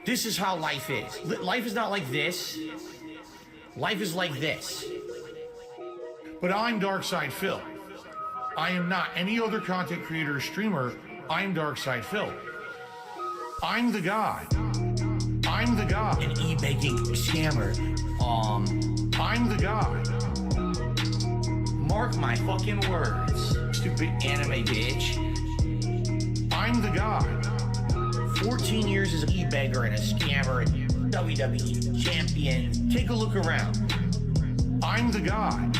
This is how life is. Life is not like this. Life is like this. But I'm DarksydePhil. I am not any other content creator or streamer. I'm DarksydePhil. I'm the guy. I'm the guy. An e-baking scammer. I'm the guy. Mark my fucking words, stupid anime bitch. I'm the guy. 14 years as an e-bagger and a scammer and WWE champion. Take a look around. I'm the guy.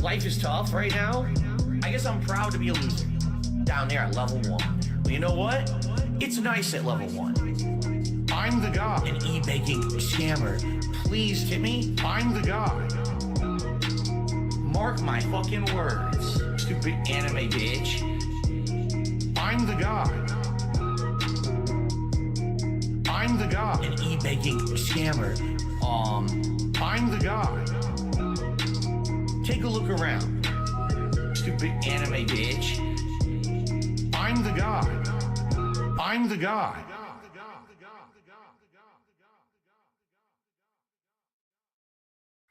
Life is tough right now. I guess I'm proud to be a loser. Down there at level 1. But you know what? It's nice at level 1. I'm the guy. An e-baking scammer. Please tip me. I'm the guy. Mark my fucking words, stupid anime bitch. I'm the guy. I'm the guy. An e-baking scammer. I'm the guy. Take a look around. Stupid anime bitch. I'm the guy. I'm the guy.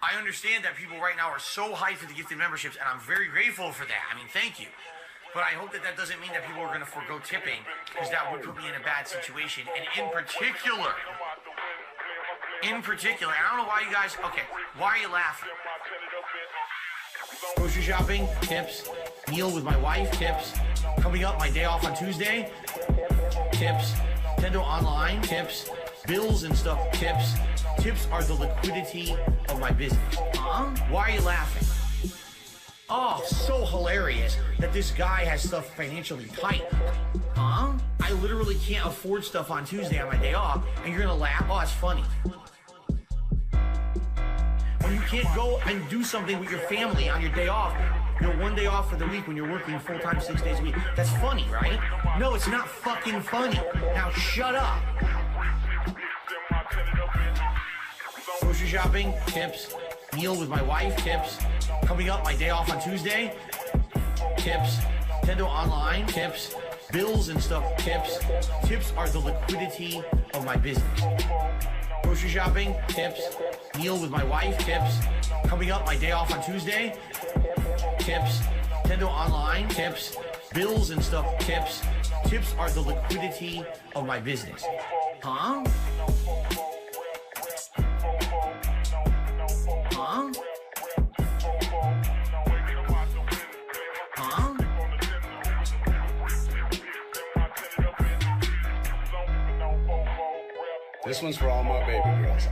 I understand that people right now are so hyped for the gifted memberships, and I'm very grateful for that. I mean, thank you. But I hope that that doesn't mean that people are going to forego tipping, because that would put me in a bad situation. And in particular, I don't know why you guys, okay, why are you laughing? Grocery shopping, tips. Meal with my wife, tips. Coming up, my day off on Tuesday, tips. Nintendo Online, tips. Bills and stuff, tips. Tips are the liquidity of my business. Why are you laughing? Oh, so hilarious that this guy has stuff financially tight. I literally can't afford stuff on Tuesday on my day off, and you're gonna laugh? Oh, it's funny. When you can't go and do something with your family on your day off, you know, one day off for the week when you're working full-time 6 days a week, that's funny, right? No, it's not fucking funny. Now shut up. Grocery shopping, tips. Meal with my wife, tips. Coming up, my day off on Tuesday, tips. Nintendo Online, tips. Bills and stuff, tips. Tips are the liquidity of my business. Grocery shopping, tips. Meal with my wife, tips. Coming up, my day off on Tuesday, tips. Nintendo Online, tips. Bills and stuff, tips. Tips are the liquidity of my business. Huh? Huh? Huh? This one's for all my baby girls.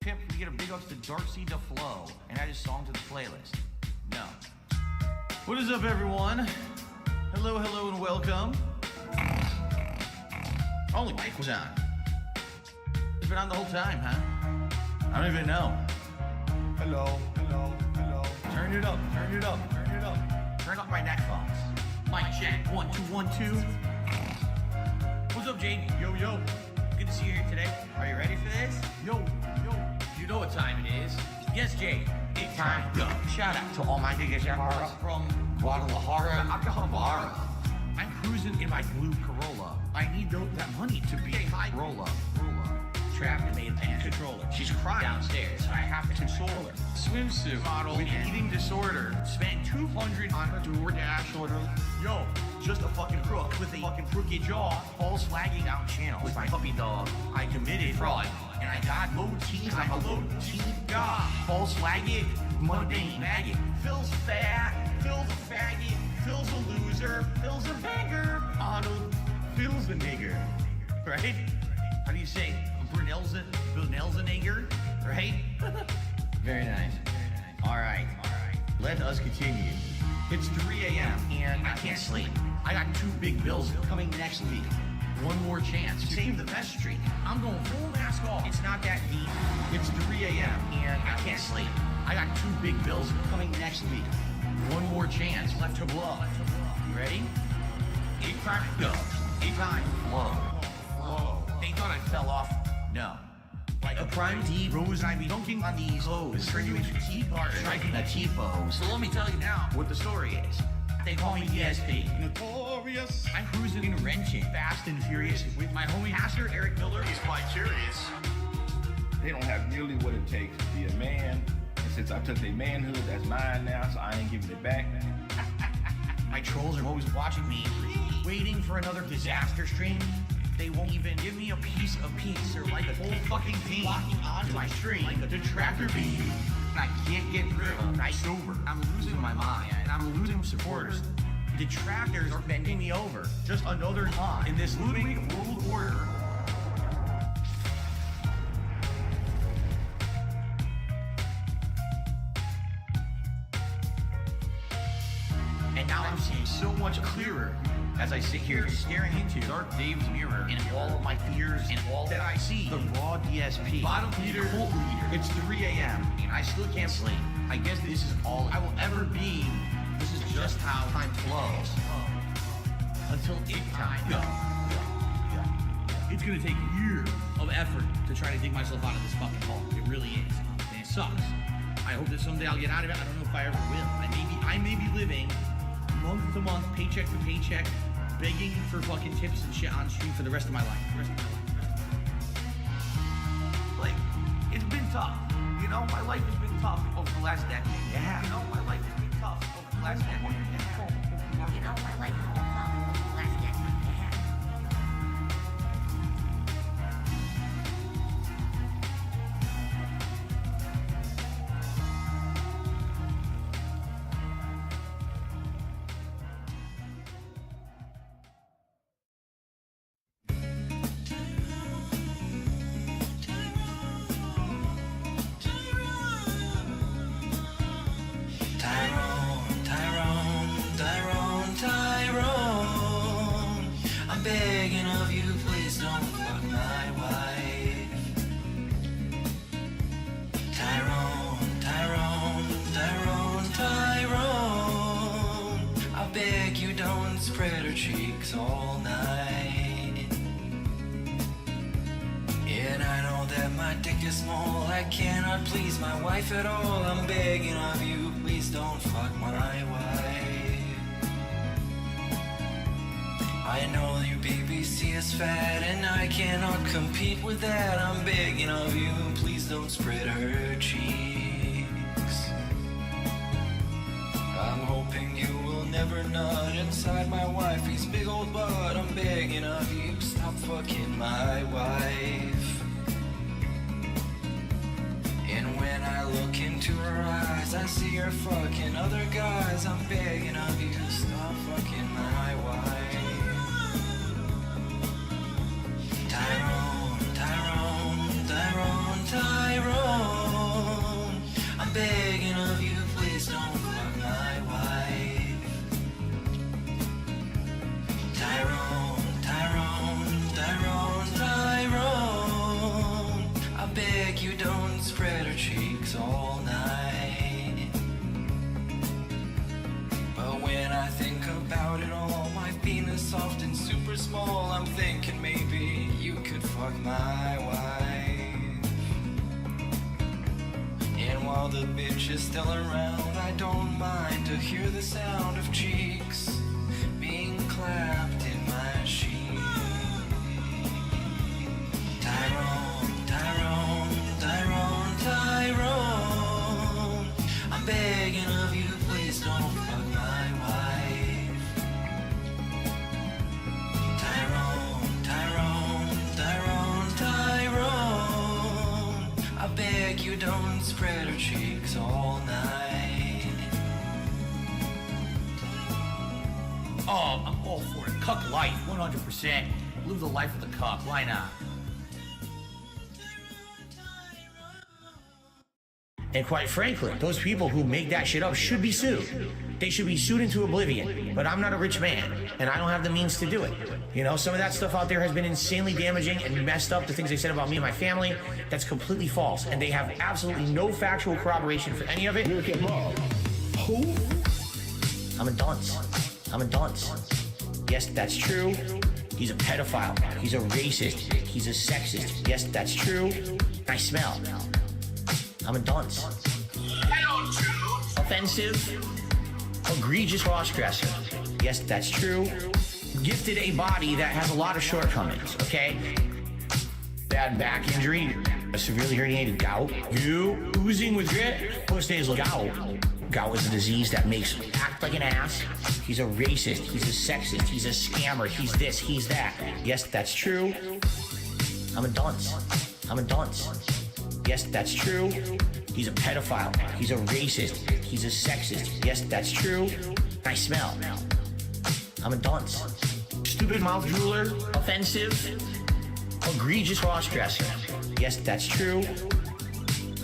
Tip, we get a big ups to DarksydePhil and add his song to the playlist. No. What is up, everyone? Hello, hello, and welcome. Only mic was on. It's been on the whole time, huh? I don't even know. Hello, hello, hello. Turn it up, turn it up, turn it up. Turn up my neckphones. Mic check, 1, 2, 1, 2. What's up, Jamie? Yo, yo. Good to see you here today. Are you ready for this? Yo, yo. You know what time it is. Yes, Jay. It's time to go. Shout out to all my niggas from Guadalajara, Acapulco. I'm cruising in my blue Corolla. I need that money to be a high roller. Trapped in a pan controller. She's crying downstairs. I have to console her. Swimsuit model with eating disorder. Spent $200 on a DoorDash order. Yo, just a fucking crook with a fucking crooked jaw. False flagging out channel with my puppy dog. I committed fraud. And I got low teeth. I'm a low teeth guy. False flagging, mundane maggot. Phil's fat. Phil's a faggot. Phil's a loser. Phil's a beggar. Arnold. Phil's a nigger. Right? How do you say? Brunel's a nigger, right? Very nice. All right. Let us continue. It's 3 a.m. and I can't sleep. I got 2 big bills coming next week. One more chance to save the best streak. I'm going full mask off. It's not that deep. It's 3 a.m. and I can't sleep. I got 2 big bills coming next week. One more chance left to blow. You ready? 8 times go. 8 times flow. They thought I fell off. No. Like a prime D rose, I be dunking on these hoes. Turn you into T-bar, striking a T-pose. So let me tell you now what the story is. They call me DSP. Notorious. I'm cruising and wrenching, fast and furious with my homie Pastor Eric Miller. He's quite curious. They don't have nearly what it takes to be a man. And since I took their manhood, that's mine now, so I ain't giving it back. My trolls are always watching me, waiting for another disaster stream. They won't even give me a piece of peace or like a whole fucking team locking onto my stream like a detractor bee. I can't get through. I'm sober. I'm losing my mind. And I'm losing supporters. Detractors are bending me over. Just another pawn in this moving world order. And now I'm seeing so much clearer as I sit here staring into Dark Dave's mirror and all of my fears and all that I see. The raw DSP, bottom leader, cult leader. It's 3 a.m. and I still can't sleep. I guess this is all I will ever be. This is just how time flows. Until it time. It's gonna take years of effort to try to dig myself out of this fucking hole. It really is. And it sucks. I hope that someday I'll get out of it. I don't know if I ever will. I may be living month to month, paycheck to paycheck, begging for fucking tips and shit on stream for the rest of my life. Like, it's been tough. You know, my life has been tough over the last decade. Yeah. You know, my life has been tough over the last decade. Yeah. You know, my life has been tough over the last decade. Yeah. I'm begging of you, please don't fuck my wife. Tyrone, I beg you don't spread her cheeks all night. And I know that my dick is small, I cannot please my wife at all. I'm begging of you, please don't fuck my wife. I know you BBC is fat and I cannot compete with that. I'm begging of you, please don't spread her cheeks. I'm hoping you will never nut inside my wifey's big old butt. I'm begging of you, stop fucking my wife. And when I look into her eyes, I see her fucking other guys. I'm begging of you, stop fucking my wife. Tyrone, I'm begging of you, please don't fuck my wife. Tyrone, I beg you don't spread her cheeks all night. But when I think about it all, my penis soft and super small, I'm thinking maybe you could fuck my wife. And while the bitch is still around, I don't mind to hear the sound of cheeks being clapped in my sheet. Tyrone, I'm begging of you, please don't fuck my wife. Tyrone, I beg you don't spread her cheeks all night. Oh, I'm all for it. Cuck life, 100%. Live the life of the cuck. Why not? And quite frankly, those people who make that shit up should be sued. They should be sued into oblivion. But I'm not a rich man, and I don't have the means to do it. You know, some of that stuff out there has been insanely damaging and messed up, the things they said about me and my family. That's completely false, and they have absolutely no factual corroboration for any of it. Who? I'm a dunce. Yes, that's true. He's a pedophile. He's a racist. He's a sexist. Yes, that's true. I smell. I'm a dunce. Offensive. egregious cross-dresser. Yes, that's true. Gifted a body that has a lot of shortcomings, okay? Bad back injury, a severely herniated gout, you oozing with grit, post-nasal gout. Gout is a disease that makes him act like an ass. He's a racist, he's a sexist, he's a scammer, he's this, he's that. Yes, that's true. I'm a dunce. Yes, that's true. He's a pedophile, he's a racist, he's a sexist. Yes, that's true. I smell. I'm a dunce. Stupid mouth drooler, offensive, egregious cross-dresser. Yes, that's true.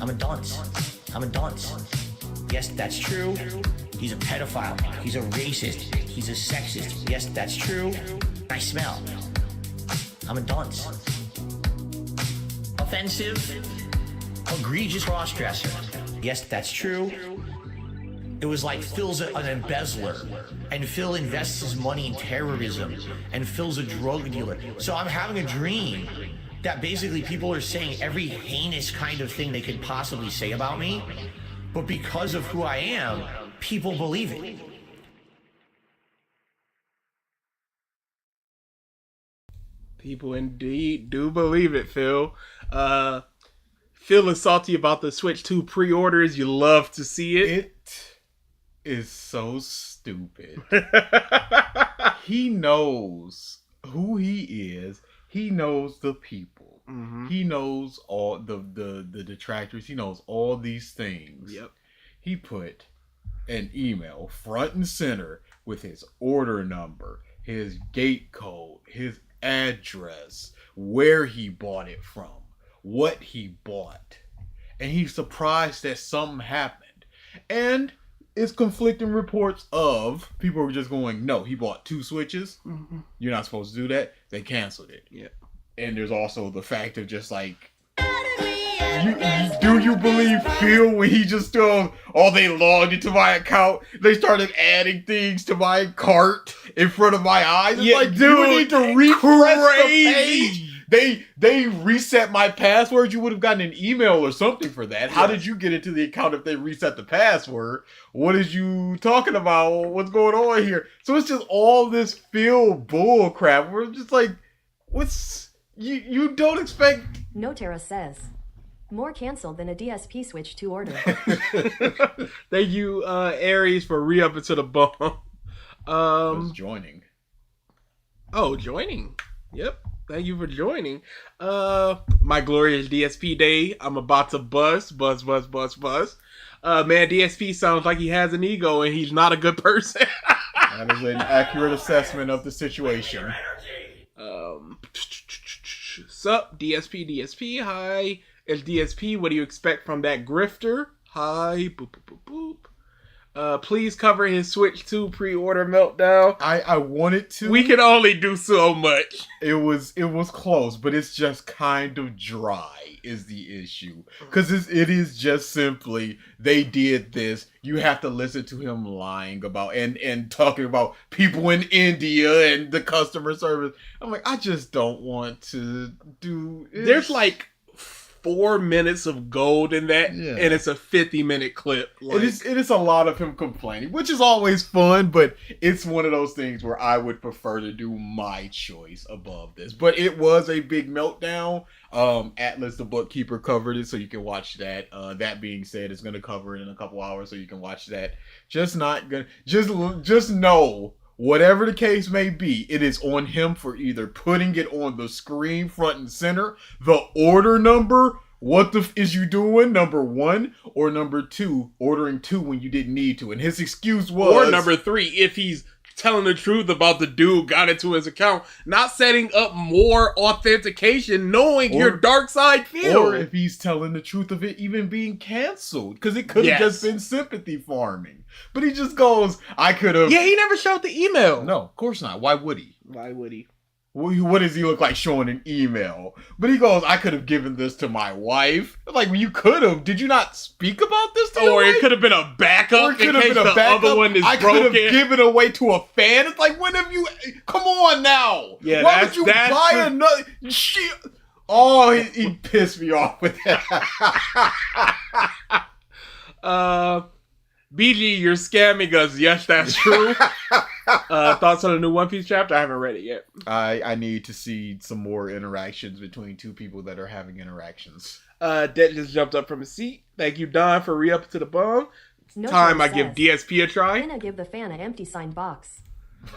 I'm a dunce. Yes, that's true. He's a pedophile. He's a racist. He's a sexist. Yes, that's true. I smell. I'm a dunce. Offensive, egregious cross-dresser. Yes, that's true. It was like Phil's an embezzler, and Phil invests his money in terrorism, and Phil's a drug dealer. So I'm having a dream that basically people are saying every heinous kind of thing they could possibly say about me, but because of who I am, people believe it. People indeed do believe it, Phil. Phil is salty about the Switch 2 pre-orders. You love to see it. It is so stupid. He knows who he is. He knows the people. Mm-hmm. He knows all the detractors. He knows all these things. Yep. He put an email front and center with his order number, his gate code, his address, where he bought it from, what he bought. And he's surprised that something happened. And it's conflicting reports of people who are just going, no, he bought 2 Switches. Mm-hmm. You're not supposed to do that. They canceled it. Yeah. And there's also the fact of just like, do you believe Phil when he just told, they logged into my account, they started adding things to my cart in front of my eyes? It's like, dude, you need to refresh the page. They reset my password. You would have gotten an email or something for that. How did you get into the account if they reset the password? What is you talking about? What's going on here? So it's just all this Phil bull crap. We're just like, you don't expect. Notera says, more canceled than a DSP Switch 2 order. Thank you, Aries, for re-upping to the bump. Was joining. Oh, joining. Yep. Thank you for joining. My glorious DSP day. I'm about to buzz. Man, DSP sounds like he has an ego and he's not a good person. That is an accurate assessment of the situation. Sup, DSP. Hi. It's DSP. What do you expect from that grifter? Hi. Boop, boop, boop, boop. Please cover his Switch 2 pre-order meltdown. I wanted to. We can only do so much. It was close, but it's just kind of dry is the issue. Because it is just simply, they did this. You have to listen to him lying about and talking about people in India and the customer service. I'm like, I just don't want to do it. There's like 4 minutes of gold in that, and it's a 50-minute clip. Like, it is a lot of him complaining, which is always fun, but it's one of those things where I would prefer to do my choice above this. But it was a big meltdown. Atlas, the bookkeeper, covered it, so you can watch that. That being said, it's going to cover it in a couple hours, so you can watch that. Just know, whatever the case may be, it is on him for either putting it on the screen front and center, the order number, what the is you doing, number 1, or number 2, ordering 2 when you didn't need to. And his excuse was... Or number 3, if he's telling the truth about the dude got into his account, not setting up more authentication, knowing your DarksydePhil. Or if he's telling the truth of it even being canceled, because it could have just been sympathy farming. But he just goes, I could have... Yeah, he never showed the email. No, of course not. Why would he? What does he look like showing an email? But he goes, I could have given this to my wife. Like, well, you could have. Did you not speak about this to your wife? It could have been a backup Or it could have been a backup. Other one is I broken. could have given away to a fan. It's like, when have you... Come on now. Yeah, why would you buy another... Shit. Oh, he pissed me off with that. BG, you're scamming us. Yes, that's true. Thoughts on the new One Piece chapter? I haven't read it yet. I need to see some more interactions between two people that are having interactions. Det just jumped up from his seat. Thank you, Don, for re-up to the bomb. No Time I says, give DSP a try. Gonna give the fan an empty signed box.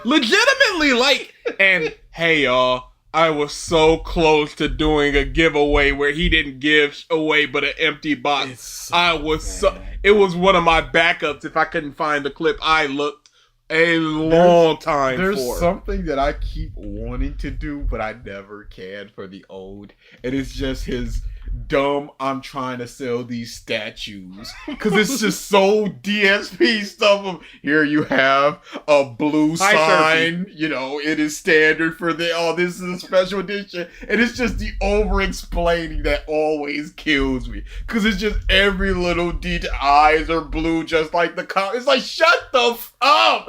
Legitimately, like, and hey, y'all, I was so close to doing a giveaway where he didn't give away but an empty box. It was one of my backups if I couldn't find the clip I looked a long time for. There's something that I keep wanting to do, but I never can for the old. And it's just his dumb, I'm trying to sell these statues. Because it's just so DSP stuff of, here you have a blue sign. You know, it is standard for this is a special edition. And it's just the over-explaining that always kills me. Because it's just every little detail. Eyes are blue just like the car. It's like, shut the up!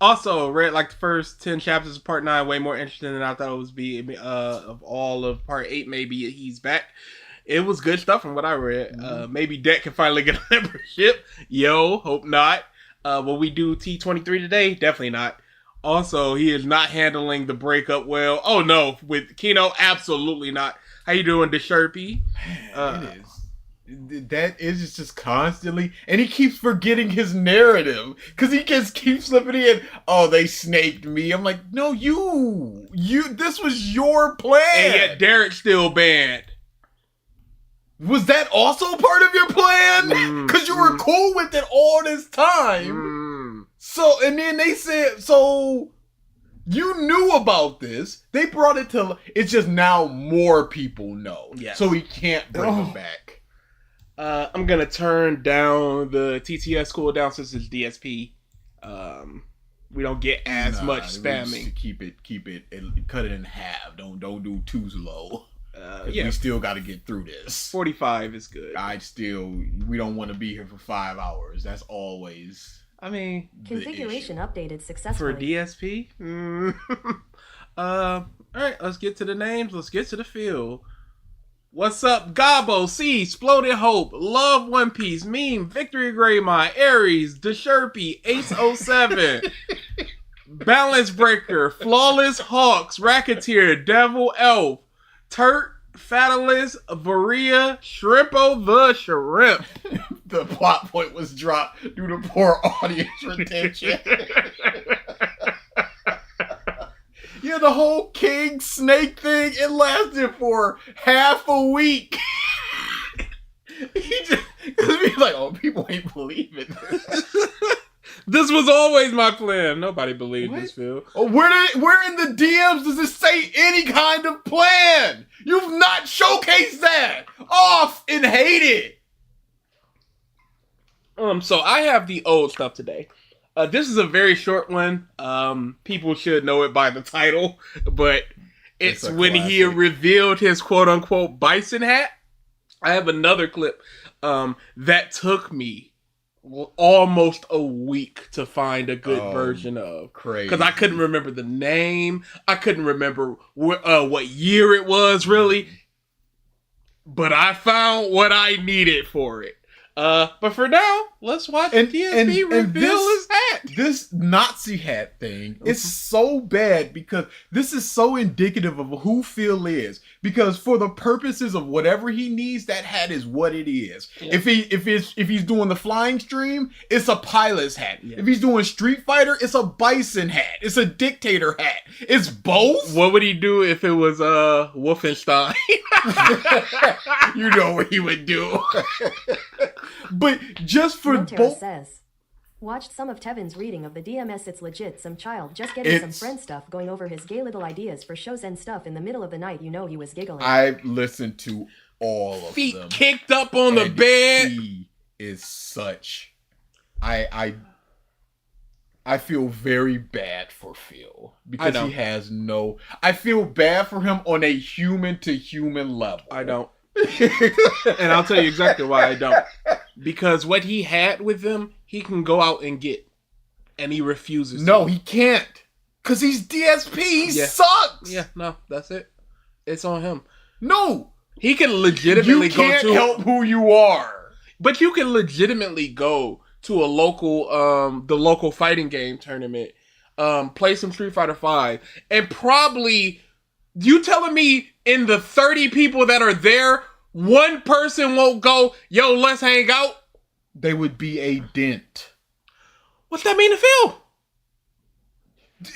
Also, read like the first 10 chapters of part 9 way more interesting than I thought it was be. Of all of part 8, maybe he's back. It was good stuff from what I read. Maybe Det can finally get a membership. Yo, hope not. Will we do T23 today? Definitely not. Also, he is not handling the breakup well. Oh no, with Kino, absolutely not. How you doing, DSP? It is. That is just constantly, and he keeps forgetting his narrative because he just keeps slipping in. Oh, they snaked me. I'm like, no, you. This was your plan, and yet Derek's still banned. Was that also part of your plan? Because you were cool with it all this time. So, and then they said, so you knew about this. They brought it to. It's just now more people know. Yes. So we can't bring him back. I'm gonna turn down the TTS cooldown since it's DSP. We don't get as much spamming. Keep it, and cut it in half. Don't do too low. Yeah, we still got to get through this. 45 is good. We don't want to be here for 5 hours. That's always. I mean, configuration updated successfully for DSP. All right, let's get to the names. Let's get to the field. What's up, Gabo, C, Exploded Hope, Love One Piece, Meme, Victory Greymon, Aries, DSP, Ace07, Balance Breaker, Flawless Hawks, Racketeer, Devil Elf, Turt, Fatalist, Varia, Shrimpo the Shrimp. The plot point was dropped due to poor audience retention. Yeah, the whole king snake thing, it lasted for half a week. Because we like, oh, people ain't believing this. This was always my plan. Nobody believed this, Phil. Oh, where in the DMs does it say any kind of plan? You've not showcased that. Off and hate it. So I have the old stuff today. This is a very short one. People should know it by the title, but it's when he revealed his quote-unquote bison hat. I have another clip that took me almost a week to find a good version of. Crazy. Because I couldn't remember the name. I couldn't remember what year it was, really. But I found what I needed for it. But for now, let's watch DSP reveal his hat. This Nazi hat thing is so bad because this is so indicative of who Phil is. Because for the purposes of whatever he needs, that hat is what it is. Yeah. If he's doing the flying stream, it's a pilot's hat. Yeah. If he's doing Street Fighter, it's a bison hat. It's a dictator hat. It's both. What would he do if it was Wolfenstein? You know what he would do. But just for both. Says, watched some of Tevin's reading of the DMS. It's legit. Some child just getting some friend stuff, going over his gay little ideas for shows and stuff in the middle of the night. You know he was giggling. I listened to all of Feet them. Kicked up on the bed. He is such. I feel very bad for Phil because he has no. I feel bad for him on a human to human level. I don't. And I'll tell you exactly why I don't. Because what he had with him, he can go out and get. And he refuses No, he can't. Because he's DSP. He sucks. Yeah, no, that's it. It's on him. No. He can legitimately You can't go to... help who you are. But you can legitimately go to a local, the local fighting game tournament, play some Street Fighter V, and probably, you telling me in the 30 people that are there, one person won't go, yo, let's hang out? They would be a dent. What's that mean to Phil?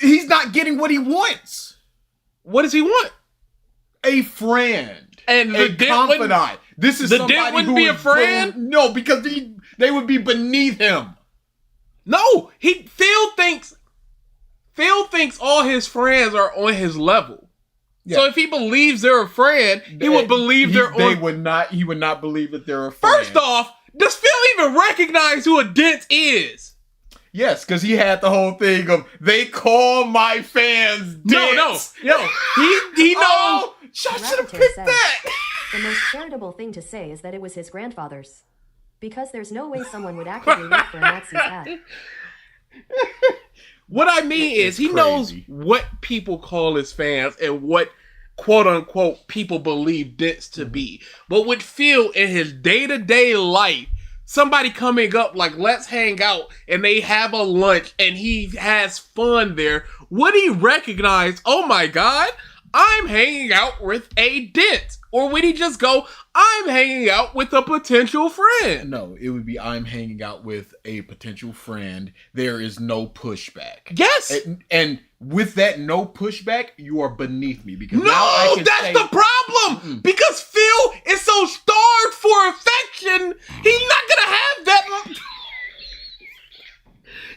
He's not getting what he wants. What does he want? A friend. And a confidant. This is the somebody dent wouldn't who be a is friend? No, because they would be beneath him. No, Phil thinks all his friends are on his level. Yeah. So if he believes they're a friend, he would believe they're on. He would not believe that they're a friend. First off, does Phil even recognize who a dent is? Yes, because he had the whole thing of they call my fans dents. No. He knows. Oh, I should have picked that. The most charitable thing to say is that it was his grandfather's. Because there's no way someone would actively look for a Nazi's hat. What I mean is he knows what people call his fans and what quote unquote people believe dents to be. But with Phil in his day-to-day life, somebody coming up like, let's hang out, and they have a lunch and he has fun there, would he recognize, oh my God, I'm hanging out with a dent? Or would he just go, I'm hanging out with a potential friend? No, it would be, I'm hanging out with a potential friend. There is no pushback. Yes. And with that no pushback, you are beneath me. Because that's the problem. Because Phil is so starved for affection, he's not going to have that.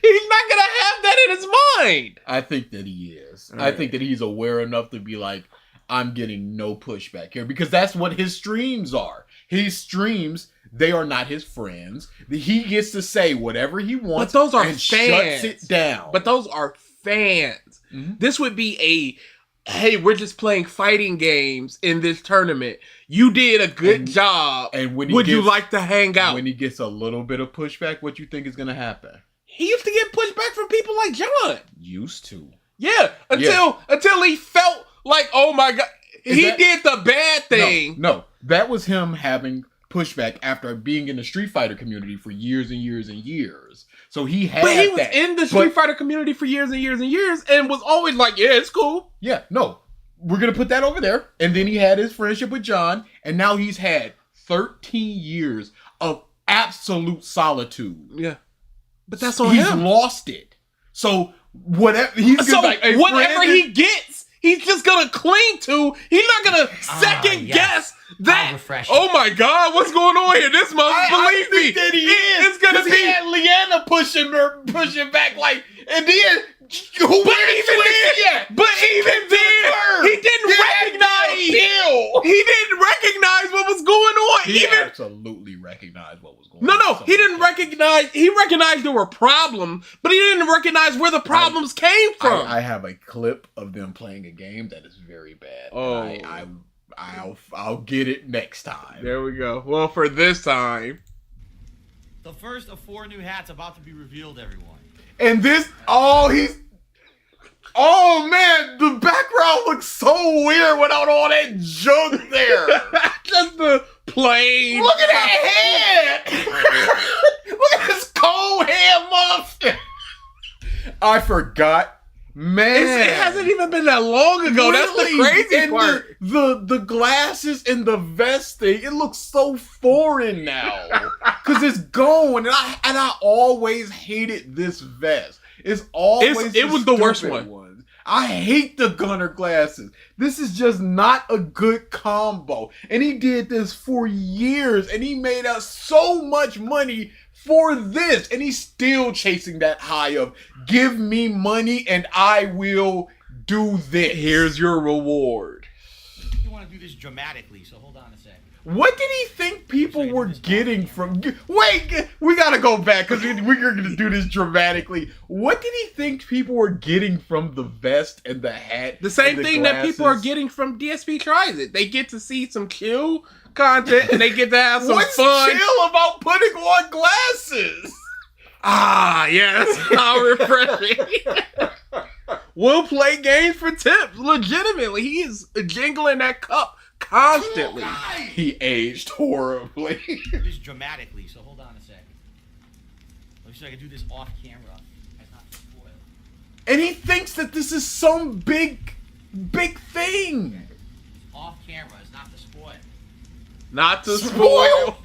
He's not going to have that in his mind. I think that he is. Right. I think that he's aware enough to be like, I'm getting no pushback here, because that's what his streams are. His streams, they are not his friends. He gets to say whatever he wants. But those are and fans. Shuts it down. But those are fans. Mm-hmm. This would be hey, we're just playing fighting games in this tournament. You did a good job. And would you like to hang out? When he gets a little bit of pushback, what you think is going to happen? He used to get pushback from people like John. Used to. Yeah, until he felt like, oh my God, did the bad thing. No, that was him having pushback after being in the Street Fighter community for years and years and years. So he had But he was in the Street Fighter community for years and years and years and was always like, yeah, it's cool. Yeah, no, we're going to put that over there. And then he had his friendship with John, and now he's had 13 years of absolute solitude. Yeah. But that's on him. He's lost it. So whatever he gets, he's just gonna cling to. He's not gonna second guess that. Oh my God, what's going on here? This must believe me. That he is. It's gonna be. He had Leanna pushing back like, and then But even then, he didn't recognize. He didn't recognize what was going on. He absolutely recognized what was going on. No, he didn't recognize. He recognized there were problems, but he didn't recognize where the problems came from. I have a clip of them playing a game that is very bad. Oh, I'll get it next time. There we go. Well, for this time, the first of 4 new hats about to be revealed, everyone. And this, oh man, the background looks so weird without all that junk there. Just the plain. Look at that head. Look at this cold head monster. I forgot. Man, it hasn't even been that long ago. Really? That's the crazy part. The glasses and the vest thing, it looks so foreign now because it's gone. And I always hated this vest. It was the worst one. I hate the gunner glasses. This is just not a good combo. And he did this for years, and he made us so much money for this, and he's still chasing that high of give me money and I will do this. Here's your reward. You want to do this dramatically, so hold on a second. What did he think people were getting from... Wait, we gotta go back because we're gonna do this dramatically. What did he think people were getting from the vest and the hat? The same thing that people are getting from DSP Tries It. They get to see some chill content and they get to have some What's fun. What's chill about putting on glasses? Ah, yes. How refreshing. We'll play games for tips. Legitimately, he is jingling that cup constantly. He aged horribly. This dramatically, so hold on a sec. Let me see if I can do this off camera. As not to spoil. And he thinks that this is some big thing. Off camera is not to spoil. Not to spoil.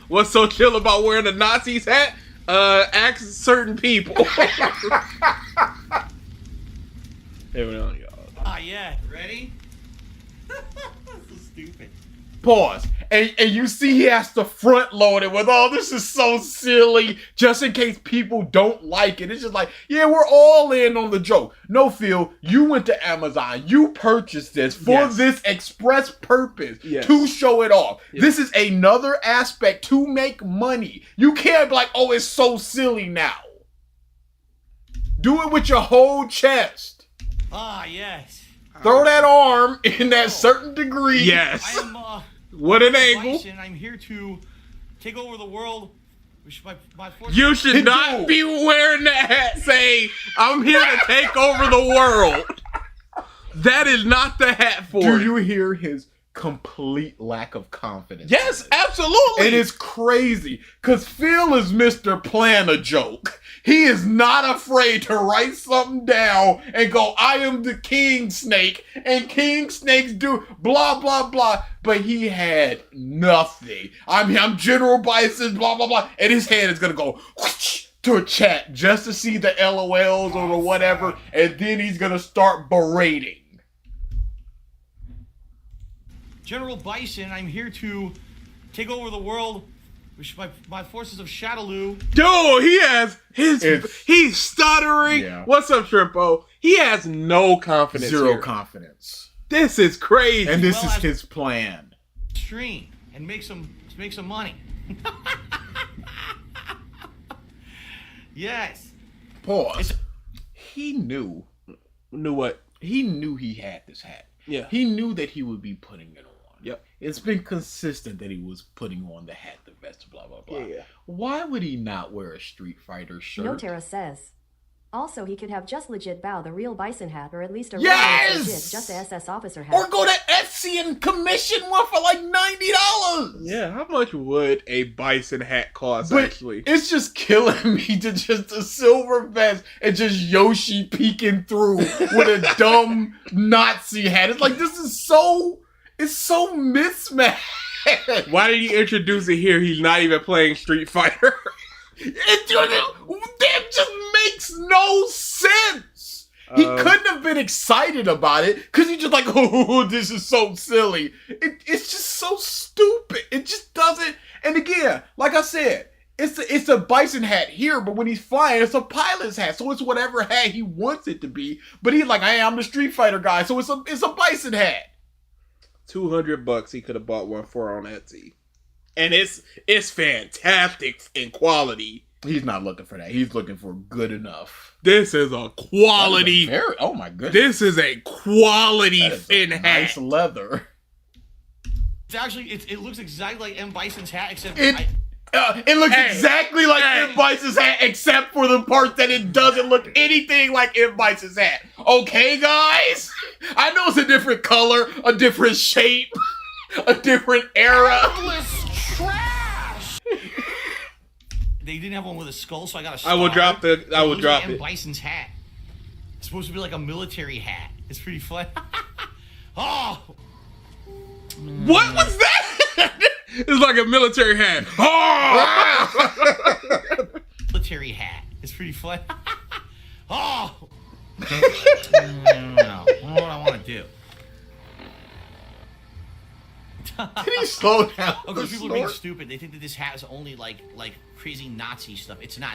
What's so chill about wearing a Nazi's hat? Ask certain people. Here we go, y'all. Ah, yeah. Ready? So stupid. Pause. And you see he has to front load it with, oh, this is so silly, just in case people don't like it. It's just like, yeah, we're all in on the joke. No, Phil, you went to Amazon. You purchased this for this express purpose to show it off. This is another aspect to make money. You can't be like, oh, it's so silly now. Do it with your whole chest. Ah, yes. Throw that arm in that certain degree. Yes. I am, what an angle. Bison. I'm here to take over the world. My forces. You should not be wearing that hat saying, I'm here to take over the world. That is not the hat for Do it. you hear his complete lack of confidence? Yes, absolutely. It is crazy, because Phil is Mr. Plan a Joke. He is not afraid to write something down and go, I am the King Snake, and King Snakes do blah, blah, blah. But he had nothing. I'm General Bison, blah, blah, blah. And his hand is going to go whoosh, to a chat just to see the LOLs or the whatever. And then he's going to start berating. General Bison, I'm here to take over the world with my forces of Shadaloo. Dude, he has he's stuttering. Yeah. What's up, Shrimpo? He has no confidence. Zero confidence. This is crazy. And this is his plan. Stream and make some money. Yes. Pause. He knew. Knew what? He knew he had this hat. Yeah. He knew that he would be putting it on. Yep. It's been consistent that he was putting on the hat, the vest, blah, blah, blah. Yeah. Why would he not wear a Street Fighter shirt? Notera says. Also, he could have just legit bow the real Bison hat, or at least a Yes! regular legit just a SS officer hat. Or go to Etsy and commission one for like $90. Yeah, how much would a bison hat cost, But actually? it's just killing me to just a silver vest and just Yoshi peeking through with a dumb Nazi hat. It's like, it's so mismatched. Why did he introduce it here? He's not even playing Street Fighter. That just makes no sense. He couldn't have been excited about it because he's just like, oh, this is so silly. It's just so stupid. It just doesn't. And again, like I said, it's a bison hat here, but when he's flying, it's a pilot's hat. So it's whatever hat he wants it to be. But he's like, hey, I'm the Street Fighter guy, so it's a bison hat. $200 he could have bought one for on Etsy. And it's fantastic in quality. He's not looking for that. He's looking for good enough. This is a quality. Oh my goodness. This is a quality fin hat. Nice leather. It's actually it looks exactly like M. Bison's hat, except It looks exactly like M. Bison's hat, except for the part that it doesn't look anything like M. Bison's hat. Okay, guys? I know it's a different color, a different shape, a different era. trash. They didn't have one with a skull, so I got a star. I will drop M. it. Bison's hat. It's supposed to be like a military hat. It's pretty fun. Oh! What was that? It's like a military hat. Oh! Military hat. It's pretty fun. Oh! I don't know what I want to do. Can you slow down? Because people are being stupid. They think that this hat is only like crazy Nazi stuff. It's not.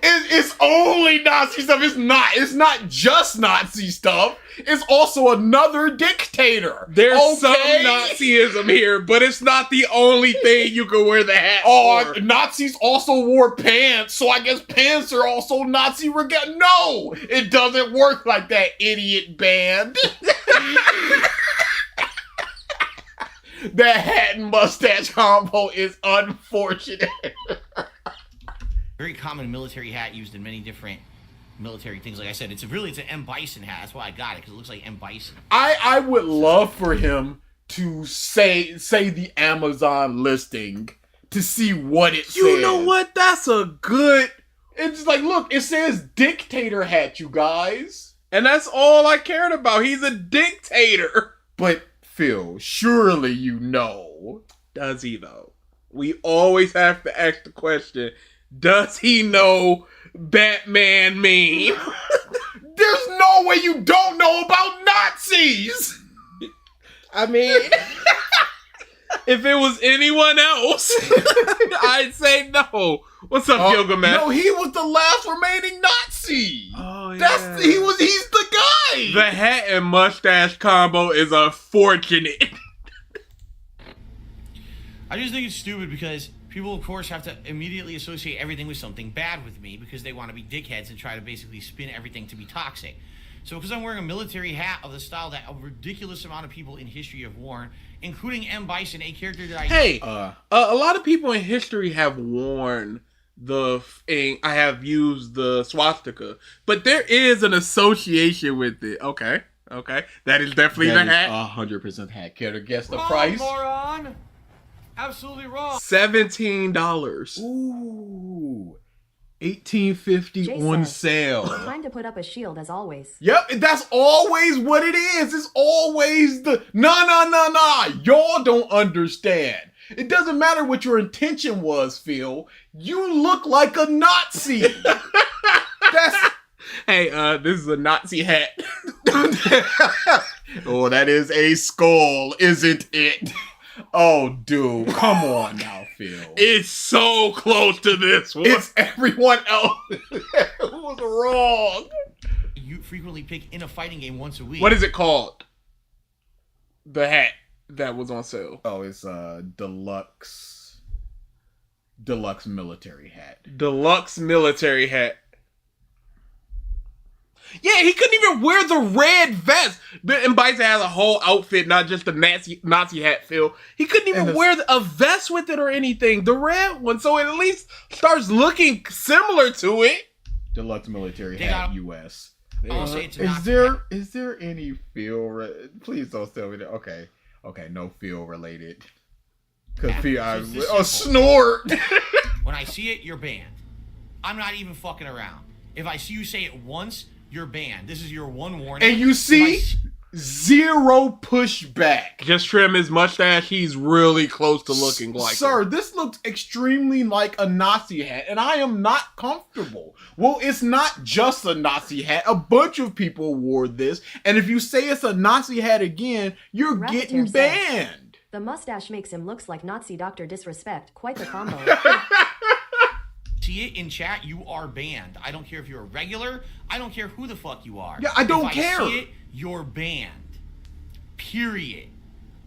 It's only Nazi stuff. It's not just Nazi stuff. It's also another dictator. There's some Nazism here, but it's not the only thing you can wear the hat for. Nazis also wore pants, so I guess pants are also Nazi regalia. No, it doesn't work like that, idiot band. That hat and mustache combo is unfortunate. Very common military hat used in many different military things. Like I said, it's an M. Bison hat. That's why I got it, because it looks like M. Bison. I would love for him to say the Amazon listing to see what it says. You know what? That's a good... It's like, look, it says dictator hat, you guys. And that's all I cared about. He's a dictator. But, Phil, surely you know. Does he, though? We always have to ask the question, does he know Batman meme? There's no way you don't know about Nazis! I mean, if it was anyone else, I'd say no. What's up, Gilgamesh? No, he was the last remaining Nazi. Oh, yeah. He's the guy. The hat and mustache combo is unfortunate. I just think it's stupid because people, of course, have to immediately associate everything with something bad with me because they want to be dickheads and try to basically spin everything to be toxic. So because I'm wearing a military hat of the style that a ridiculous amount of people in history have worn, including M. Bison, a character that I... Hey, a lot of people in history have worn the thing. I have used the swastika, but there is an association with it. Okay. That is definitely the hat. 100% hat. Care to guess the Wrong, price? moron! Absolutely wrong. $17. Ooh. 1850 Jay on says, sale. Time to put up a shield as always. Yep, that's always what it is. It's always the nah. Y'all don't understand. It doesn't matter what your intention was, Phil. You look like a Nazi. Hey, this is a Nazi hat. Oh, that is a skull, isn't it? Oh, dude, come on now, Phil. It's so close to this one. It's everyone else who was wrong. You frequently pick in a fighting game once a week. What is it called? The hat that was on sale. Oh, it's deluxe military hat. Deluxe military hat. Yeah, he couldn't even wear the red vest. And Bison has a whole outfit, not just the Nazi hat, Phil. He couldn't even wear a vest with it or anything. The red one, so it at least starts looking similar to it. Deluxe military hat, US. I'll say it's Is there any feel? Please don't tell me that. Okay, no feel related. Because snort. When I see it, you're banned. I'm not even fucking around. If I see you say it once, you're banned. This is your one warning. And you see, zero pushback. Just trim his mustache. He's really close to looking like Sir, him. this looks extremely like a Nazi hat, and I am not comfortable. Well, it's not just a Nazi hat. A bunch of people wore this, and if you say it's a Nazi hat again, you're getting banned. The mustache makes him looks like Nazi Dr. Disrespect. Quite the combo. See it in chat, you are banned. I don't care if you're a regular. I don't care who the fuck you are. Yeah, I don't care. If I see it, you're banned. Period.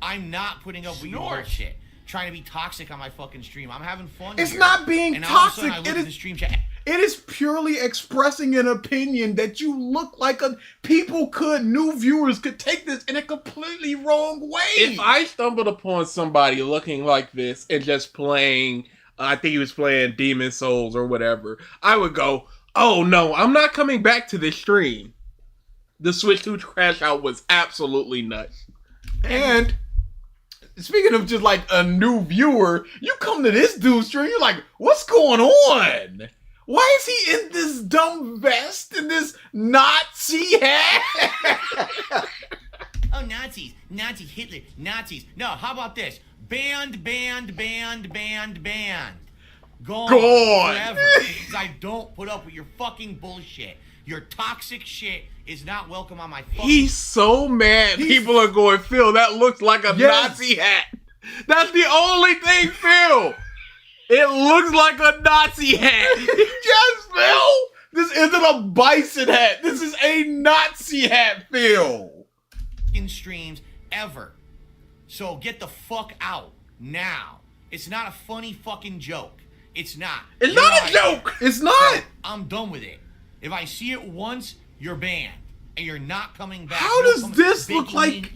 I'm not putting up with your bullshit. Trying to be toxic on my fucking stream. I'm having fun. It's here. not being and all of a toxic. sudden I look at the stream chat. It is purely expressing an opinion that you look like new viewers could take this in a completely wrong way. If I stumbled upon somebody looking like this and just playing, I think he was playing Demon Souls or whatever, I would go, oh no, I'm not coming back to this stream. The Switch 2 crash out was absolutely nuts. And speaking of just like a new viewer, you come to this dude's stream, you're like, what's going on? Why is he in this dumb vest and this Nazi hat? Oh, Nazis, Hitler, Nazis. No, how about this? Banned. Gone. Forever. Because I don't put up with your fucking bullshit. Your toxic shit is not welcome on my fucking... He's so mad people are going, Phil, that looks like a Nazi hat. That's the only thing, Phil. It looks like a Nazi hat. Yes, Phil. This isn't a bison hat. This is a Nazi hat, Phil. Streams ever. So get the fuck out now. It's not a funny fucking joke. It's not. It's not a joke. It's not. So I'm done with it. If I see it once, you're banned. And you're not coming back. How does this look like?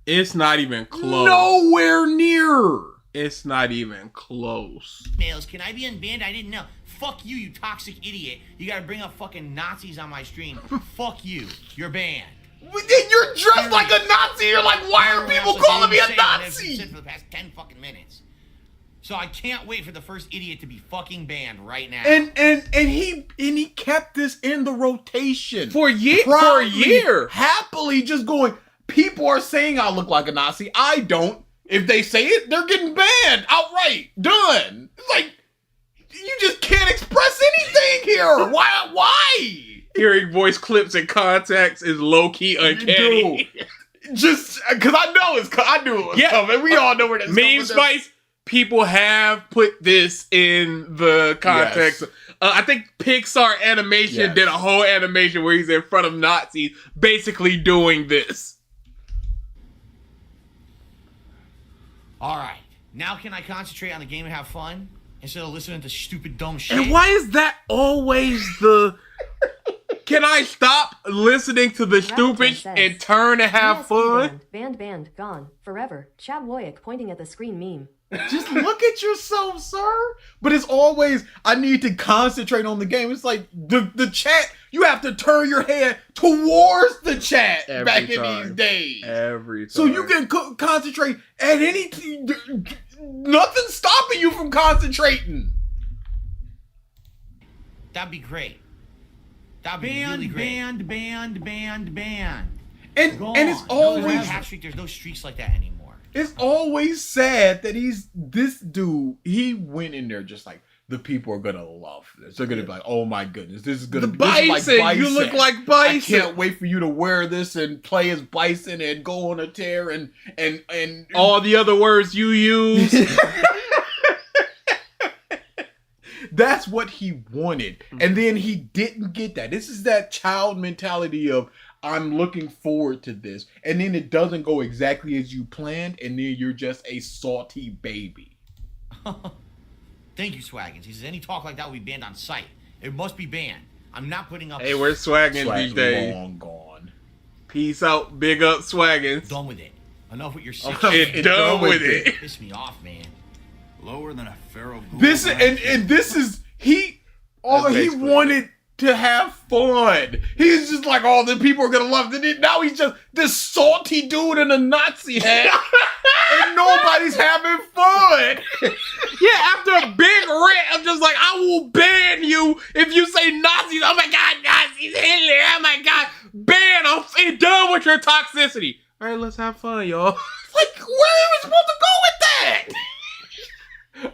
It's not even close. Nowhere near. It's not even close. Emails. Can I be unbanned? I didn't know. fuck you toxic idiot. You gotta bring up fucking Nazis on my stream. Fuck you. You're banned. But then you're dressed like a Nazi. You're like, why are people calling me a Nazi? For the past 10 fucking minutes. So I can't wait for the first idiot to be fucking banned right now. And he kept this in the rotation for a year. Happily just going, people are saying I look like a Nazi. I don't. If they say it, they're getting banned outright. Done. It's like, you just can't express anything here. Why? Hearing voice clips and contacts is low-key uncanny. Just because I knew it was coming. We all know where that's Meme Spice, people have put this in the context. Yes. I think Pixar Animation did a whole animation where he's in front of Nazis basically doing this. Alright, now can I concentrate on the game and have fun? Instead of listening to stupid dumb shit? And why is that always the... Can I stop listening to the stupid and turn and have fun? Banned, gone, forever. Chad Woyak pointing at the screen meme. Just look at yourself, sir. But it's always, I need to concentrate on the game. It's like the chat, you have to turn your head towards the chat back in these days. Every time. So you can concentrate at any... Nothing's stopping you from concentrating. That'd be great. That'd be really great. Banned. And it's always... There's no streaks like that anymore. It's always sad that this dude, he went in there just like, the people are gonna love this. They're gonna be like, oh my goodness, this is gonna be Bison. Like Bison. You look like Bison. I can't wait for you to wear this and play as Bison and go on a tear and all the other words you use. That's what he wanted. And then he didn't get that. This is that child mentality of, I'm looking forward to this. And then it doesn't go exactly as you planned. And then you're just a salty baby. Thank you, Swaggins. He says, any talk like that will be banned on site. It must be banned. I'm not putting up... Hey, where's Swaggins these days? Long gone. Peace out. Big up, Swaggins. Done with it. Enough with your sick shit. Done with it. Piss me off, man. Lower than a feral ghoul. This is he wanted to have fun. He's just like, oh, the people are gonna love it. Now he's just this salty dude in a Nazi hat, and nobody's having fun. Yeah, after a big rant, I'm just like, I will ban you if you say Nazis. Oh my God, Nazis, Hitler. Oh my God, ban. I'm done with your toxicity. All right, let's have fun, y'all. Like, where are we supposed to go with that?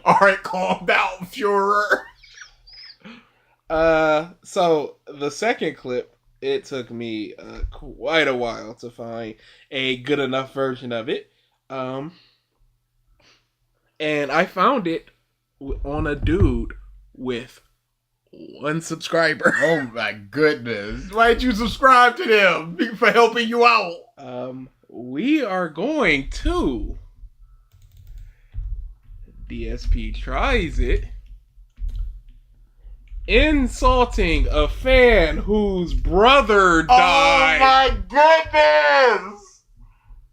All right, calm down, Führer. So the second clip, it took me quite a while to find a good enough version of it. And I found it on a dude with 1 subscriber. Oh my goodness. Why did you subscribe to them? For helping you out. We are going to DSP Tries It, insulting a fan whose brother died. Oh my goodness!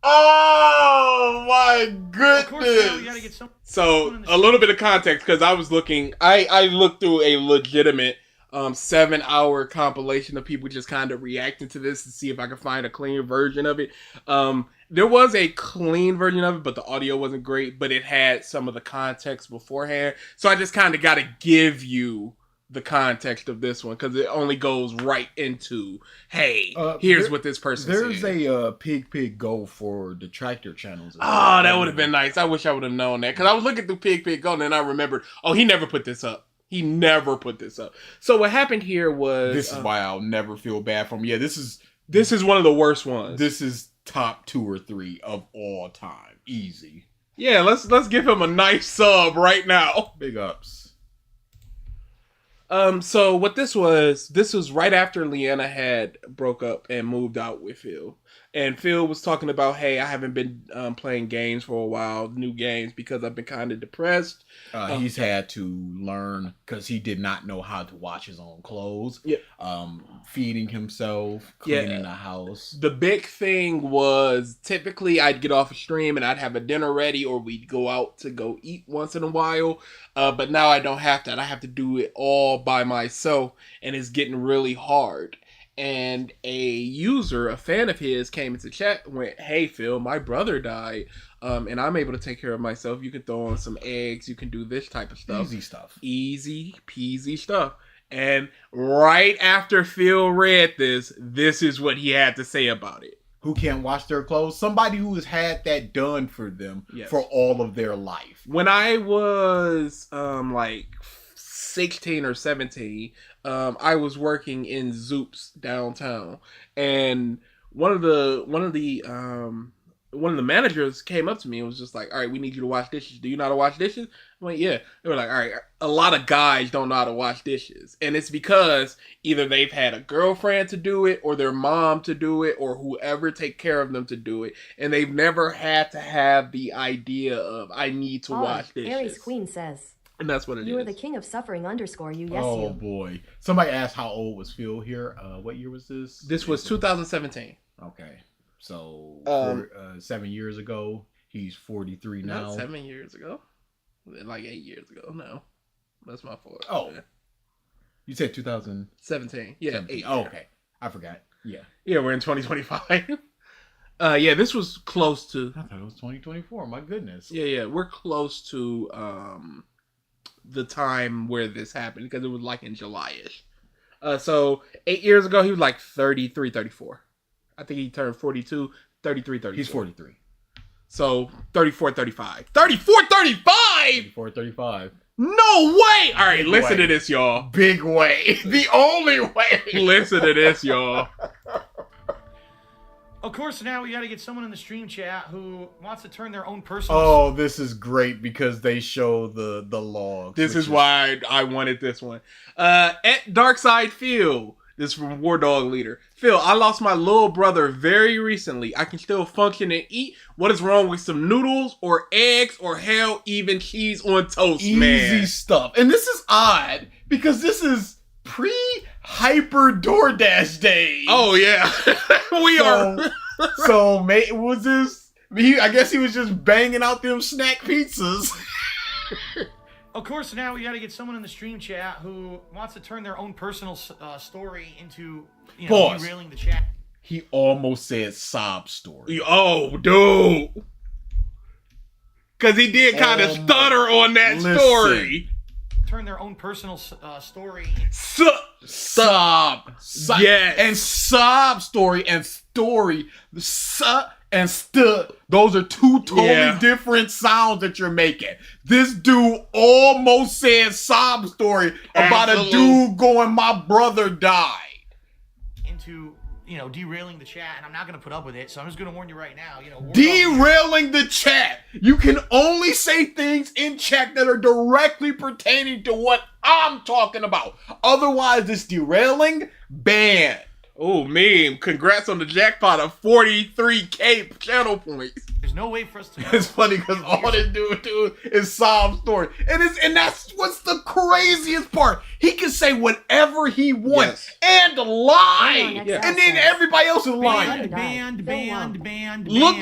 Oh my goodness! So a little bit of context, because I was looking, I looked through a legitimate 7-hour compilation of people just kind of reacting to this to see if I could find a clean version of it. There was a clean version of it, but the audio wasn't great, but it had some of the context beforehand. So I just kind of got to give you the context of this one, because it only goes right into, hey, here's what this person said. There's a Pig Go for detractor channels. Oh, that would have been nice. I wish I would have known that, because I was looking through Pig Go and then I remembered, oh, he never put this up. He never put this up. So what happened here was... This is why I'll never feel bad for him. Yeah, this is one of the worst ones. This is top 2 or 3 of all time. Easy. Yeah, let's give him a nice sub right now. Big ups. So what this was right after Leanna had broke up and moved out with Phil. And Phil was talking about, hey, I haven't been playing games for a while, new games, because I've been kind of depressed. He's had to learn because he did not know how to wash his own clothes. Yeah. Feeding himself, cleaning the house. The big thing was typically I'd get off a stream and I'd have a dinner ready, or we'd go out to go eat once in a while. But now I don't have that. I have to do it all by myself, and it's getting really hard. And a user, a fan of his, came into chat and went, hey, Phil, my brother died, and I'm able to take care of myself. You can throw on some eggs. You can do this type of stuff. Easy stuff. Easy peasy stuff. And right after Phil read this is what he had to say about it. Who can't wash their clothes? Somebody who has had that done for them for all of their life. When I was like 16 or 17, I was working in Zoop's downtown, and one of the managers came up to me and was just like, all right, we need you to wash dishes. Do you know how to wash dishes? I'm like, yeah. They were like, all right, a lot of guys don't know how to wash dishes. And it's because either they've had a girlfriend to do it, or their mom to do it, or whoever take care of them to do it. And they've never had to have the idea of, I need to wash dishes. Aries Queen says. And that's what it is. You are the king of suffering _you. Yes, oh, you. Oh, boy. Somebody asked how old was Phil here. What year was this? This was 2017. Okay. So, 7 years ago, he's 43 now. Not 7 years ago. Like 8 years ago. No. That's my fault. Oh. Yeah. You said 2017. Yeah. 17. Oh, okay. I forgot. Yeah. Yeah, we're in 2025. Yeah, this was close to... I thought it was 2024. My goodness. Yeah. We're close to the time where this happened, because it was like in July-ish. So 8 years ago, he was like 33, 34. I think he turned 42, 33, 34. He's 43. So 34, 35. 34, 35? 34, 35. No way! All right, Big listen way. to this, y'all. Big way. The only way. Listen to this, y'all. Of course, now we got to get someone in the stream chat who wants to turn their own personal... Oh, this is great because they show the logs. This is why I wanted this one. At DarksydePhil. This is from WardogLeader. Phil, I lost my little brother very recently. I can still function and eat. What is wrong with some noodles or eggs or hell, even cheese on toast, man? Easy stuff. And this is odd because this is pre-hyper DoorDash days. Oh, yeah. We are. So, was this... I guess he was just banging out them snack pizzas. Of course, now we got to get someone in the stream chat who wants to turn their own personal story into, derailing the chat. He almost said sob story. Oh, dude. Because he did kind of stutter on that story. Turn their own personal story. Sob. Yes. And sob story and story. And those are two totally different sounds that you're making. This dude almost said sob story about a dude going, my brother died. Into, derailing the chat, and I'm not going to put up with it, so I'm just going to warn you right now. Derailing the chat. You can only say things in chat that are directly pertaining to what I'm talking about. Otherwise, it's derailing, banned. Oh, meme. Congrats on the jackpot of 43K channel points. There's no way for us to know. It's funny because all this dude do is sob story. And that's what's the craziest part. He can say whatever he wants and lie. And then everybody else is lying. Banned. Look.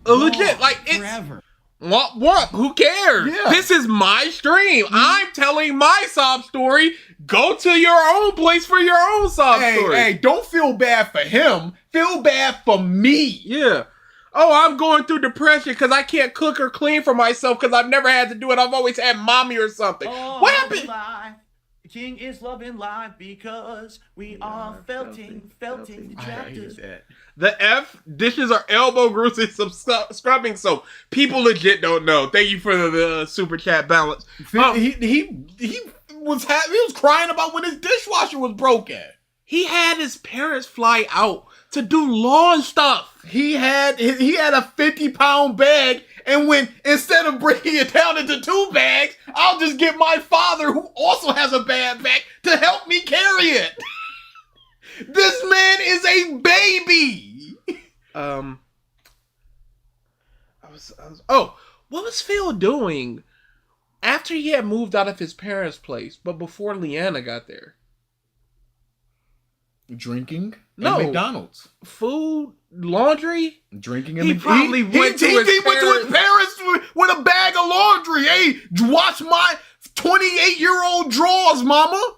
Legit. Like, it's... Forever. What? Who cares? Yeah. This is my stream. I'm telling my sob story. Go to your own place for your own sob story. Hey, don't feel bad for him. Feel bad for me. Yeah. Oh, I'm going through depression because I can't cook or clean for myself because I've never had to do it. I've always had mommy or something. What happened? The king is loving life because we are felting the chapters. The F, dishes are elbow grease and some scrubbing soap. People legit don't know. Thank you for the super chat balance. He was crying about when his dishwasher was broken. He had his parents fly out to do lawn stuff. He had a 50-pound bag, and instead of breaking it down into 2 bags, I'll just get my father, who also has a bad back, to help me carry it. This man is a baby. What's Phil doing after he had moved out of his parents' place, but before Leanna got there? Drinking? No. At McDonald's. Food? Laundry? Drinking He probably went to his parents with a bag of laundry. Hey, wash my 28-year-old drawers, mama.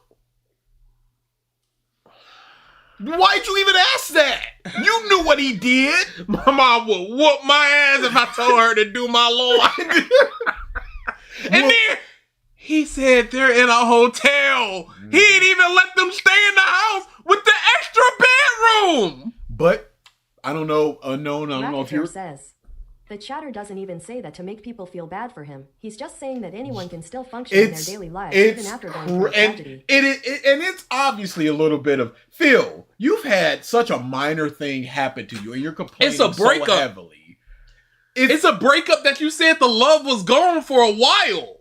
Why'd you even ask that? You knew what he did. My mom would whoop my ass if I told her to do my laundry. And then he said they're in a hotel. He didn't even let them stay in the house with the extra bedroom. But I don't know, unknown. I don't know if you're. Says the chatter doesn't even say that to make people feel bad for him. He's just saying that anyone can still function in their daily lives even after going through a tragedy. And it's obviously a little bit of Phil. You've had such a minor thing happen to you, and you're complaining so heavily. It's a breakup that you said the love was gone for a while.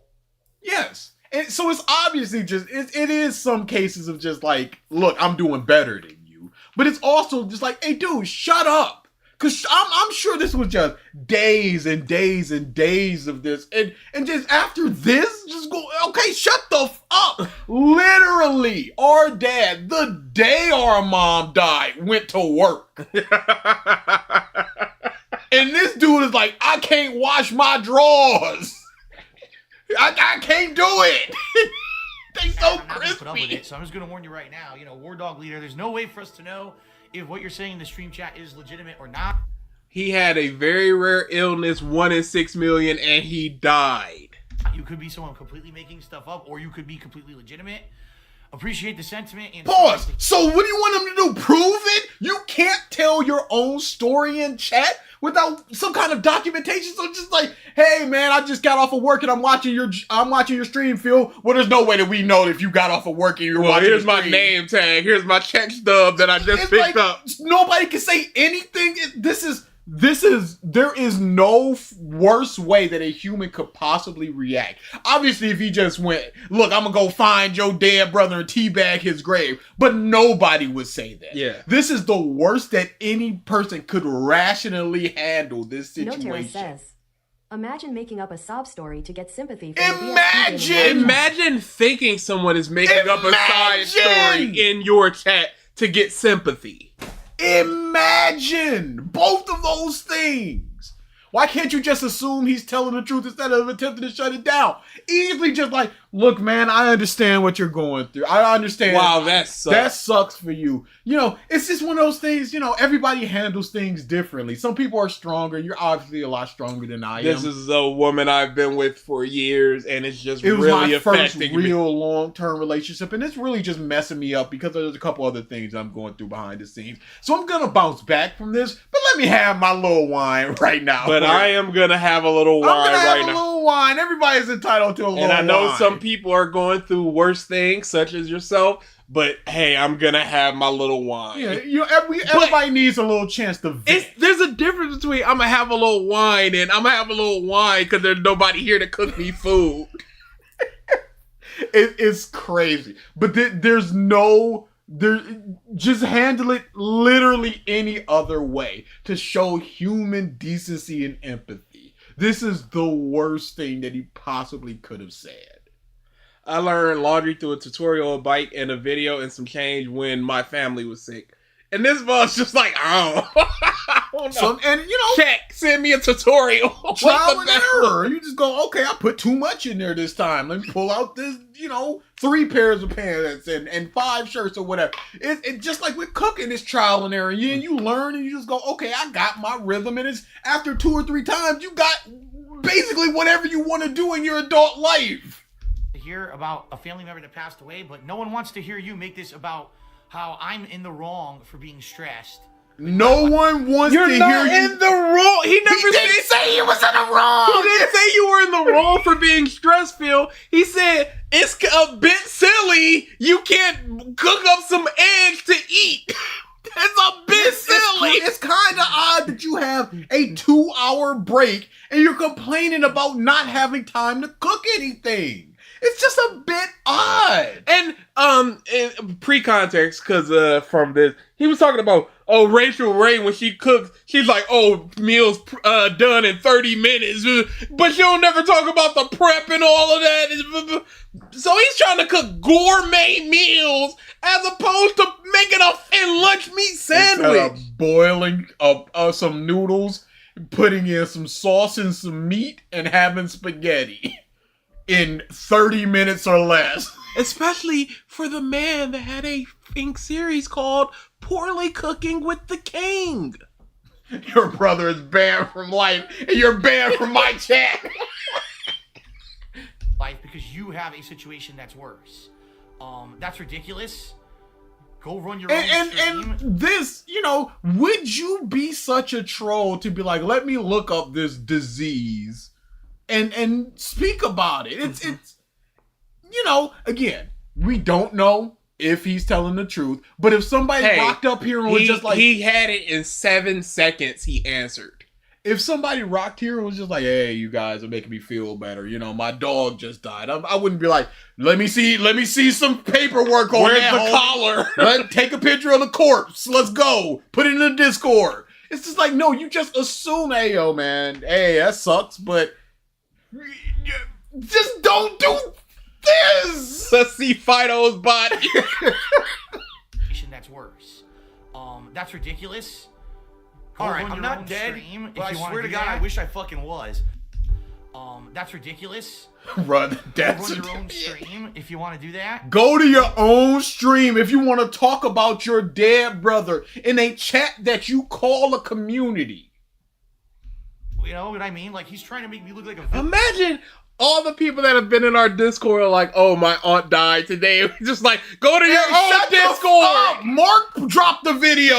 Yes. And so it's obviously just, it is some cases of just like, look, I'm doing better than you. But it's also just like, hey, dude, shut up. Because I'm sure this was just days and days and days of this. And just after this, just go, okay, shut the up. Literally, our dad, the day our mom died, went to work. And this dude is like, I can't wash my drawers. I can't do it. They so crispy. Put up with it, so I'm just going to warn you right now. You know, WardogLeader, there's no way for us to know if what you're saying in the stream chat is legitimate or not. He had a very rare illness, 1 in 6 million, and he died. You could be someone completely making stuff up, or you could be completely legitimate. Appreciate the sentiment. And pause. So what do you want him to do? Prove it? You can't tell your own story in chat without some kind of documentation. So just like, hey man, I just got off of work and I'm watching your stream, Phil. Well, there's no way that we know if you got off of work and you're watching. Here's my name tag. Here's my check stub that I just picked up. Nobody can say anything. There is no worse way that a human could possibly react. Obviously, if he just went, look, I'm gonna go find your dead brother and teabag his grave, but nobody would say that. Yeah. This is the worst that any person could rationally handle this situation. Notera says, imagine making up a sob story to get sympathy from Imagine thinking someone is making up a side story in your chat to get sympathy. Imagine both of those things. Why can't you just assume he's telling the truth instead of attempting to shut it down? Easily just like, look, man, I understand what you're going through. I understand. Wow, that sucks. That sucks for you. You know, it's just one of those things, you know, everybody handles things differently. Some people are stronger. You're obviously a lot stronger than I am. This is a woman I've been with for years, and it's just really affecting me. It was my first real long-term relationship, and it's really just messing me up because there's a couple other things I'm going through behind the scenes. So I'm going to bounce back from this, but let me have my little wine right now. But I am going to have a little wine right now. I'm going to have a little wine. Everybody's entitled to a little wine. And I know some people are going through worse things, such as yourself, but hey, I'm going to have my little wine. Yeah, everybody needs a little chance to vent. There's a difference between I'm going to have a little wine and I'm going to have a little wine because there's nobody here to cook me food. It's crazy. But just handle it literally any other way to show human decency and empathy. This is the worst thing that he possibly could have said. I learned laundry through a tutorial, a bike, and a video and some change when my family was sick. And this was just like, I don't know. And you know, check, send me a tutorial. Trial and error. You just go, okay, I put too much in there this time. Let me pull out this, 3 pairs of pants and 5 shirts or whatever. It just like with cooking, it's trial and error. You learn and you just go, okay, I got my rhythm. And it's after 2 or 3 times, you got basically whatever you want to do in your adult life. Hear about a family member that passed away, but no one wants to hear you make this about how I'm in the wrong for being stressed. No one wants to hear you. You're not in the wrong. He didn't say you was in the wrong. He didn't say you were in the wrong for being stressed, Phil. He said it's a bit silly. You can't cook up some eggs to eat. It's a bit silly. It's kind of odd that you have a 2-hour break and you're complaining about not having time to cook anything. It's just a bit odd. And Pre-context, because from this, he was talking about, Rachel Ray, when she cooks, she's like, meals done in 30 minutes, but she'll never talk about the prep and all of that. So he's trying to cook gourmet meals as opposed to making a lunch meat sandwich. Boiling some noodles, putting in some sauce and some meat, and having spaghetti in 30 minutes or less. Especially for the man that had a series called Poorly Cooking with the King. Your brother is banned from life, and you're banned from my chat. Life, because you have a situation that's worse. That's ridiculous. Go run your own stream. And this, would you be such a troll to be like, let me look up this disease and speak about it? It's again, we don't know if he's telling the truth, but if somebody rocked up here and was just like, he had it in 7 seconds, he answered. If somebody rocked here and was just like, hey, you guys are making me feel better, my dog just died, I wouldn't be like, let me see some paperwork on Where's that the collar? Take a picture of the corpse, let's go, put it in the Discord. It's just like, no, you just assume, hey, yo, man, hey, that sucks, but just don't do this. Let's see Fido's body. That's worse. That's ridiculous. All right, I'm not dead, but I swear to God, I wish I fucking was. That's ridiculous. Run your own stream if you want to do that. Go to your own stream if you want to talk about your dead brother in a chat that you call a community. You know what I mean? Like, he's trying to make me look like a villain. Imagine all the people that have been in our Discord are like, oh, my aunt died today. Just like, go to your own Discord. Mark dropped the video.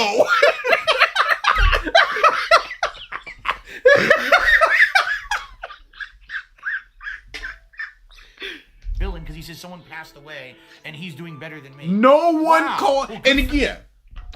Villain, because he says someone passed away and he's doing better than me. No one called. And again,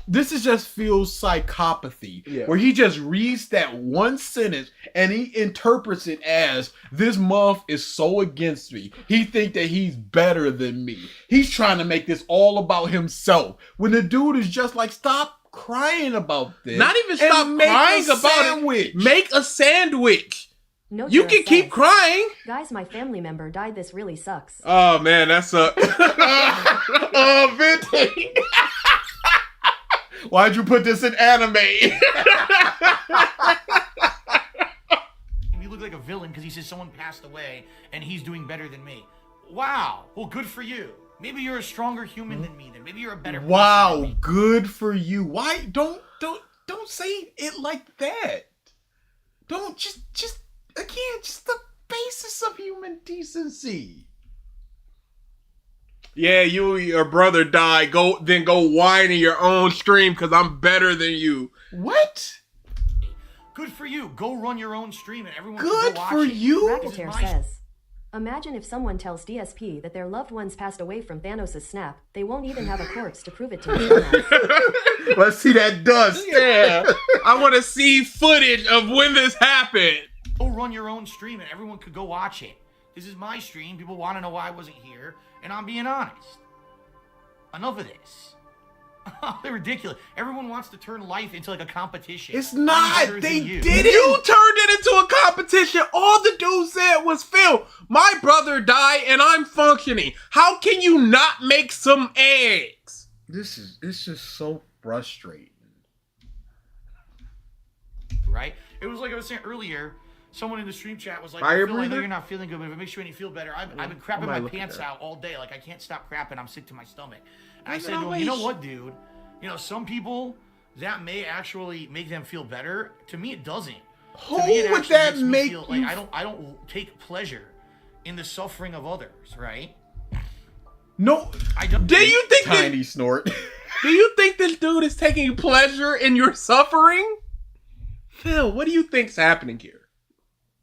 this is just feels psychopathy, where he just reads that one sentence and he interprets it as, this month is so against me. He think that he's better than me. He's trying to make this all about himself. When the dude is just like, stop crying about this. Not even stop crying about it. Make a sandwich. No, you can keep crying. Guys, my family member died. This really sucks. Oh man, that sucks. Vintage. Why'd you put this in anime? You look like a villain because he says someone passed away and he's doing better than me. Wow. Well, good for you. Maybe you're a stronger human than me. Then maybe you're a better. Wow, good for you. Why don't say it like that? Don't just again, just the basis of human decency. Yeah, your brother died. Go whine in your own stream because I'm better than you. What? Good for you. Go run your own stream and everyone good can go watch for it. you. Racketeer says, imagine if someone tells DSP that their loved ones passed away from Thanos' snap. They won't even have a corpse to prove it to me. Let's see that dust. Yeah. I want to see footage of when this happened. Go run your own stream and everyone could go watch it. This is my stream. People want to know why I wasn't here, and I'm being honest. Enough of this. They're ridiculous. Everyone wants to turn life into like a competition. It's not. They did it. You turned it into a competition. All the dude said was, Phil, my brother died and I'm functioning. How can you not make some eggs? It's just so frustrating. Right? It was like I was saying earlier. Someone in the stream chat was like, Fire Phil, I know breather? you're not feeling good, but if it makes you any feel better, I've been crapping my pants out all day. Like, I can't stop crapping. I'm sick to my stomach. And I said to him, you know what, dude? You know, some people, that may actually make them feel better. To me, it doesn't. Who would that make you... Like, I don't take pleasure in the suffering of others, right? No. I don't. Do you think Tiny snort. Do you think this dude is taking pleasure in your suffering? Phil, what do you think's happening here?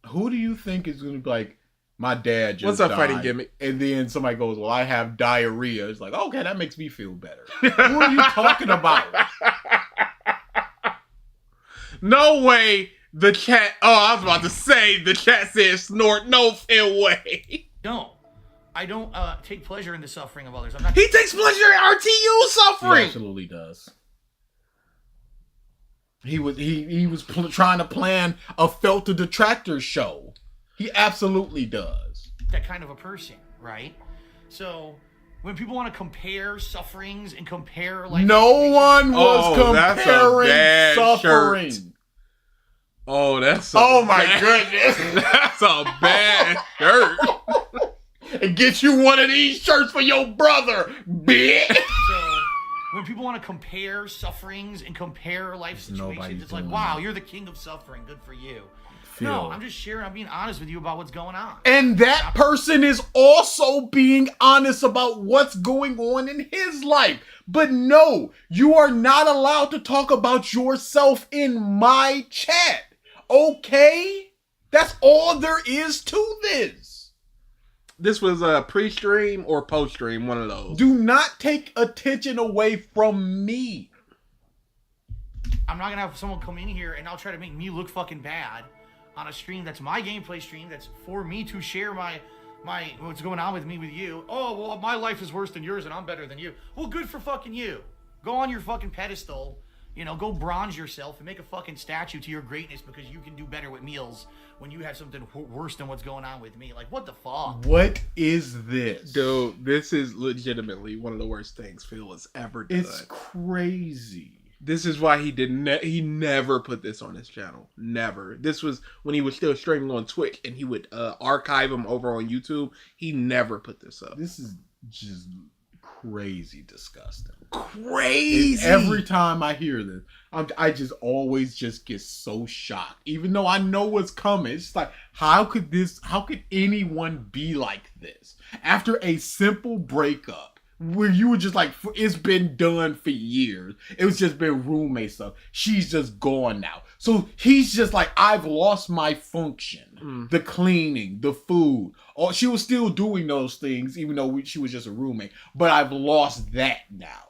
Who do you think is going to be like, my dad just What's up, died, fighting gimmick? And then somebody goes, well, I have diarrhea. It's like, okay, that makes me feel better. Who are you talking about? No way the chat... Oh, I was about to say the chat said snort. No, Phil way. No. I don't take pleasure in the suffering of others. I'm not. He takes pleasure in RTU He suffering. absolutely does. He was trying to plan a Felt the Detractor show. He absolutely does. That kind of a person, right? So when people want to compare sufferings and compare like No one was that's a comparing bad suffering. shirt. Oh, that's My goodness. That's a bad shirt. And get you one of these shirts for your brother, bitch. So when people want to compare sufferings and compare life situations, nobody's it's like, doing wow, that. you're the king of suffering. Good for you. Phil. No, I'm just sharing. I'm being honest with you about what's going on. And that person is also being honest about what's going on in his life. But no, you are not allowed to talk about yourself in my chat. Okay? That's all there is to this. This was a pre-stream or post-stream, one of those. Do not take attention away from me. I'm not gonna have someone come in here and I'll try to make me look fucking bad on a stream that's my gameplay stream, that's for me to share my what's going on with me with you. Oh, well, my life is worse than yours and I'm better than you. Well, good for fucking you. Go on your fucking pedestal, go bronze yourself and make a fucking statue to your greatness because you can do better with meals when you have something worse than what's going on with me. Like, what the fuck? What is this? Dude, this is legitimately one of the worst things Phil has ever done. It's crazy. This is why he never put this on his channel. Never. This was when he was still streaming on Twitch and he would archive them over on YouTube. He never put this up. This is just crazy disgusting. Crazy. Every time I hear this, I just always just get so shocked. Even though I know what's coming. It's like, how could anyone be like this? After a simple breakup, where you were just like, it's been done for years. It was just been roommate stuff. She's just gone now. So he's just like, I've lost my function. The cleaning, the food. Oh, she was still doing those things, even though she was just a roommate. But I've lost that now.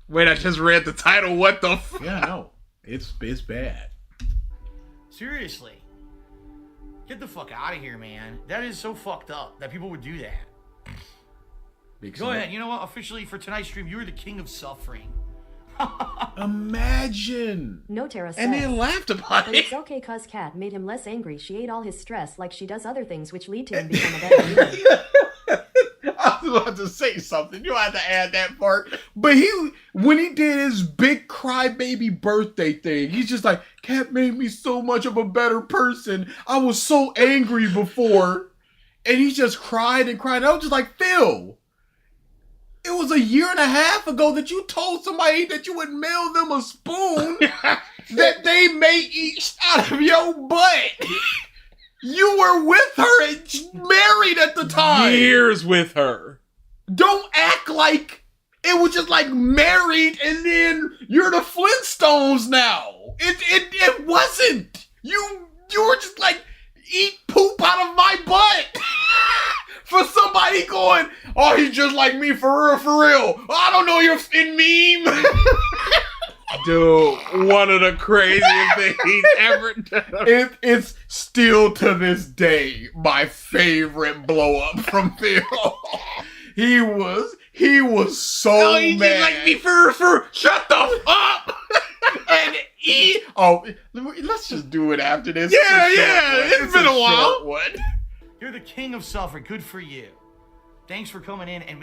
Wait, I just read the title. What the fuck? Yeah, I know. It's bad. Seriously. Get the fuck out of here, man. That is so fucked up that people would do that. Go ahead. You know what? Officially for tonight's stream, you were the king of suffering. Imagine. No, Tara said. And then laughed about But it. it's okay cause Kat made him less angry. She ate all his stress like she does other things which lead to him become a better human. I was about to say something. You had to add that part. But when he did his big crybaby birthday thing, he's just like, Kat made me so much of a better person. I was so angry before. And he just cried and cried. I was just like, Phil, it was a year and a half ago that you told somebody that you would mail them a spoon that they may eat out of your butt. You were with her and married at the time. Years with her. Don't act like it was just like married and then you're the Flintstones now. It wasn't. You were just like, eat poop out of my butt. For somebody going, oh, he's just like me for real. I don't know you're in meme. Dude, one of the craziest things he's ever done. It's still to this day my favorite blow up from Phil. He was so Oh, he's mad. just like me for shut the fuck up. Let's just do it after this. Yeah, It's a short yeah, one. it's been a while. short one. You're the king of suffering. Good for you. Thanks for coming in and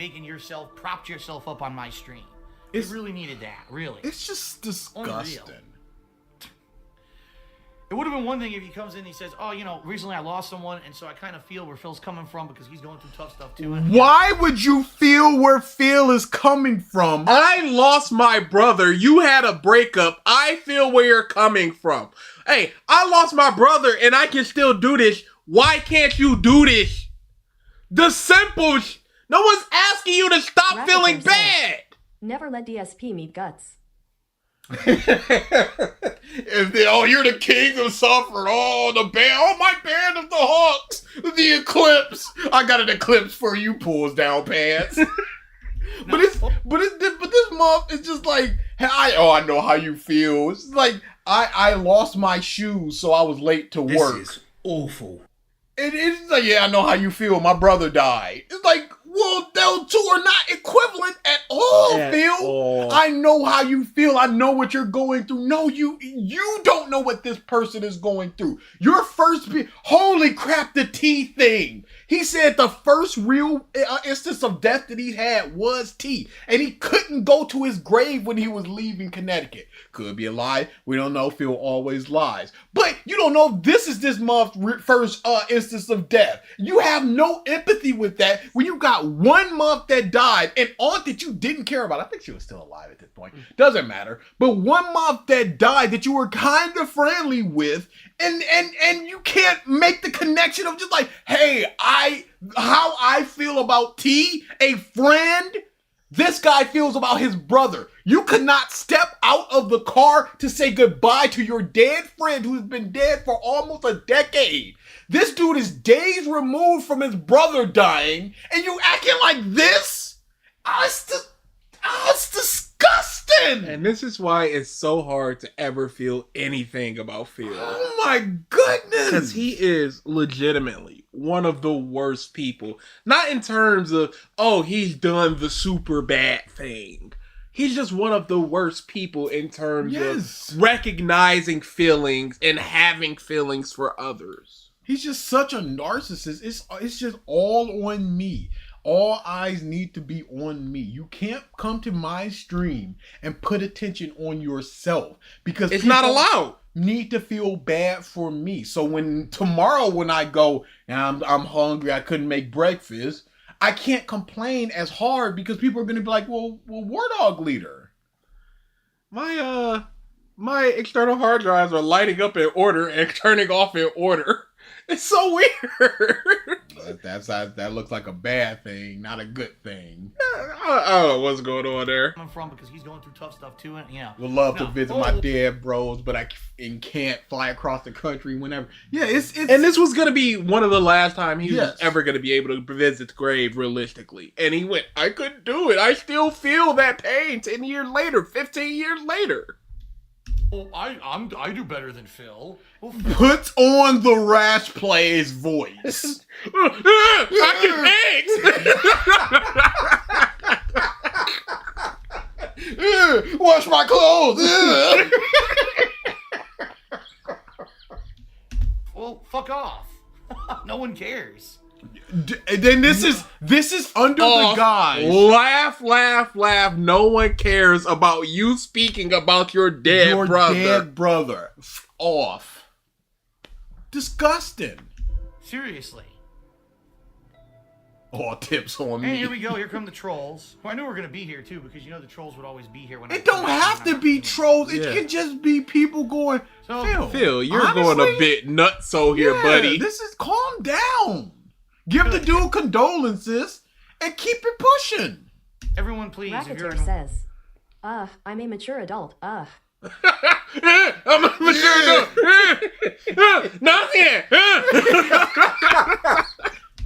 propped yourself up on my stream. It really needed that, really. It's just disgusting. Unreal. It would have been one thing if he comes in and he says, oh, recently I lost someone, and so I kind of feel where Phil's coming from because he's going through tough stuff too. Why would you feel where Phil is coming from? I lost my brother. You had a breakup. I feel where you're coming from. Hey, I lost my brother and I can still do this. Why can't you do this? The simple no one's asking you to stop Rapid feeling themselves. bad. Never let DSP meet guts. You're the king of suffering. Oh, the band. Oh, my band of the Hawks. The Eclipse. I got an Eclipse for you, pulls down pants. But this month is just like, I know how you feel. It's like I lost my shoes, so I was late to work. This is awful. it's like, yeah, I know how you feel. My brother died. It's like, well, those two are not equivalent at all, Phil. I know how you feel. I know what you're going through. No, you don't know what this person is going through. Your first, holy crap, the T thing. He said the first real instance of death that he had was T, and he couldn't go to his grave when he was leaving Connecticut. Could be a lie. We don't know. Phil always lies. But you don't know if this is this month's first instance of death. You have no empathy with that when you got 1 month that died, an aunt that you didn't care about. I think she was still alive at this point. Doesn't matter. But 1 month that died that you were kind of friendly with, and you can't make the connection of just like, hey, how I feel about T, a friend, this guy feels about his brother. You could not step out of the car to say goodbye to your dead friend who's been dead for almost a decade. This dude is days removed from his brother dying, and you acting like this? It's disgusting. And this is why it's so hard to ever feel anything about Phil. Oh my goodness. Because he is legitimately one of the worst people. Not in terms of, oh, he's done the super bad thing. He's just one of the worst people in terms of recognizing feelings and having feelings for others. He's just such a narcissist. It's just all on me. All eyes need to be on me. You can't come to my stream and put attention on yourself because it's not allowed. Need to feel bad for me. So tomorrow when I go and I'm hungry, I couldn't make breakfast, I can't complain as hard because people are going to be like, well, WardogLeader. My external hard drives are lighting up in order and turning off in order. It's so weird. That looks like a bad thing, not a good thing. I don't know what's going on there. I'm from because he's going through tough stuff too, and would love to visit my dead bros, but I can't fly across the country whenever. Yeah, it's and this was gonna be one of the last time he was ever gonna be able to visit the grave realistically, and he went. I couldn't do it. I still feel that pain 10 years later, 15 years later. Well, I do better than Phil. Puts on the Rash Plays voice. Eggs. Wash my clothes. Well, fuck off. No one cares. Then this is under the guise. Laugh. No one cares about you speaking about your dead brother. Off. Disgusting. Seriously. All tips on me. And here we go. Here come the trolls. Well, I knew we were going to be here, too, because you know the trolls would always be here. When it don't have to be trolls. It can just be people going, Phil, you're honestly, going a bit nutso here, buddy. Calm down. Give the dude condolences and keep it pushing. Everyone, please. Racketeer says, I'm a mature adult. I'm a mature adult. Nothing.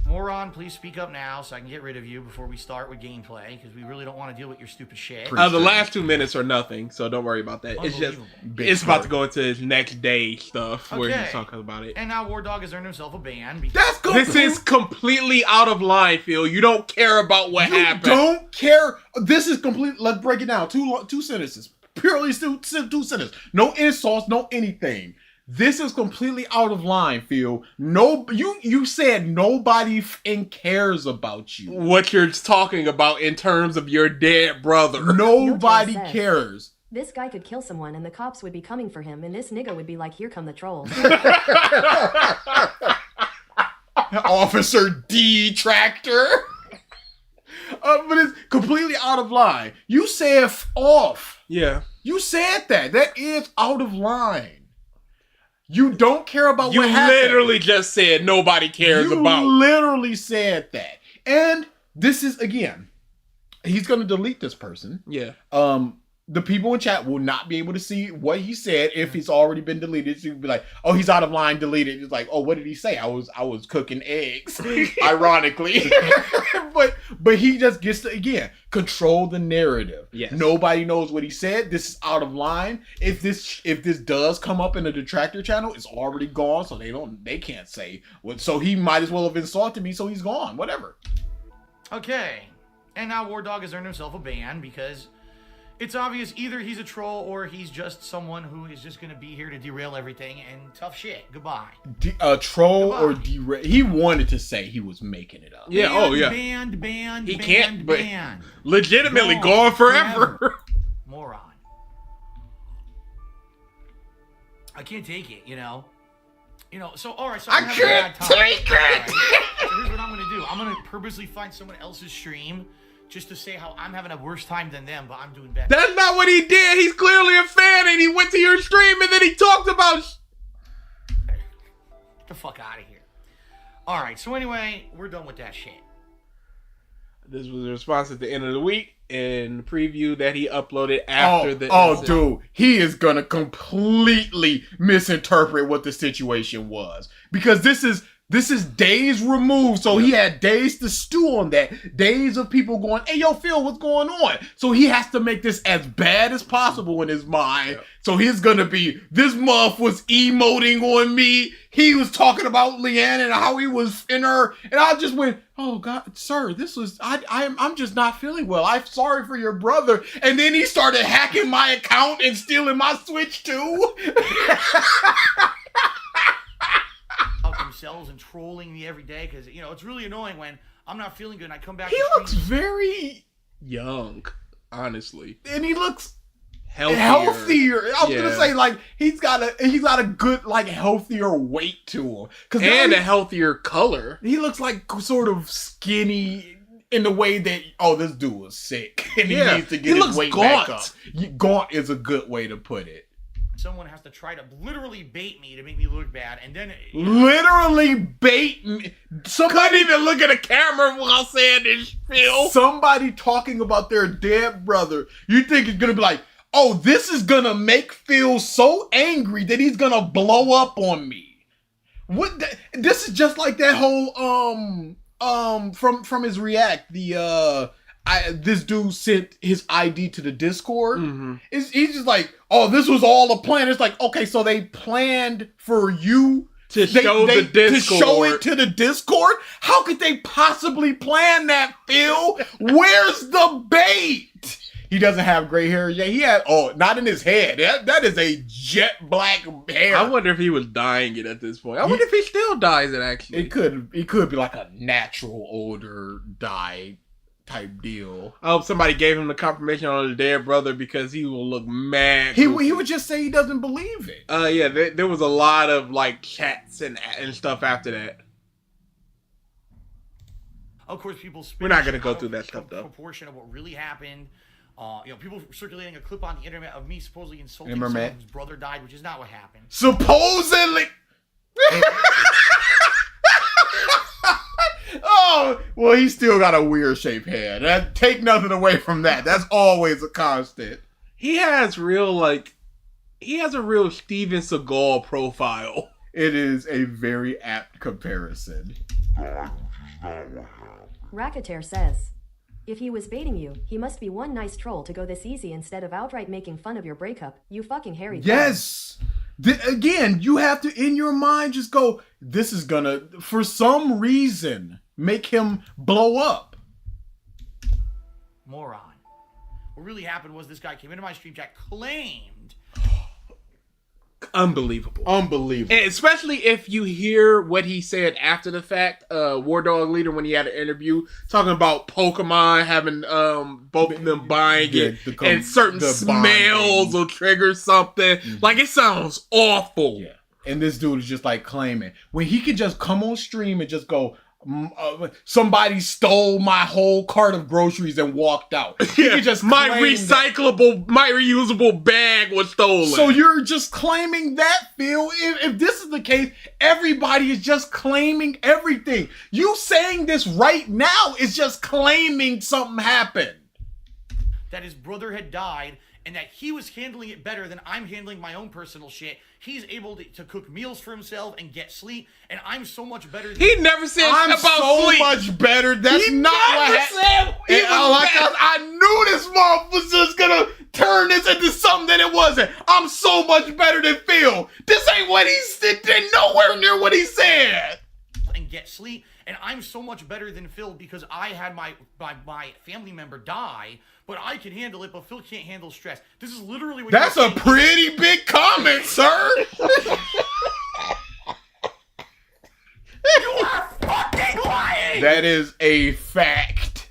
Moron, please speak up now so I can get rid of you before we start with gameplay, because we really don't want to deal with your stupid shit. The last 2 minutes are nothing, so don't worry about that. It's just, it's about to go into his next day stuff where he's talking about it. And now Wardog has earned himself a ban. This is completely out of line, Phil. You don't care about what happened. You don't care. This is complete. Let's break it down. Two sentences. Purely two sentences. No insults, no anything. This is completely out of line, Phil. No, you said nobody cares about you. What you're talking about in terms of your dead brother. Nobody cares. This guy could kill someone and the cops would be coming for him, and this nigga would be like, here come the trolls. Officer D Tractor. But it's completely out of line. You said off. Yeah. You said that. That is out of line. You don't care about what happened. You literally just said nobody cares about. You literally said that. And this is, again, he's going to delete this person. Yeah. the people in chat will not be able to see what he said if it's already been deleted. So you'd be like, oh, he's out of line, deleted. It's like, oh, what did he say? I was cooking eggs, ironically. but he just gets to, again, control the narrative. Yes. Nobody knows what he said. This is out of line. If this does come up in a detractor channel, it's already gone, so they can't say what. So he might as well have insulted me, so he's gone. Whatever. Okay. And now War Dog has earned himself a ban because it's obvious either he's a troll or he's just someone who is just going to be here to derail everything and tough shit. Goodbye. Troll or derail. He wanted to say he was making it up. Yeah, Banned. He can't, but legitimately gone forever. Moron. I can't take it, you know? So, alright, so I can't take it! Right? So here's what I'm going to do. I'm going to purposely find someone else's stream just to say how I'm having a worse time than them, but I'm doing better. That's not what he did. He's clearly a fan, and he went to your stream, and then he talked about... Get the fuck out of here. Alright, so anyway, we're done with that shit. This was a response at the end of the week and preview that he uploaded after the incident. Dude, he is gonna completely misinterpret what the situation was. Because this is days removed, so he had days to stew on that. Days of people going, hey, yo, Phil, what's going on? So he has to make this as bad as possible in his mind. Yep. So he's gonna be, this muff was emoting on me. He was talking about Leanne and how he was in her. And I just went, oh, God, sir, this was, I'm just not feeling well. I'm sorry for your brother. And then he started hacking my account and stealing my Switch, too. Themselves and trolling me every day because it's really annoying when I'm not feeling good and I come back. He looks very young, honestly, and he looks healthier. I was gonna say like he's got a good like healthier weight to him and a healthier color. He looks like sort of skinny in the way that this dude was sick and he needs to get his weight back up. Gaunt is a good way to put it. Someone has to try to literally bait me to make me look bad, and then literally bait me. Somebody even look at a camera while saying this, Phil. Somebody talking about their dead brother. You think it's gonna be like, oh, this is gonna make Phil so angry that he's gonna blow up on me? This is just like that whole from his react this dude sent his ID to the Discord. Mm-hmm. He's just like, oh, this was all a plan. It's like, okay, so they planned for you to show the Discord. To show it to the Discord? How could they possibly plan that, Phil? Where's the bait? He doesn't have gray hair yet. He had, not in his head. That is a jet black hair. I wonder if he was dyeing it at this point. I wonder if he still dyes it, actually. It could be like a natural older dye type deal. I hope somebody gave him the confirmation on his dead brother because he will look mad. He would just say he doesn't believe it. Yeah, there was a lot of like chats and stuff after that. Of course, people. We're not gonna go through that stuff though. Proportion of what really happened. People circulating a clip on the internet of me supposedly insulting someone whose brother died, which is not what happened. Supposedly. Oh, well, he still got a weird shaped head. Take nothing away from that. That's always a constant. He has a real Steven Seagal profile. It is a very apt comparison. Racketeer says, if he was baiting you, he must be one nice troll to go this easy instead of outright making fun of your breakup. You fucking hairy. Yes. Again, you have to, in your mind, just go, this is gonna, for some reason, make him blow up. Moron. What really happened was this guy came into my stream chat, claimed. Unbelievable. And especially if you hear what he said after the fact, WardogLeader, when he had an interview talking about Pokemon having both of them buying it and certain smells will trigger something. Mm-hmm. Like, it sounds awful. Yeah. And this dude is just like claiming when he could just come on stream and just go, somebody stole my whole cart of groceries and walked out. Yeah, just my reusable bag was stolen. So you're just claiming that, Phil. If this is the case, everybody is just claiming everything. You saying this right now is just claiming something happened. That his brother had died, and that he was handling it better than I'm handling my own personal shit. He's able to cook meals for himself and get sleep, and I'm so much better than He never said I'm about so sleep. much better. That's not what happened. I knew this motherfucker was just gonna turn this into something that it wasn't. I'm so much better than Phil. This ain't what he said. Nowhere near what he said. and get sleep, and I'm so much better than Phil because I had my family member die, but I can handle it, but Phil can't handle stress. This is literally what That's a pretty big comment, sir. You are fucking lying! That is a fact.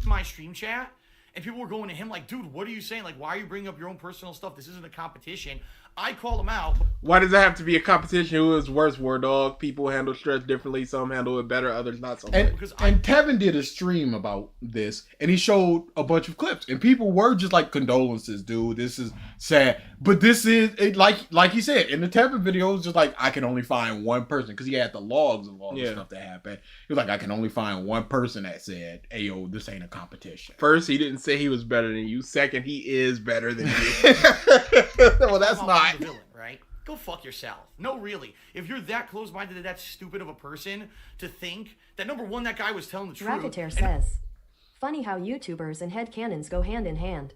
My stream chat, and people were going to him like, dude, what are you saying? Like, why are you bringing up your own personal stuff? This isn't a competition. I called him out. Why does it have to be a competition? Who is worse, War Dog? People handle stress differently. Some handle it better, others not so much. And Tevin did a stream about this, and he showed a bunch of clips, and people were just like, condolences, dude. This is sad. But this is, like he said, in the Tevin video, it was just like, I can only find one person, because he had the logs of all the stuff that happened. He was like, I can only find one person that said, hey, yo, this ain't a competition. First, he didn't say he was better than you. Second, he is better than you. Well, that's not. The villain, right? Go fuck yourself. No, really. If you're that close-minded and that stupid of a person to think that, number one, that guy was telling the truth. Racketeer says, funny how YouTubers and headcanons go hand in hand.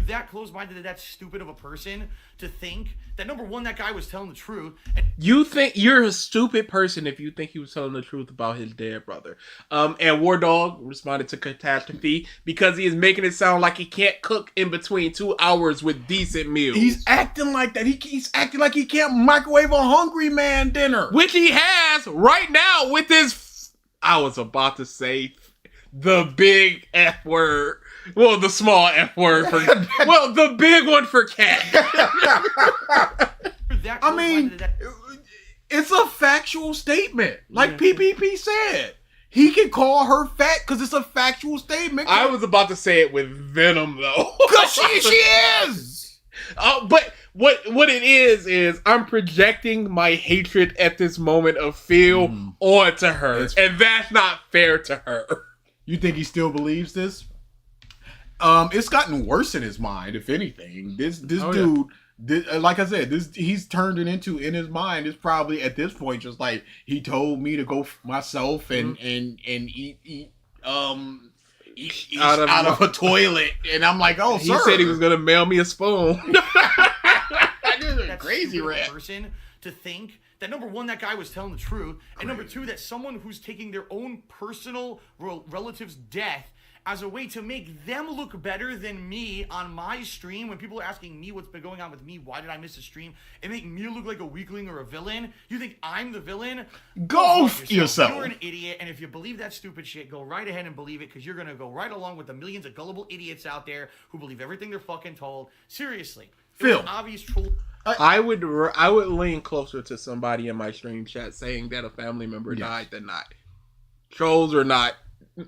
That close-minded and that stupid of a person to think that, number one, that guy was telling the truth. And You think you're a stupid person if you think he was telling the truth about his dead brother. And War Dog responded to Catastrophe because he is making it sound like he can't cook in between 2 hours with decent meals. He's acting like that. He's acting like he can't microwave a hungry man dinner. Which he has right now with his... I was about to say the big F word. Well, the small F word for... well, the big one for cat. I mean, it's a factual statement. Like PPP said. He can call her fat because it's a factual statement. I was about to say it with venom, though. Because she is! But what it is I'm projecting my hatred at this moment of Phil onto her. And that's not fair to her. You think he still believes this? It's gotten worse in his mind, if anything. This dude, like I said, he's turned it into, in his mind, it's probably at this point just like, he told me to go myself and eat out of a toilet, and I'm like, oh, he sir. said he was gonna mail me a spoon. That's crazy rat person to think that, number one, that guy was telling the truth, and number two, that someone who's taking their own personal relative's death as a way to make them look better than me on my stream, when people are asking me what's been going on with me, why did I miss a stream, and make me look like a weakling or a villain. You think I'm the villain? Go f yourself. You're an idiot, and if you believe that stupid shit, go right ahead and believe it, because you're going to go right along with the millions of gullible idiots out there who believe everything they're fucking told. Seriously. Phil. Obvious troll. I would lean closer to somebody in my stream chat saying that a family member died than not. Trolls or not,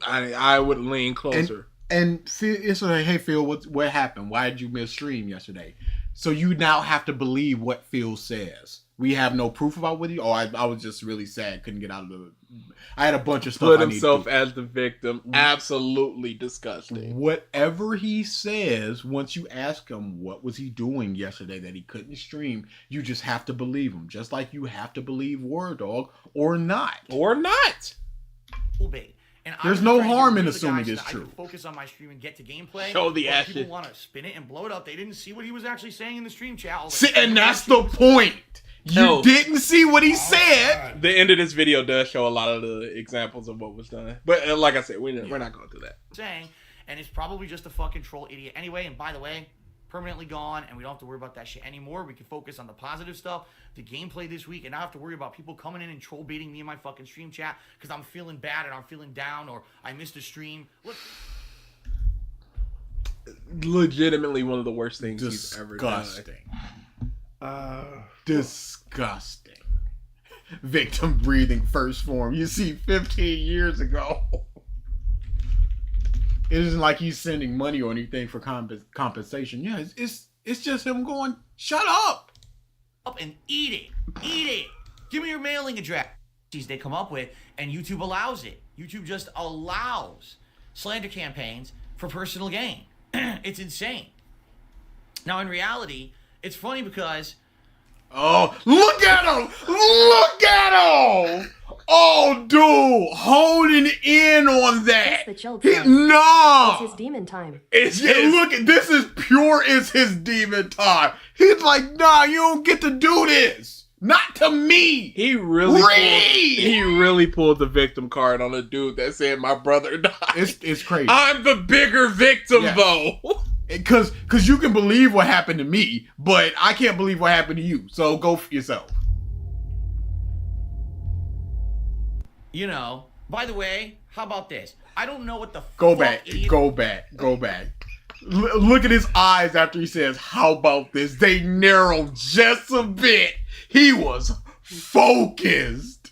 I would lean closer. And Phil, it's like, hey Phil, what happened? Why did you miss stream yesterday? So you now have to believe what Phil says. We have no proof about what he. Oh, I was just really sad, couldn't get out of the. I had a bunch of stuff. Put himself as the victim. Absolutely disgusting. Whatever he says, once you ask him what was he doing yesterday that he couldn't stream, you just have to believe him. Just like you have to believe War Dog or not. Or not. And there's no harm in assuming it's true. I can focus on my stream and get to gameplay. Show the but action. People want to spin it and blow it up. They didn't see what he was actually saying in the stream chat. See, and that's the point. You didn't see what he said. The end of this video does show a lot of the examples of what was done. But like I said, we're not going to do that. Saying, and it's probably just a fucking troll idiot anyway. And by the way, permanently gone, and we don't have to worry about that shit anymore. We can focus on the positive stuff, the gameplay this week, and not have to worry about people coming in and troll baiting me in my fucking stream chat because I'm feeling bad and I'm feeling down or I missed a stream. Look, legitimately one of the worst things he's ever done. Disgusting. Victim breathing first form. You see, 15 years ago. It isn't like he's sending money or anything for compensation. Yeah, it's just him going, shut up. Up and eat it. Eat it. Give me your mailing address. They come up with, and YouTube allows it. YouTube just allows slander campaigns for personal gain. It's insane. Now, in reality, it's funny because... Oh, look at him! Look at him! Oh, dude, holding in on that. It's the chill He, time. no, It's his demon time. look at this is pure. It's his demon time. He's like, nah, you don't get to do this. Not to me. He really pulled the victim card on a dude that said my brother died. It's crazy. I'm the bigger victim though. Because you can believe what happened to me, but I can't believe what happened to you. So go for yourself. You know, by the way, how about this? I don't know what the Go fuck back. idiot... Go back. Look at his eyes after he says, how about this? They narrowed just a bit. He was focused.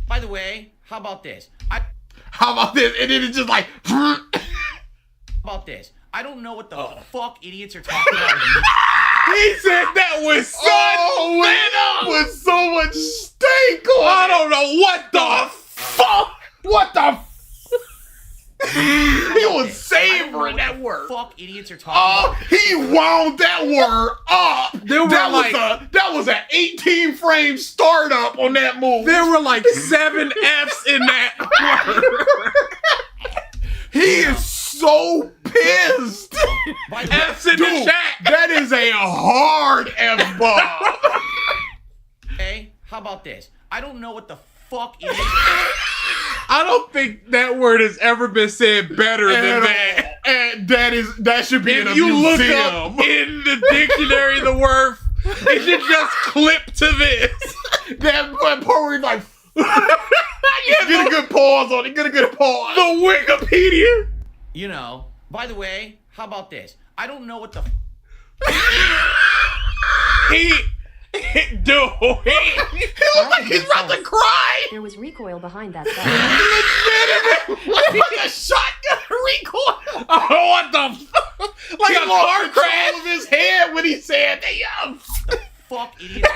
By the way, how about this? How about this? And then it's just like... How about this? I don't know what the fuck idiots are talking about. He said that with such with so much steak on I don't know what the fuck. What the he was I don't know savoring what that the word. Fuck idiots are talking about. He wound that word up. That was an 18-frame startup on that move. There were like 7 F's in that word. He is so pissed. F's in the chat. That is a hard F-bomb. Hey, how about this? I don't know what the fuck idiots... I don't think that word has ever been said better than that. And that should be in a If you look museum. up in the dictionary the word, it should just clip to this. That part where he's like, get a good pause on it. Get a good pause. The Wikipedia. You know, by the way, how about this? I don't know what the... He looks like he's about to cry. There was recoil behind that thought. Like a shotgun recoil. Oh, what the fuck? Like a car crash. Of his head when he said that. Fuck idiots.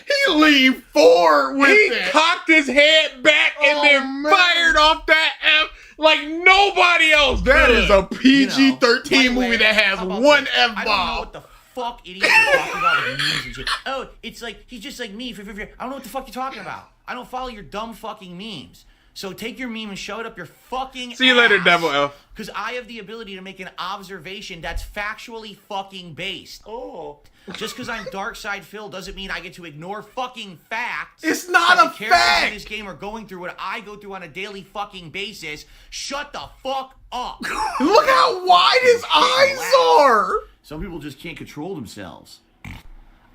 He leaned forward with He it. cocked his head back and then fired off that F like nobody else. That is a PG-13 by the movie way, that has how about one this? I don't know F-bomb. what the fuck idiots are talking about with memes and shit. Oh, it's like, he's just like me. I don't know what the fuck you're talking about. I don't follow your dumb fucking memes. So take your meme and show it up your fucking See you later, ass. Devil F. Because I have the ability to make an observation that's factually fucking based. Oh. Just because I'm DarksydePhil doesn't mean I get to ignore fucking facts. It's not that a the characters fact. in this game are going through what I go through on a daily fucking basis. Shut the fuck up. Look how wide his eyes are. Some people just can't control themselves.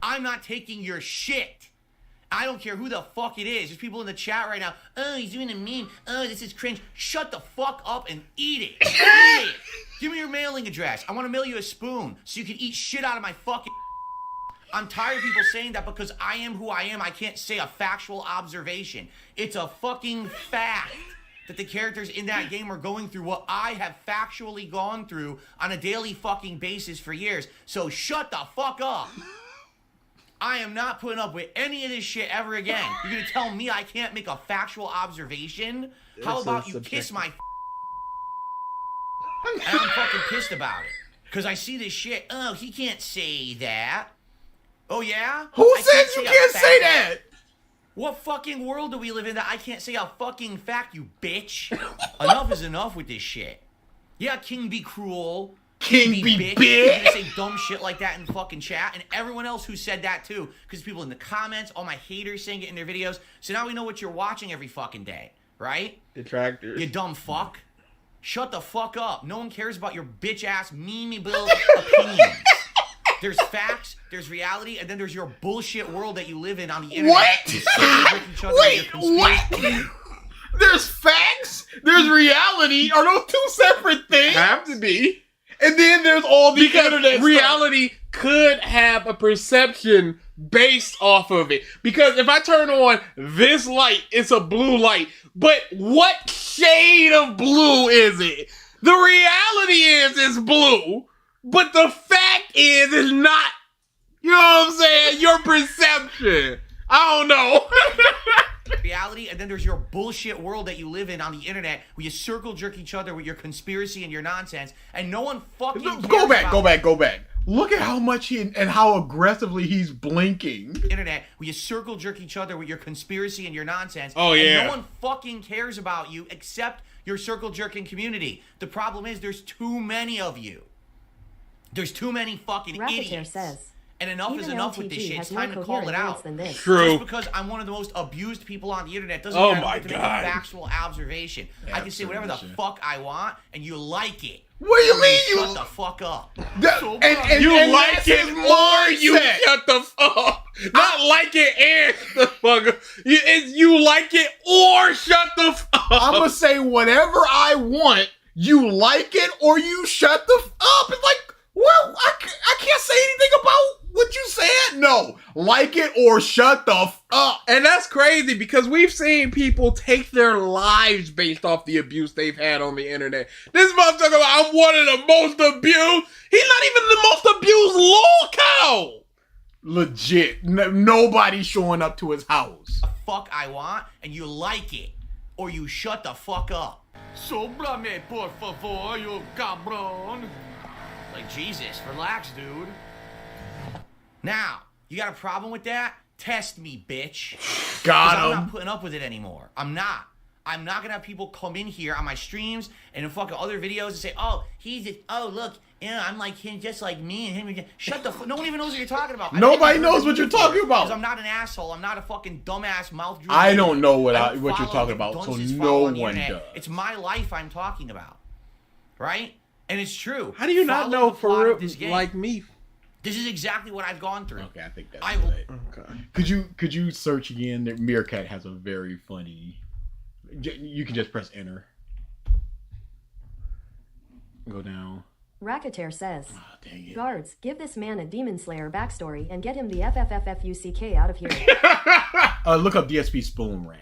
I'm not taking your shit. I don't care who the fuck it is. There's people in the chat right now. Oh, he's doing a meme. Oh, this is cringe. Shut the fuck up and eat it. Eat it. Give me your mailing address. I want to mail you a spoon so you can eat shit out of my fucking... I'm tired of people saying that because I am who I am, I can't say a factual observation. It's a fucking fact that the characters in that game are going through what I have factually gone through on a daily fucking basis for years. So shut the fuck up. I am not putting up with any of this shit ever again. You're gonna tell me I can't make a factual observation? How about you kiss my and I'm fucking pissed about it. Because I see this shit. Oh, he can't say that. Oh, yeah? Who I says you a can't fact. say that? What fucking world do we live in that I can't say a fucking fact, you bitch? Enough is enough with this shit. Yeah, King be cruel. King be You're bitch. gonna say dumb shit like that in fucking chat, and everyone else who said that too. Because people in the comments, all my haters saying it in their videos. So now we know what you're watching every fucking day, right? Detractors. You dumb fuck. Shut the fuck up. No one cares about your bitch-ass, memeable opinions. There's facts, there's reality, and then there's your bullshit world that you live in on the internet. What? Wait, what? There's facts, there's reality. Are those two separate things? Have to be. And then there's all the Because internet reality could have a perception based off of it. Because if I turn on this light, it's a blue light. But what shade of blue is it? The reality is it's blue. But the fact is it's not. You know what I'm saying? Your perception. I don't know. reality, and then there's your bullshit world that you live in on the internet where you circle jerk each other with your conspiracy and your nonsense, and no one fucking cares Go back, about go back, go back. Look at how much and how aggressively he's blinking. internet where you circle jerk each other with your conspiracy and your nonsense. Oh, yeah. And no one fucking cares about you except your circle jerking community. The problem is there's too many of you. There's too many fucking Racketeer idiots. says, And enough is even enough with this LTG shit. has It's time more to call it coherent out. words than this. True. Just because I'm one of the most abused people on the internet doesn't Oh mean I my don't get to make God. a factual observation. I can say whatever the fuck I want, and you like it. What do you mean Shut the fuck up. And You and like that's it his or you mindset. shut the fuck up. Not like it and shut the fuck up. It's you like it or shut the fuck up. I'm gonna say whatever I want. You like it or you shut the up. It's like, well, I can't say anything about what you said. No, like it or shut the up. And that's crazy because we've seen people take their lives based off the abuse they've had on the internet. This motherfucker, I'm one of the most abused. He's not even the most abused lolcow. Legit, nobody showing up to his house. Fuck I want, and you like it, or you shut the fuck up. Sóbrame, por favor, you cabrón. Like, Jesus, relax, dude. Now, you got a problem with that? Test me, bitch. 'Cause I'm not putting up with it anymore. I'm not gonna have people come in here on my streams and in fucking other videos and say, oh, look, I'm like him, just like me and him. Shut the fuck. No one even knows what you're talking about. Nobody knows what you're talking about. Because I'm not an asshole. I'm not a fucking dumbass mouth. I don't know what don't you're follow talking the about, so dunces no follow on the one internet. does. It's my life I'm talking about, right? And it's true. How do you not Follow know the plot for of this game. like me? This is exactly what I've gone through. Okay, I think that's I right. will. Okay. Could you search again? Meerkat has a very funny. You can just press enter. Go down. Racketeer says, Oh, dang it. guards, give this man a Demon Slayer backstory and get him the FFFFUCK out of here. Look up DSP Spoon Rant.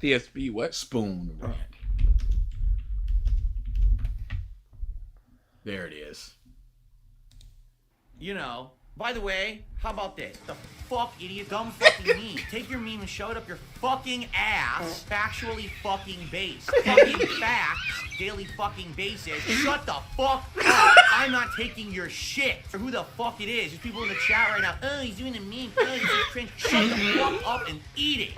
DSP what? Spoon Rant. There it is. You know, by the way, how about this? The fuck, idiot, dumb fucking meme. Take your meme and shove it up your fucking ass. Factually fucking based. Fucking facts, daily fucking basis. Shut the fuck up. I'm not taking your shit for who the fuck it is. There's people in the chat right now. Oh, he's doing a meme. Oh, he's just cringe. Shut the fuck up and eat it.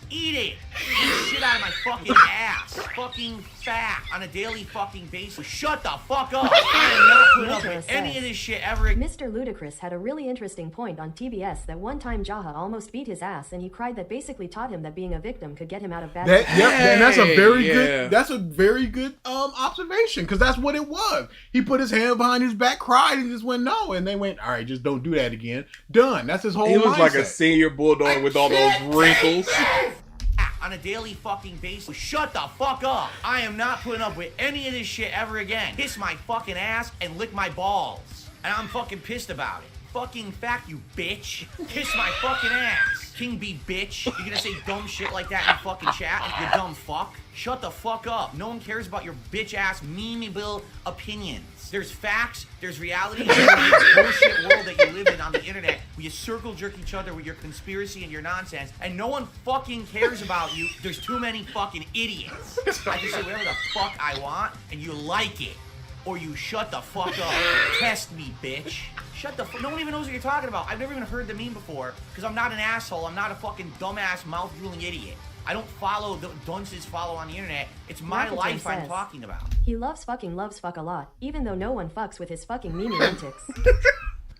Eat it. Eat shit out of my fucking ass. Fucking fact on a daily fucking basis. Shut the fuck up. I am not putting up with any of this shit ever again. Mr. Ludacris had a really interesting point on TBS that one time Jaha almost beat his ass and he cried that basically taught him that being a victim could get him out of bad Yep, and that's a very yeah. good. That's a very good observation because that's what it was. He put his hand behind his back, cried, and just went no, and they went, all right, just don't do that again. Done. That's his whole. He looks like a mindset. senior bulldog with all those wrinkles. On a daily fucking basis. Shut the fuck up. I am not putting up with any of this shit ever again. Kiss my fucking ass and lick my balls. And I'm fucking pissed about it. Fucking fact, you bitch. Kiss my fucking ass. King B bitch. You're gonna say dumb shit like that in fucking chat? You dumb fuck. Shut the fuck up. No one cares about your bitch ass memeable opinions. There's facts, there's reality, and there's this bullshit world that you live in on the internet where you circle jerk each other with your conspiracy and your nonsense, and no one fucking cares about you. There's too many fucking idiots. I can say whatever the fuck I want, and you like it. Or you shut the fuck up. Test me, bitch. Shut the fuck. No one even knows what you're talking about. I've never even heard the meme before, because I'm not an asshole. I'm not a fucking dumbass, mouth-drooling idiot. I don't follow the dunces follow on the internet. It's my Racketeer life I'm says, talking about. He loves fuck a lot, even though no one fucks with his fucking meme antics.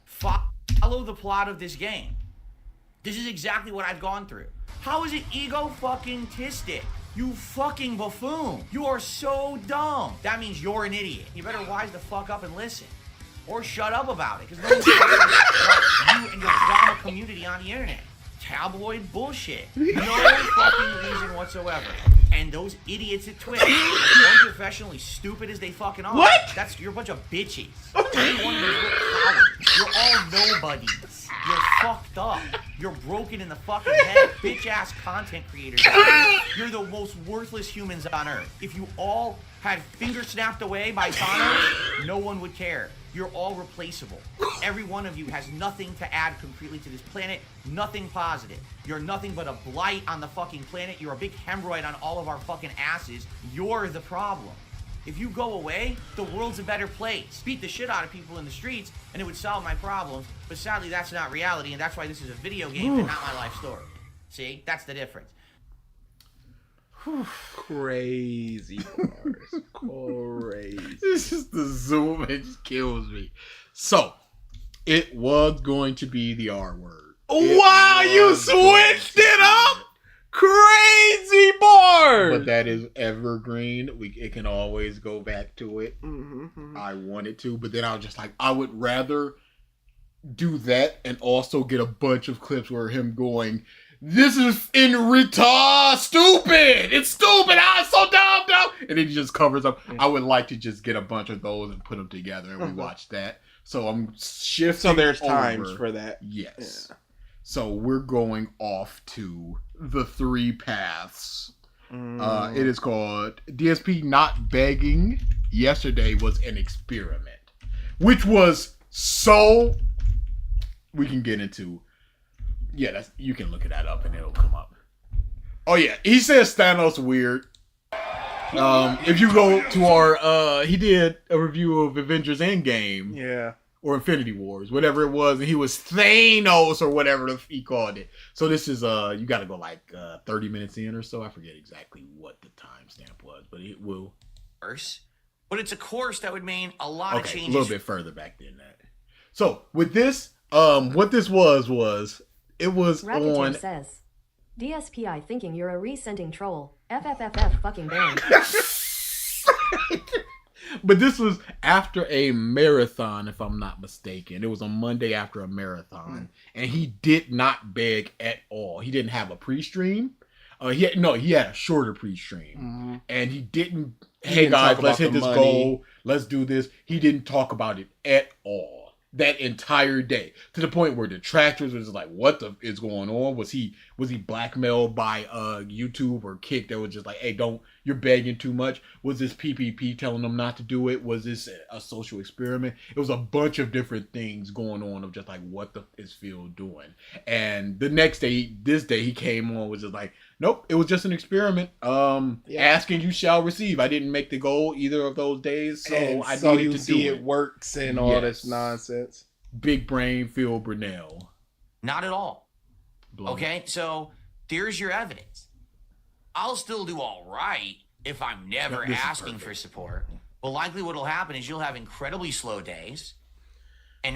Follow the plot of this game. This is exactly what I've gone through. How is it ego fucking tistic? You fucking buffoon. You are so dumb. That means you're an idiot. You better wise the fuck up and listen. Or shut up about it, because no one's talking about you and your drama community on the internet. Tabloid bullshit. No fucking reason whatsoever. And those idiots at Twitch, as unprofessionally stupid as they fucking are, you're a bunch of bitches. Every one of those little cowards. You're all nobodies. You're fucked up. You're broken in the fucking head. Bitch-ass content creators. You're the most worthless humans on Earth. If you all had fingers snapped away by Thanos, no one would care. You're all replaceable. Every one of you has nothing to add concretely to this planet, nothing positive. You're nothing but a blight on the fucking planet. You're a big hemorrhoid on all of our fucking asses. You're the problem. If you go away, the world's a better place. Beat the shit out of people in the streets, and it would solve my problems. But sadly, that's not reality, and that's why this is a video game and not my life story. See? That's the difference. Crazy bars. Crazy. It's just the zoom. It just kills me. So, it was going to be the R word. Wow, you switched it up? Crazy bars! But that is evergreen. It can always go back to it. I wanted to, but then I was just like, I would rather do that and also get a bunch of clips where him going, this is in retard, stupid. It's stupid. I'm so dumb. And it just covers up. I would like to just get a bunch of those and put them together and we watch that. So I'm shifting. So there's over. times for that. Yes. Yeah. So we're going off to the 3 paths. It is called DSP Not Begging. Yesterday was an experiment, which was so. We can get into. Yeah, you can look that up and it'll come up. Oh yeah, he says Thanos weird. If you go to our, he did a review of Avengers Endgame. Yeah. Or Infinity Wars, whatever it was, and he was Thanos or whatever he called it. So this is you got to go like 30 minutes in or so. I forget exactly what the timestamp was, but it will. But it's a course that would mean a lot of changes. A little bit further back than that. So with this, what this was it was Racketeer on. Says, DSPI thinking you're a resending troll. FFFF fucking banned. But this was after a marathon, if I'm not mistaken. It was on Monday after a marathon. And he did not beg at all. He didn't have a pre-stream. He had a shorter pre-stream. And he didn't, hey guys, let's hit this goal. Let's do this. He didn't talk about it at all. That entire day, to the point where detractors was like, "What is going on? Was he blackmailed by YouTube or Kick that was just like, hey, you're begging too much? Was this PPP telling them not to do it? Was this a social experiment? It was a bunch of different things going on of just like, what is Phil doing? And the next day, this day, he came on was just like, nope, it was just an experiment. Asking you shall receive. I didn't make the goal either of those days, so I needed to do it works and all this nonsense. Big brain Phil Brunel. Not at all. Okay, so there's your evidence. I'll still do all right if I'm never asking for support. But likely what'll happen is you'll have incredibly slow days.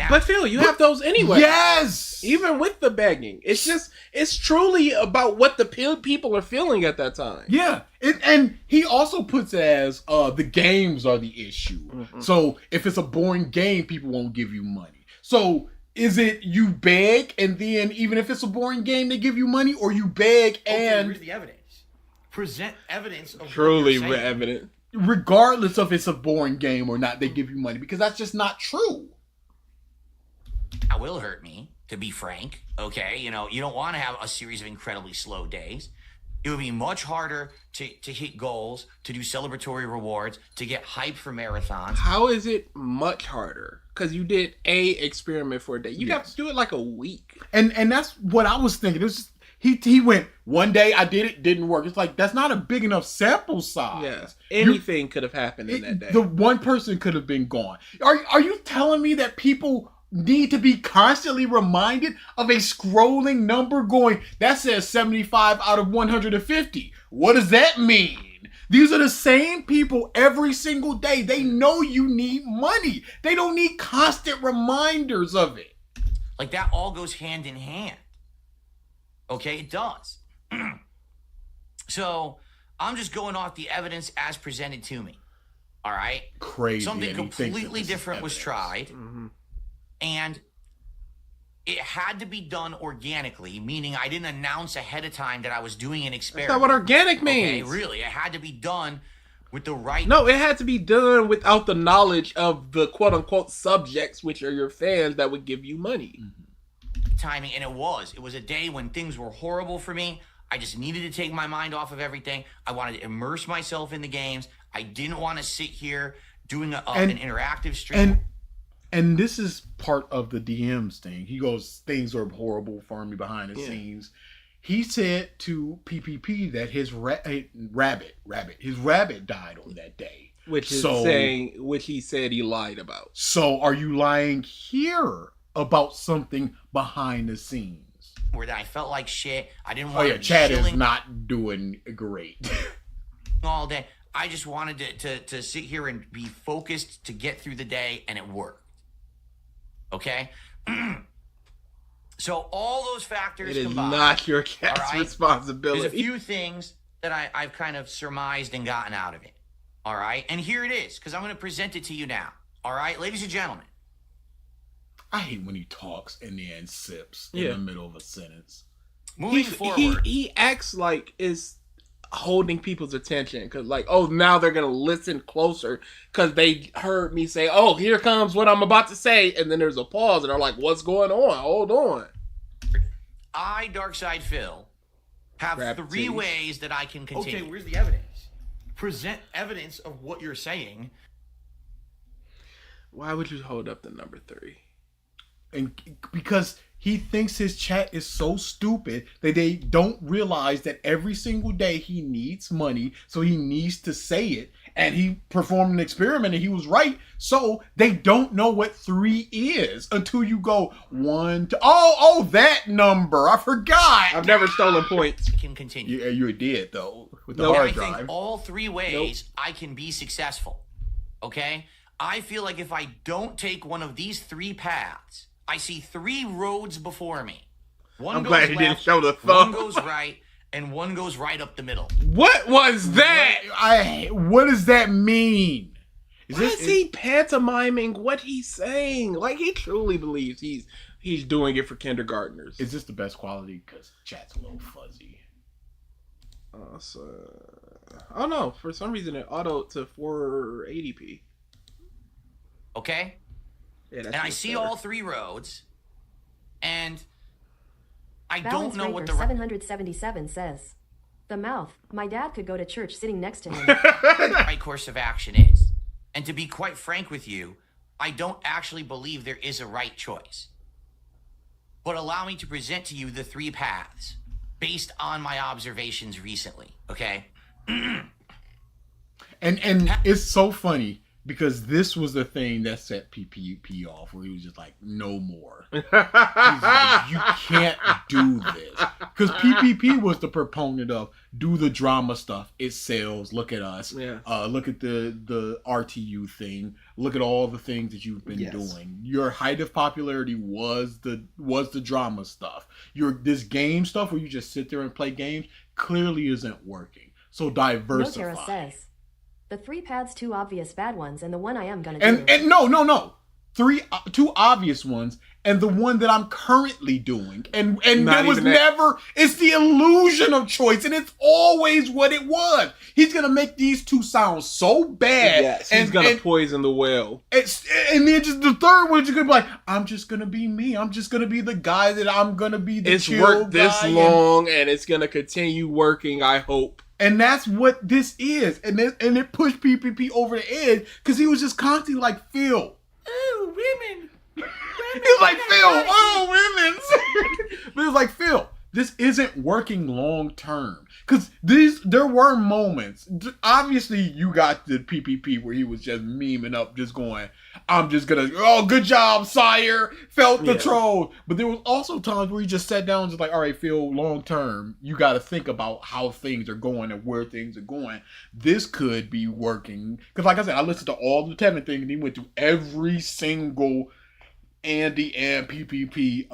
But Phil, you have those anyway. Yes! Even with the begging. It's truly about what the people are feeling at that time. Yeah. And he also puts it as the games are the issue. So if it's a boring game, people won't give you money. So is it you beg and then even if it's a boring game, they give you money, or you beg and... Read the evidence. Present evidence of truly evident. Regardless of if it's a boring game or not, they give you money, because that's just not true. That will hurt me, to be frank. Okay, you don't want to have a series of incredibly slow days. It would be much harder to hit goals, to do celebratory rewards, to get hype for marathons. How is it much harder? Because you did a experiment for a day. You have to do it like a week. And that's what I was thinking. It was just, he went, one day I did it, didn't work. It's like, that's not a big enough sample size. Yeah. Anything could have happened in that day. The one person could have been gone. Are you telling me that people need to be constantly reminded of a scrolling number going, that says 75 out of 150? What does that mean? These are the same people every single day. They know you need money. They don't need constant reminders of it. Like, that all goes hand in hand. Okay, it does. So I'm just going off the evidence as presented to me. All right? Crazy. Something completely different was tried. And it had to be done organically, meaning I didn't announce ahead of time that I was doing an experiment. That's not what organic means. Okay, really. It had to be done with the right... No, it had to be done without the knowledge of the quote-unquote subjects, which are your fans that would give you money. timing, and it was a day when things were horrible for me. I just needed to take my mind off of everything. I wanted to immerse myself in the games. I didn't want to sit here doing an interactive stream. And this is part of the DM's thing. He goes, things are horrible for me behind the scenes. He said to PPP that his rabbit died on that day. Which he said he lied about. So are you lying here about something behind the scenes? Where I felt like shit. I didn't want to be Chad chilling is not doing great. all day. I just wanted to sit here and be focused to get through the day, and it worked. Okay? So all those factors combined. It is not your cat's responsibility. There's a few things that I've kind of surmised and gotten out of it. All right? And here it is, because I'm going to present it to you now. All right? Ladies and gentlemen. I hate when he talks and then sips in the middle of a sentence. Moving forward. He acts like it's holding people's attention. Because like, oh, now they're going to listen closer. Because they heard me say, oh, here comes what I'm about to say. And then there's a pause. And they're like, what's going on? Hold on. I, DarksydePhil, have three ways that I can continue. Okay, where's the evidence? Present evidence of what you're saying. Why would you hold up the number 3? And because he thinks his chat is so stupid that they don't realize that every single day he needs money, so he needs to say it. And he performed an experiment and he was right. So they don't know what 3 is until you go 1, 2. Oh, that number. I forgot. I've never stolen points. Can continue. You did though with the hard drive. I think all 3 ways I can be successful. Okay? I feel like if I don't take one of these 3 paths, I see 3 roads before me. I'm glad he didn't show the thumb. One goes right, and one goes right up the middle. What was that? What does that mean? Why is he pantomiming what he's saying? Like he truly believes he's doing it for kindergartners. Is this the best quality? Because chat's a little fuzzy. Oh no! For some reason it autoed to 480p. Okay. Yeah, and I see all 3 roads, and I Balance don't know what the 777 says. The mouth. My dad could go to church sitting next to him. right course of action is. And to be quite frank with you, I don't actually believe there is a right choice. But allow me to present to you the 3 paths based on my observations recently, okay? and it's so funny. Because this was the thing that set PPP off, where he was just like, no more. He's like, you can't do this. Because PPP was the proponent of, do the drama stuff. It sells. Look at us. Yeah. Look at the RTU thing. Look at all the things that you've been doing. Your height of popularity was the drama stuff. This game stuff where you just sit there and play games clearly isn't working. So diversify. Notera says. The 3 paths, 2 obvious bad ones, and the one I am gonna do. And no. 2 obvious ones, and the one that I'm currently doing. And there was never, it's the illusion of choice, and it's always what it was. He's gonna make these 2 sound so bad. Yes, he's gonna poison the well. And then just the third one, you're gonna be like, I'm just gonna be me. I'm just gonna be the guy that I'm gonna be the chill guy. It's worked this long, and it's gonna continue working, I hope. And that's what this is. And it pushed PPP over the edge because he was just constantly like, Phil. Oh, women. He's like, Phil. Oh, women. But it's like, Phil, this isn't working long term. Because there were moments. Obviously, you got the PPP where he was just memeing up, just going, I'm just going to, oh, good job, sire. Felt the troll. But there was also times where he just sat down and just like, all right, Phil, long term, you got to think about how things are going and where things are going. This could be working. Because like I said, I listened to all the Tevin things and he went through every single Andy and PPP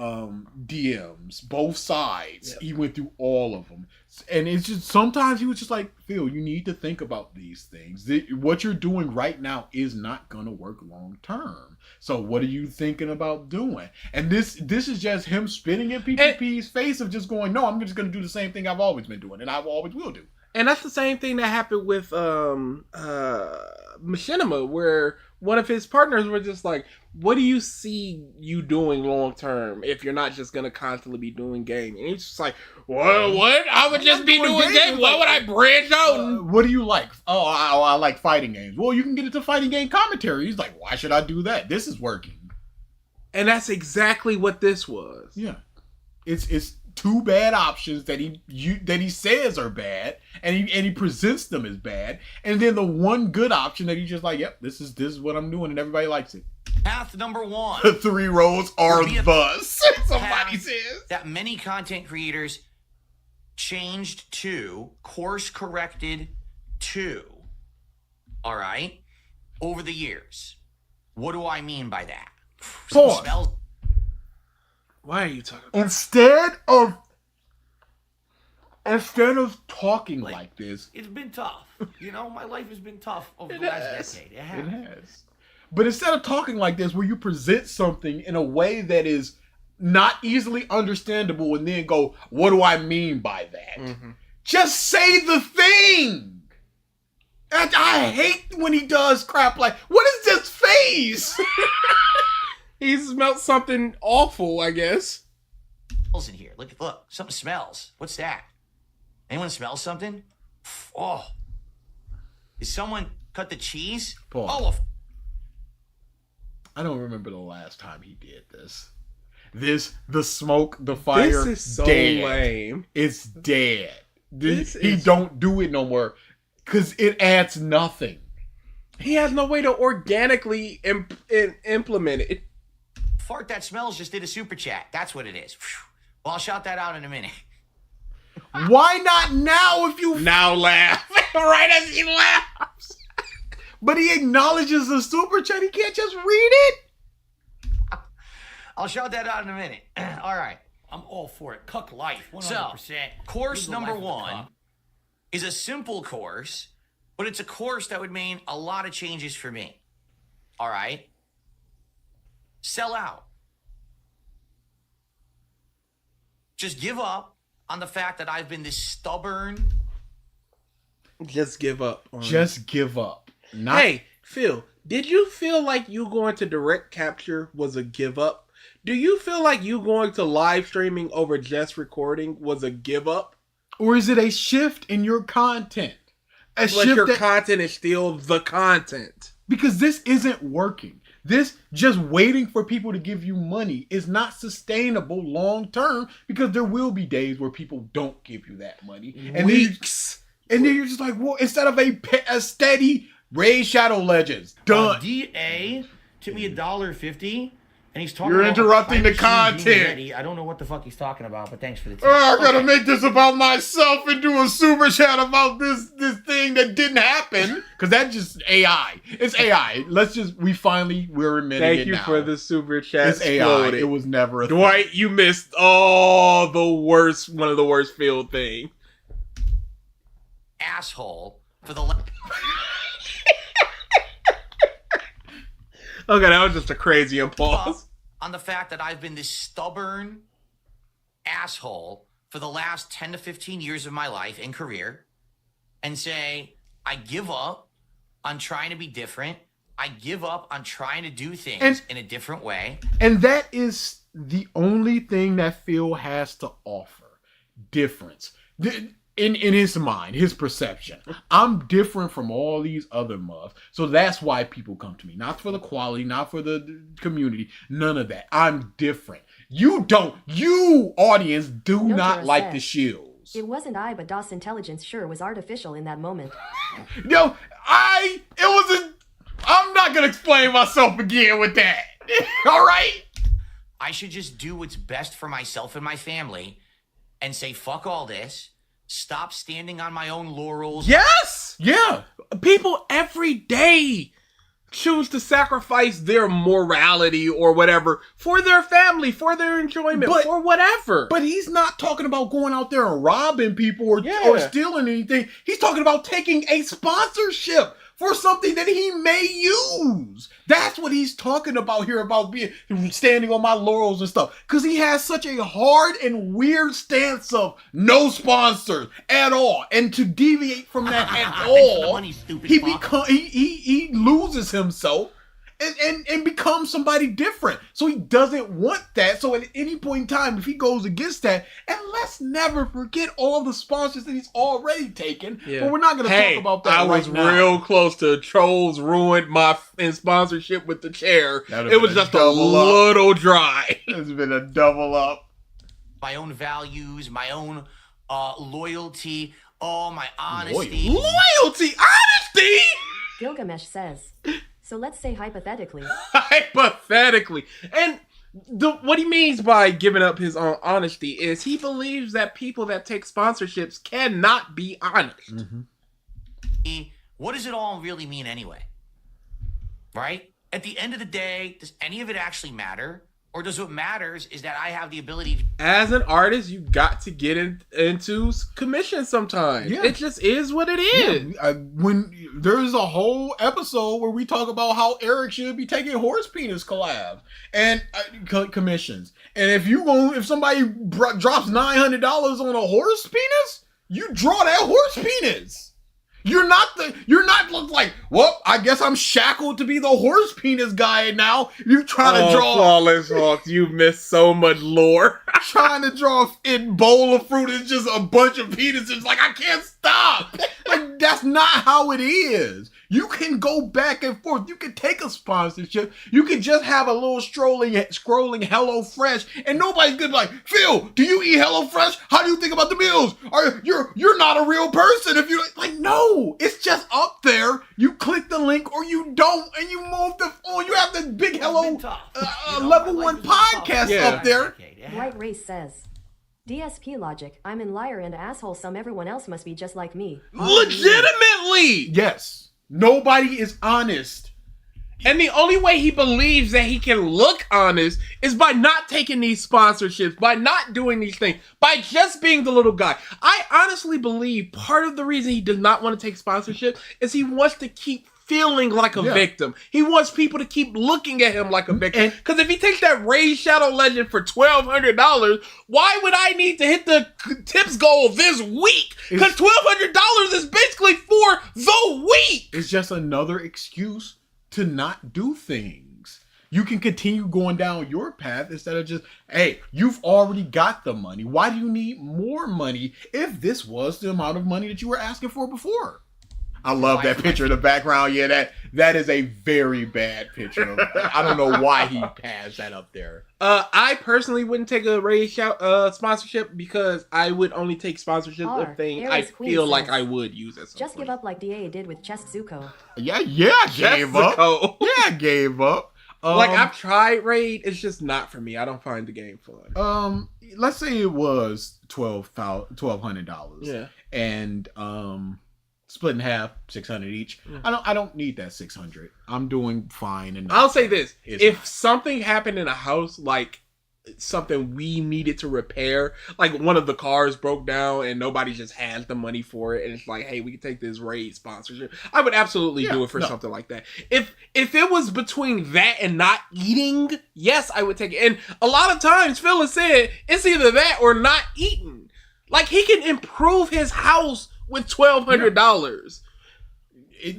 DMs, both sides. Yep. He went through all of them. And it's just, sometimes he was just like, Phil, you need to think about these things. What you're doing right now is not going to work long term. So what are you thinking about doing? And this is just him spitting in PPP's face of just going, no, I'm just going to do the same thing I've always been doing and I always will do. And that's the same thing that happened with Machinima, where one of his partners were just like, what do you see you doing long term if you're not just gonna constantly be doing game? And he's just like, what? I would just be doing game. Why would I branch out? What do you like? Oh, I like fighting games. Well, you can get into fighting game commentary. He's like, why should I do that? This is working. And that's exactly what this was. Yeah. It's two bad options that he says are bad, and he presents them as bad, and then the one good option that he's just like, yep, this is what I'm doing, and everybody likes it. Path number 1. The 3 roads are thus. Somebody says that many content creators changed to, course corrected to. All right, over the years. What do I mean by that? Pause. Why are you talking about Instead of talking like this, it's been tough. You know, my life has been tough over the last decade. It has. But instead of talking like this, where you present something in a way that is not easily understandable and then go, what do I mean by that? Mm-hmm. Just say the thing. And I hate when he does crap like, what is this face? He smelled something awful, I guess. In here. Look, something smells. What's that? Anyone smell something? Oh. Did someone cut the cheese? Paul. Oh, I don't remember the last time he did this. The smoke, the fire, this is so dead. lame. It's dead. He don't do it no more because it adds nothing. He has no way to organically implement it. Fart that smells just did a super chat. That's what it is. Well, I'll shout that out in a minute. Why not now if you now laugh? Right as he laughs. But he acknowledges the super chat. He can't just read it. I'll shout that out in a minute. All right. I'm all for it. Cuck life, 100%. So, course number 1 is a simple course, but it's a course that would mean a lot of changes for me. All right? Sell out. Just give up on the fact that I've been this stubborn. Just give up. Just give up. Hey, Phil, did you feel like you going to direct capture was a give up? Do you feel like you going to live streaming over just recording was a give up? Or is it a shift in your content? But your content is still the content. Because this isn't working. This just waiting for people to give you money is not sustainable long term, because there will be days where people don't give you that money. And weeks. Then you're just like, well, instead of a steady Raid Shadow Legends, done. DA to me $1.50, and he's talking. You're about interrupting the content. I don't know what the fuck he's talking about, but thanks for the tip. I gotta make this about myself and do a super chat about this thing that didn't happen. Because that's just AI. It's AI. We're admitting Thank it you now. For the super chat. It's AI. It was never a Dwight, you missed one of the worst field thing. Asshole for the Okay, that was just a crazy impulse. On the fact that I've been this stubborn asshole for the last 10 to 15 years of my life and career, and say, I give up on trying to be different. I give up on trying to do things in a different way. And that is the only thing that Phil has to offer. Difference. In his mind, his perception. I'm different from all these other muffs. So that's why people come to me. Not for the quality, not for the community. None of that. I'm different. You audience, do not like the shields. It wasn't I, but DOS intelligence sure was artificial in that moment. I'm not going to explain myself again with that. All right? I should just do what's best for myself and my family and say, fuck all this. Stop standing on my own laurels. Yes! Yeah. People every day choose to sacrifice their morality or whatever for their family, for their enjoyment, for whatever. But he's not talking about going out there and robbing people or stealing anything. He's talking about taking a sponsorship for something that he may use. That's what he's talking about here, about standing on my laurels and stuff. Because he has such a hard and weird stance of no sponsors at all. And to deviate from that at all, he loses himself and become somebody different. So he doesn't want that. So at any point in time, if he goes against that, and let's never forget all the sponsors that he's already taken. Yeah. But we're not going to talk about that. I was real close to Trolls ruined my sponsorship with the chair. It was just a little dry. It's been a double up. My own values, my own loyalty, my honesty. Loyalty? Honesty? Gilgamesh says, so let's say hypothetically. Hypothetically. And what he means by giving up his own honesty is he believes that people that take sponsorships cannot be honest. Mm-hmm. What does it all really mean anyway? Right? At the end of the day, does any of it actually matter? Or does what matters is that I have the ability to... As an artist, you got to get into commission sometimes. Yeah. It just is what it is. Yeah. When there's a whole episode where we talk about how Eric should be taking horse penis collabs and commissions. And if somebody drops $900 on a horse penis, you draw that horse penis. You're not like, well, I guess I'm shackled to be the horse penis guy now. You trying to draw Flawless Hawks, you've missed so much lore. Trying to draw a bowl of fruit is just a bunch of penises. Like, I can't stop. Like, that's not how it is. You can go back and forth. You can take a sponsorship. You can just have a little scrolling HelloFresh, and nobody's gonna be like, Phil, do you eat HelloFresh? How do you think about the meals? You're not a real person if you're like, no, it's just up there. You click the link or you don't, and you move you have this big level 1 podcast up there. White Race says, DSP logic, I'm in liar and asshole, some everyone else must be just like me. Legitimately! Yes. Nobody is honest. And the only way he believes that he can look honest is by not taking these sponsorships, by not doing these things, by just being the little guy. I honestly believe part of the reason he does not want to take sponsorship is he wants to keep feeling like a victim. He wants people to keep looking at him like a victim. Because if he takes that Raid Shadow Legend for $1,200, why would I need to hit the tips goal this week? Because $1,200 is basically for the week. It's just another excuse to not do things. You can continue going down your path instead of just, hey, you've already got the money. Why do you need more money if this was the amount of money that you were asking for before? I love that picture in the background. Yeah, that is a very bad picture. I don't know why he passed that up there. I personally wouldn't take a Raid sponsorship because I would only take sponsorship of things I feel like I would use at some Just point. give up like DA did with Chest Zuko. Yeah, I gave up. Yeah, I gave up. Like, I've tried Raid. It's just not for me. I don't find the game fun. Let's say it was $1,200. Yeah. And split in half, $600 each. I don't need that $600. I'm doing fine. And I'll say this: if something happened in a house, like something we needed to repair, like one of the cars broke down and nobody just has the money for it, and it's like, hey, we can take this Raid sponsorship, I would absolutely do it for something like that. If it was between that and not eating, yes, I would take it. And a lot of times, Phil has said it's either that or not eating. Like, he can improve his house with $1,200.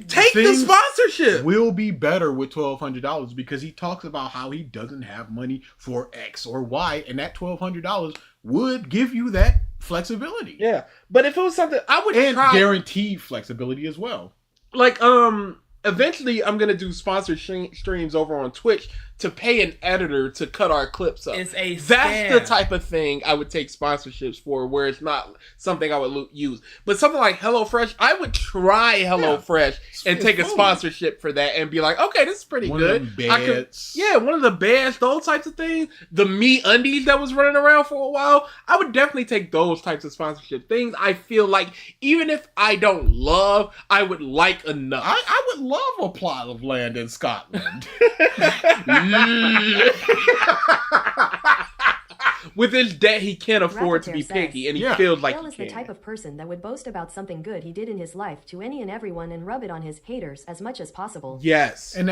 Take the sponsorship. Will be better with $1,200 because he talks about how he doesn't have money for X or Y, and that $1,200 would give you that flexibility. Yeah, but if it was something I would try, guaranteed flexibility as well. Like eventually I'm gonna do sponsored streams over on Twitch to pay an editor to cut our clips up. It's a scam. That's the type of thing I would take sponsorships for, where it's not something I would use. But something like HelloFresh, I would try HelloFresh and take a sponsorship for that and be like, okay, this is pretty good. Of them beds. One of the beds, those types of things. The Me Undies that was running around for a while, I would definitely take those types of sponsorship things. I feel like even if I don't love, I would like enough. I would love a plot of land in Scotland. With his debt, he can't afford to be picky, and he feels like Phil is the type of person that would boast about something good he did in his life to any and everyone and rub it on his haters as much as possible. Yes. And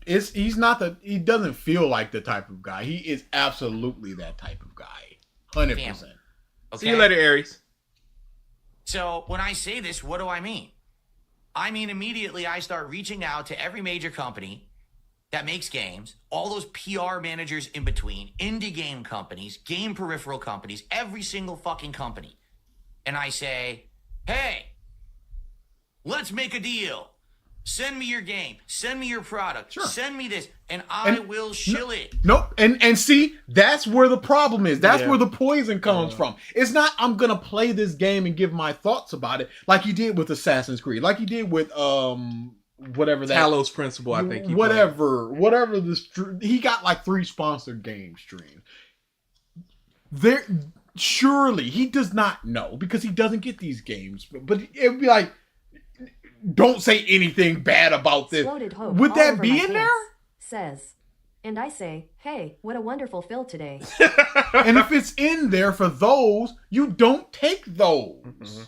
he doesn't feel like the type of guy. He is absolutely that type of guy. 100%. Okay. See you later, Aries. So when I say this, what do I mean? I mean, immediately I start reaching out to every major company that makes games, all those PR managers in between, indie game companies, game peripheral companies, every single fucking company. And I say, hey, let's make a deal. Send me your game. Send me your product. Sure. Send me this. And I will shill it. Nope. And see, that's where the problem is. That's where the poison comes from. It's not, I'm going to play this game and give my thoughts about it like he did with Assassin's Creed. Like he did with, whatever that. Talos Principle, I think. Whatever he got like 3 sponsored game streams. Surely he does not know because he doesn't get these games. But it'd be like, don't say anything bad about this. Would that be in there? Says, and I say, hey, what a wonderful fill today. And if it's in there for those, you don't take those. Mm-hmm.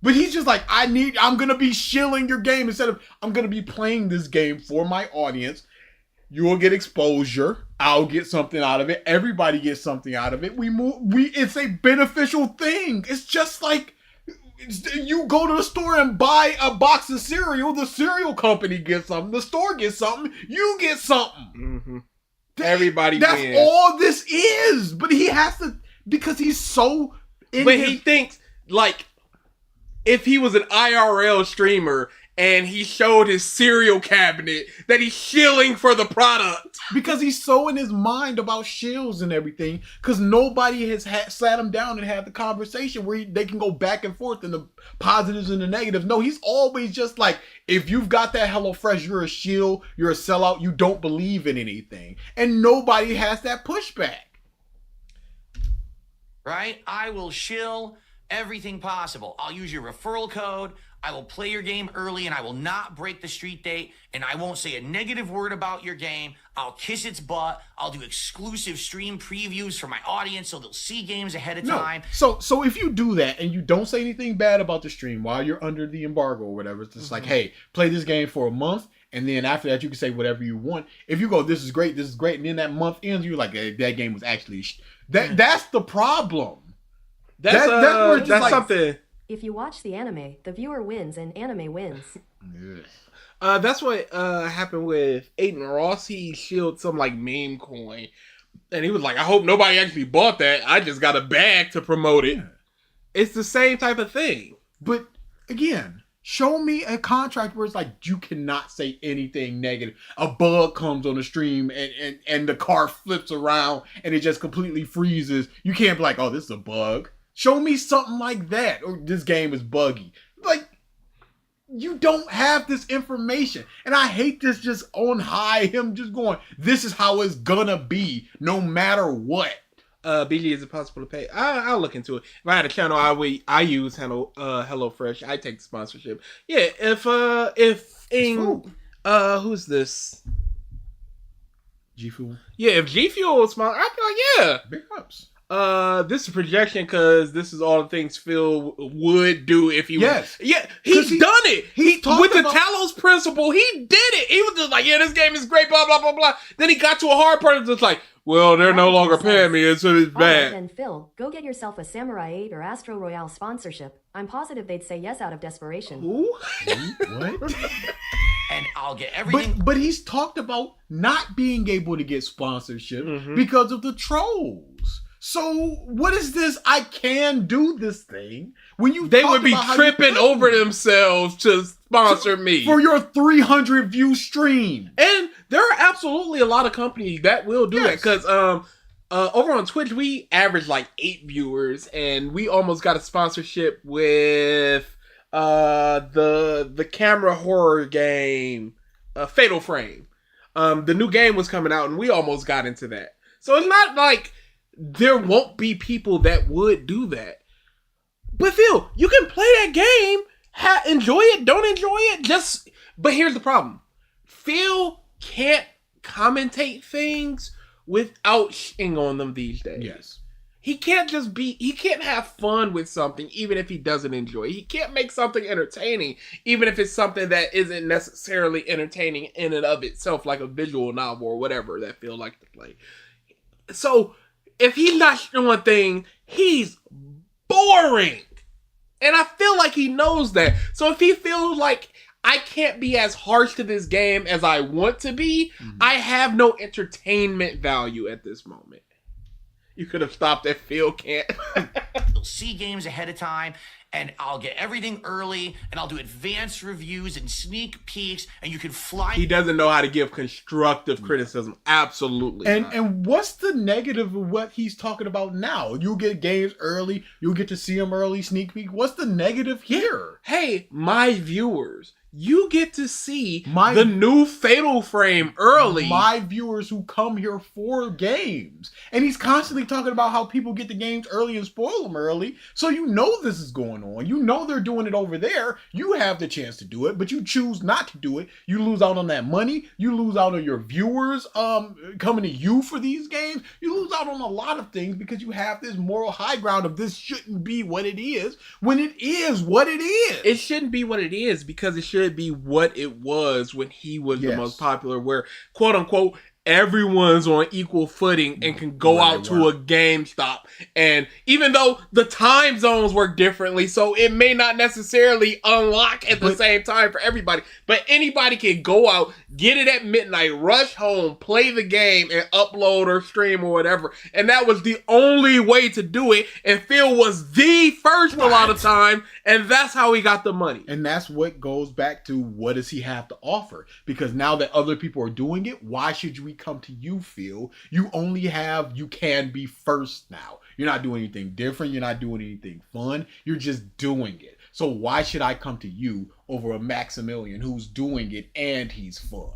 But he's just like, I'm going to be shilling your game instead of, I'm going to be playing this game for my audience. You will get exposure. I'll get something out of it. Everybody gets something out of it. It's a beneficial thing. It's just like, you go to the store and buy a box of cereal. The cereal company gets something. The store gets something. You get something. Mm-hmm. Everybody That's wins. all this is. But he has to, because he's so... he thinks, like, if he was an IRL streamer and he showed his cereal cabinet, that he's shilling for the product. Because he's so in his mind about shills and everything, because nobody has sat him down and had the conversation where they can go back and forth in the positives and the negatives. No, he's always just like, if you've got that HelloFresh, you're a shill, you're a sellout, you don't believe in anything. And nobody has that pushback. Right? I will shill everything possible. I'll use your referral code. I will play your game early and I will not break the street date and I won't say a negative word about your game. I'll kiss its butt. I'll do exclusive stream previews for my audience so they'll see games ahead of time. So if you do that and you don't say anything bad about the stream while you're under the embargo or whatever, it's just like, hey, play this game for a month and then after that you can say whatever you want. If you go, this is great, and then that month ends, you're like, hey, that game was actually... That's the problem. That's something... If you watch the anime, the viewer wins and anime wins. That's what happened with Aiden Ross. He shielded some like meme coin. And he was like, I hope nobody actually bought that. I just got a bag to promote it. Yeah. It's the same type of thing. But again, show me a contract where it's like, you cannot say anything negative. A bug comes on the stream and the car flips around and it just completely freezes. You can't be like, oh, this is a bug. Show me something like that. Or this game is buggy. Like, you don't have this information. And I hate this just on high, him just going, this is how it's gonna be, no matter what. BG, is it possible to pay? I'll look into it. If I had a channel, I use HelloFresh. I take the sponsorship. Yeah, who's this? G Fuel. Yeah, if G Fuel was sponsor, I'd be like, yeah. Big ups. This is a projection because this is all the things Phil would do if he was. Yeah, he's done it. He with the Talos Principle, he did it. He was just like, yeah, this game is great, blah, blah, blah, blah. Then he got to a hard part and just like, well, they're no longer paying me, so it's bad. And Phil, go get yourself a Samurai 8 or Astro Royale sponsorship. I'm positive they'd say yes out of desperation. Who? What? And I'll get everything. But he's talked about not being able to get sponsorship because of the trolls. So what is this? I can do this thing when they would be tripping over themselves to sponsor me for your 300 view stream. And there are absolutely a lot of companies that will do that because over on Twitch we average like 8 viewers, and we almost got a sponsorship with the camera horror game Fatal Frame. The new game was coming out, and we almost got into that. So it's not like there won't be people that would do that. But Phil, you can play that game, enjoy it, don't enjoy it, but here's the problem. Phil can't commentate things without shitting on them these days. Yes. He can't have fun with something even if he doesn't enjoy it. He can't make something entertaining even if it's something that isn't necessarily entertaining in and of itself, like a visual novel or whatever that Phil likes to play. So if he's not showing things, he's boring. And I feel like he knows that. So if he feels like I can't be as harsh to this game as I want to be. I have no entertainment value at this moment. You could have stopped at Phil can't. You'll see games ahead of time, and I'll get everything early, and I'll do advanced reviews and sneak peeks, and you can fly. He doesn't know how to give constructive criticism. Absolutely. And what's the negative of what he's talking about now? You'll get games early. You'll get to see them early, sneak peek. What's the negative here? Hey, my viewers, you get to see the new Fatal Frame early. My viewers who come here for games. And he's constantly talking about how people get the games early and spoil them early. So you know this is going on. You know they're doing it over there. You have the chance to do it, but you choose not to do it. You lose out on that money. You lose out on your viewers coming to you for these games. You lose out on a lot of things because you have this moral high ground of this shouldn't be what it is when it is what it is. It shouldn't be what it is because it should be what it was when he was the most popular, where quote unquote everyone's on equal footing and can go out to a GameStop. And even though the time zones work differently, so it may not necessarily unlock at the same time for everybody, but anybody can go out, get it at midnight, rush home, play the game, and upload or stream or whatever. And that was the only way to do it. And Phil was the first a lot of time, and that's how he got the money. And that's what goes back to, what does he have to offer? Because now that other people are doing it, why should we come to you, Phil? You can be first now. You're not doing anything different. You're not doing anything fun. You're just doing it. So why should I come to you over a Maximilian who's doing it and he's fun?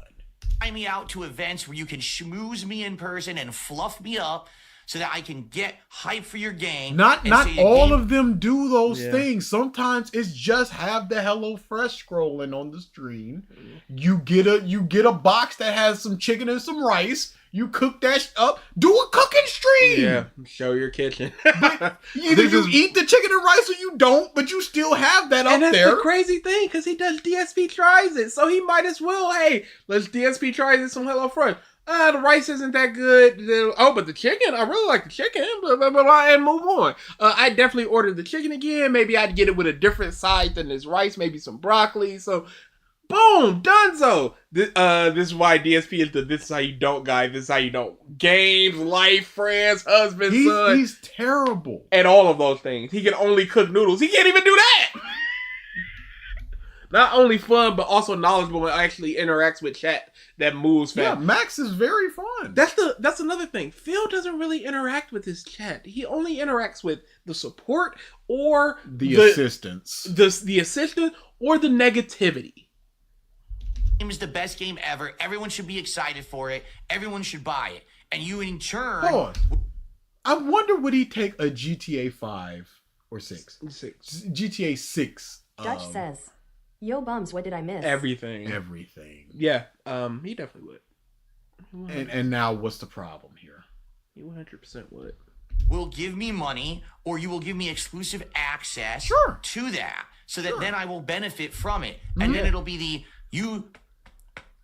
Fly me out to events where you can schmooze me in person and fluff me up so that I can get hype for your game. Not all of them do those things. Sometimes it's just have the HelloFresh scrolling on the screen. You get a box that has some chicken and some rice. You cook that up. Do a cooking stream. Yeah, show your kitchen. Either you eat the chicken and rice or you don't, but you still have that up there. And that's the crazy thing, because he does DSP Tries It, so he might as well, hey, let's DSP Tries It some HelloFresh. The rice isn't that good. But the chicken, I really like the chicken, blah, blah, blah, blah, and move on. I definitely ordered the chicken again. Maybe I'd get it with a different side than this rice, maybe some broccoli. So, boom, donezo. This is why DSP is this is how you don't, guys. This is how you don't. Games, life, friends, husband, son. He's terrible. And all of those things. He can only cook noodles. He can't even do that. Not only fun, but also knowledgeable and actually interacts with chat that moves fast. Yeah, Max is very fun. That's another thing. Phil doesn't really interact with his chat. He only interacts with the support or the assistants. The assistant or the negativity. Game is the best game ever. Everyone should be excited for it. Everyone should buy it. And you in turn... Hold on. I wonder, would he take a GTA 5 or 6? GTA 6. Dutch says, yo bums, what did I miss? Everything. Yeah, he definitely would. And now what's the problem here? He 100% would. Will give me money, or you will give me exclusive access to that, so that then I will benefit from it. And then it'll be you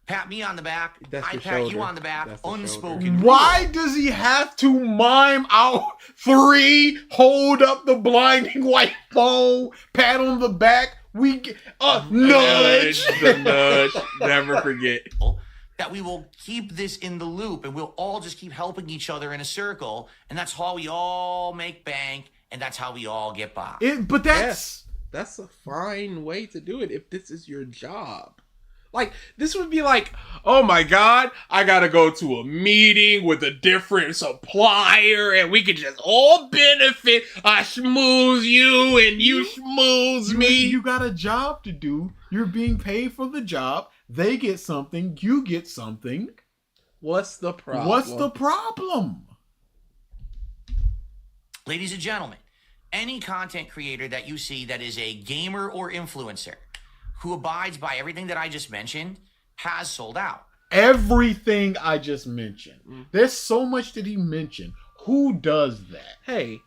pat me on the back, I pat you on the back, unspoken. Why does he have to mime out 3, hold up the blinding white phone, pat on the back? We get nudge. The nudge. Never forget. That we will keep this in the loop, and we'll all just keep helping each other in a circle, and that's how we all make bank, and that's how we all get by. But that's a fine way to do it if this is your job. Like, this would be like, oh my God, I gotta go to a meeting with a different supplier and we could just all benefit. I schmooze you and you schmooze me. You got a job to do. You're being paid for the job. They get something. You get something. What's the problem? What's the problem? Ladies and gentlemen, any content creator that you see that is a gamer or influencer who abides by everything that I just mentioned has sold out. Everything I just mentioned. There's so much that he mentioned. Who does that? Hey,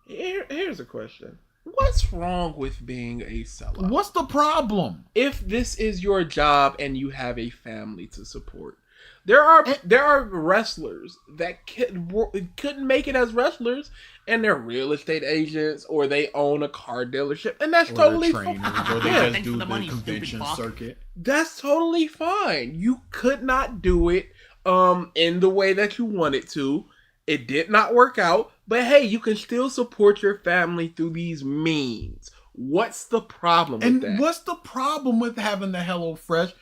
here's a question. What's wrong with being a sellout? What's the problem? If this is your job and you have a family to support, There are wrestlers that couldn't make it as wrestlers, and they're real estate agents or they own a car dealership, and that's totally fine. Or they just do the convention circuit. That's totally fine. You could not do it in the way that you wanted to. It did not work out, but hey, you can still support your family through these means. What's the problem with that? And what's the problem with having the HelloFresh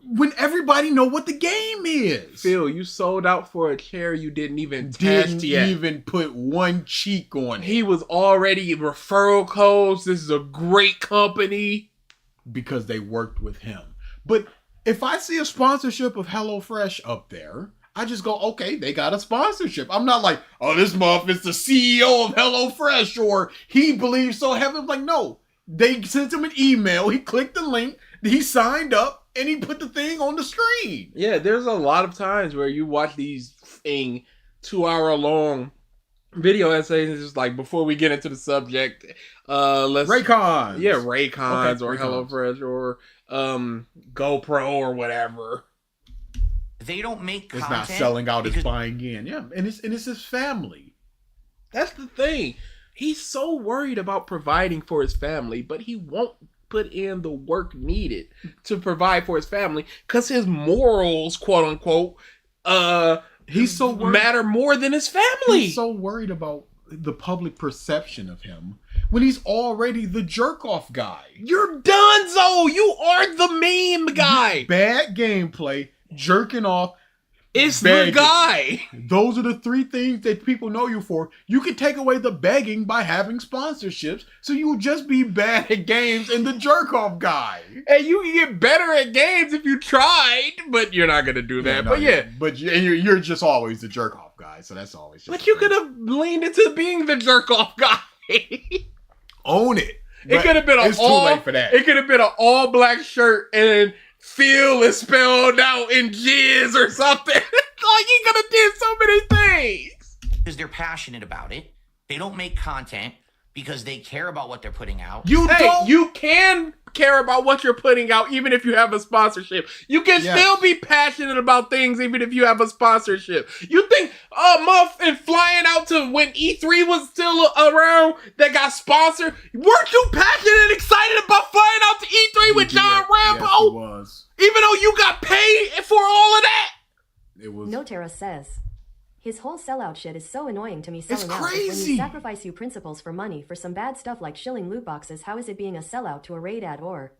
when everybody know what the game is? Phil, you sold out for a chair you didn't even test yet. Didn't even put one cheek on it. He was already referral codes. This is a great company. Because they worked with him. But if I see a sponsorship of HelloFresh up there, I just go, okay, they got a sponsorship. I'm not like, oh, this muff is the CEO of HelloFresh or he believes so heavily. I'm like, no. They sent him an email. He clicked the link. He signed up and he put the thing on the screen. Yeah, there's a lot of times where you watch these 2-hour-long video essays. It's just like, before we get into the subject, let's Raycons. Yeah, Raycons Okay, or Raycons. HelloFresh or GoPro or whatever. They don't make It's content. not selling out, it's because buying in. Yeah, and it's his family. That's the thing. He's so worried about providing for his family, but he won't put in the work needed to provide for his family because his morals, quote unquote, He's so worried. matter more than his family. He's so worried about the public perception of him when he's already the jerk off guy. You're donezo. You are the meme guy. Bad gameplay, jerking off. It's begging. the guy. Those are the three things that people know you for. You can take away the begging by having sponsorships, so you will just be bad at games and the jerk off guy. And you can get better at games if you tried, but you're not gonna do that. But you're just always the jerk off guy, so that's always. Just But you could have leaned into being the jerk off guy. Own it. It could have been it's too late for that. It could have been an all black shirt and Phil is spelled out in jizz or something. Like, he could have did so many things. because they're passionate about it. They don't make content because they care about what they're putting out. You can care about what you're putting out even if you have a sponsorship. You can still be passionate about things even if you have a sponsorship. You think Muff and flying out to when E3 was still around that got sponsored, weren't you passionate and excited about flying out to E3 with John Rambo? Yes, he was. Even though you got paid for all of that? It was. Notera says, his whole sellout shit is so annoying to me. Selling out is when crazy. you sacrifice you principles for money for some bad stuff like shilling loot boxes. How is it being a sellout to a raid ad or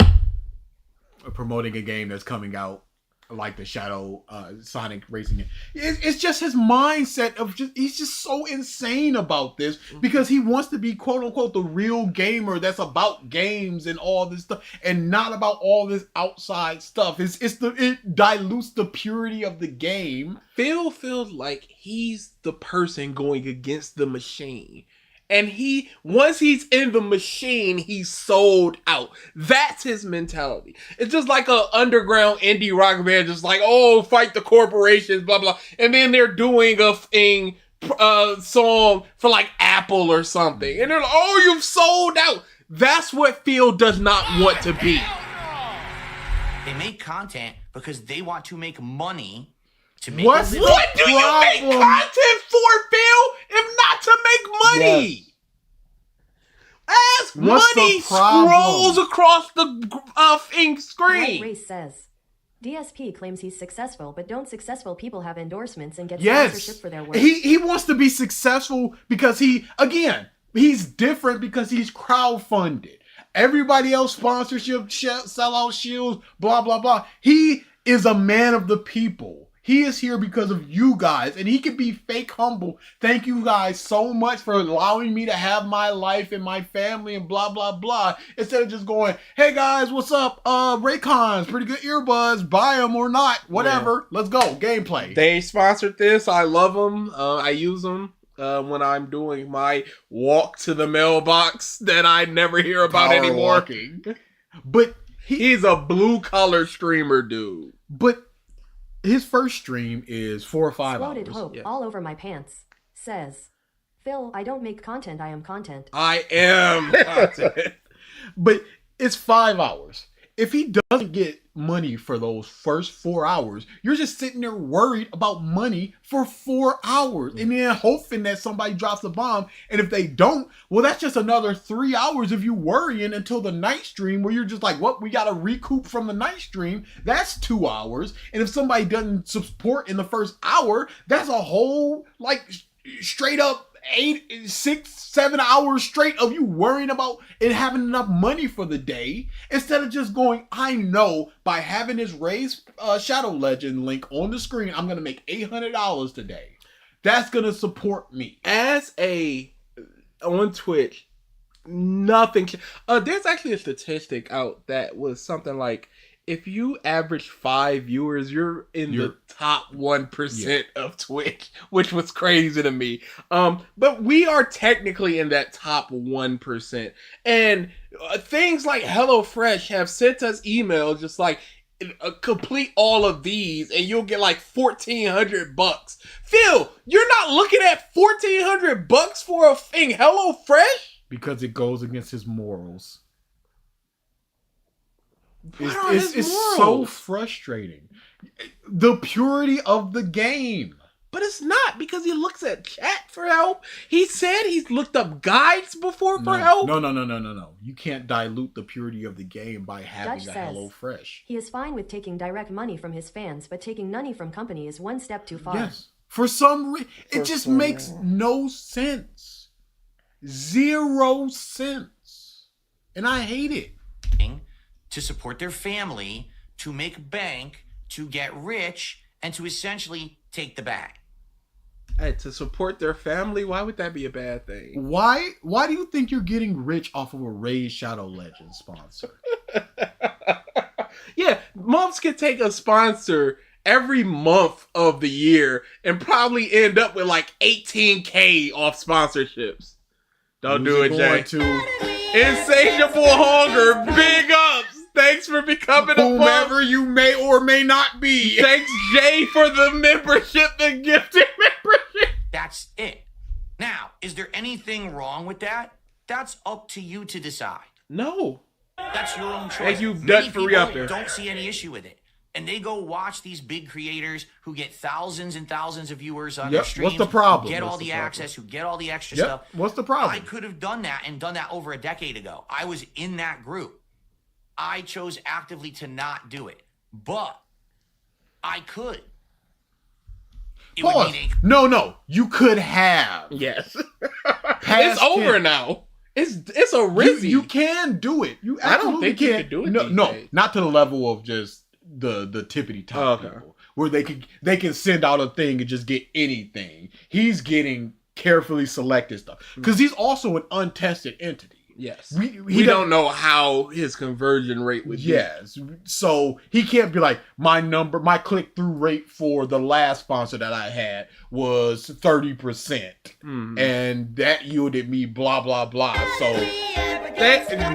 Promoting a game that's coming out like the Shadow Sonic racing game. It's just his mindset of he's just so insane about this because he wants to be quote unquote the real gamer that's about games and all this stuff and not about all this outside stuff. It dilutes the purity of the game. Phil feels like he's the person going against the machine. And once he's in the machine, he's sold out. That's his mentality. It's just like a underground indie rock band, just like, oh, fight the corporations, blah, blah. And then they're doing a song for like Apple or something. And they're like, oh, you've sold out. That's what Phil does not want to be. They make content because they want to make money. To make What do you make content for, Phil, if not to make money? Yes. As What's money the problem? scrolls across the screen. White Race says, DSP claims he's successful, but don't successful people have endorsements and get Yes. sponsorship for their work? He wants to be successful because he's different because he's crowdfunded. Everybody else sponsorship, sellout shields, blah, blah, blah. He is a man of the people. He is here because of you guys, and he can be fake humble. Thank you guys so much for allowing me to have my life and my family and blah, blah, blah. Instead of just going, hey guys, what's up? Raycons, pretty good earbuds. Buy them or not, whatever. Yeah. Let's go. Gameplay. They sponsored this. I love them. I use them when I'm doing my walk to the mailbox that I never hear about Power anymore. walking. But he's a blue collar streamer, dude. But his first stream is 4 or 5 Exploded hours. Hope all over my pants says, Phil, I don't make content, I am content. I am content. But it's 5 hours. if he doesn't get money for those first 4 hours, you're just sitting there worried about money for 4 hours and then hoping that somebody drops a bomb. And if they don't, well, that's just another 3 hours of you worrying until the night stream where you're just like, what, we got to recoup from the night stream. That's 2 hours. And if somebody doesn't support in the first hour, that's a whole like straight up 8, 6, 7 hours straight of you worrying about it having enough money for the day instead of just going, I know by having this Raise Shadow Legend link on the screen, I'm going to make $800 today. That's going to support me. As on Twitch, nothing. There's actually a statistic out that was something like, if you average 5 viewers, you're in the top 1% of Twitch, which was crazy to me. But we are technically in that top 1%. And things like HelloFresh have sent us emails just like, complete all of these and you'll get like $1,400. Phil, you're not looking at $1,400 for a thing HelloFresh? Because it goes against his morals. What It's so frustrating. The purity of the game. But it's not, because he looks at chat for help. He said he's looked up guides before for help. No. You can't dilute the purity of the game by having Dutch a says, HelloFresh. He is fine with taking direct money from his fans, but taking money from company is one step too far. Yes. For some reason, it just makes no sense. 0 sense. And I hate it. To support their family, to make bank, to get rich, and to essentially take the bag. Hey, to support their family, why would that be a bad thing? Why do you think you're getting rich off of a Raise Shadow Legend sponsor? Yeah, months can take a sponsor every month of the year and probably end up with like 18K off sponsorships. Don't do it, Jay. Insatiable Hunger, big ups. Thanks for becoming a whomever you may or may not be. Thanks, Jay, for the membership, the gifted membership. That's it. Now, is there anything wrong with that? That's up to you to decide. No. That's your own choice. Thank you, Many Dutch, for people re-upping. don't see any issue with it. And they go watch these big creators who get thousands and thousands of viewers on their streams. What's the problem? Who get all the access, who get all the extra stuff. What's the problem? I could have done that and done that over a decade ago. I was in that group. I chose actively to not do it. But I could. Pause. No. You could have. Yes. It's over now. It's a Rizzy. You can do it. You I don't think you can do it. No, not to the level of just the tippity top people, where they can send out a thing and just get anything. He's getting carefully selected stuff because he's also an untested entity. Yes, we don't know how his conversion rate would be. Yes, so he can't be like, my click through rate for the last sponsor that I had was 30%, and that yielded me blah blah blah. So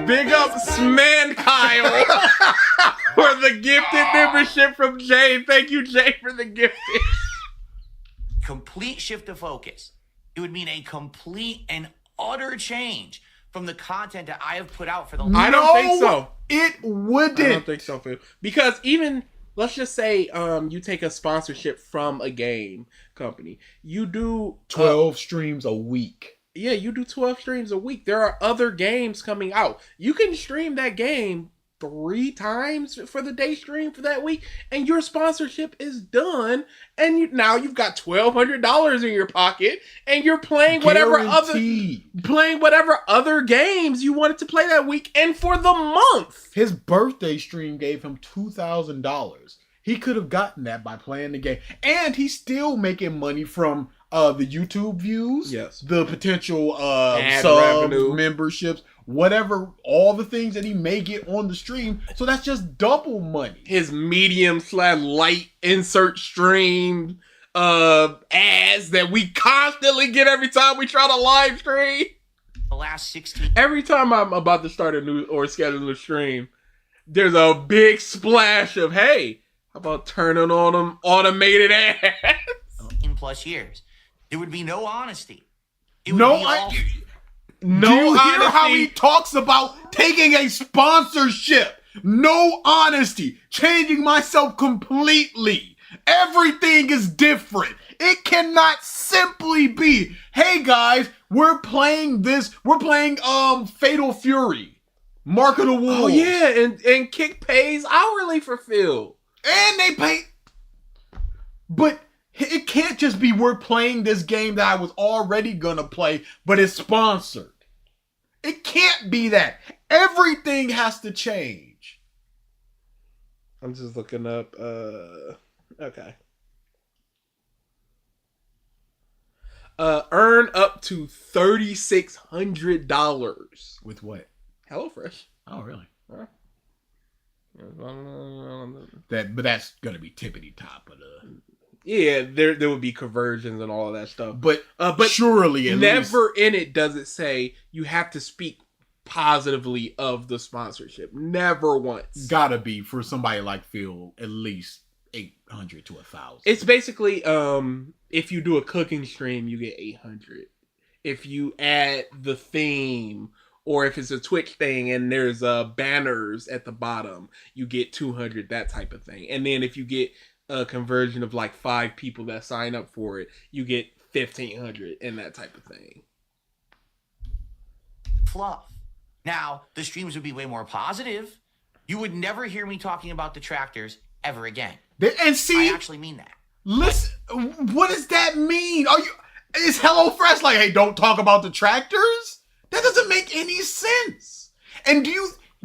big ups, man, Kyle, for the gifted membership from Jay. Thank you, Jay, for the gifted. Complete shift of focus. It would mean a complete and utter change from the content that I have put out for the last... I don't think so. It wouldn't. I don't think so, Phil. Because even, let's just say you take a sponsorship from a game company. You do... 12 streams a week. Yeah, you do 12 streams a week. There are other games coming out. You can stream that game 3 times for the day stream for that week, and your sponsorship is done, and now you've got $1,200 in your pocket, and you're playing whatever other games you wanted to play that week and for the month. His birthday stream gave him $2,000. He could have gotten that by playing the game, and he's still making money from the YouTube views, the potential sub memberships, whatever, all the things that he may get on the stream. So that's just double money. His medium/light insert stream ads that we constantly get every time we try to live stream. The last 16. Every time I'm about to start a new or schedule a stream, there's a big splash of, hey, how about turning on them automated ads? In plus years. There would be no honesty. Do you hear how he talks about taking a sponsorship? No honesty. Changing myself completely. Everything is different. It cannot simply be, hey guys, we're playing Fatal Fury. Mark of the Wolves. Oh yeah, and Kick pays hourly for Phil. And they pay. But it can't just be we're playing this game that I was already gonna play, but it's sponsored. It can't be that. Everything has to change. I'm just looking up. Okay. Earn up to $3,600 With what? HelloFresh. Oh, really? Huh? But that's gonna be tippity top of the. Yeah, there would be conversions and all of that stuff. But surely, at never least... in it does it say you have to speak positively of the sponsorship. Never once. Gotta be for somebody like Phil, at least 800 to 1,000. It's basically if you do a cooking stream, you get 800. If you add the theme, or if it's a Twitch thing and there's banners at the bottom, you get 200. That type of thing. And then if you get a conversion of like 5 people that sign up for it, you get 1,500 and that type of thing. Fluff. Now, the streams would be way more positive. You would never hear me talking about detractors ever again. And see, I actually mean that. Listen, what does that mean? Is HelloFresh like, hey, don't talk about detractors? That doesn't make any sense. And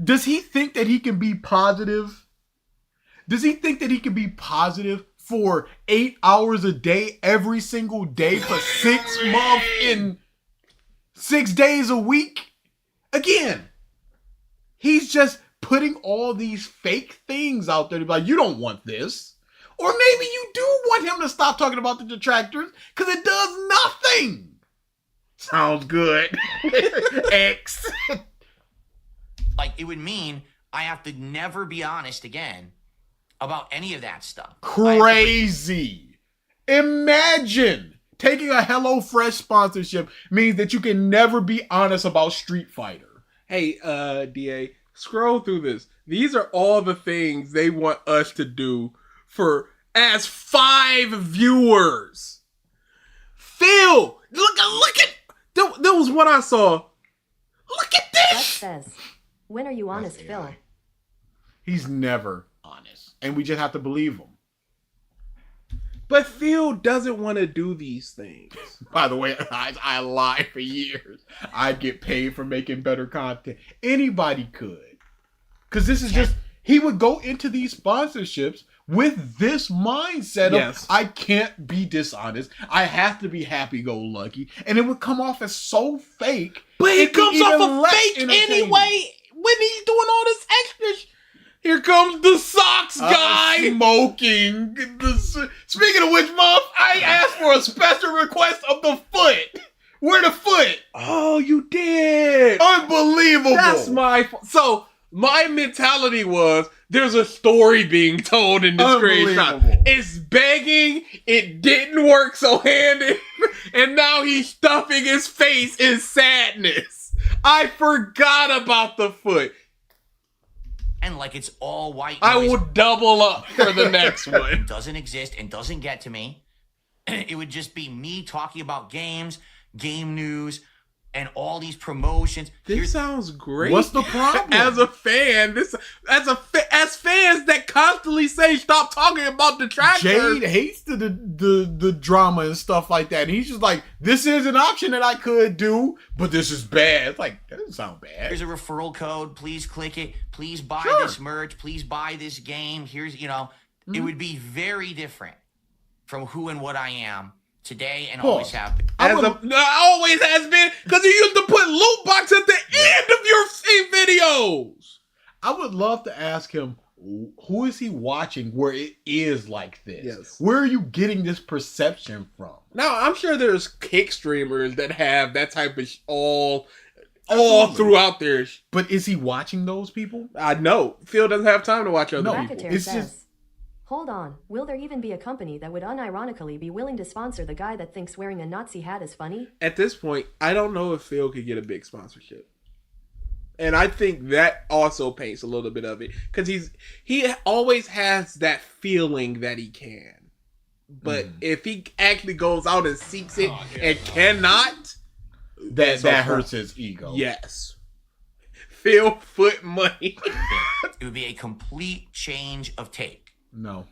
does he think that he can be positive? Does he think that he can be positive for 8 hours a day every single day for 6 months in 6 days a week? Again, he's just putting all these fake things out there to be like, you don't want this. Or maybe you do want him to stop talking about the detractors because it does nothing. Sounds good. X. Like, it would mean I have to never be honest again about any of that stuff. Crazy. Imagine taking a HelloFresh sponsorship means that you can never be honest about Street Fighter. Hey, DA, scroll through this. These are all the things they want us to do as 5 viewers. Phil, look at, there was one I saw. Look at this. That says, when are you honest, Phil? He's never honest. And we just have to believe him. But Phil doesn't want to do these things. By the way, I lied for years. I'd get paid for making better content. Anybody could. Because this is just, he would go into these sponsorships with this mindset of, I can't be dishonest. I have to be happy-go-lucky. And it would come off as so fake. But it comes off of fake anyway when he's doing all this extra Here comes the socks guy. Smoking. Speaking of which, Mom, I asked for a special request of the foot. Where the foot? Oh, you did. Unbelievable. That's my fault. So my mentality was there's a story being told in this screenshot. It's begging. It didn't work, so hand it. And now he's stuffing his face in sadness. I forgot about the foot. And like it's all white noise. I will double up for the next one. It doesn't exist and doesn't get to me. It would just be me talking about games, game news, and all these promotions. This sounds great. What's the problem? As a fan, as fans that constantly say stop talking about detractors. Jade hates the drama and stuff like that. And he's just like, this is an option that I could do, but this is bad. It's like, that doesn't sound bad. Here's a referral code. Please click it. Please buy this merch. Please buy this game. Here's, it would be very different from who and what I am today and always have been. Always has been, because you used to put loot box at the end of your videos. I would love to ask him, who is he watching where it is like this? Yes. Where are you getting this perception from? Now, I'm sure there's kick streamers that have that type of all throughout there. But is he watching those people? I know. Phil doesn't have time to watch other people. It's says, hold on, will there even be a company that would unironically be willing to sponsor the guy that thinks wearing a Nazi hat is funny? At this point, I don't know if Phil could get a big sponsorship. And I think that also paints a little bit of it. Because he always has that feeling that he can. But if he actually goes out and seeks it and cannot, that hurts his ego. Yes. Phil Foot money. It would be a complete change of take. No.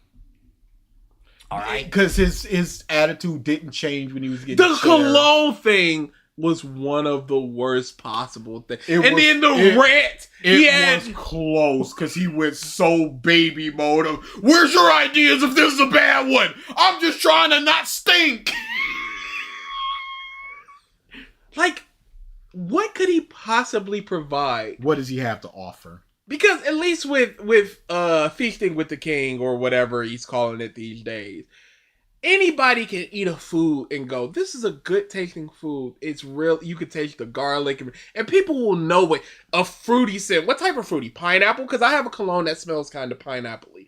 All right? Because his attitude didn't change when he was getting The cologne thing was one of the worst possible things. Then the rant. It was close because he went so baby mode of, where's your ideas if this is a bad one? I'm just trying to not stink. Like, what could he possibly provide? What does he have to offer? Because at least with Feasting with the King or whatever he's calling it these days, anybody can eat a food and go, this is a good tasting food. It's real. You can taste the garlic and people will know it. A fruity scent. What type of fruity? Pineapple? Because I have a cologne that smells kind of pineapple-y.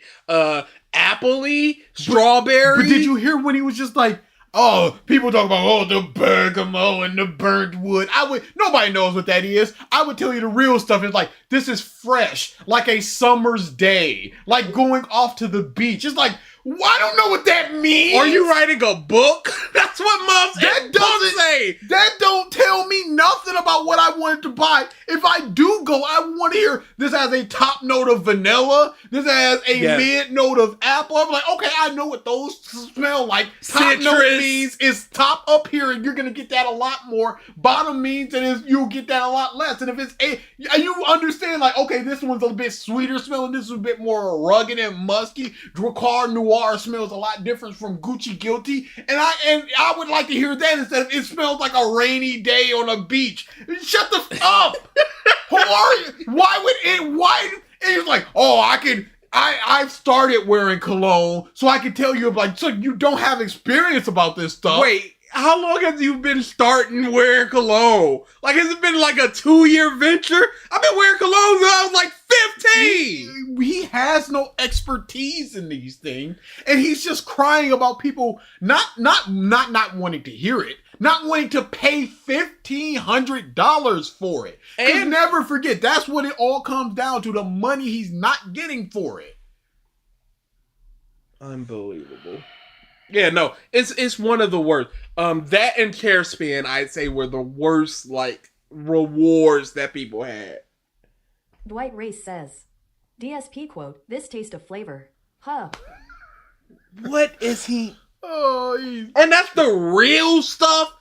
Apple-y? Strawberry? But did you hear when he was just like, oh, people talk about, the bergamot and the burnt wood. Nobody knows what that is. I would tell you the real stuff is like, this is fresh, like a summer's day, like going off to the beach. It's like, I don't know what that means. Are you writing a book? That's what moms say. That don't tell me nothing about what I wanted to buy. If I do go, I want to hear this has a top note of vanilla. This has a mid note of apple. I'm like, okay, I know what those smell like. Top note means it's top up here, and you're gonna get that a lot more. Bottom means that you'll get that a lot less. And if it's you understand, like, okay, this one's a bit sweeter smelling. This is a bit more rugged and musky. Dracar Noir smells a lot different from Gucci Guilty, and I would like to hear that instead of it smells like a rainy day on a beach. Shut the up. Who are you? Why? And he's like, oh, I've started wearing cologne, so I can tell you, like, so you don't have experience about this stuff. Wait, how long have you been starting wearing cologne? Like, has it been like a 2-year venture? I've been wearing cologne since I was like 15. He has no expertise in these things, and he's just crying about people not wanting to hear it, not wanting to pay $1,500 for it. And never forget, that's what it all comes down to, the money he's not getting for it. Unbelievable. Yeah, no, it's one of the worst. That and Chair Spin, I'd say, were the worst, like, rewards that people had. Dwight Race says, DSP quote, this taste of flavor. Huh. What is he? Oh, and that's the real stuff.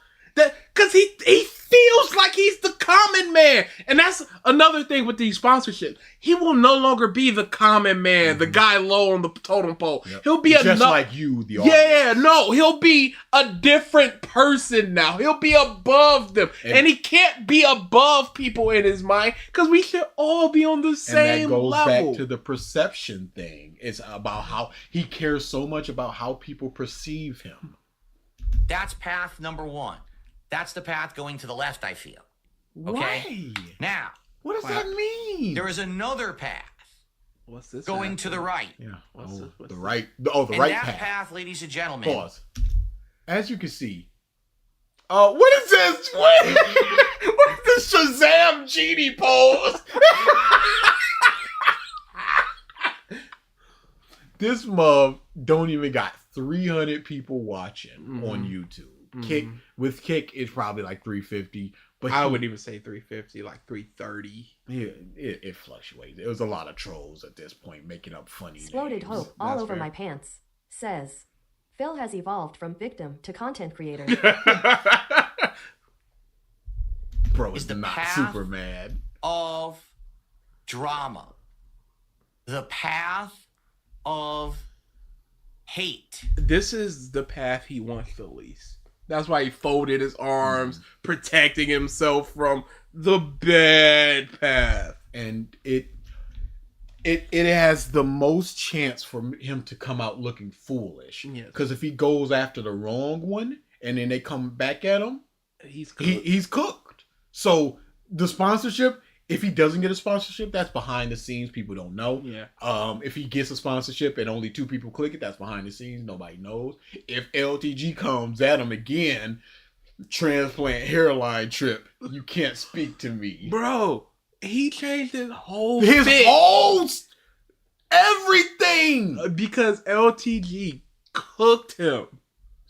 Because he feels like he's the common man. And that's another thing with these sponsorships. He will no longer be the common man, the guy low on the totem pole. Yep. He'll be just like you, the audience. Yeah, no, he'll be a different person now. He'll be above them. And he can't be above people in his mind because we should all be on the same level. And that goes back to the perception thing. It's about how he cares so much about how people perceive him. That's path number one. That's the path going to the left, I feel. Okay? Why? Now, what does that mean? There is another path. What's this? Going to the right. Yeah. What's the right. The and right that path. path, ladies and gentlemen. Pause. As you can see. What is this? What is this Shazam genie pose? This mug don't even got 300 people watching on YouTube. Kick it's probably like 350, but I wouldn't even say 350, like 330. Yeah, it fluctuates. It was a lot of trolls at this point making up funny Exploded names. Hope all over my pants says, Phil has evolved from victim to content creator. Bro is not super mad. Of drama. The path of hate. This is the path he wants the least. That's why he folded his arms, protecting himself from the bad path. And it has the most chance for him to come out looking foolish. Because if he goes after the wrong one and then they come back at him, he's cooked. So the sponsorship, if he doesn't get a sponsorship, that's behind the scenes. People don't know. Yeah. If he gets a sponsorship and only 2 people click it, that's behind the scenes. Nobody knows. If LTG comes at him again, transplant hairline trip, you can't speak to me. Bro, he changed his whole everything because LTG cooked him.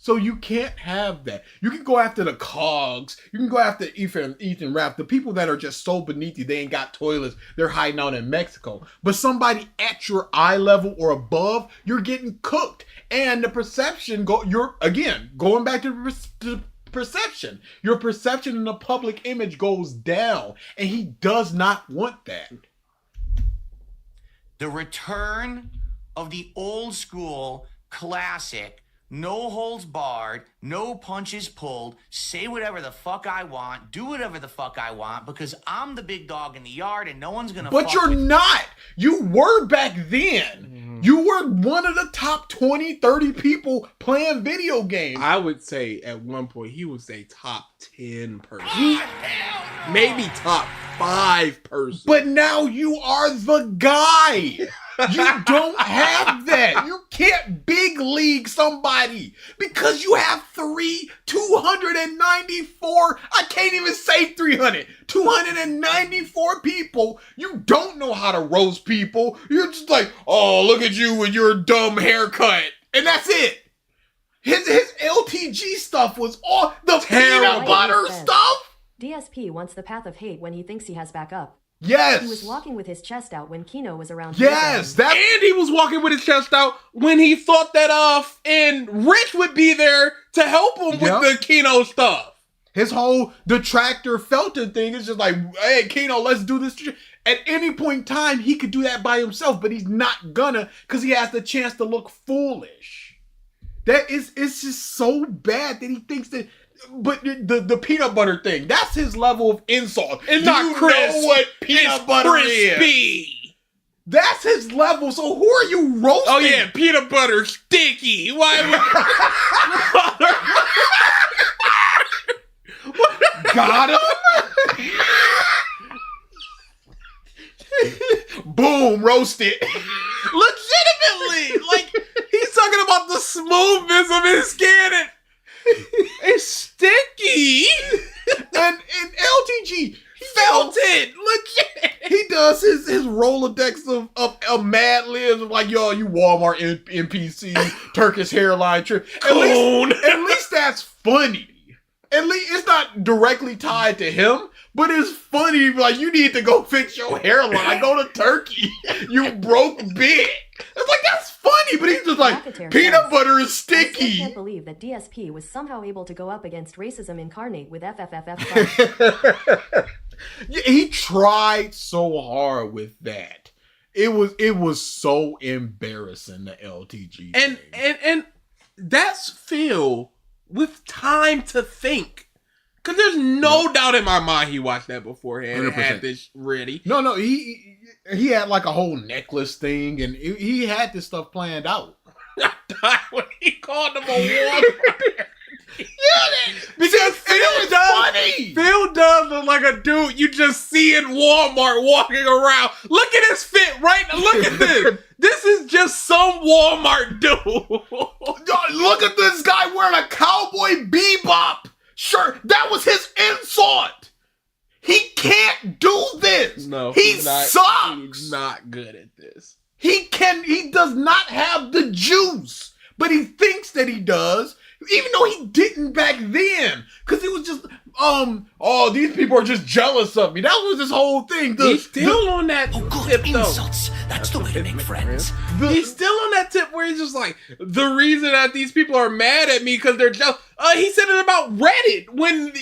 So you can't have that. You can go after the Cogs. You can go after Ethan Rapp. The people that are just so beneath you, they ain't got toilets. They're hiding out in Mexico. But somebody at your eye level or above, you're getting cooked. And the perception, going back to the perception. Your perception in the public image goes down. And he does not want that. The return of the old school classic, no holds barred, no punches pulled, say whatever the fuck I want, do whatever the fuck I want, because I'm the big dog in the yard and no one's gonna But fuck you're with not. You were back then. You were one of the top 20, 30 people playing video games. I would say at one point he was a top 10 person. Maybe top 5 person. But now you are the guy. You don't have that. You can't big league somebody because you have 294. I can't even say 300. 294 people. You don't know how to roast people. You're just like, oh, look at you with your dumb haircut. And that's it. His LTG stuff was all the peanut butter stuff. DSP wants the path of hate when he thinks he has backup. Yes. He was walking with his chest out when Kino was around. Yes. And he was walking with his chest out when he thought that and Rich would be there to help him with the Kino stuff. His whole detractor Felton thing is just like, hey, Kino, let's do this. At any point in time, he could do that by himself, but he's not gonna because he has the chance to look foolish. It's just so bad that he thinks that. But the peanut butter thing, that's his level of insult. It's not crisp. Know what peanut butter crispy. Is. That's his level. So who are you roasting? Oh yeah, peanut butter sticky. Why? Got him. Boom, roasted. Legitimately, like he's talking about the smoothness of his skin. It's sticky. and LTG felt it. Legit. He does his Rolodex of Mad Libs of like, yo, you Walmart NPC, Turkish hairline trip. At least that's funny. At least it's not directly tied to him, but it's funny. Like, you need to go fix your hairline. Go to Turkey. You broke big. It's like, that's funny, but he's just like, peanut butter is sticky. I can't believe that DSP was somehow able to go up against racism incarnate with FFFF. He tried so hard with that. It was so embarrassing, the LTG thing. And that's Phil with time to think. Because there's no doubt in my mind he watched that beforehand 100%. And had this ready. No, he had like a whole necklace thing, and he had this stuff planned out. I died when he called him a Walmart. Because Phil funny. Phil does look like a dude you just see in Walmart walking around. Look at his fit right now. Look at this. This is just some Walmart dude. Look at this guy wearing a Cowboy Bebop shirt. That was his insult. He can't do this. No, he sucks. He's not good at this. He does not have the juice, but he thinks that he does. Even though he didn't back then. Because it was just, oh, these people are just jealous of me. That was his whole thing. He's still on that tip, though. Insults. That's the way to make friends. He's still on that tip where he's just like, the reason that these people are mad at me because they're jealous. He said it about Reddit when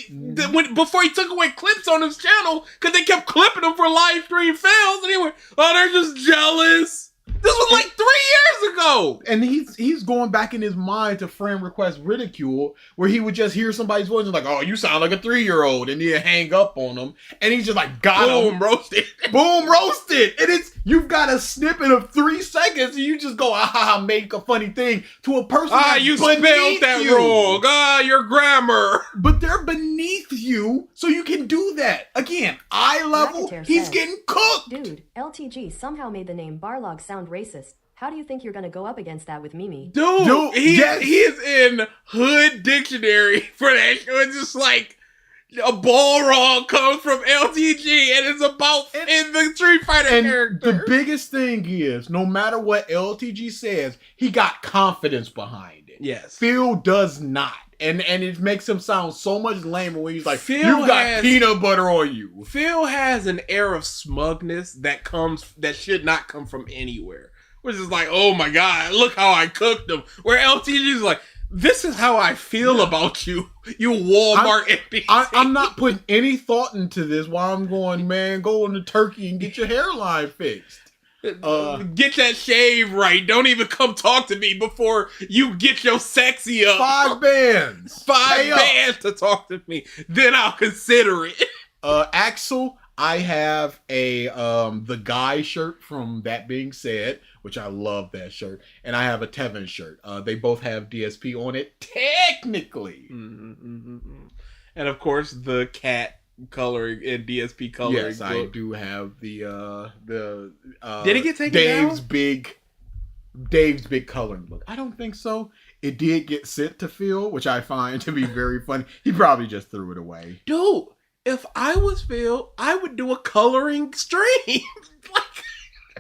before he took away clips on his channel because they kept clipping him for live stream fails. And he went, oh, they're just jealous. This was like 3 years ago. And he's going back in his mind to friend request ridicule where he would just hear somebody's voice and like, oh, you sound like a 3-year-old, and he'd hang up on him. And he's just like, got him. Boom, roasted. Boom, roasted. And you've got a snippet of 3 seconds and you just go, make a funny thing to a person that's you spelled that wrong. Your grammar. But they're beneath you, so you can do that. Again, eye level, he's getting cooked. Dude, LTG somehow made the name Barlog sound racist. How do you think you're gonna go up against that with Mimi? Dude, he is in Hood Dictionary for that show. It's just like, a Balrog comes from LTG and it's about in the Street Fighter character. The biggest thing is, no matter what LTG says, he got confidence behind it. Yes. Phil does not. And it makes him sound so much lamer when he's like, Phil "You've got peanut butter on you." Phil has an air of smugness that should not come from anywhere. Which is like, oh my god, look how I cooked them. Where LTG is like, this is how I feel about you, you Walmart NPC. I'm not putting any thought into this while I'm going, man, go on to Turkey and get your hairline fixed. Get that shave right. Don't even come talk to me before you get your sexy up. 5 bands. 5 bands to talk to me. Then I'll consider it. Axel, I have a the guy shirt from That Being Said, which I love that shirt, and I have a Tevin shirt. They both have DSP on it, technically. And of course, the cat coloring in DSP coloring. Yes, I do have the did it get taken down? Dave's big coloring book. I don't think so. It did get sent to Phil, which I find to be very funny. He probably just threw it away. Dude, if I was Phil, I would do a coloring stream.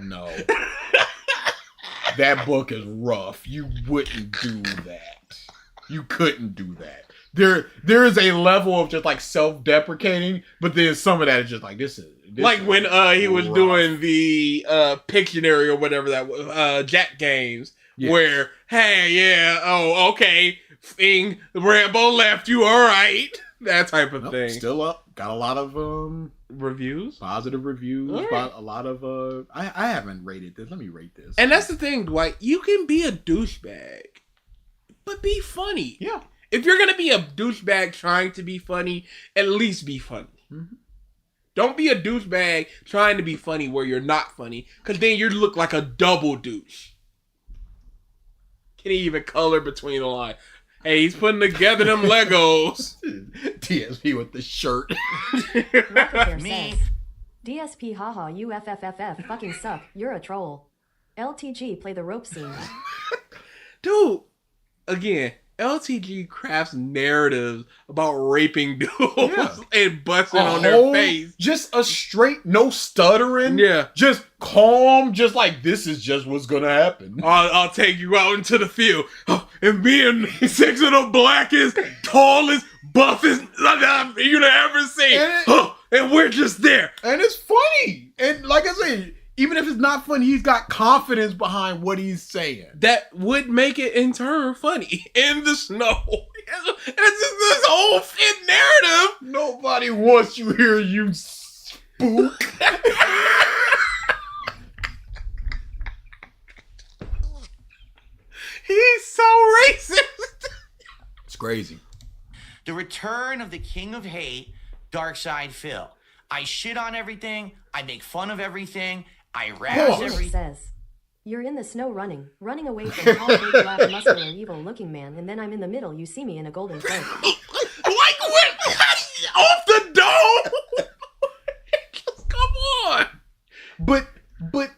No. That book is rough. You wouldn't do that. You couldn't do that. There is a level of just like self-deprecating, but then some of that is just like this like is when he was doing the Pictionary or whatever that was, Jack Games, where okay, Rambo left you, all right, that type of thing. Still up, got a lot of reviews, positive reviews, right. A lot of I haven't rated this. Let me rate this. And that's the thing, Dwight. You can be a douchebag, but be funny. Yeah. If you're going to be a douchebag trying to be funny, at least be funny. Mm-hmm. Don't be a douchebag trying to be funny where you're not funny, because then you look like a double douche. Can't even color between the lines. Hey, he's putting together them Legos. DSP with the shirt. Me. DSP haha UFFFF fucking suck. You're a troll. LTG play the rope scene. Dude, again, LTG crafts narratives about raping dudes and busting on their face. Just a straight, no stuttering. Yeah. Just calm, just like this is just what's gonna happen. I'll take you out into the field. And being 6 of the blackest, tallest, buffest you've ever seen. And we're just there. And it's funny. And like I said, even if it's not funny, he's got confidence behind what he's saying. That would make it in turn funny. In the snow. It's just this whole fit narrative. Nobody wants you here, you spook. He's so racist. It's crazy. The return of the king of hate, DarksydePhil. I shit on everything. I make fun of everything. I razz everything. Says, you're in the snow running away from tall, big, black, muscular, evil-looking man, and then I'm in the middle. You see me in a golden cloak. Like what? Off the dome? Just come on. But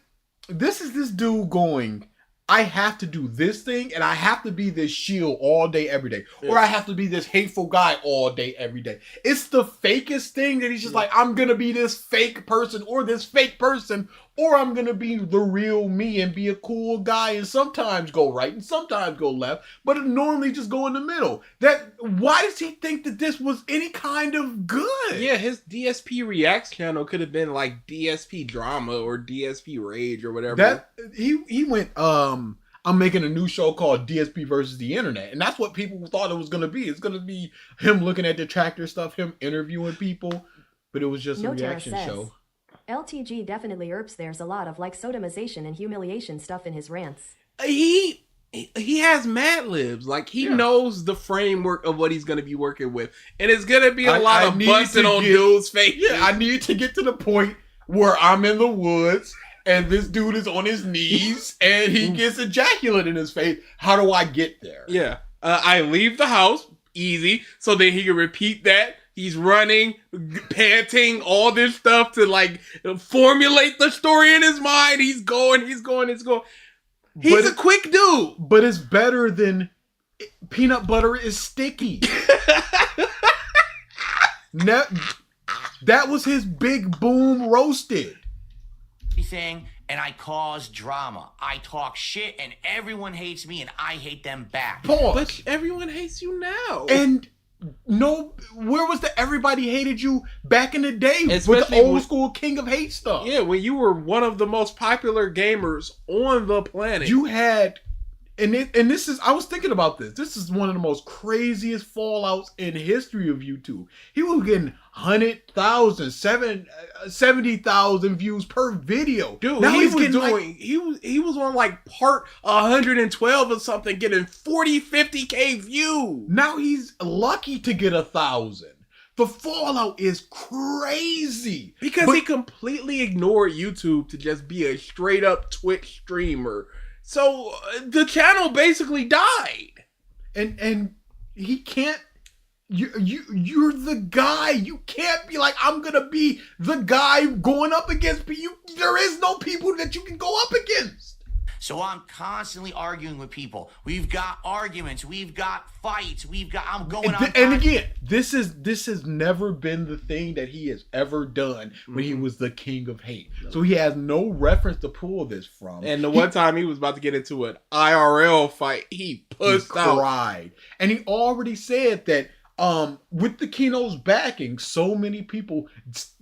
this is this dude going, I have to do this thing, and I have to be this shield all day, every day. Yeah. Or I have to be this hateful guy all day, every day. It's the fakest thing that he's just like, I'm going to be this fake person, or I'm going to be the real me and be a cool guy and sometimes go right and sometimes go left, but normally just go in the middle. Why does he think that this was any kind of good? Yeah, his DSP Reacts channel could have been like DSP Drama or DSP Rage or whatever. He went, I'm making a new show called DSP versus the Internet. And that's what people thought it was going to be. It's going to be him looking at detractor stuff, him interviewing people, but it was just a reaction show. LTG definitely erps. There's a lot of like sodomization and humiliation stuff in his rants. He has Mad Libs. Like he knows the framework of what he's going to be working with. And it's going to be a lot of busting on dudes' face. Yeah, I need to get to the point where I'm in the woods and this dude is on his knees and he gets ejaculate in his face. How do I get there? Yeah. I leave the house. Easy. So then he can repeat that. He's running, panting, all this stuff to like formulate the story in his mind. He's going. He's a quick dude. But it's better than peanut butter is sticky. That was his big boom roasted. Everything, and I cause drama. I talk shit, and everyone hates me, and I hate them back. Pause. But everyone hates you now. And no, where was the everybody hated you back in the day with Especially the old school King of Hate stuff? Yeah, when you were one of the most popular gamers on the planet. You had, and this is, I was thinking about this. This is one of the most craziest fallouts in history of YouTube. He was getting 100,000, 70,000 views per video. Dude, now he he's was getting doing, he was on like part 112 or something, getting 40, 50K views. Now he's lucky to get 1,000. The fallout is crazy. Because he completely ignored YouTube to just be a straight up Twitch streamer. So the channel basically died. And he can't, you're the guy. You can't be like, I'm gonna be the guy going up against you. There is no people that you can go up against. So I'm constantly arguing with people. We've got arguments. We've got fights. I'm going on. And again, this has never been the thing that he has ever done when he was the King of Hate. So he has no reference to pull this from. And the one time he was about to get into an IRL fight, he cried. And he already said that with the Kino's backing, so many people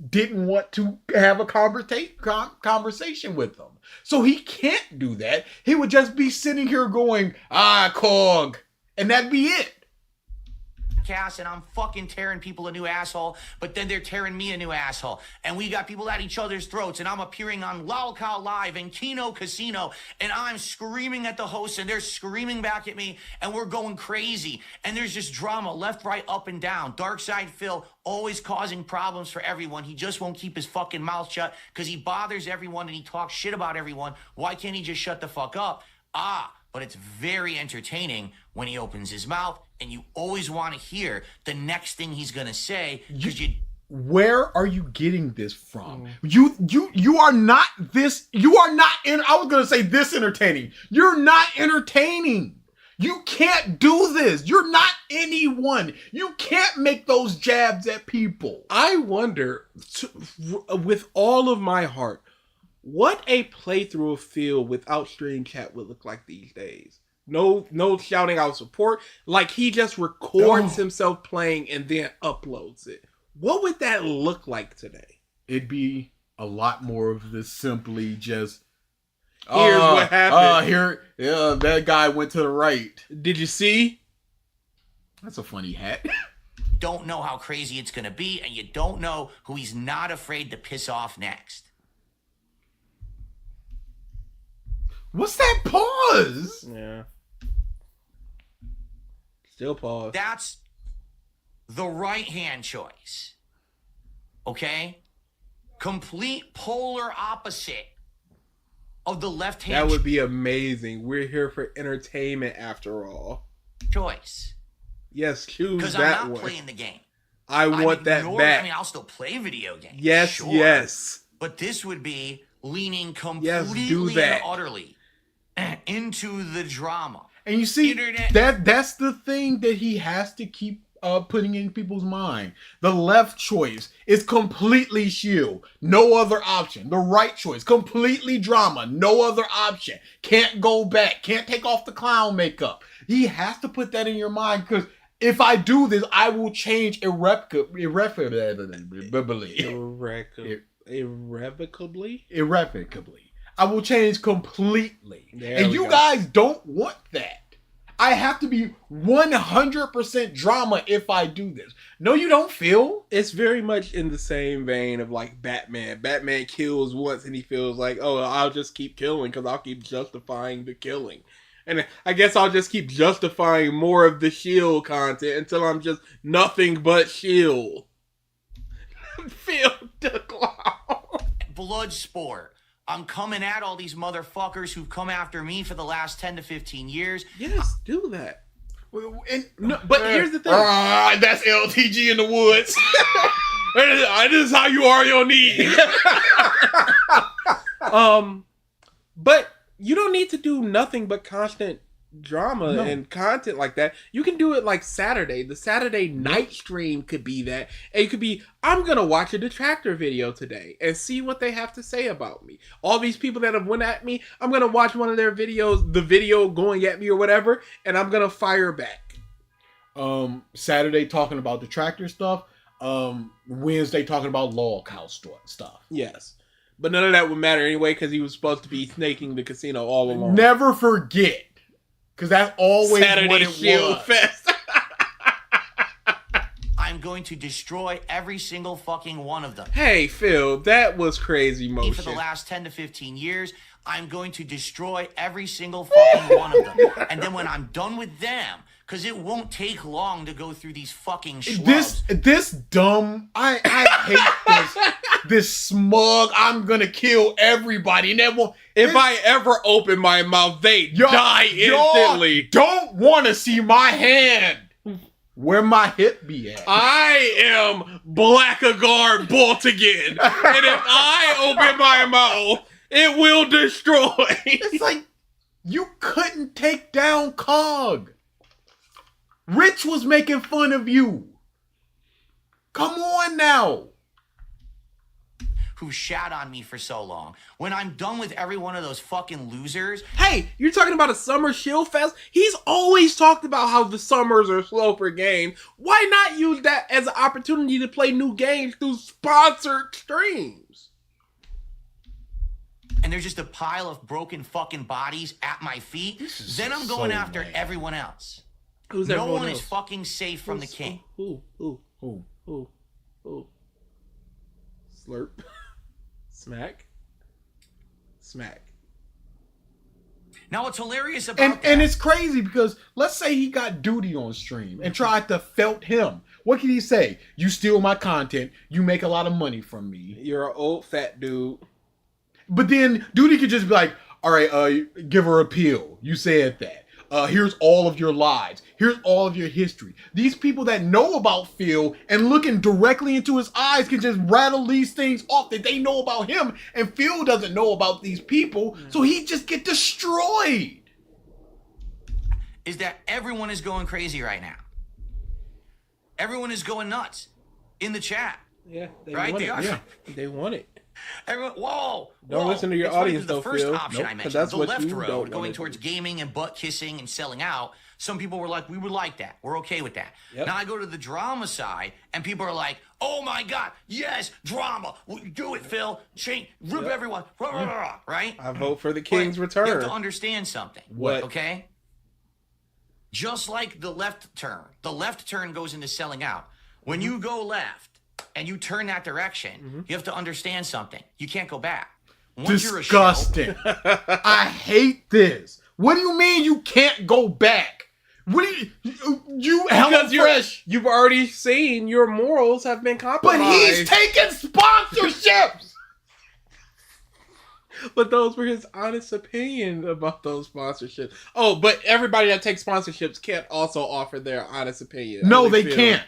didn't want to have a conversation with him. So he can't do that. He would just be sitting here going, Cog, and that'd be it. And I'm fucking tearing people a new asshole, but then they're tearing me a new asshole. And we got people at each other's throats, and I'm appearing on Lolcow Live and Kino Casino, and I'm screaming at the host, and they're screaming back at me, and we're going crazy. And there's just drama left, right, up, and down. DarksydePhil always causing problems for everyone. He just won't keep his fucking mouth shut because he bothers everyone and he talks shit about everyone. Why can't he just shut the fuck up? But it's very entertaining when he opens his mouth, and you always want to hear the next thing he's gonna say because Where are you getting this from? You are not this. You are not in. I was gonna say this entertaining. You're not entertaining. You can't do this. You're not anyone. You can't make those jabs at people. I wonder, with all of my heart, what a playthrough of Phil without stream chat would look like these days. No shouting out support. Like he just records himself playing and then uploads it. What would that look like today? It'd be a lot more of this simply just, here's what happened. That guy went to the right. Did you see? That's a funny hat. Don't know how crazy it's gonna be, and you don't know who he's not afraid to piss off next. What's that pause? Yeah. Still pause. That's the right-hand choice. Okay? Complete polar opposite of the left-hand That would be amazing. We're here for entertainment after all. choice. Yes, choose Because that I'm not one. playing the game. I want that back. I mean, I'll still play video games. Yes, sure, yes. But this would be leaning Yes, completely do and that. utterly into the drama. And you see, Internet. that's the thing that he has to keep putting in people's mind. The left choice is completely shield, no other option. The right choice, completely drama, no other option. Can't go back, can't take off the clown makeup. He has to put that in your mind, because if I do this, I will change irrevocably. I will change completely. And you guys don't want that. I have to be 100% drama if I do this. No, you don't feel. It's very much in the same vein of like Batman. Batman kills once and he feels like, oh, I'll just keep killing because I'll keep justifying the killing. And I guess I'll just keep justifying more of the shield content until I'm just nothing but shield. Phil the Clown. Bloodsport. I'm coming at all these motherfuckers who've come after me for the last 10 to 15 years. Yes, do that. No, but here's the thing. That's LTG in the woods. This is how you are your knee. But you don't need to do nothing but constant drama and content like that. You can do it like Saturday. The Saturday night stream could be that. And it could be, I'm going to watch a detractor video today and see what they have to say about me. All these people that have went at me, I'm going to watch one of their videos, the video going at me or whatever, and I'm going to fire back. Saturday talking about detractor stuff. Wednesday talking about log house stuff. Yes. But none of that would matter anyway because he was supposed to be snaking the casino all along. Never forget. Because that's always Saturday what it Shield was. Fest. I'm going to destroy every single fucking one of them. Hey, Phil, that was crazy motion. For the last 10 to 15 years, I'm going to destroy every single fucking one of them. And then when I'm done with them, because it won't take long to go through these fucking schlubs. This dumb, I hate this smug, I'm gonna kill everybody. And if I ever open my mouth, they die instantly. Don't want to see my hand. Where my hip be at? I am Blackagar Bolt again. And if I open my mouth, it will destroy. It's like, you couldn't take down Cog. Rich was making fun of you. Come on now. Who shat on me for so long. When I'm done with every one of those fucking losers. Hey, you're talking about a summer shield fest? He's always talked about how the summers are slow for games. Why not use that as an opportunity to play new games through sponsored streams? And there's just a pile of broken fucking bodies at my feet. Then I'm going after everyone else. Who's no everyone one else? is fucking safe from the king. Who? Slurp. Smack. Now what's hilarious about that? And it's crazy because let's say he got Duty on stream and tried to felt him. What can he say? You steal my content. You make a lot of money from me. You're an old fat dude. But then Duty could just be like, all right, give her a pill. You said that. Here's all of your lies. Here's all of your history. These people that know about Phil and looking directly into his eyes can just rattle these things off that they know about him. And Phil doesn't know about these people. So he just get destroyed. Is that everyone is going crazy right now. Everyone is going nuts in the chat. Yeah, they right? want They it. are. Yeah, they want it. Everyone, whoa! Don't listen to your It's audience, the though, first Phil. option Nope, I 'cause mentioned, that's the what left you road, don't going wanna towards do. gaming and butt kissing and selling out. Some people were like, we would like that. We're okay with that. Yep. Now I go to the drama side, and people are like, oh my God, yes, drama. Do it, Phil. Change, rip everyone. Rah, rah, rah, rah, right? I vote for the King's But return. You have to understand something. What? Okay? Just like the left turn goes into selling out. When you go left and you turn that direction, you have to understand something. You can't go back. Once Disgusting. I hate this. What do you mean you can't go back? What do you Because fresh? you've already seen your morals have been But compromised. he's taking sponsorships. But those were his honest opinion about those sponsorships. Oh, but everybody that takes sponsorships can't also offer their honest opinion. No, Only they Phil. can't.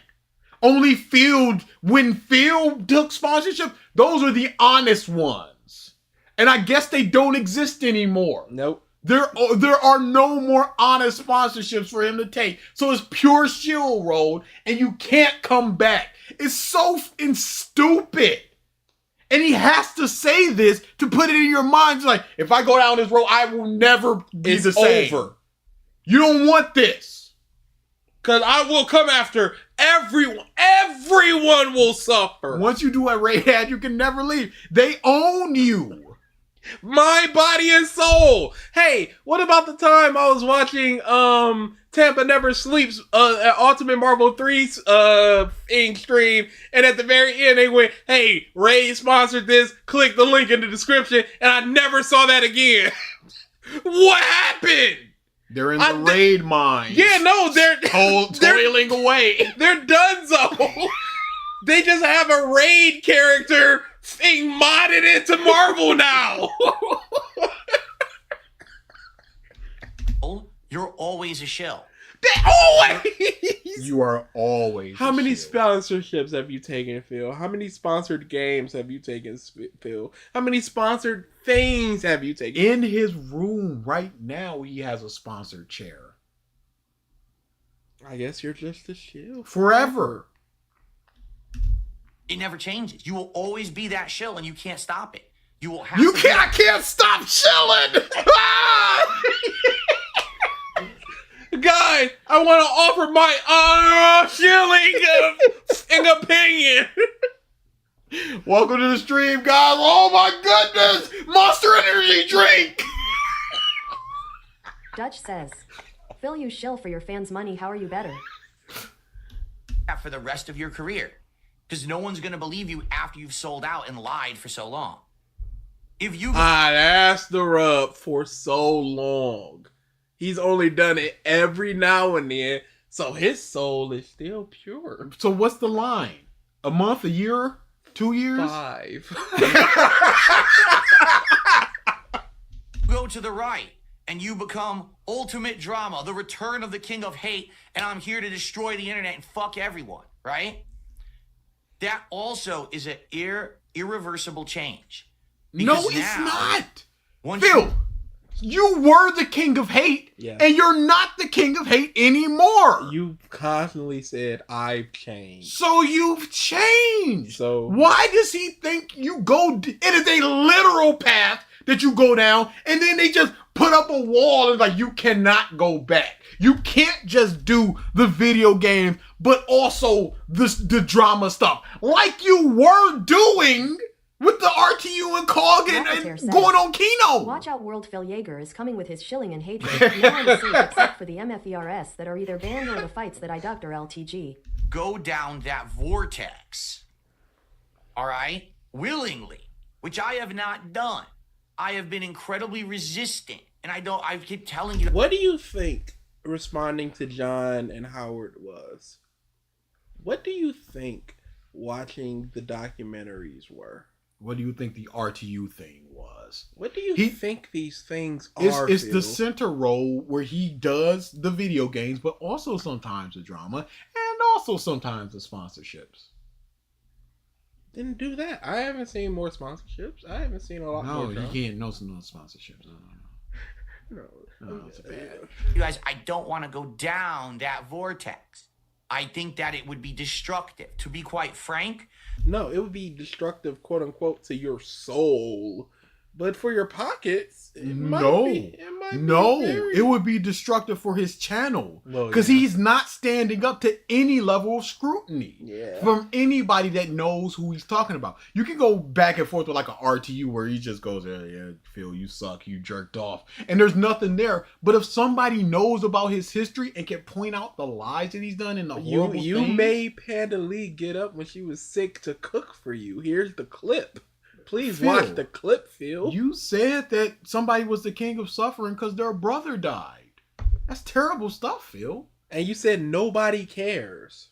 Only Phil, when Phil took sponsorship, those are the honest ones. And I guess they don't exist anymore. Nope. There are no more honest sponsorships for him to take. So it's pure shield road, and you can't come back. It's so stupid. And he has to say this to put it in your mind. It's like, if I go down this road, I will never be the same. Over. You don't want this. Because I will come after everyone. Everyone will suffer. Once you do a raid ad, you can never leave. They own you. My body and soul. Hey, what about the time I was watching Tampa Never Sleeps Ultimate Marvel 3's ink stream, and at the very end they went, hey, Ray sponsored this, click the link in the description, and I never saw that again. What happened? They're in the raid mine. Yeah, no, they're toiling away. They're donezo. They just have a raid character thing modded into Marvel now. You're always a shill. Always. You are always. How many shill. sponsorships have you taken, Phil? How many sponsored games have you taken, Phil? How many sponsored things have you taken? In his room right now, he has a sponsored chair. I guess you're just a shill. Forever. It never changes. You will always be that shill, and you can't stop it. You will have. I can't stop chilling. Guys, I want to offer my shilling opinion. Welcome to the stream, guys. Oh my goodness, Monster Energy drink. Dutch says, Phil, you shill for your fans' money. How are you better? For the rest of your career, because no one's going to believe you after you've sold out and lied for so long. If you, that's the rub for so long. He's only done it every now and then, so his soul is still pure. So what's the line? A month, a year, 2 years? 5. go to the right and you become ultimate drama, the return of the king of hate, and I'm here to destroy the internet and fuck everyone, right? That also is an irreversible change. No, Because it's now, not. once Phil, you were the king of hate, and you're not the king of hate anymore. You constantly said, I've changed. So you've changed. So why does he think you go? It is a literal path that you go down, and then they just put up a wall and like, you cannot go back. You can't just do the video games, but also the drama stuff like you were doing with the RTU and COG and going on Kino. Watch out, World Phil Yeager is coming with his shilling and hatred. No one is safe except for the MFERS that are either banned or the fights that I ducked or LTG. go down that vortex, all right, willingly, which I have not done. I have been incredibly resistant, and I keep telling you. What do you think responding to John and Howard was? What do you think watching the documentaries were? What do you think the RTU thing was? What do you think these things are? It's the center role where he does the video games, but also sometimes the drama, and also sometimes the sponsorships. Didn't do that. I haven't seen more sponsorships. I haven't seen a lot more. No, you can't know some sponsorships. No, it's bad. You guys, I don't want to go down that vortex. I think that it would be destructive. To be quite frank, no, it would be destructive, quote unquote, to your soul, but for your pockets, it would be destructive for his channel because he's not standing up to any level of scrutiny from anybody that knows who he's talking about. You can go back and forth with like an RTU where he just goes, yeah, Phil, you suck, you jerked off, and there's nothing there. But if somebody knows about his history and can point out the lies that he's done and the horrible things, you made Panda Lee get up when she was sick to cook for you. Here's the clip. Please Phil, watch the clip, Phil. You said that somebody was the king of suffering because their brother died. That's terrible stuff, Phil. And you said nobody cares.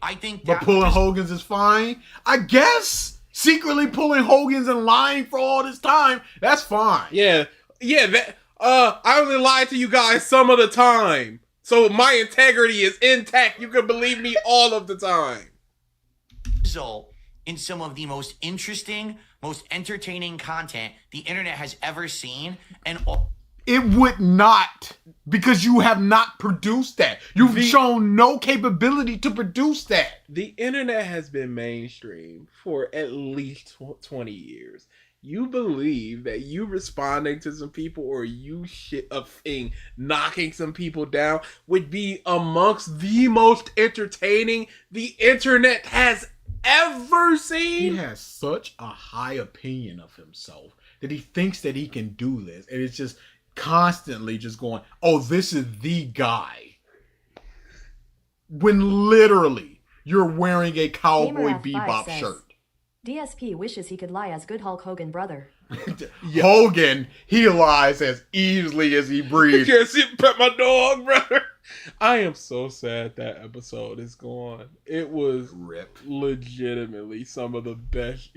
I think but pulling Hogan's is fine. I guess secretly pulling Hogan's and lying for all this time, that's fine. Yeah. That, I only lied to you guys some of the time. So my integrity is intact. You can believe me all of the time. In some of the most interesting, most entertaining content the internet has ever seen, and it would not, because you have not produced that. You've shown no capability to produce that. The internet has been mainstream for at least 20 years. You believe that you responding to some people or you knocking some people down would be amongst the most entertaining the internet has ever seen? He has such a high opinion of himself that he thinks that he can do this, and it's just constantly just going, oh, this is the guy, when literally you're wearing a Cowboy Bebop shirt. DSP wishes he could lie as good Hulk Hogan brother. Hogan, he lies as easily as he breathes. You can't sit and pet my dog, brother. I am so sad that episode is gone. It was legitimately some of the best.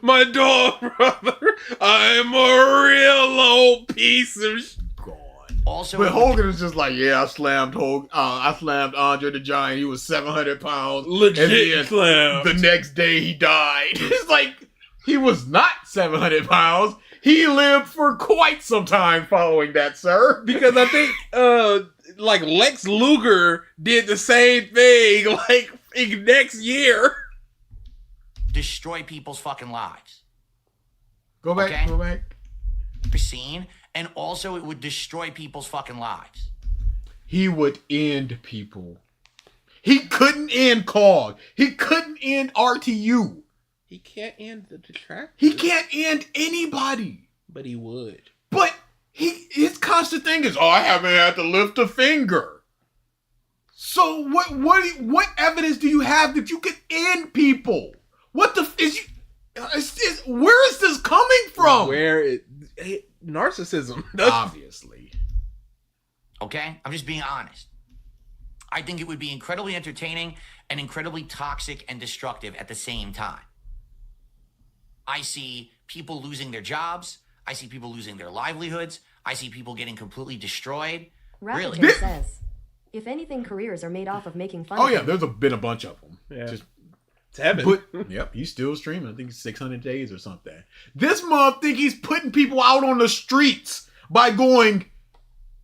My dog, brother. I'm a real old piece of gone. Also, But Hogan is just like, yeah, I slammed Andre the Giant. He was 700 pounds. Legit slam. The next day he died. It's like, he was not 700 pounds. He lived for quite some time following that, sir. Because I think, like, Lex Luger did the same thing, like, next year. destroy people's fucking lives. Go back. Scene, and also it would destroy people's fucking lives. He would end people. He couldn't end COG. He couldn't end RTU. He can't end the detractors. He can't end anybody. But he would. But his constant thing is, I haven't had to lift a finger. So what evidence do you have that you can end people? What the where is this coming from? Narcissism. Obviously. Okay? I'm just being honest. I think it would be incredibly entertaining and incredibly toxic and destructive at the same time. I see people losing their jobs. I see people losing their livelihoods. I see people getting completely destroyed. Rapid Really? says, if anything, careers are made off of making fun Oh of yeah, people. there's been a bunch of them. Yeah. Just, it's heaven. but yep, he's still streaming. I think it's 600 days or something. This month, think he's putting people out on the streets by going,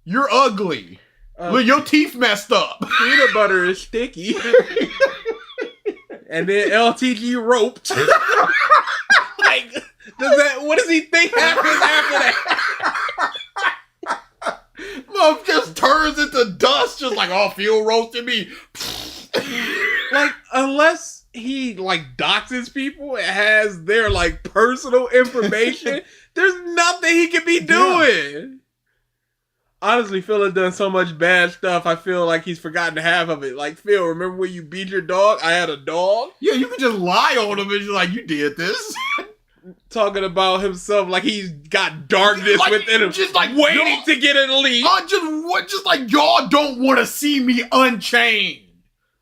"You're ugly. Look, your teeth messed up. Peanut butter is sticky." And then LTG roped. Like, what does he think happens after that? Mom just turns into dust, just like, oh, Phil roasted me. Like, unless he, like, doxes people and has their, like, personal information, there's nothing he can be doing. Yeah. Honestly, Phil has done so much bad stuff, I feel like he's forgotten half of it. Like, Phil, remember when you beat your dog? I had a dog. Yeah, you can just lie on him and you're like, you did this. Talking about himself like he's got darkness like, within him. Just like waiting to get an elite. Just like y'all don't want to see me unchained.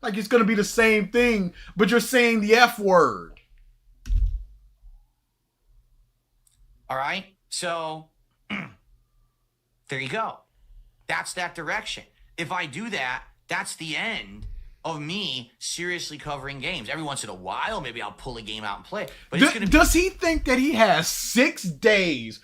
Like it's going to be the same thing, but you're saying the F word. All right? So, there you go. That's that direction. If I do that, that's the end of me seriously covering games. Every once in a while, maybe I'll pull a game out and play. But it's gonna does he think that he has 6 days,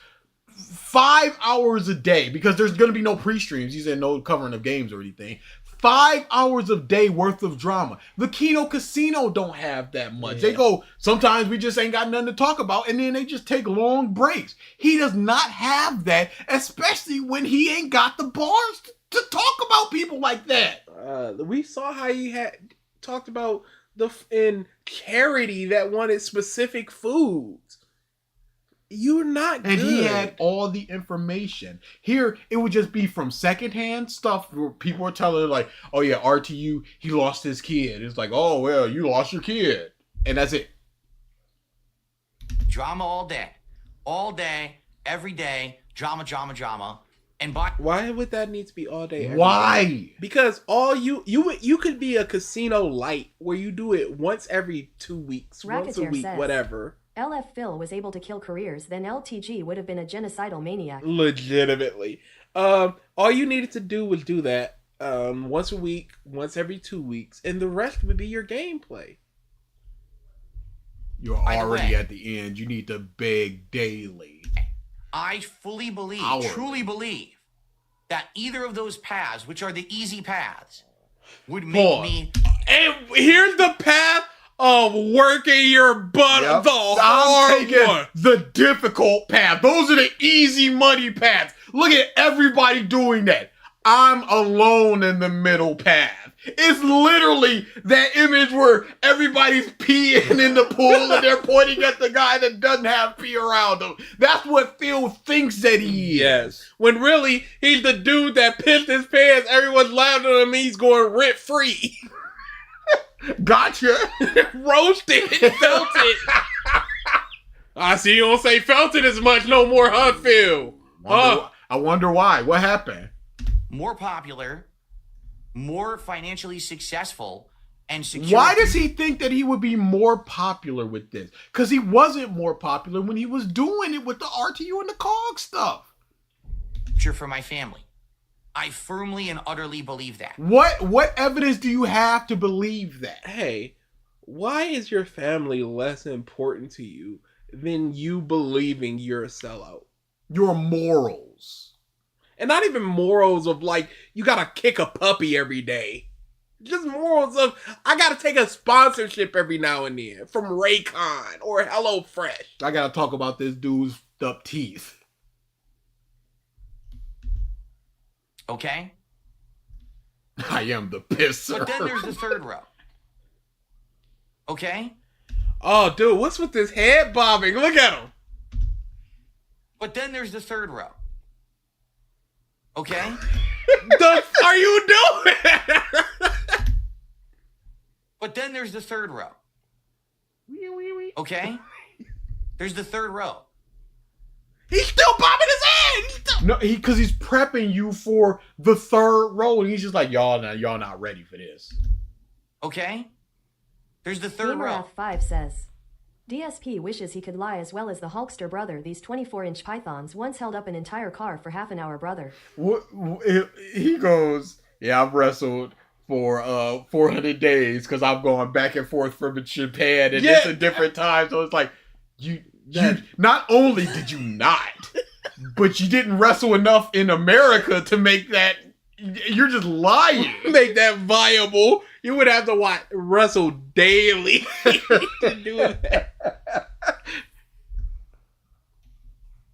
5 hours a day, because there's going to be no pre-streams. He said no covering of games or anything. 5 hours of day worth of drama. The Kino Casino don't have that much. Yeah. They go, sometimes we just ain't got nothing to talk about, and then they just take long breaks. He does not have that, especially when he ain't got the bars to talk about people like that. We saw how he had talked about in Charity that wanted specific foods. You're not good. And he had all the information. Here, it would just be from secondhand stuff where people were telling like, oh yeah, RTU, he lost his kid. It's like, oh, well, you lost your kid. And that's it. Drama all day. All day, every day, drama. And why would that need to be all day? Why? Day? Because all you could be a casino light where you do it once every 2 weeks, once a week, says, whatever. LF Phil was able to kill careers, then LTG would have been a genocidal maniac. Legitimately. All you needed to do was do that once a week, once every 2 weeks, and the rest would be your gameplay. You're already at the end. You need to beg daily. I fully believe, truly believe, that either of those paths, which are the easy paths, would make me... And here's the path of working your butt the hard one. The difficult path. Those are the easy money paths. Look at everybody doing that. I'm alone in the middle path. It's literally that image where everybody's peeing in the pool and they're pointing at the guy that doesn't have pee around him. That's what Phil thinks that he is. Yes. When really, he's the dude that pissed his pants. Everyone's laughing at him. He's going rent free. Gotcha. Roasted. Felt it. I see you don't say felt it as much no more, huh, Phil? I wonder why. What happened? More popular, more financially successful, and secure. Why does he think that he would be more popular with this? Because he wasn't more popular when he was doing it with the RTU and the COG stuff. Future for my family. I firmly and utterly believe that. What evidence do you have to believe that? Hey, why is your family less important to you than you believing you're a sellout? Your morals. And not even morals of like, you gotta kick a puppy every day. Just morals of, I gotta take a sponsorship every now and then from Raycon or HelloFresh. I gotta talk about this dude's up teeth. Okay? I am the pisser. But then there's the third row. Okay? Oh, dude, what's with this head bobbing? Look at him. But then there's the third row. Okay? The f are you doing? But then there's the third row. Okay? There's the third row. He's still bobbing his head. No, because he's prepping you for the third row, and he's just like, y'all not ready for this. Okay? There's the third row. GamerF5 says, DSP wishes he could lie as well as the Hulkster brother. These 24-inch pythons once held up an entire car for half an hour, brother. He goes, yeah, I've wrestled for 400 days because I'm going back and forth from Japan, and it's a different time. So it's like, you not only did you not, but you didn't wrestle enough in America to make that. You're just lying. Make that viable. You would have to wrestle daily to do that.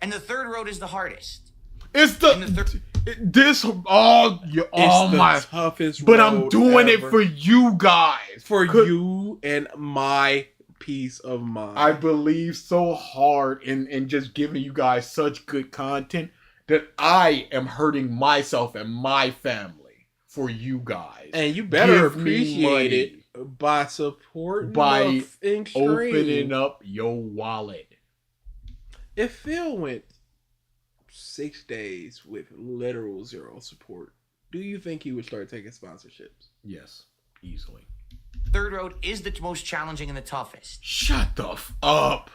And the third road is the hardest. It's the toughest. But I'm doing ever. it for you guys, for you and my peace of mind. I believe so hard in just giving you guys such good content that I am hurting myself and my family for you guys. And you better Give me appreciate money it by supporting by the stream. opening up your wallet. If Phil went 6 days with literal zero support, do you think he would start taking sponsorships? Yes, easily. Third road is the most challenging and the toughest. Shut the up.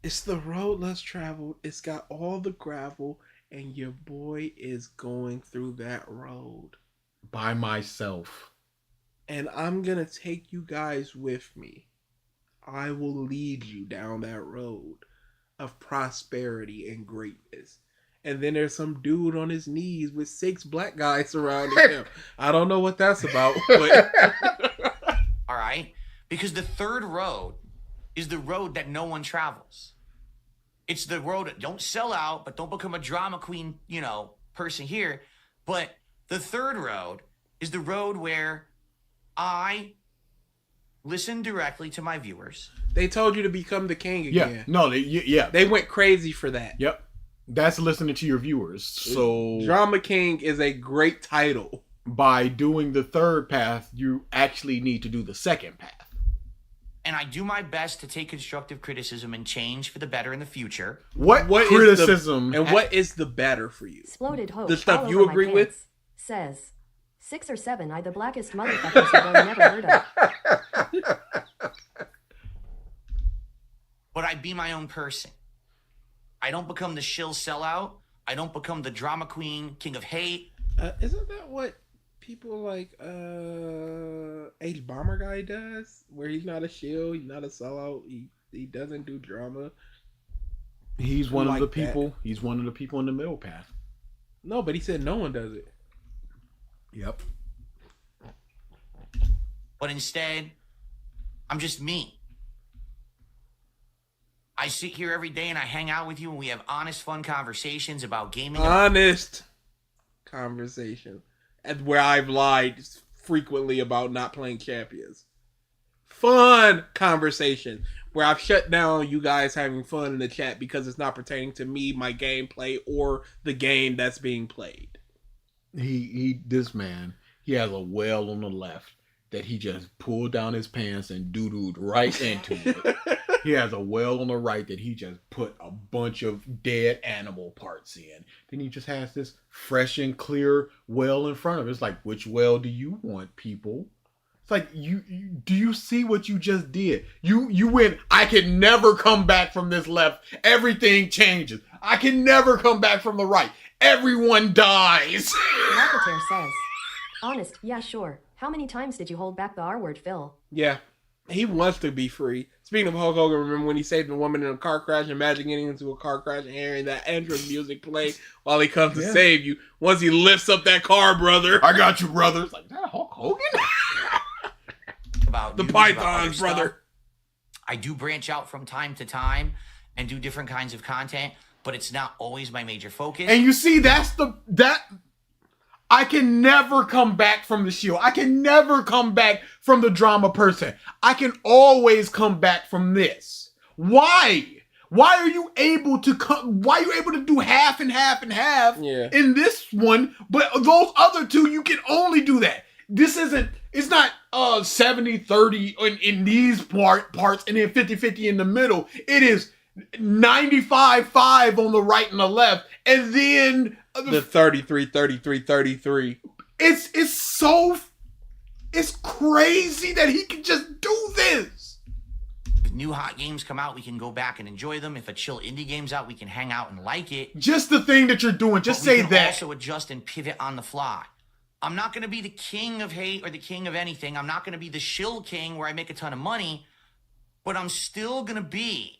It's the road less traveled. It's got all the gravel, and your boy is going through that road. By myself. And I'm going to take you guys with me. I will lead you down that road of prosperity and greatness. And then there's some dude on his knees with 6 black guys surrounding him. I don't know what that's about, but... All right? Because the third road is the road that no one travels. It's the road that don't sell out, but don't become a drama queen, person here. But the third road is the road where I listen directly to my viewers. They told you to become the king again. Yeah, no, they went crazy for that. Yep. That's listening to your viewers. So Drama King is a great title. By doing the third path, you actually need to do the second path. And I do my best to take constructive criticism and change for the better in the future. What criticism? What is the better for you? Exploded hope. The stuff you agree with? Says 6 or 7 I the blackest motherfuckers you've never heard of. But I be my own person. I don't become the shill sellout. I don't become the drama queen, king of hate. Isn't that what people like H Bomber guy does? Where he's not a shill, he's not a sellout, he doesn't do drama. He's one of the people. That. He's one of the people in the middle path. No, but he said no one does it. Yep. But instead, I'm just me. I sit here every day and I hang out with you and we have honest, fun conversations about gaming. Honest conversation. And where I've lied frequently about not playing champions. Fun conversation. Where I've shut down you guys having fun in the chat because it's not pertaining to me, my gameplay, or the game that's being played. This man, he has a well on the left that he just pulled down his pants and doo-dooed right into it. He has a well on the right that he just put a bunch of dead animal parts in. Then he just has this fresh and clear well in front of it. It's like, which well do you want, people? It's like do you see what you just did? You went, I can never come back from this left. Everything changes. I can never come back from the right. Everyone dies. Rocketeer says, honest, yeah, sure. How many times did you hold back the R word, Phil? Yeah. He wants to be free. Speaking of Hulk Hogan, remember when he saved a woman in a car crash? Imagine getting into a car crash and hearing that entrance music play while he comes to save you. Once he lifts up that car, brother. I got you, brother. It's like, is that Hulk Hogan? About the news, about Pythons, other brother. stuff. I do branch out from time to time and do different kinds of content, but it's not always my major focus. And you see, I can never come back from the Shield. I can never come back from the drama person. I can always come back from this. Why? Why are you able to why are you able to do half and half and half in this one, but those other two you can only do that? It's not 70-30 in these parts and then 50-50 in the middle. It is 95-5 on the right and the left, and then the 33-33-33. It's crazy that he can just do this. If new hot games come out, we can go back and enjoy them. If a chill indie game's out, we can hang out and like it. Just the thing that you're doing, just say that. We can also adjust and pivot on the fly. I'm not going to be the king of hate or the king of anything. I'm not going to be the shill king where I make a ton of money, but I'm still going to be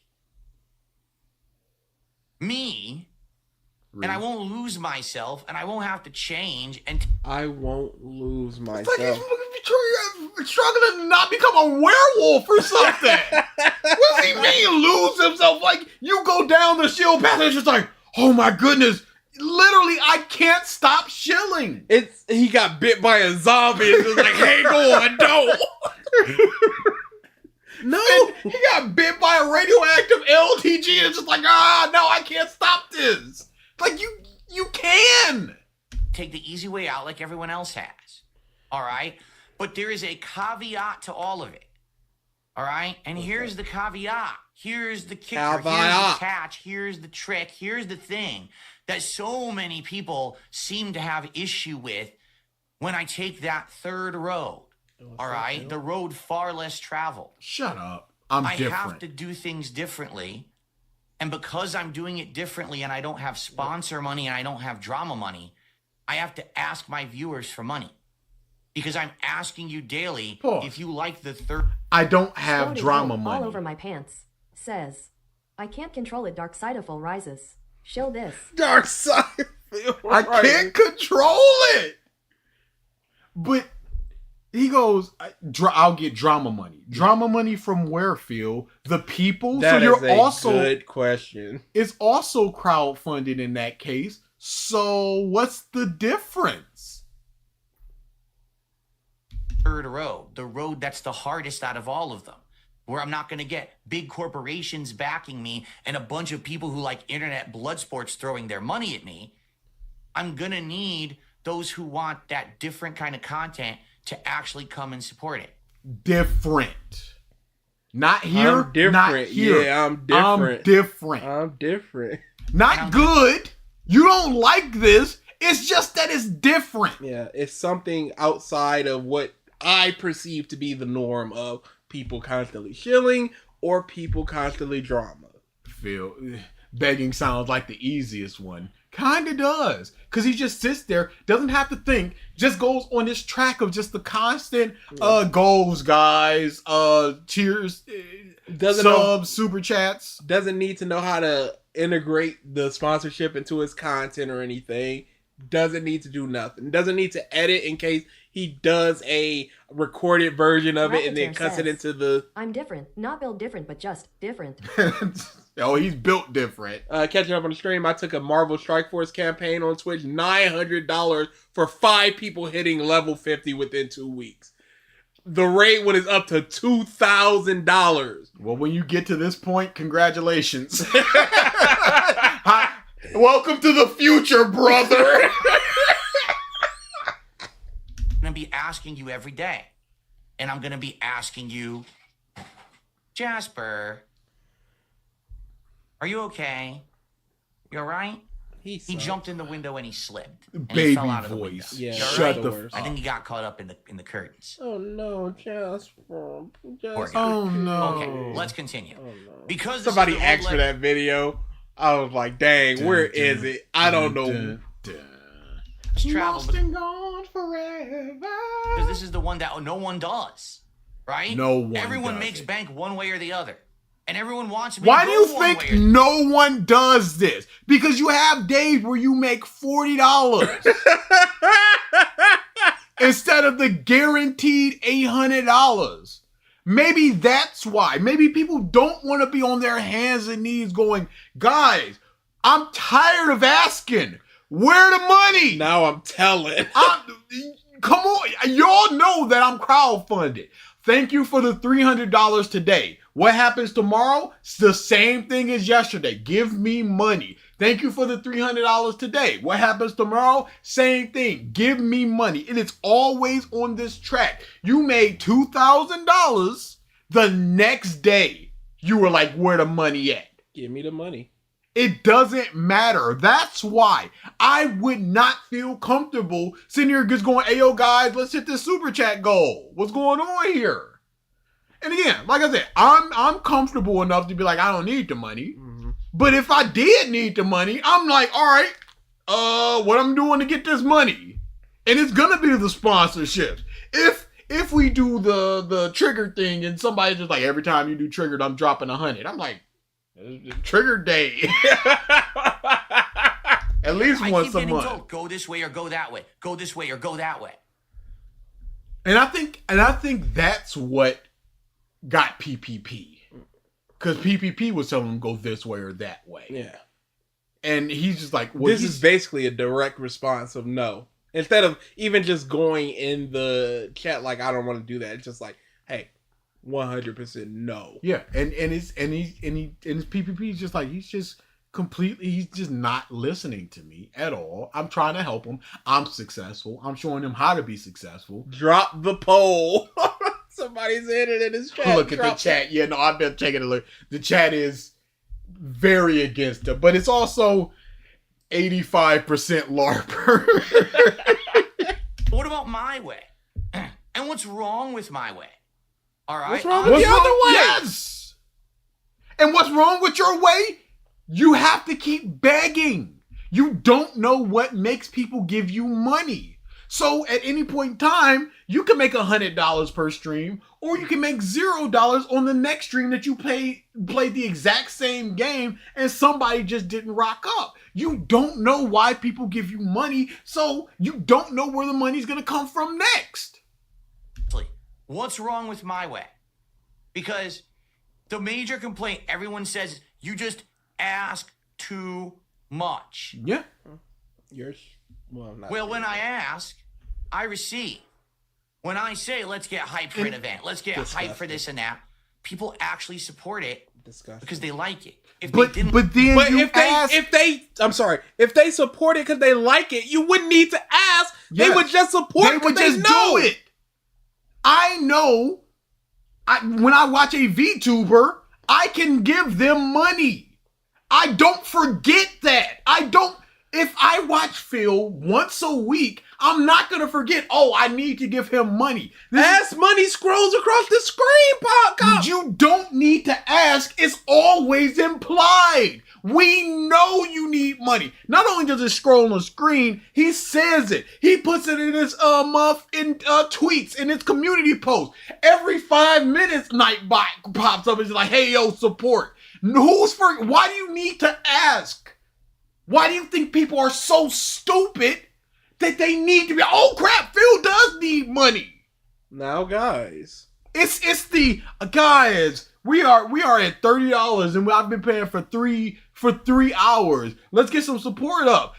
me. And I won't lose myself, and I won't have to change. And I won't lose myself. It's like he's struggling to not become a werewolf or something. What does he mean, lose himself? Like, you go down the shield path, and it's just like, oh my goodness. Literally, I can't stop shilling. He got bit by a zombie. It's just like, hang on, don't. No. And he got bit by a radioactive LTG, and it's just like, no, I can't stop this. Like, you can take the easy way out like everyone else has. All right? But there is a caveat to all of it. All right? And here's the caveat. Here's the kicker. Here's the catch. Here's the trick. Here's the thing that so many people seem to have issue with when I take that third road. All right? The road far less traveled. Shut up. I have to do things differently. And because I'm doing it differently and I don't have sponsor money and I don't have drama money, I have to ask my viewers for money. Because I'm asking you daily if you like the third... I don't have drama money. All over my pants. Says, I can't control it. DarksydePhil rises. Show this. DarksydePhil. I can't control it. But he goes, I'll get drama money. Drama money from where, Phil? The people? That so is a good question. It's also crowdfunded in that case. So what's the difference? Third road. The road that's the hardest out of all of them. Where I'm not going to get big corporations backing me and a bunch of people who like internet blood sports throwing their money at me. I'm going to need those who want that different kind of content to actually come and support it. Different. Not here. I'm different. Not here. Yeah, I'm different. I'm different. I'm Not good. You don't like this. It's just that it's different. Yeah, it's something outside of what I perceive to be the norm of people constantly shilling or people constantly drama. Phil, begging sounds like the easiest one. Kinda does. Because he just sits there, doesn't have to think, just goes on this track of just the constant goals, guys, cheers, subs, super chats. Doesn't need to know how to integrate the sponsorship into his content or anything. Doesn't need to do nothing. Doesn't need to edit in case he does a recorded version of it and then cuts it into the... I'm different. Not built different, but just different. Oh, he's built different. Catching up on the stream, I took a Marvel Strike Force campaign on Twitch. $900 for 5 people hitting level 50 within 2 weeks. The rate one is up to $2,000. Well, when you get to this point, congratulations. Welcome to the future, brother. I'm going to be asking you every day. And I'm going to be asking you, Jasper, are you okay? You all right? He jumped in the window and he slipped. And he Baby fell out of the window. voice. Yeah, Shut the worst. I think he got caught up in the curtains. Oh no, Jasper. Oh no. Okay, let's continue. Oh, no. Because this Somebody is the asked for roulette- that video. I was like, dang, where is it? I don't know. travel, Lost and gone forever. because this is the one that no one does, right? No one Everyone does makes it. bank one way or the other, and everyone wants me. Why to do you go one think way or- no one does this? Because you have days where you make $40 instead of the guaranteed $800. Maybe that's why. Maybe people don't want to be on their hands and knees going, guys, I'm tired of asking. Where the money? Now I'm telling. Come on. Y'all know that I'm crowdfunded. Thank you for the $300 today. What happens tomorrow? It's the same thing as yesterday. Give me money. Thank you for the $300 today. What happens tomorrow? Same thing. Give me money. It is always on this track. You made $2,000 the next day. You were like, where the money at? Give me the money. It doesn't matter. That's why I would not feel comfortable sitting here just going, hey, yo, guys, let's hit this super chat goal. What's going on here? And again, like I said, I'm comfortable enough to be like, I don't need the money. Mm-hmm. But if I did need the money, I'm like, all right, what I'm doing to get this money? And it's gonna be the sponsorships. If we do the trigger thing and somebody's just like, every time you do triggered, I'm dropping 100. I'm like, it's trigger day. At least I once keep a getting month. told, go this way or go that way. Go this way or go that way. And I think that's what got PPP. Because PPP was telling him go this way or that way. Yeah. And he's just like, well, This is basically a direct response of no. Instead of even just going in the chat like, I don't want to do that. It's just like, hey, 100% no. yeah. And his PPP is just like, he's just not listening to me at all. I'm trying to help him. I'm successful. I'm showing him how to be successful. Drop the poll. Somebody's in it in his chat. Look at the chat. Yeah, no, I've been taking a look. The chat is very against it, but it's also 85% LARPer. What about my way? And what's wrong with my way? All right. What's wrong with the other way? Yes. And what's wrong with your way? You have to keep begging. You don't know what makes people give you money. So at any point in time, you can make $100 per stream, or you can make $0 on the next stream that you played the exact same game and somebody just didn't rock up. You don't know why people give you money, so you don't know where the money's gonna come from next. What's wrong with my way? Because the major complaint everyone says is you just ask too much. Yeah. Yours? Well, not Well, when I ask, I receive. When I say, let's get hyped for an event, let's get hyped for this and that, people actually support it because they like it. If they didn't, But if they support it because they like it, you wouldn't need to ask. Yes. They would just support it because they know do it. I know when I watch a VTuber, I can give them money. I don't forget that. If I watch Phil once a week, I'm not going to forget, I need to give him money. As money scrolls across the screen, Pop. You don't need to ask. It's always implied. We know you need money. Not only does it scroll on the screen, he says it. He puts it in his tweets, in his community posts. Every 5 minutes, Nightbot pops up and is like, hey, yo, support. Why do you need to ask? Why do you think people are so stupid that they need to be, oh crap, Phil does need money. Now, guys. It's the guys, we are at $30 and I've been paying for 3 hours. Let's get some support up.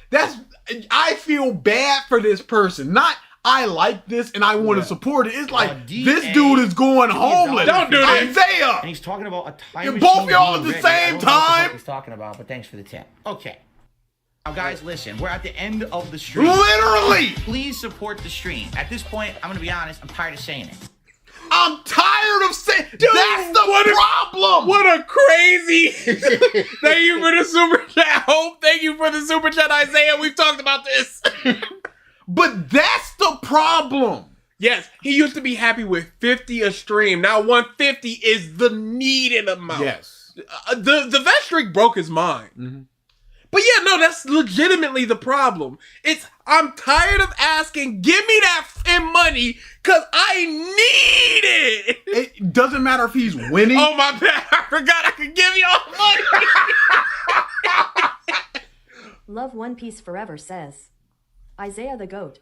I feel bad for this person. Not I like this and I want to support it. It's like this dude is going homeless. Don't do this. Isaiah. and he's talking about a time You're machine. both y'all at the being same ready. I don't know what the time? fuck he's talking about, but thanks for the tip. Okay. Now, guys, listen. We're at the end of the stream. Literally. Please support the stream. At this point, I'm going to be honest. I'm tired of saying it. I'm tired of saying. Dude, that's the problem. What a crazy. Thank you for the super chat, Hope. Thank you for the super chat, Isaiah. We've talked about this. But that's the problem. Yes, he used to be happy with 50 a stream. Now 150 is the needed amount. Yes. The vet streak broke his mind. Mm-hmm. But yeah, no, that's legitimately the problem. I'm tired of asking, give me that money, because I need it. It doesn't matter if he's winning. Oh, my bad. I forgot I could give y'all money. Love One Piece Forever says, Isaiah the GOAT.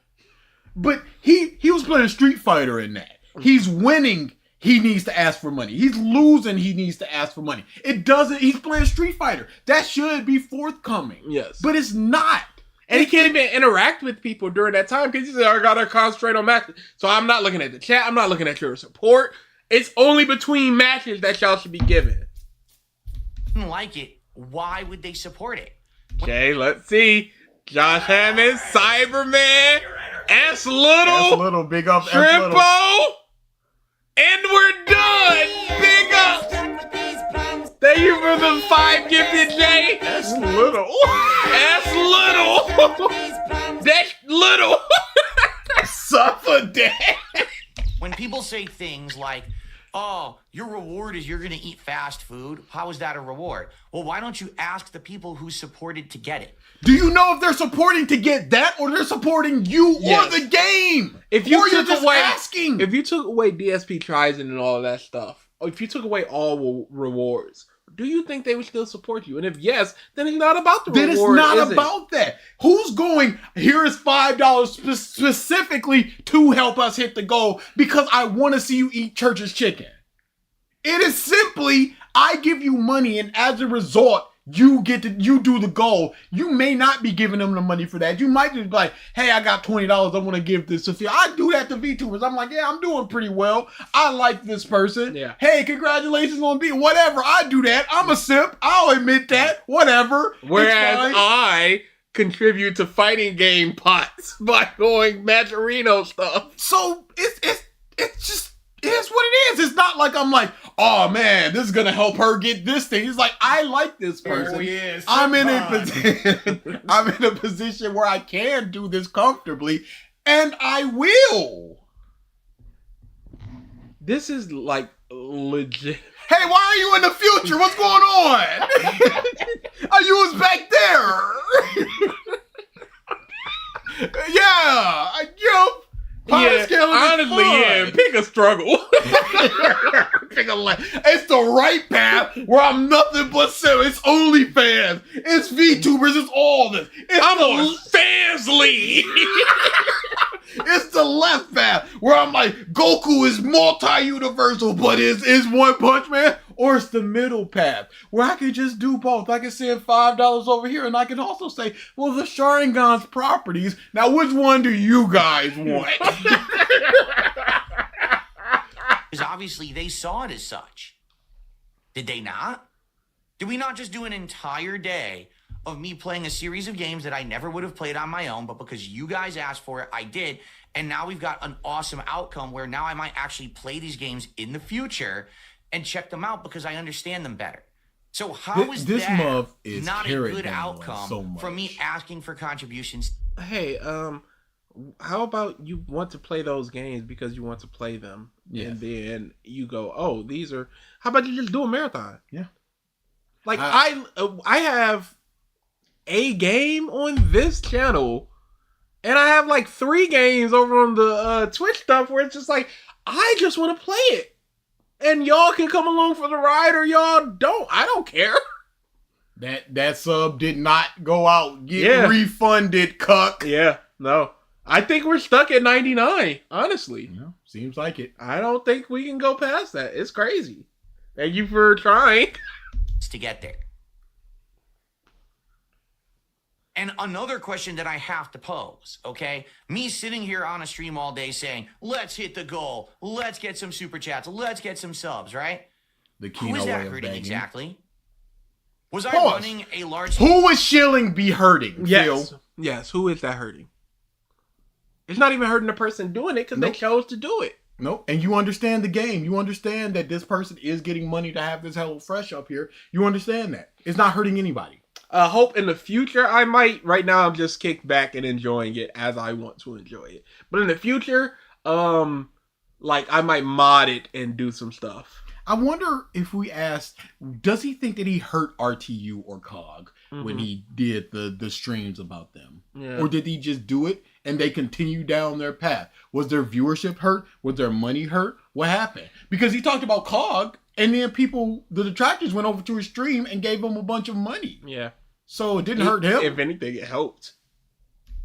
But he was playing Street Fighter in that. He's winning. He needs to ask for money. He's losing. He needs to ask for money. He's playing Street Fighter. That should be forthcoming. Yes. But it's not. And he can't even interact with people during that time because he said, I gotta concentrate on matches. So I'm not looking at the chat. I'm not looking at your support. It's only between matches that y'all should be given. Like it, why would they support it? Okay, let's see. Josh Hammond, Cyberman, S Little, big up, Shrimpo, and we're done. Big up. Thank you for the 5 gifted, Jay. S Little. S Little. That's little. Suffer that. When people say things like, oh, your reward is you're going to eat fast food, how is that a reward? Well, why don't you ask the people who supported to get it? Do you know if they're supporting to get that or they're supporting you or the game? If you or took you're just away, asking. If you took away DSP Tries It and all of that stuff, or if you took away all rewards, do you think they would still support you? And if yes, then it's not about the reward. Then it's not about that. Who's going, here is $5 specifically to help us hit the goal because I want to see you eat Church's chicken. It is simply, I give you money and as a result, you do the goal. You may not be giving them the money for that. You might just be like, hey, I got $20. I want to give this to Sophia. I do that to VTubers. I'm like, yeah, I'm doing pretty well. I like this person. Yeah. Hey, congratulations on being whatever. I do that. I'm a simp. I'll admit that. Whatever. Whereas I contribute to fighting game pots by going Majorino stuff. So it's just, it is what it is. It's not like I'm like, oh man, this is gonna help her get this thing. It's like, I like this person. Oh, yeah, I'm in a position where I can do this comfortably, and I will. This is like legit. Hey, why are you in the future? What's going on? You was back there. Yeah, Honestly, yeah, pick a struggle. Pick a lane. It's the right path where I'm nothing but sim. It's OnlyFans. It's VTubers. It's all this. I'm on Fans League. It's the left path where I'm like, Goku is multi-universal, but is One Punch Man? Or it's the middle path where I can just do both. I can send $5 over here and I can also say, well, the Sharingan's properties. Now, which one do you guys want? Because obviously they saw it as such. Did they not? Did we not just do an entire day of me playing a series of games that I never would have played on my own, but because you guys asked for it, I did. And now we've got an awesome outcome where now I might actually play these games in the future and check them out because I understand them better. So how is this that month is not a carried good down outcome so much. from me asking for contributions? Hey, how about you want to play those games because you want to play them, and then you go, oh, these are. How about you just do a marathon? Yeah. Like I have a game on this channel, and I have like 3 games over on the Twitch stuff where it's just like I just want to play it. And y'all can come along for the ride or y'all don't. I don't care. That sub did not go out. Get refunded, cuck. Yeah, no. I think we're stuck at 99, honestly. Yeah, seems like it. I don't think we can go past that. It's crazy. Thank you for trying. To get there. And another question that I have to pose, okay? Me sitting here on a stream all day saying, let's hit the goal. Let's get some super chats. Let's get some subs, right? Who is that hurting exactly? Was I running a large... Who would shilling be hurting, Phil? Yes, who is that hurting? It's not even hurting the person doing it because they chose to do it. Nope. And you understand the game. You understand that this person is getting money to have this Hello Fresh up here. You understand that. It's not hurting anybody. Hope in the future I might. Right now I'm just kicked back and enjoying it as I want to enjoy it. But in the future, like I might mod it and do some stuff. I wonder if we asked, does he think that he hurt RTU or COG when he did the streams about them? Yeah. Or did he just do it and they continue down their path? Was their viewership hurt? Was their money hurt? What happened? Because he talked about COG and then the detractors went over to his stream and gave him a bunch of money. Yeah. So it didn't hurt him. If anything, it helped.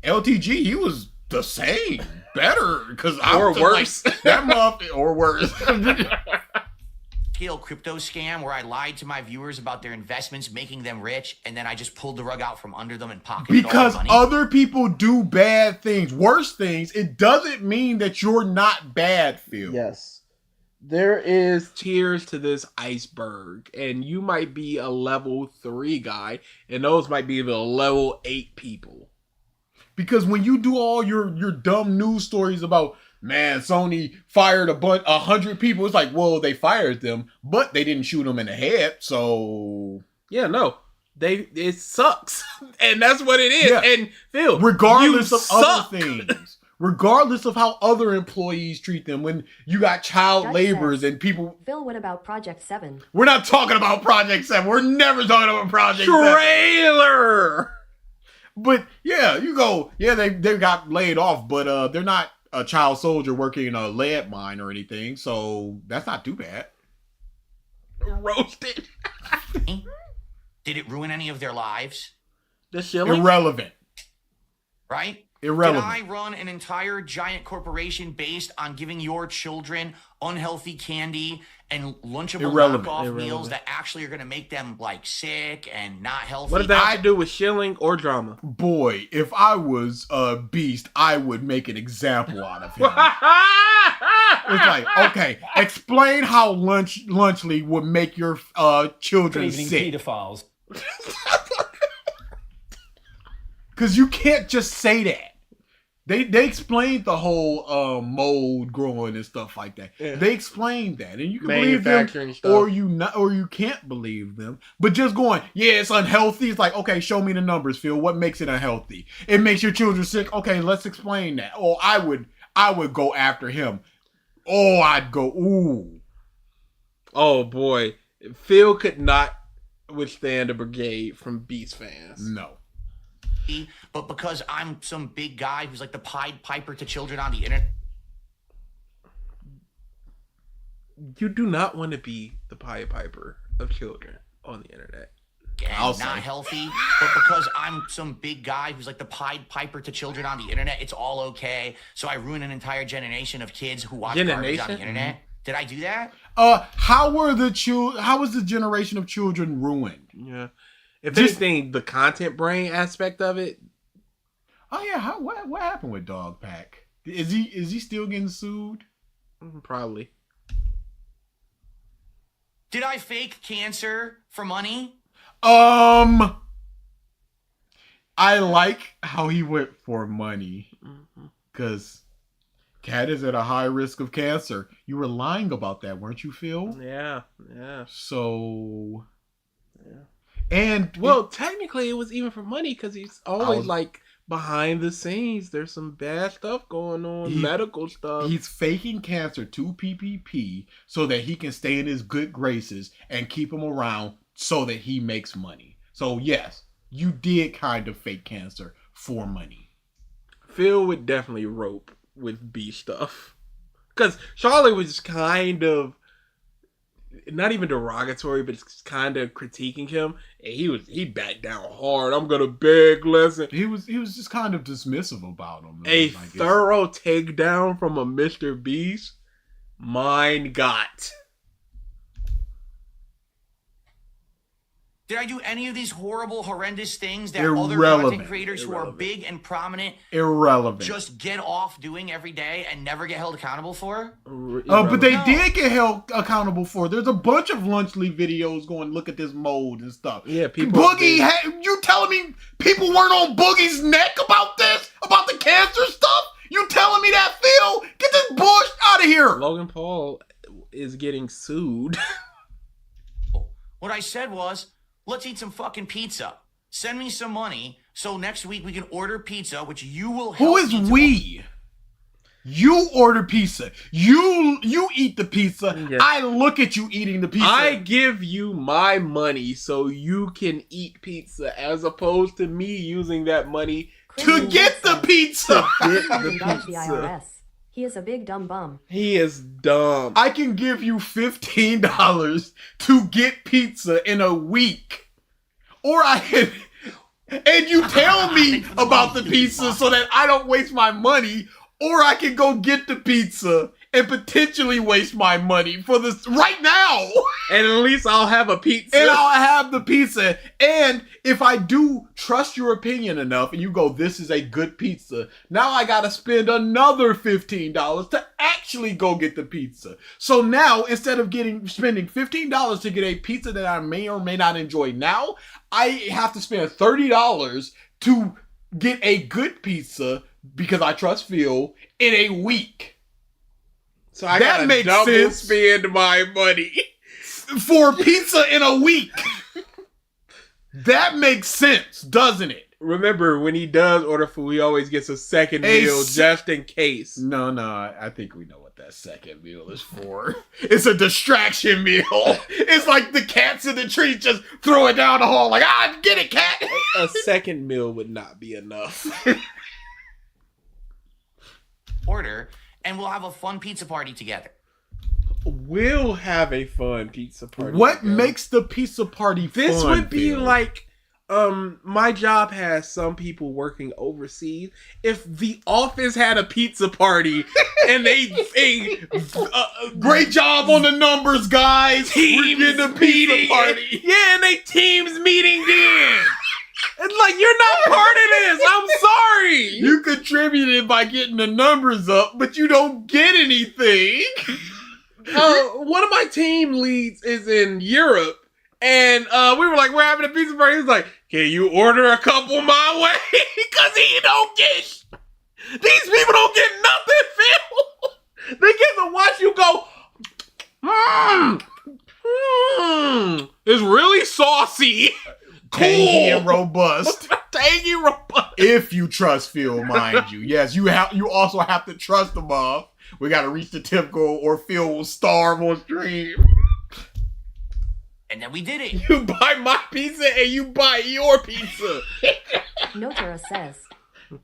LTG, he was the same. Better. Or worse. Like, that month, or worse. Scale crypto scam where I lied to my viewers about their investments, making them rich, and then I just pulled the rug out from under them and pocketed all Because their money. other people do bad things, worse things, it doesn't mean that you're not bad, Phil. Yes. There is tiers to this iceberg, and you might be a level 3 guy, and those might be the level 8 people. Because when you do all your dumb news stories about, man, Sony fired 100 people, it's like, well, they fired them, but they didn't shoot them in the head, so... Yeah, no. It sucks. And that's what it is. Yeah. And Phil, regardless you of suck. other things. Regardless of how other employees treat them, when you got child That laborers says, and people... Phil, what about Project 7? We're not talking about Project 7. We're never talking about Project 7. Trailer! But yeah, you go, yeah, they got laid off, but they're not a child soldier working in a lead mine or anything, so that's not too bad. Roasted. Did it ruin any of their lives? The shilling? Irrelevant. Right? Irrelevant. Did I run an entire giant corporation based on giving your children unhealthy candy and lunchable knockoff meals that actually are going to make them like sick and not healthy? What does that have to do with shilling or drama? Boy, if I was a beast, I would make an example out of him. It's like, okay, explain how Lunchly would make your children sick. Pedophiles. Because you can't just say that. They explained the whole mold growing and stuff like that. Yeah. They explained that, and you can believe them, stuff. or you can't believe them. But just going, yeah, it's unhealthy. It's like, okay, show me the numbers, Phil. What makes it unhealthy? It makes your children sick. Okay, let's explain that. Or I would go after him. Oh, I'd go, ooh. Oh boy, Phil could not withstand a brigade from Beast fans. No. But because I'm some big guy who's like the Pied Piper to children on the internet. You do not want to be the Pied Piper of children on the internet. And not healthy, but because I'm some big guy who's like the Pied Piper to children on the internet, it's all okay. So I ruin an entire generation of kids who watch garbage on the internet. Mm-hmm. Did I do that? How was the generation of children ruined? Yeah. If anything, the content brain aspect of it. Oh yeah, what happened with Dog Pack? Is he still getting sued? Probably. Did I fake cancer for money? I like how he went for money, because Cat is at a high risk of cancer. You were lying about that, weren't you, Phil? Yeah. So. Yeah. And technically it was even for money, because he's always like behind the scenes. There's some bad stuff going on, medical stuff. He's faking cancer to PPP so that he can stay in his good graces and keep him around so that he makes money. So yes, you did kind of fake cancer for money. Phil would definitely rope with B stuff, because Charlotte was kind of not even derogatory, but it's kind of critiquing him, and he backed down hard. I'm gonna beg lesson. He was just kind of dismissive about him. A thorough takedown from a Mr. Beast. Mine got. Did I do any of these horrible, horrendous things that other content creators who are big and prominent just get off doing every day and never get held accountable for? But they did get held accountable for. There's a bunch of Lunchly videos going, look at this mold and stuff. Yeah, people. Boogie, you telling me people weren't on Boogie's neck about this? About the cancer stuff? You telling me that, Phil? Get this bullshit out of here. Logan Paul is getting sued. What I said was, let's eat some fucking pizza. Send me some money so next week we can order pizza, which you will help. Who is we? You order pizza. You eat the pizza. Yeah. I look at you eating the pizza. I give you my money so you can eat pizza, as opposed to me using that money to get the pizza. The IRS. He is a big dumb bum. He is dumb. I can give you $15 to get pizza in a week. Or I can... And you tell me about the pizza so that I don't waste my money. Or I can go get the pizza and potentially waste my money for this right now. And at least I'll have a pizza. And I'll have the pizza. And if I do trust your opinion enough and you go, this is a good pizza, now I got to spend another $15 to actually go get the pizza. So now, instead of spending $15 to get a pizza that I may or may not enjoy now, I have to spend $30 to get a good pizza because I trust Phil in a week. So I gotta double spend my money for pizza in a week. That makes sense, doesn't it? Remember, when he does order food, he always gets a second meal just in case. No, I think we know what that second meal is for. It's a distraction meal. It's like the cats in the tree just throw it down the hall like, get it, cat. A second meal would not be enough. Order, and we'll have a fun pizza party together. We'll have a fun pizza party. What makes the pizza party fun? This would be Phil? like, my job has some people working overseas. If the office had a pizza party and great job on the numbers, guys. We're getting a pizza party. Yeah, and they teams meeting then. It's like, you're not part of this. I'm sorry. You contributed by getting the numbers up, but you don't get anything. One of my team leads is in Europe, and we were like, we're having a pizza party. He's like, can you order a couple my way? Because he don't get... These people don't get nothing, Phil. They get to watch you go, it's really saucy. Tangy and robust. Tangy robust. If you trust Phil, mind you. Yes, you also have to trust him off. We got to reach the tip goal or Phil will starve on stream. And then we did it. You buy my pizza and you buy your pizza. Notera says,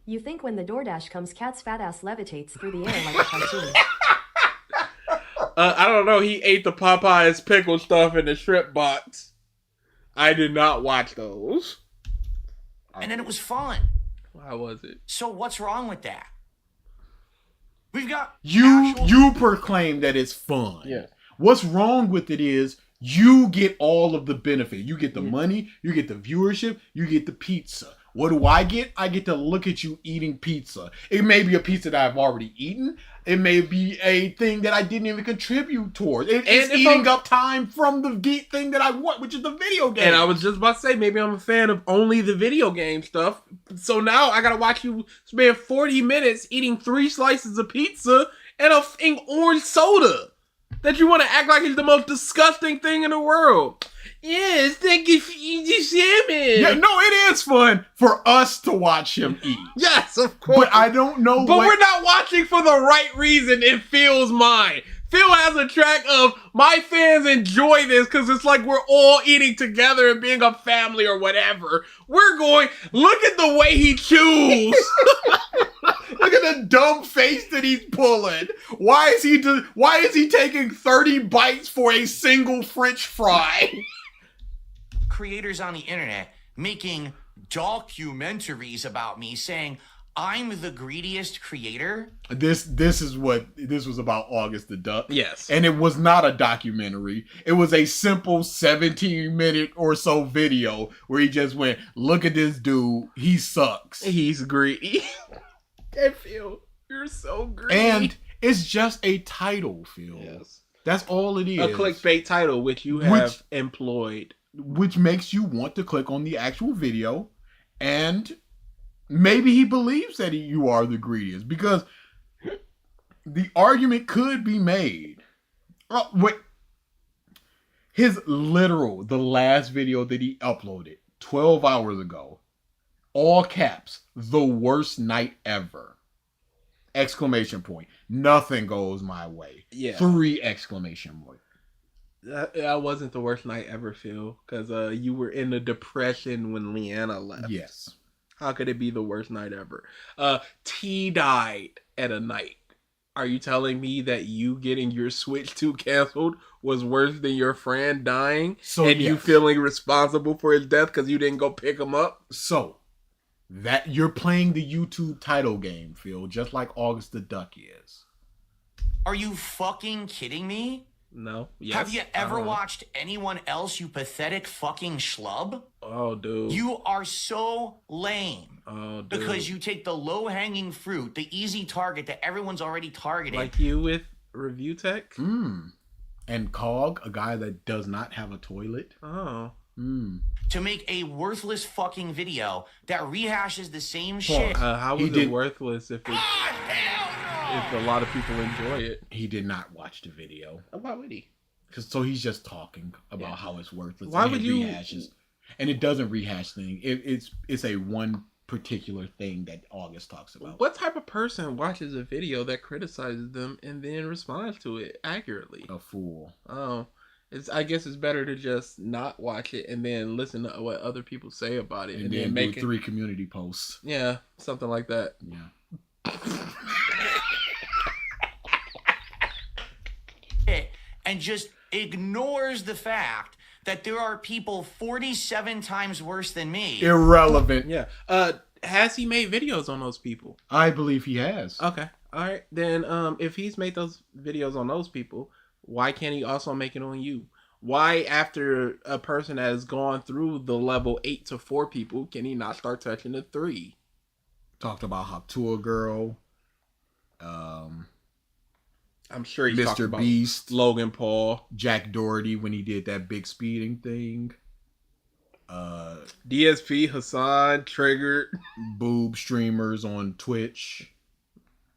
you think when the DoorDash comes, Cat's fat ass levitates through the air like a cartoon. I don't know. He ate the Popeye's pickle stuff in the shrimp box. I did not watch those. And then it was fun. How was it? So what's wrong with that? We've got you proclaim that it's fun. Yeah. What's wrong with it is you get all of the benefit. You get the money, you get the viewership, you get the pizza. What do I get? I get to look at you eating pizza. It may be a pizza that I've already eaten. It may be a thing that I didn't even contribute towards. It's eating up time from the thing that I want, which is the video game. And I was just about to say, maybe I'm a fan of only the video game stuff. So now I gotta watch you spend 40 minutes eating 3 slices of pizza and a orange soda that you want to act like it's the most disgusting thing in the world. Yes, thank you for eating salmon. Yeah, no, it is fun for us to watch him eat. Yes, of course. But I don't know But we're not watching for the right reason in Phil's mind. Phil has a track of, my fans enjoy this because it's like we're all eating together and being a family or whatever. We're going, look at the way he chews. Look at the dumb face that he's pulling. Why is he taking 30 bites for a single French fry? Creators on the internet making documentaries about me saying I'm the greediest creator. This was about August the Duck. Yes. And it was not a documentary. It was a simple 17-minute or so video where he just went, look at this dude. He sucks. He's greedy. I feel you're so greedy. And it's just a title, Phil. Yes. That's all it is. A clickbait title, which you have employed. Which makes you want to click on the actual video, and maybe he believes that you are the greediest, because the argument could be made. Oh, wait. The last video that he uploaded 12 hours ago, all caps, the worst night ever. Exclamation point. Nothing goes my way. Yeah. 3 exclamation point. That wasn't the worst night ever, Phil, because you were in a depression when Leanna left. Yes. How could it be the worst night ever? T died at a night. Are you telling me that you getting your Switch 2 canceled was worse than your friend dying? You feeling responsible for his death because you didn't go pick him up? So, that you're playing the YouTube title game, Phil, just like August the Duck is. Are you fucking kidding me? No. Yes. Have you ever watched anyone else, you pathetic fucking schlub? Oh, dude. You are so lame. Oh, dude. Because you take the low-hanging fruit, the easy target that everyone's already targeting. Like you with Review Tech? And Cog, a guy that does not have a toilet. Oh. To make a worthless fucking video that rehashes the same shit. How was it worthless if a lot of people enjoy it? He did not watch the video. Why would he? So he's just talking about how it's worthless. Why would you? Rehashes. And it doesn't rehash thing. It's a one particular thing that August talks about. What type of person watches a video that criticizes them and then responds to it accurately? A fool. Oh. I guess it's better to just not watch it and then listen to what other people say about it. And then make 3 community posts. Yeah, something like that. Yeah. And just ignores the fact that there are people 47 times worse than me. Irrelevant. Yeah. Has he made videos on those people? I believe he has. Okay. All right. Then if he's made those videos on those people, why can't he also make it on you? Why, after a person has gone through the level 8 to 4 people, can he not start touching the 3? Talked about Hop Tour Girl. I'm sure he talked Mr. about Beast, Logan Paul, Jack Doherty when he did that big speeding thing. DSP, Hassan, Triggered, boob streamers on Twitch.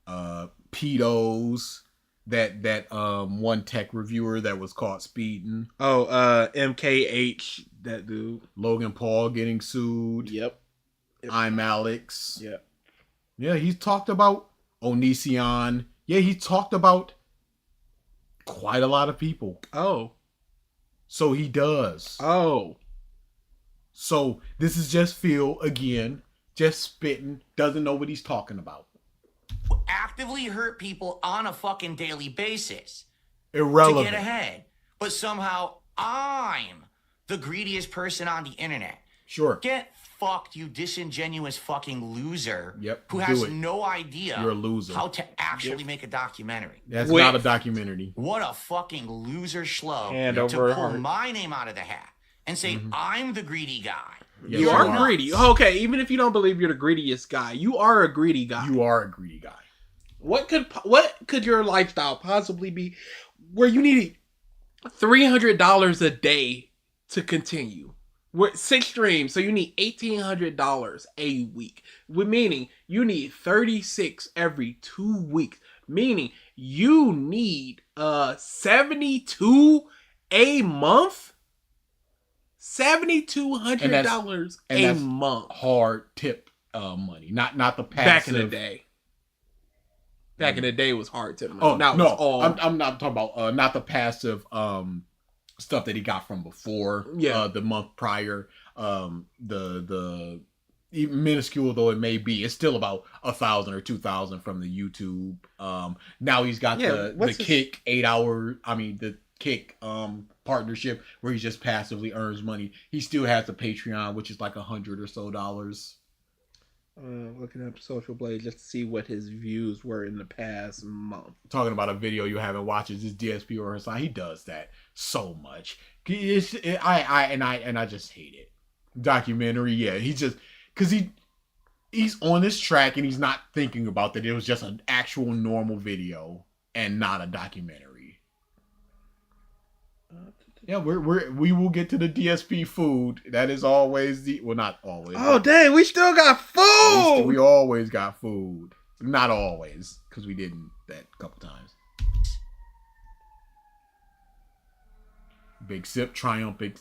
Pedos. That one tech reviewer that was caught speeding. Oh, MKH, that dude. Logan Paul getting sued. Yep. I'm Alex. Yep. Yeah, he's talked about Onision. Yeah, he talked about quite a lot of people. Oh. So he does. Oh. So this is just Phil again, just spitting, doesn't know what he's talking about. Actively hurt people on a fucking daily basis. Irrelevant. To get ahead. But somehow I'm the greediest person on the internet. Sure. Get fucked, you disingenuous fucking loser. Yep. Who has no idea You're a loser. how to actually make a documentary. That's not a documentary. What a fucking loser schlub to pull my name out of the hat and say I'm the greedy guy. Yes, you are greedy. Okay, even if you don't believe you're the greediest guy, you are a greedy guy. You are a greedy guy. What could your lifestyle possibly be where you need $300 a day to continue? 6 streams, so you need $1,800 a week. Meaning you need 36 every 2 weeks. Meaning you need $72 a month. $7,200 a month. Hard tip money, not the passive. Back in the day. Back in the day was hard tip money. Oh now no, it's all... I'm not talking about not the passive stuff that he got from before. Yeah, the month prior. The even minuscule though it may be, it's still about 1,000 or 2,000 from the YouTube. Now he's got the Kick 8 hour. I mean the Kick partnership where he just passively earns money. He still has the Patreon, which is like $100 or so. Looking up Social Blade just to see what his views were in the past month. Talking about a video you haven't watched is this DSP or Hassan. He does that so much. I just hate it. Documentary, yeah. He just because he's on this track and he's not thinking about that. It was just an actual normal video and not a documentary. Yeah, we will get to the DSP food. That is always not always. Oh dang, we still got food. We always got food. Not always, because we didn't that couple times. Big sip, triumphant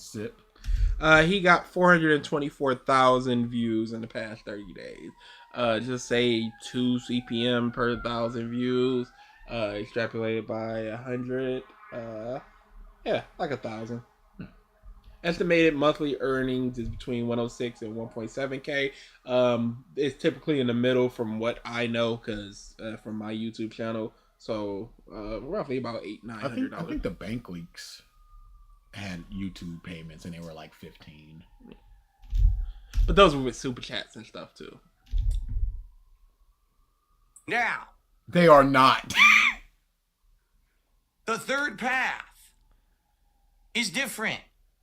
sip. He got 424,000 views in the past 30 days. Just say 2 CPM per 1,000 views. Extrapolated by 100. Yeah, like 1,000. Estimated monthly earnings is between 106 and 1.7K. It's typically in the middle from what I know, because from my YouTube channel. So roughly about $800-900. I think the bank leaks had YouTube payments, and they were like 15. But those were with super chats and stuff too. Now, they are not. The third path is different.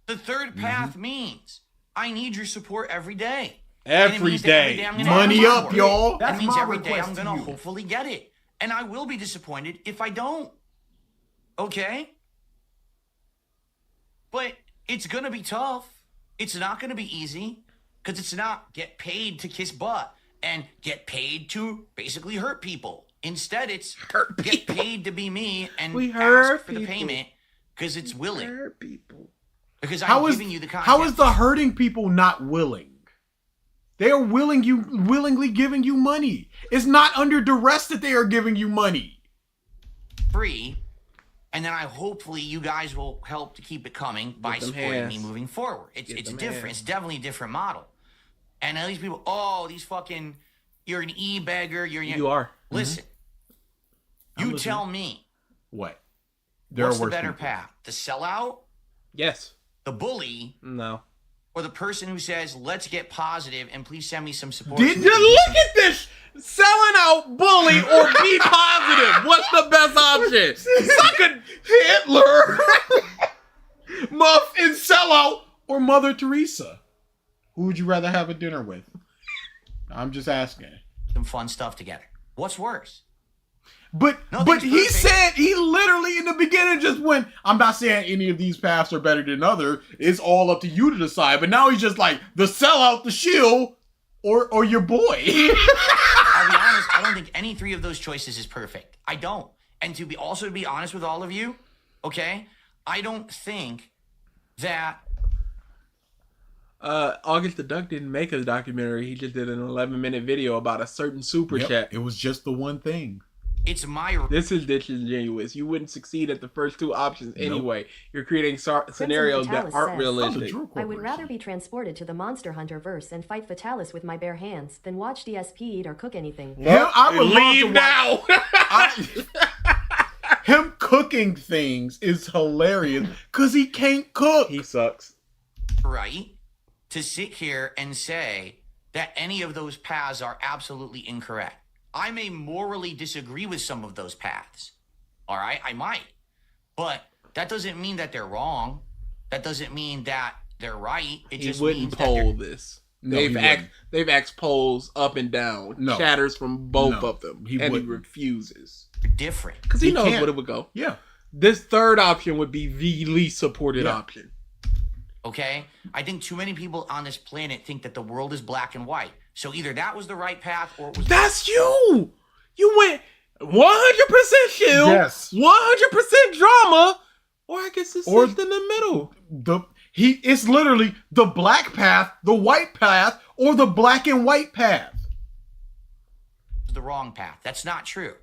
The third path means I need your support every day. Every day. I'm gonna Money ask up, for it. y'all. That That's means my every day request I'm to going to you. hopefully get it. And I will be disappointed if I don't. Okay? But it's going to be tough. It's not going to be easy, because it's not get paid to kiss butt and get paid to basically hurt people. Instead, it's get paid to be me and We ask hurt for the people. payment because it's willing. Hurt people. Because How I'm is giving you the content. how is the hurting people not willing? They are willingly giving you money. It's not under duress that they are giving you money. free, and then hopefully you guys will help to keep it coming by them supporting me hands. moving forward. It's them different. hands. It's definitely a different model. And at least people, oh, these fucking, you're an e-beggar. You are. Listen, I'm you listening. tell me, What? what's the worse better people. path? The sellout, Yes. the bully, No. or the person who says, let's get positive and please send me some support? Did you look at this? Selling out, bully, or be positive? What's the best option? Suck a Hitler, Muff, and Sellout, or Mother Teresa? Who would you rather have a dinner with? I'm just asking. Some fun stuff together. What's worse? But Nothing's he perfect. said, he literally in the beginning just went, I'm not saying any of these paths are better than other. It's all up to you to decide. But now he's just like, the sellout, the shield, or your boy. I'll be honest, I don't think any three of those choices is perfect. I don't. And to be honest with all of you, okay, I don't think that August the Duck didn't make a documentary. He just did an 11-minute video about a certain super chat. It was just the one thing. it's my This is disingenuous. You wouldn't succeed at the first two options anyway. You're creating scenarios that Vitalis aren't says, realistic. I would rather be transported to the Monster Hunter verse and fight Fatalis with my bare hands than watch DSP eat or cook anything. Yeah, I would Leave love to watch- now. Him cooking things is hilarious because he can't cook. He sucks. right to sit here and say that any of those paths are absolutely incorrect. I may morally disagree with some of those paths. All right, I might. But that doesn't mean that they're wrong. That doesn't mean that they're right. It He just wouldn't means poll that this. No, he They've asked polls up and down. No. Chatters from both No, of them. he and wouldn't. he refuses. they're different. Because he He knows can't. what it would go. Yeah. This third option would be the least supported Yeah. option. Okay? I think too many people on this planet think that the world is black and white. So either that was the right path or it was That's you! You went 100% chill, Yes. 100% drama, or I guess it's Or- just in the middle. It's literally the black path, the white path, or the black and white path. the wrong path. That's not true.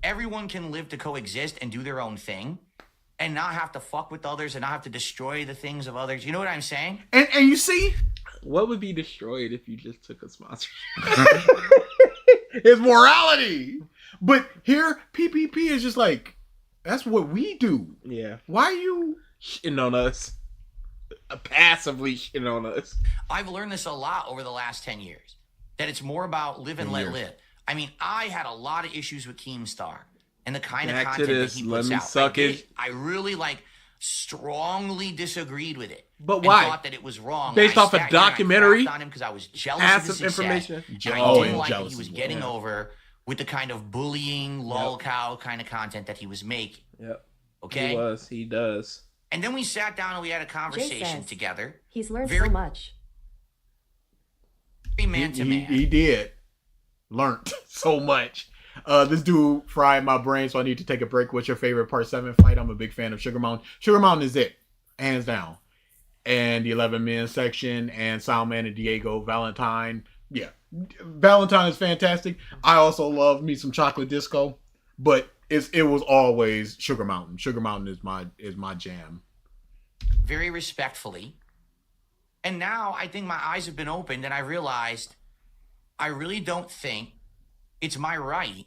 Everyone can live to coexist and do their own thing and not have to fuck with others and not have to destroy the things of others. You know what I'm saying? And you see, What would be destroyed if you just took a sponsor? his morality. But here, PPP is just like, that's what we do. Yeah. Why are you? Shitting on us. Passively shitting on us. I've learned this a lot over the last 10 years, that it's more about live and let live. I mean, I had a lot of issues with Keemstar and the kind of Back to content this, that he let puts me out. suck it. I really strongly disagreed with it. But and why? thought that it was wrong. Based I off a sat here and I documentary? crapped on him because I was jealous Passive of his success. information? And I Oh, didn't and like that jealous he was as well, getting yeah. over with the kind of bullying, lol cow kind of content that he was making. Yep. Okay? He was. He does. And then we sat down and we had a conversation says, together. He's learned Very- so much. Man to man. He did. learned so much. This dude fried my brain, so I need to take a break. What's your favorite Part 7 fight? I'm a big fan of Sugar Mountain. Sugar Mountain is it, hands down. And the 11 men section and Soundman and Diego Valentine. Yeah, Valentine is fantastic. I also love me some Chocolate Disco, but it was always Sugar Mountain. Sugar Mountain is my jam. Very respectfully. And now I think my eyes have been opened and I realized I really don't think it's my right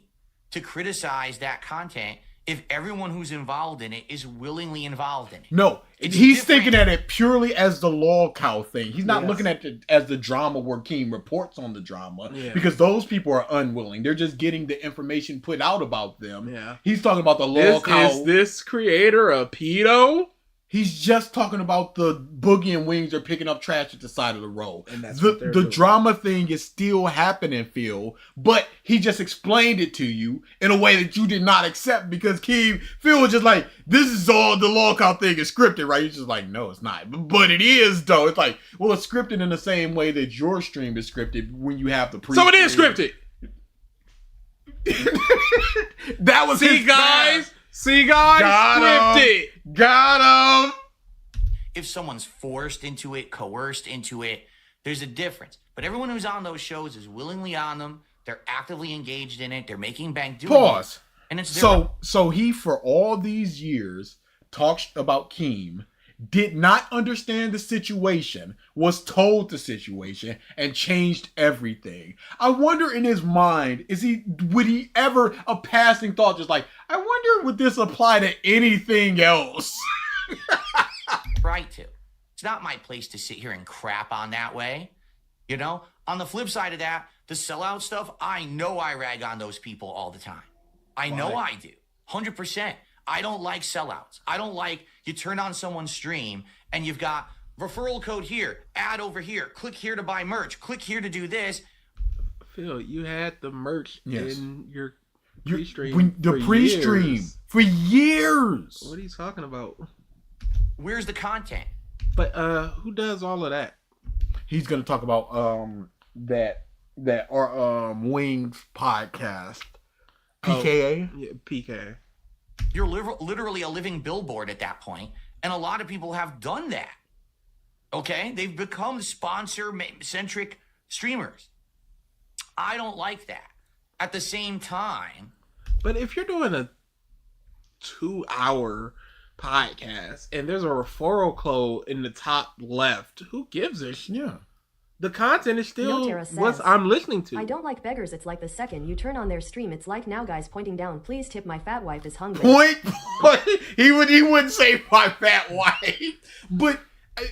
to criticize that content if everyone who's involved in it is willingly involved in it. No, he's thinking at it purely as the lol cow thing. He's not looking at it as the drama where Keem reports on the drama, because those people are unwilling. They're just getting the information put out about them. Yeah. He's talking about the lol cow. Is this creator a pedo? He's just talking about the Boogie and Wings are picking up trash at the side of the road. And that's the drama thing is still happening, Phil, but he just explained it to you in a way that you did not accept, because Phil was just like, this is all, the lockout thing is scripted, right? He's just like, no, it's not. But it is, though. It's like, well, it's scripted in the same way that your stream is scripted when you have the pre. So it is scripted. That was See, guys? Scripted. Got him. If someone's forced into it, coerced into it, there's a difference. But everyone who's on those shows is willingly on them. They're actively engaged in it. They're making bank doing Pause. it. And it's so he, for all these years, talks about Keem, did not understand the situation, was told the situation, and changed everything. I wonder in his mind, would he ever, a passing thought, just like, I wonder would this apply to anything else? right to. It's not my place to sit here and crap on that way. You know? On the flip side of that, the sellout stuff, I know I rag on those people all the time. I know I do. 100%. I don't like sellouts. I don't like you turn on someone's stream and you've got referral code here, ad over here, click here to buy merch, click here to do this. Phil, you had the merch in your pre-stream. Pre-stream for years. What are you talking about? Where's the content? But who does all of that? He's gonna talk about that our Wings podcast. PKA? Yeah, PKA. You're literally a living billboard at that point, and a lot of people have done that. Okay? They've become sponsor-centric streamers. I don't like that. At the same time... But if you're doing a 2-hour podcast and there's a referral code in the top left, who gives a shit? Yeah. The content is still Yotera says, what I'm listening to. I don't like beggars. It's like the second you turn on their stream, it's like, now guys, pointing down, please tip, my fat wife is hungry. Point. He wouldn't say my fat wife. But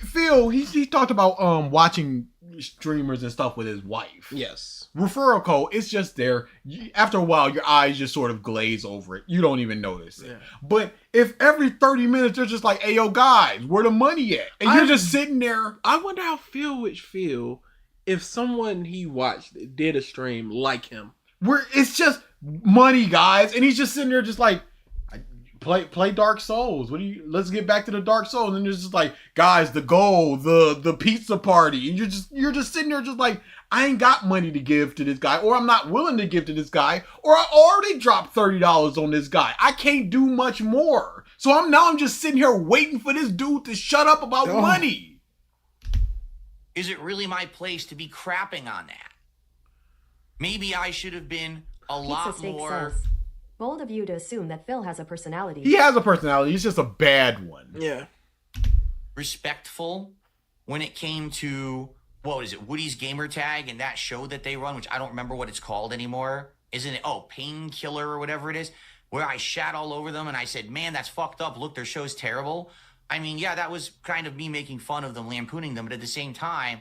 Phil, he talked about watching streamers and stuff with his wife. Yes. Referral code, it's just there. After a while, your eyes just sort of glaze over it. You don't even notice it. Yeah. But if every 30 minutes they're just like, hey, yo, guys, where the money at? And you're just sitting there. I wonder how Phil would feel if someone he watched did a stream like him. Where it's just money, guys. And he's just sitting there just like, play Dark Souls. Let's get back to the Dark Souls. And it's just like, guys, the goal, the pizza party. And you're just sitting there just like, I ain't got money to give to this guy, or I'm not willing to give to this guy, or I already dropped $30 on this guy. I can't do much more. So I'm just sitting here waiting for this dude to shut up about money. Is it really my place to be crapping on that? Maybe I should have been a lot more... Says, bold of you to assume that Phil has a personality. He has a personality. It's just a bad one. Yeah. Respectful when it came to... What is it? Woody's Gamer Tag and that show that they run, which I don't remember what it's called anymore. Isn't it? Oh, Painkiller or whatever it is, where I shat all over them and I said, man, that's fucked up. Look, their show's terrible. I mean, yeah, that was kind of me making fun of them, lampooning them. But at the same time,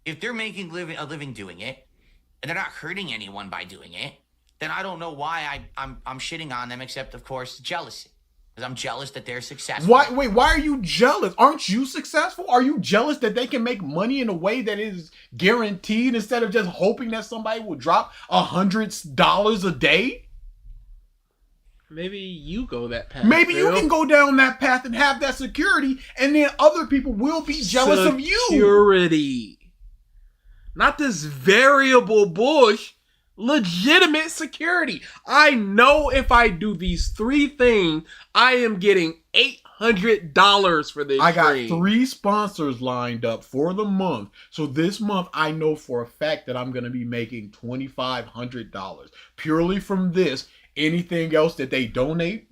if they're making a living doing it and they're not hurting anyone by doing it, then I don't know why I'm shitting on them, except, of course, jealousy. Because I'm jealous that they're successful. Why are you jealous? Aren't you successful? Are you jealous that they can make money in a way that is guaranteed instead of just hoping that somebody will drop $100 a day? Maybe you go that path. Maybe you can go down that path and have that security, and then other people will be jealous of you. Security. Not this variable bush. legitimate security. I know if I do these 3 things, I am getting $800 for this I got stream. 3 sponsors lined up for the month. So this month, I know for a fact that I'm going to be making $2,500 purely from this. Anything else that they donate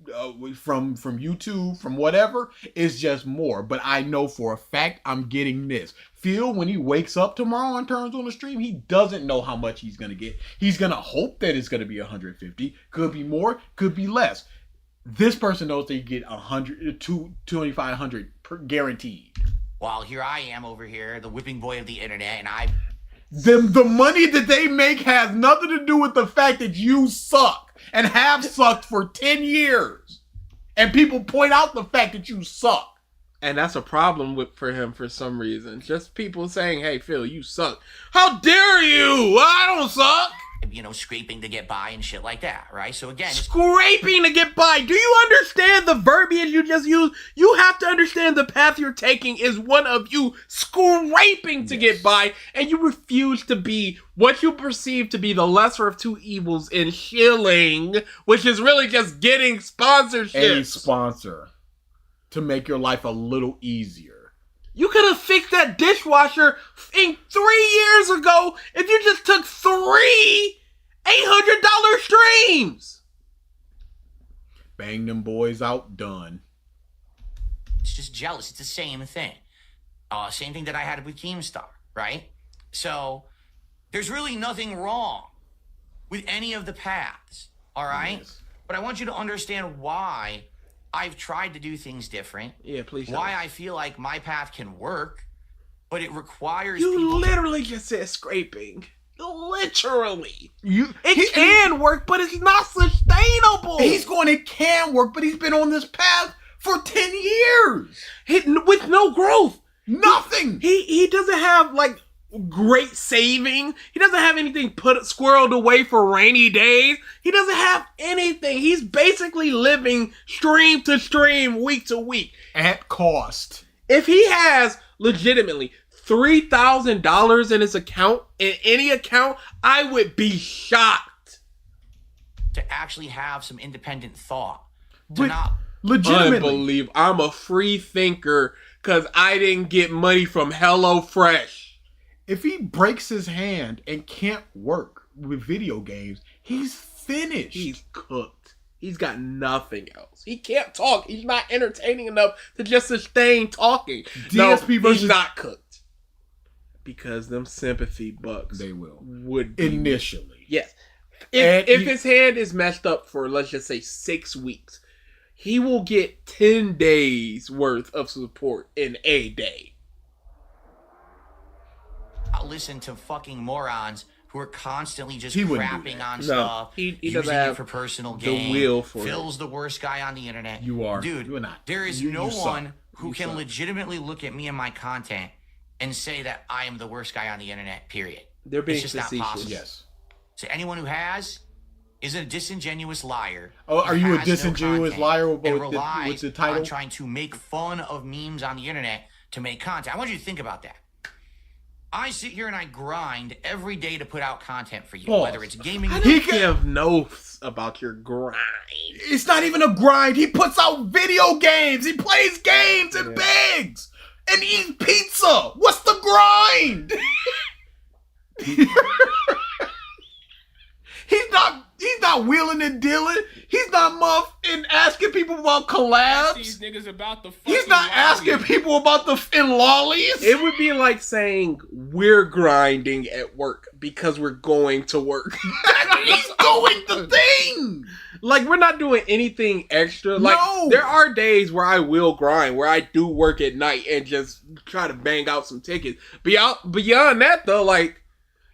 from YouTube, from whatever, is just more. But I know for a fact I'm getting this. Phil, when he wakes up tomorrow and turns on the stream, he doesn't know how much he's going to get. He's going to hope that it's going to be 150. Could be more, could be less. This person knows they get 100, 2,500 guaranteed. While here I am over here, the whipping boy of the internet, and The money that they make has nothing to do with the fact that you suck and have sucked for 10 years. And people point out the fact that you suck. And that's a problem for him for some reason. Just people saying, hey, Phil, you suck. How dare you? I don't suck. Scraping to get by and shit like that, right? So again, Scraping to get by. Do you understand the verbiage you just used? You have to understand the path you're taking is one of you scraping to get by, and you refuse to be what you perceive to be the lesser of 2 evils in shilling, which is really just getting sponsorships. A sponsor to make your life a little easier. You could have fixed that dishwasher 3 years ago if you just took 3 $800 streams. Bang them boys out, done. it's just jealous. It's the same thing. Same thing that I had with Keemstar, right? So there's really nothing wrong with any of the paths, all right? Yes. But I want you to understand why I've tried to do things different. Yeah, please. Why I feel like my path can work, but it requires You literally just said scraping. Literally. It can work, but it's not sustainable. He's going, it can work, but he's been on this path for 10 years. With no growth. Nothing. He doesn't have, like, great saving. He doesn't have anything squirreled away for rainy days. He doesn't have anything. He's basically living stream to stream, week to week. At cost. If he has legitimately $3,000 in his account, in any account, I would be shocked. To actually have some independent thought. Legitimately. Unbelievable. I'm a free thinker because I didn't get money from HelloFresh. If he breaks his hand and can't work with video games, he's finished. He's cooked. He's got nothing else. He can't talk. He's not entertaining enough to just sustain talking. DSP versus he's not cooked. Because them sympathy bucks they will would be initially. Yes. If his hand is messed up for, let's just say, 6 weeks, he will get 10 days worth of support in a day. I'll listen to fucking morons who are constantly just He wouldn't do crapping that. on No, stuff, he using doesn't it have for personal the gain. will for Phil's the worst guy on the internet. You are. Dude, You are not. there is You no suck. one who You can suck. legitimately look at me and my content and say that I am the worst guy on the internet, period. They're being it's just not facetious. possible. Yes. So anyone who has is a disingenuous liar. Oh, are who you a has no disingenuous content liar with and the relies title? on trying to make fun of memes on the internet to make content. I want you to think about that. I sit here and I grind every day to put out content for you, Pause. whether it's gaming. He give notes about your grind. It's not even a grind. He puts out video games. He plays games and begs and eats pizza. What's the grind? He's not wheeling and dealing. He's not muffing asking people about collabs. These niggas about the fucking He's not asking people about the lollies. It would be like saying we're grinding at work because we're going to work. He's doing the thing. Like, we're not doing anything extra. Like, No. there are days where I will grind, where I do work at night and just try to bang out some tickets. Beyond that, though, like...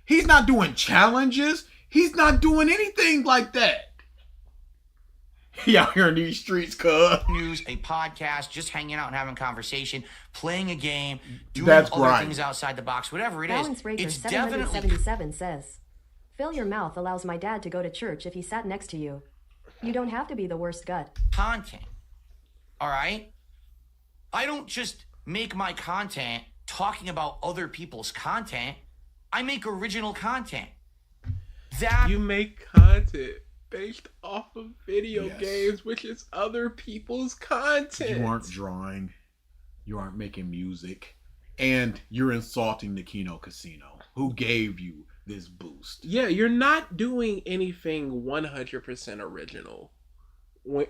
He's not doing challenges. He's not doing anything like that. He out here in these streets, cuz. News, a podcast, just hanging out and having conversation, playing a game, doing That's other grind. things outside the box, whatever it is. Balance Breaker It's definitely 777 says, "Fill your mouth allows my dad to go to church if he sat next to you. You don't have to be the worst gut." content. All right? I don't just make my content talking about other people's content. I make original content. You make content based off of video Yes. games, which is other people's content. You aren't drawing. You aren't making music. And you're insulting the Kino Casino, who gave you this boost. Yeah, you're not doing anything 100% original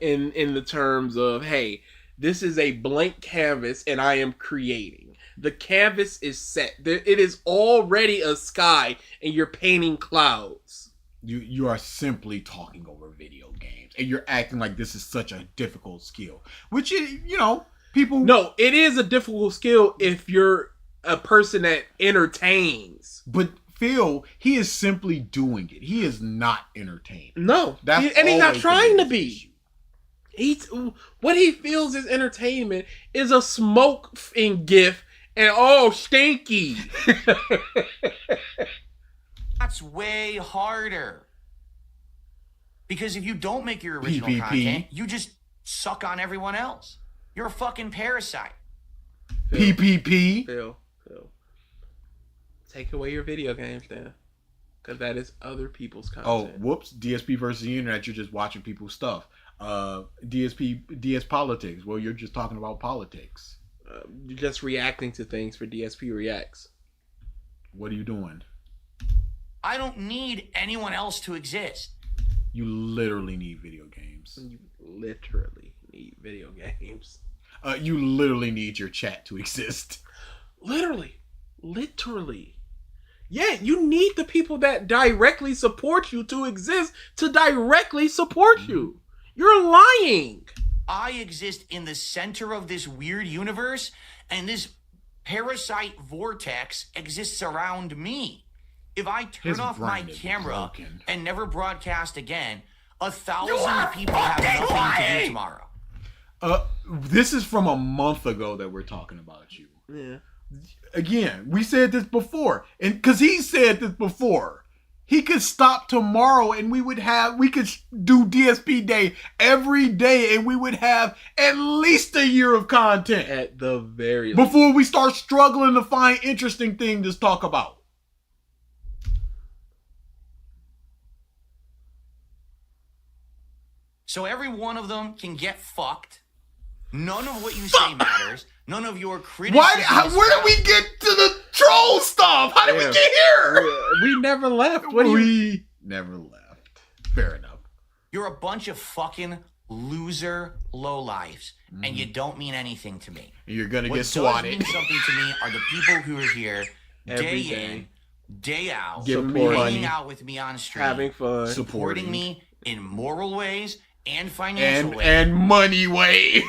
in the terms of, hey, this is a blank canvas and I am creating. The canvas is set. It is already a sky and you're painting clouds. You are simply talking over video games. And you're acting like this is such a difficult skill. Which, people... No, it is a difficult skill if you're a person that entertains. But Phil, he is simply doing it. He is not entertained. No. That's and he's not always trying the to biggest be. issue. What he feels is entertainment is a smoke and gif and oh, stinky. That's way harder. Because if you don't make your original PPP. content, you just suck on everyone else. You're a fucking parasite. PPP. Phil. Take away your video games then. Because that is other people's content. Oh, whoops. DSP versus the internet. You're just watching people's stuff. DS politics. Well, you're just talking about politics. You're just reacting to things for DSP Reacts. What are you doing? I don't need anyone else to exist. You literally need video games. You literally need video games. You literally need your chat to exist. Literally. Yeah, you need the people that directly support you to exist to directly support you. You're lying. I exist in the center of this weird universe, and this parasite vortex exists around me. If I turn His off my brain is camera broken. and never broadcast again, 1,000 people have nothing to do tomorrow. This is from a month ago that we're talking about you. Yeah. Again, we said this before, and because he said this before, he could stop tomorrow and we could do DSP Day every day and we would have at least a year of content At the very least. before we start struggling to find interesting things to talk about. So every one of them can get fucked. None of what you say matters. None of your criticism. Where did we get to the troll stuff? How did we get here? We never left. We never left. Fair enough. You're a bunch of fucking loser lowlifes, and you don't mean anything to me. You're gonna What get does swatted. mean something to me are the people who are here Every day day. in, day out, Giving me Support. money. hanging out with me on stream, Having fun. supporting me in moral ways and financial ways. And money ways.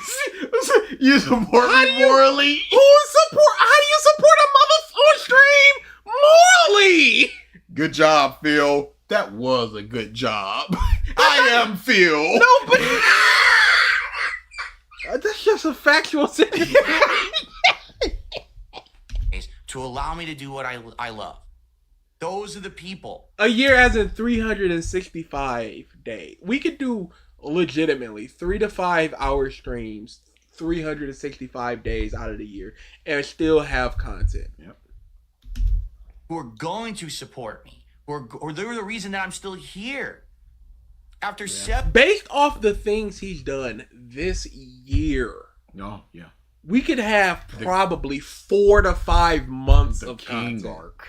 You support me morally. How do you support a mother on stream morally? Good job, Phil. That was a good job. I am Phil. No, but that's just a factual situation. To allow me to do what I love. Those are the people. A year as in 365 days. We could do legitimately 3 to 5 hour streams 365 days out of the year and still have content. Yep. Who are going to support me. Or they're the reason that I'm still here. After Based off the things he's done this year, No, yeah. we could have probably 4 to 5 months The of King content. arc.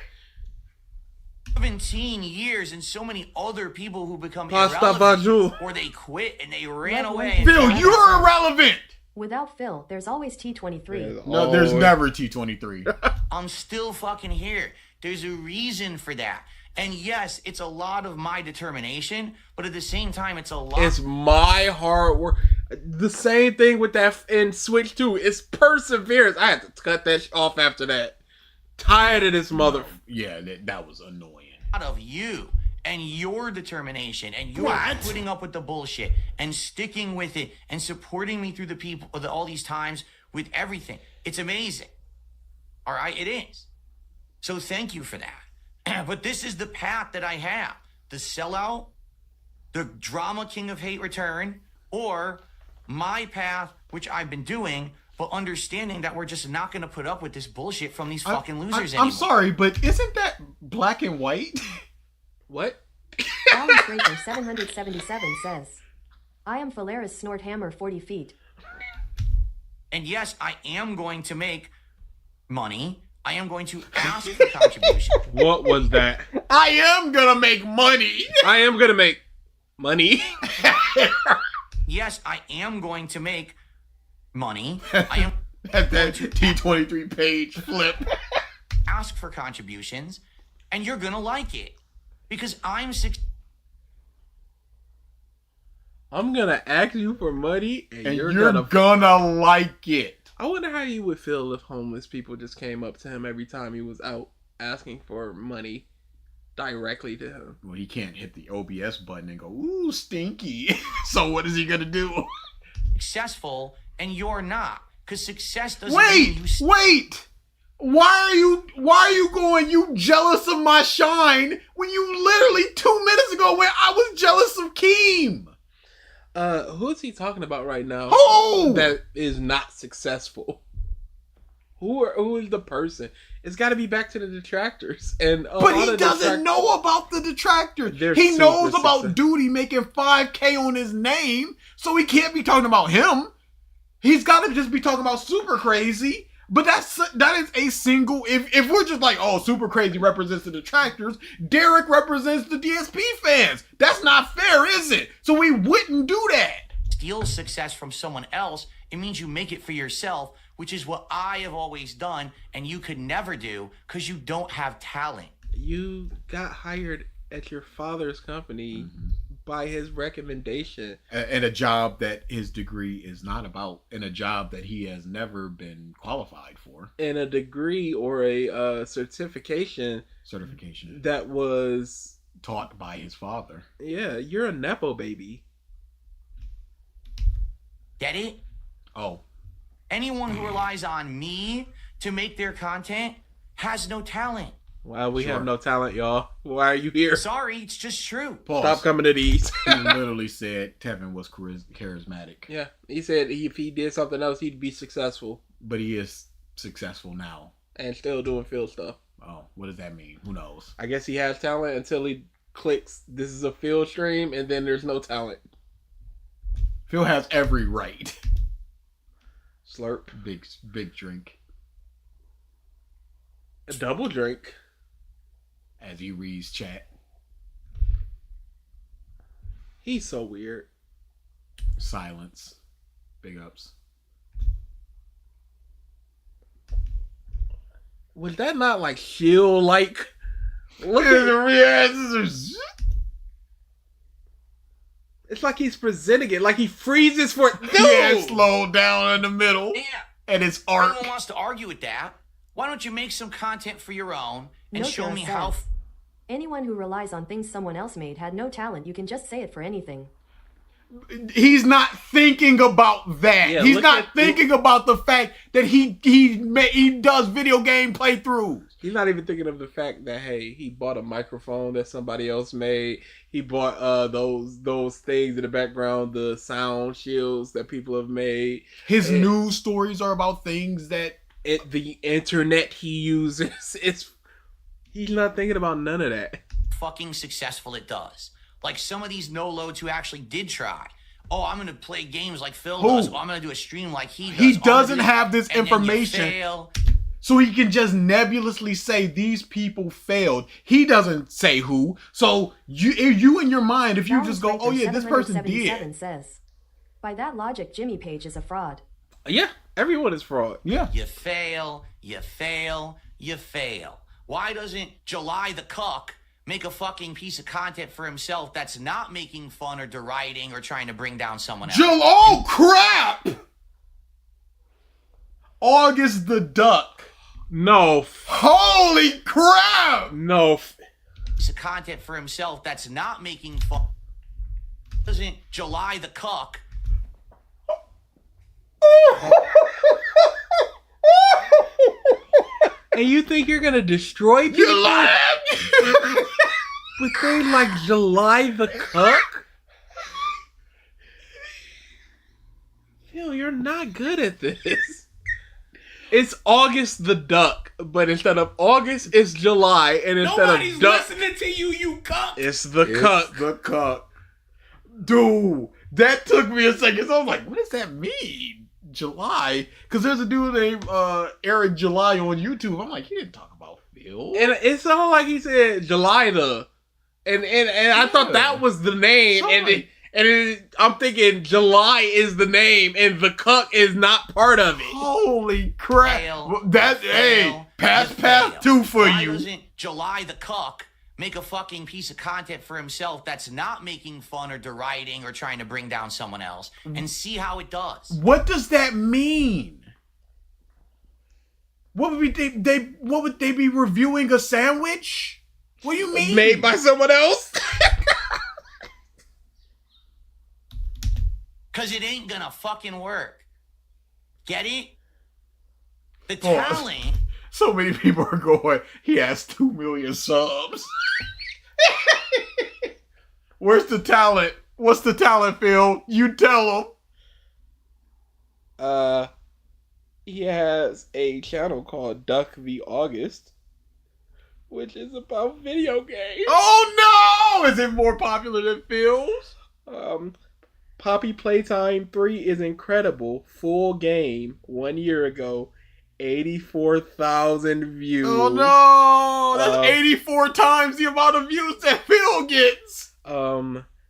17 years and so many other people who become Pasta irrelevant Bajou. or they quit and they ran Love away. one. Phil, you're irrelevant. Without Phil, there's always T23. No, there's never T23. I'm still fucking here. There's a reason for that. And yes, it's a lot of my determination, but at the same time, it's a lot. It's my hard work. The same thing with that in Switch 2. It's perseverance. I had to cut that off after that. Tired of this mother. Yeah, that was annoying. Of you and your determination and your putting up with the bullshit and sticking with it and supporting me through the people all these times with everything. It's amazing. All right, it is. So thank you for that. But this is the path that I have: the sellout, the drama king of hate return, or my path, which I've been doing, but understanding that we're just not going to put up with this bullshit from these fucking losers anymore. I'm sorry, but isn't that black and white? What? Alice Raker 777 says, I am Phalaris Snort Hammer 40 feet. And yes, I am going to make money. I am going to ask for contributions. What was that? I am gonna make money. I am gonna make money. Yes, I am going to make money. I am At that T23 page flip. ask for contributions, and you're gonna like it because I'm gonna ask you for money, and You're gonna like it. I wonder how he would feel if homeless people just came up to him every time he was out asking for money directly to him. Well, he can't hit the OBS button and go, ooh, stinky. So what is he gonna do? successful and you're not. Because success doesn't mean you Wait! Why are you going, you jealous of my shine, when you literally 2 minutes ago went, I was jealous of Keem? Who is he talking about right now? Who? That is not successful. Who is the person? It's got to be back to the detractors. And but he doesn't know about the detractors. He knows about Duty making 5K on his name, so he can't be talking about him. He's got to just be talking about Super Crazy. But that is a single. If we're just like, oh, Super Crazy represents the detractors, Derek represents the DSP fans. That's not fair, is it? So we wouldn't do that. Steal success from someone else. It means you make it for yourself, which is what I have always done, and you could never do because you don't have talent. You got hired at your father's company by his recommendation. And a job that his degree is not about, and a job that he has never been qualified for. And a degree or a certification that was taught by his father. Yeah, you're a Nepo baby. Get it? Oh. Anyone who relies on me to make their content has no talent. Wow, we have no talent, y'all. Why are you here? Sorry, it's just true. Pause. Stop coming to these. He literally said Tevin was charismatic. Yeah, he said if he did something else, he'd be successful. But he is successful now. And still doing field stuff. Oh, what does that mean? Who knows? I guess he has talent until he clicks, this is a field stream, and then there's no talent. Phil has every right. Slurp. Big drink. A double drink. As he reads chat. He's so weird. Silence. Big ups. Was that not like shield like? Look at the reactions. It's like he's presenting it, like he freezes for it. Yeah, slowed down in the middle. Yeah. And it's art. Everyone wants to argue with that. Why don't you make some content for your own and show me says, how... Anyone who relies on things someone else made had no talent. You can just say it for anything. He's not thinking about that. Yeah, he's not thinking about the fact that he does video game playthroughs. He's not even thinking of the fact that, hey, he bought a microphone that somebody else made. He bought those things in the background, the sound shields that people have made. His news stories are about things that the internet he uses. He's not thinking about none of that. fucking successful it does. Like some of these no-loads who actually did try. Oh, I'm going to play games like Phil does. Oh, I'm going to do a stream like he does. He doesn't have this information. So he can just nebulously say these people failed. He doesn't say who. So you in your mind, if you just go, oh yeah, this person did. Says, by that logic, Jimmy Page is a fraud. Yeah, everyone is fraud. Yeah. You fail, you fail, you fail. Why doesn't July the Cuck make a fucking piece of content for himself that's not making fun or deriding or trying to bring down someone else? Oh, crap! August the Duck. No. Holy crap! No. Piece of content for himself that's not making fun. Doesn't July the Cuck. And you think you're gonna destroy people? You lied! With things like July the Cuck? Phil, you're not good at this. It's August the Duck, but instead of August, it's July, and instead Nobody's of duck, listening to you, you cuck. it's the cuck. The cuck. Dude, that took me a second. So I was like, what does that mean? July? Because there's a dude named Eric July on YouTube. I'm like, he didn't talk about Phil. And it sounded like he said Jelida. And I thought that was the name. I'm thinking July is the name, and the cuck is not part of it. Holy crap. Fail. Hey, pass 2 for Why you. doesn't July the cuck make a fucking piece of content for himself that's not making fun or deriding or trying to bring down someone else and see how it does? What does that mean? What would they be reviewing a sandwich? What do you mean? Made by someone else? Because it ain't gonna fucking work. Get it? The talent. So many people are going, he has 2 million subs. Where's the talent? What's the talent, Phil? You tell him. He has a channel called Duck the August, which is about video games. Oh no! Is it more popular than Phil's? Poppy Playtime 3 is incredible. Full game 1 year ago. 84,000 views. Oh no! That's 84 times the amount of views that Phil gets.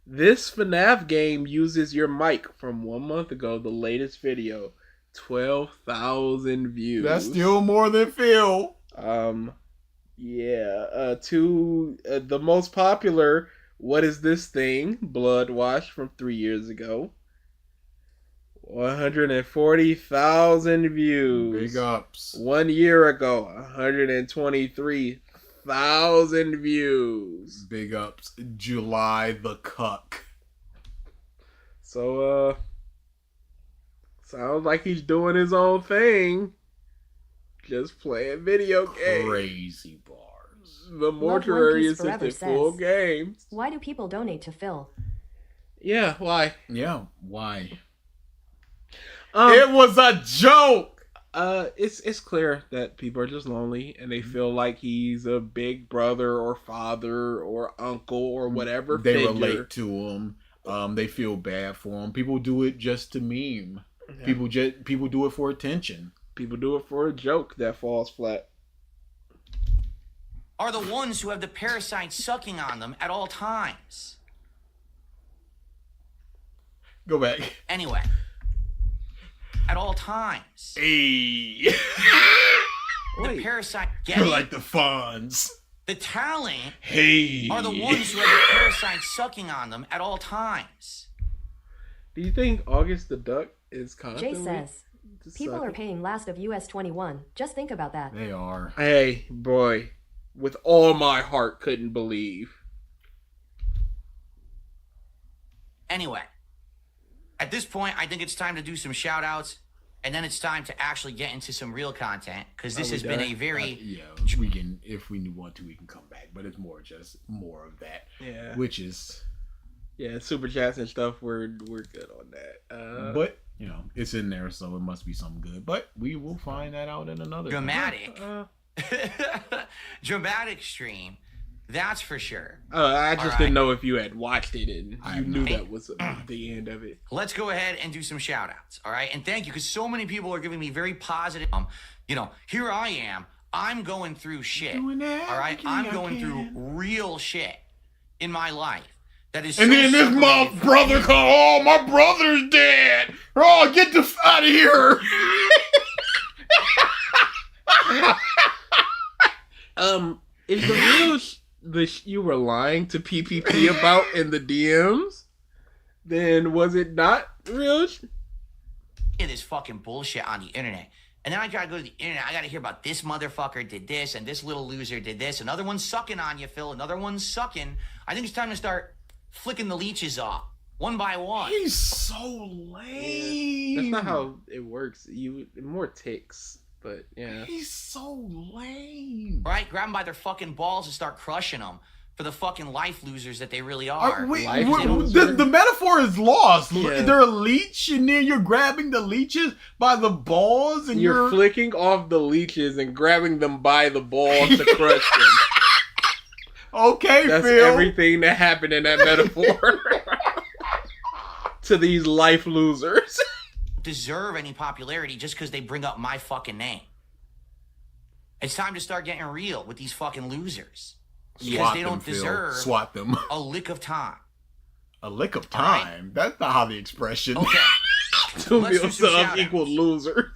This FNAF game uses your mic from 1 month ago. The latest video, 12,000 views. That's still more than Phil. Yeah. The most popular. What is this thing? Blood Wash from 3 years ago. 140,000 views. Big ups. 1 year ago, 123,000 views. Big ups. July the cuck. So, sounds like he's doing his own thing. Just playing video games. Crazy bars. The mortuary is Forever just full says, games. Why do people donate to Phil? Yeah, why? Yeah, why? Um, It was a joke. It's clear that people are just lonely and they feel like he's a big brother or father or uncle or whatever. They figure. relate to him. They feel bad for him. People do it just to meme. Yeah. People do it for attention. People do it for a joke that falls flat. Are the ones who have the parasite sucking on them at all times. Go back. Anyway, at all times. Hey. The parasite You're getting like the Fonz. the talent Hey. are the ones who have the parasite sucking on them at all times. Do you think August the Duck is constantly? Jay says, people are paying last of US 21. Just think about that. They are. Hey, boy, with all my heart, couldn't believe. Anyway, at this point, I think it's time to do some shout outs, and then it's time to actually get into some real content, because this has been a very... Yeah, we can, if we want to, we can come back, but it's more of that. Yeah. Which is... Yeah, super chats and stuff, we're good on that. But, you know, it's in there, so it must be something good. But we will find that out in another dramatic. Dramatic stream. That's for sure. I just All didn't right. know if you had watched it and you knew that was the end of it. Let's go ahead and do some shout outs. All right. And thank you, because so many people are giving me very positive. Here I am. I'm going through shit. All right. I'm going through real shit in my life. That is. And so then this my separated from brother me. come. Oh, my brother's dead. Oh, get the f out of here. Is the real you were lying to PPP about in the DMs? Then was it not real? It is fucking bullshit on the internet. And then I gotta go to the internet. I gotta hear about this motherfucker did this and this little loser did this. Another one's sucking on you, Phil. Another one's sucking. I think it's time to start flicking the leeches off one by one. He's so lame. That's not how it works. More ticks, but yeah. He's so lame. Right? Grab them by their fucking balls and start crushing them. for the fucking life losers that they really are. The metaphor is lost. Yeah. They're a leech, and then you're grabbing the leeches by the balls, and you're flicking off the leeches and grabbing them by the balls to crush them. Okay, that's Phil. everything that happened in that metaphor to these life losers. Deserve any popularity just because they bring up my fucking name. It's time to start getting real with these fucking losers. Because they don't deserve Swat them. a lick of time. A lick of time? Right. That's not how the expression. Okay. Two meal subs equal loser.